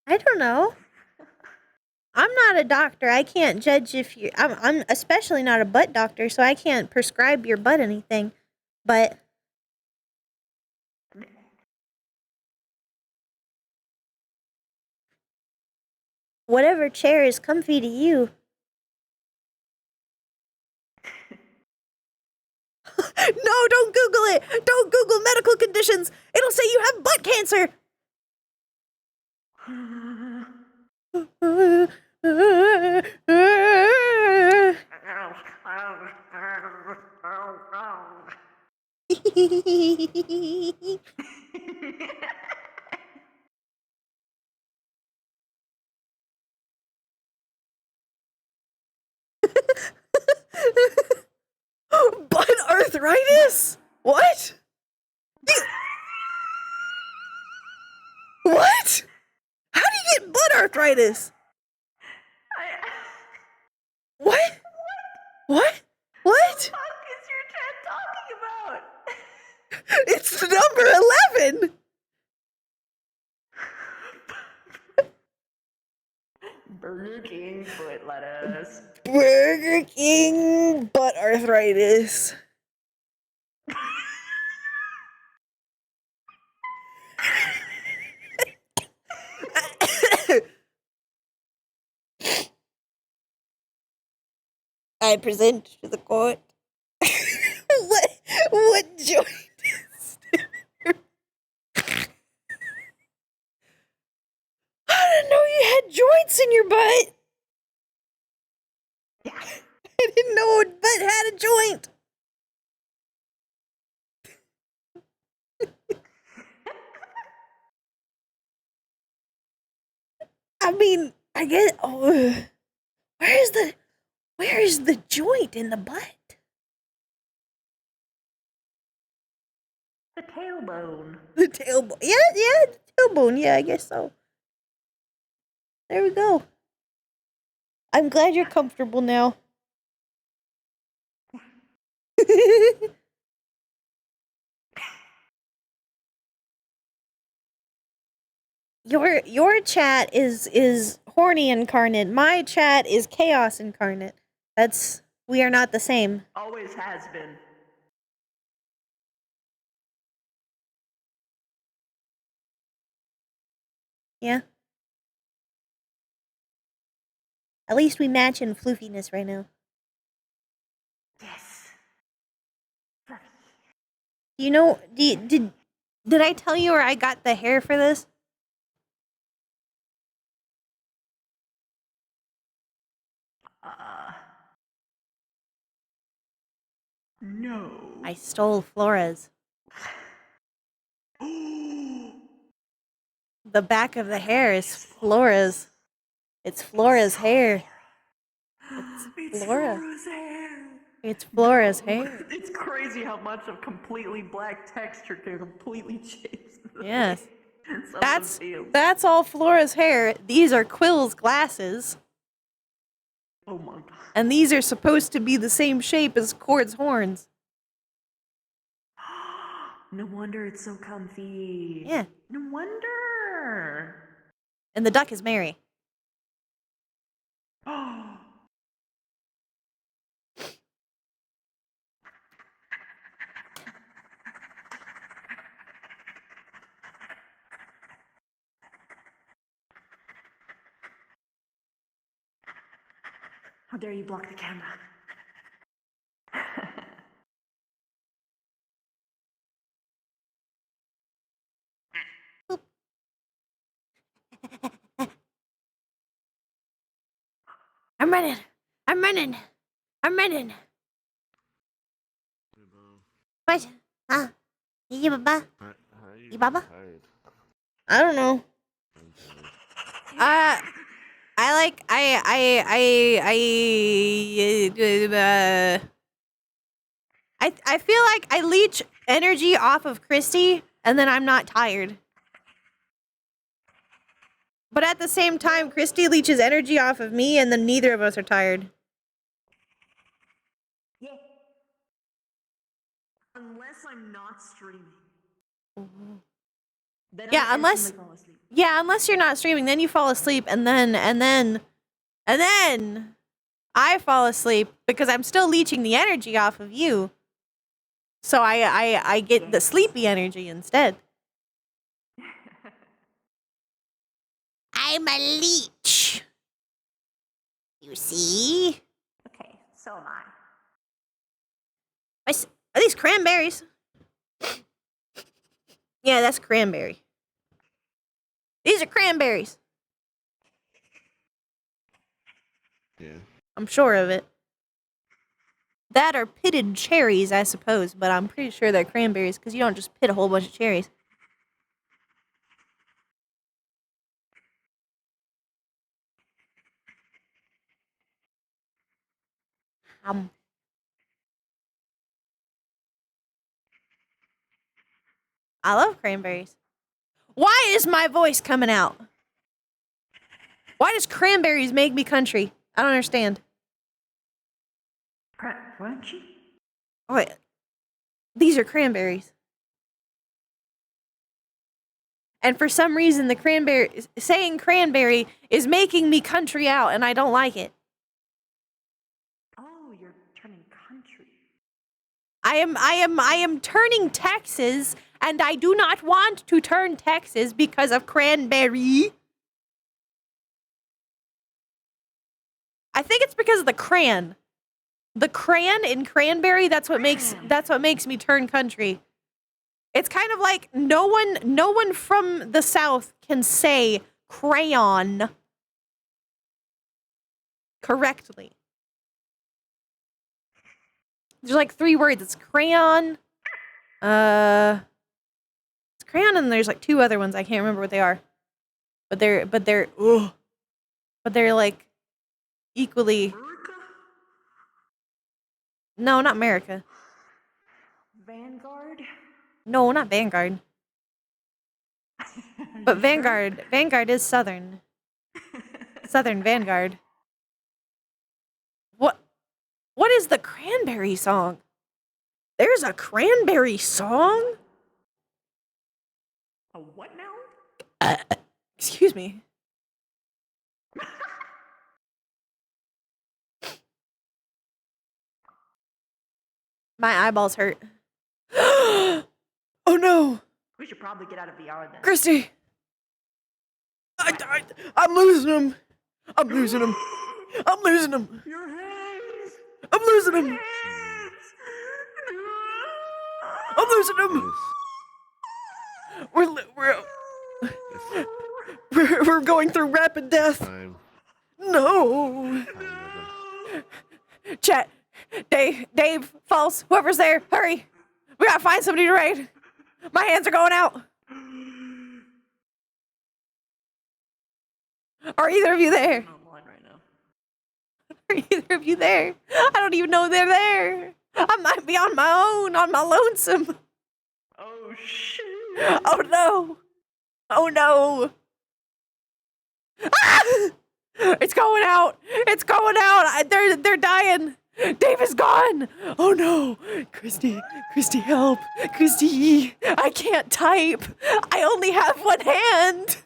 I don't know. I'm not a doctor. I can't judge if you. I'm especially not a butt doctor, so I can't prescribe your butt anything. But whatever chair is comfy to you. No, don't Google it. Don't Google medical conditions. It'll say you have butt cancer. Butt arthritis? What? What? How do you get butt arthritis? What? What? What? What is your chat talking about? It's the number 11. Burger King foot lettuce. Burger King butt arthritis. I present to the court. What joint is this? I didn't know you had joints in your butt. I didn't know a butt had a joint. I mean, I get. Oh, where is the joint in the butt? The tailbone. The tailbone. Yeah, the tailbone. Yeah, I guess so. There we go. I'm glad you're comfortable now. Your chat is horny incarnate. My chat is chaos incarnate. We are not the same. Always has been. Yeah. At least we match in floofiness right now. Yes. You know, did I tell you where I got the hair for this? No. I stole Flora's. The back of the hair is Flora's. It's Flora's hair. It's Flora. Flora's hair. It's Flora's hair. It's crazy how much of completely black texture can completely change. Yes. Something feels. That's all Flora's hair. These are Quill's glasses. Oh my god. And these are supposed to be the same shape as Cord's horns. No wonder it's so comfy. Yeah. No wonder. And the duck is Mary. How dare you block the camera? I'm running. I'm running. I'm running. What? Huh? You baba? You baba? I don't know. I feel like I leech energy off of Christy, and then I'm not tired. But at the same time, Christy leeches energy off of me, and then neither of us are tired. Yeah. Unless I'm not streaming. Then Yeah, I unless instantly fall asleep. unless you're not streaming, then you fall asleep, and then I fall asleep because I'm still leeching the energy off of you. So I get the sleepy energy instead. I'm a leech. You see? Okay, so am I. Are these cranberries? Yeah, that's cranberry. These are cranberries. Yeah. I'm sure of it. That are pitted cherries, I suppose, but I'm pretty sure they're cranberries because you don't just pit a whole bunch of cherries. I love cranberries. Why is my voice coming out? Why does cranberries make me country? I don't understand. Crunchy? Oh, wait. These are cranberries. And for some reason, saying cranberry is making me country out, and I don't like it. Oh, you're turning country. I am turning Texas, and I do not want to turn Texas because of cranberry. I think it's because of the cran. The cran in cranberry, that's what makes me turn country. It's kind of like no one from the South can say crayon correctly. There's like 3 words. It's crayon. It's crayon, and there's like 2 other ones. I can't remember what they are. But they're like equally. No, not America. Vanguard? No, not Vanguard. But Vanguard is Southern. Southern Vanguard. What is the cranberry song? There's a cranberry song? A what now? Excuse me. My eyeballs hurt. Oh no! We should probably get out of VR then. Christy! I'm losing him! I'm losing him! I'm losing him! Your hands! I'm losing him! I'm losing him! We're going through rapid death. No. Chat. Dave, False, whoever's there, hurry. We gotta find somebody to raid. My hands are going out. Are either of you there? I'm online right now. Are either of you there? I don't even know they're there. I might be on my own, on my lonesome. Oh shit. Oh no. Oh no. Ah! It's going out. It's going out. They're dying. Dave is gone. Oh no. Christy, help. Christy, I can't type. I only have one hand.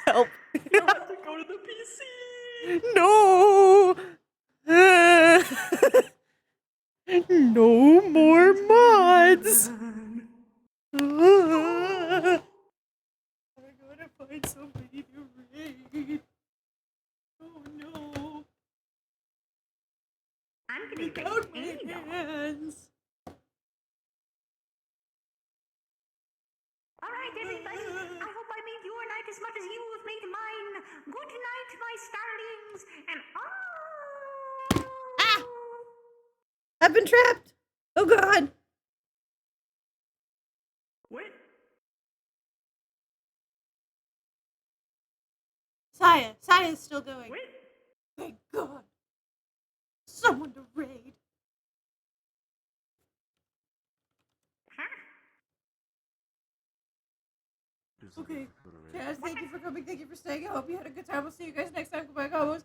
Help. You have to go to the PC. No. No more mods. I gotta find somebody to raid. Oh no. I'm gonna get Without my hands. Alright, everybody. I hope I made your night as much as you have made mine. Good night, my starlings, and I've been trapped. Oh god. What? Saya is still going. What? Thank god. Someone to raid. Okay. Guys, thank you for coming. Thank you for staying. I hope you had a good time. We'll see you guys next time. Goodbye, combos.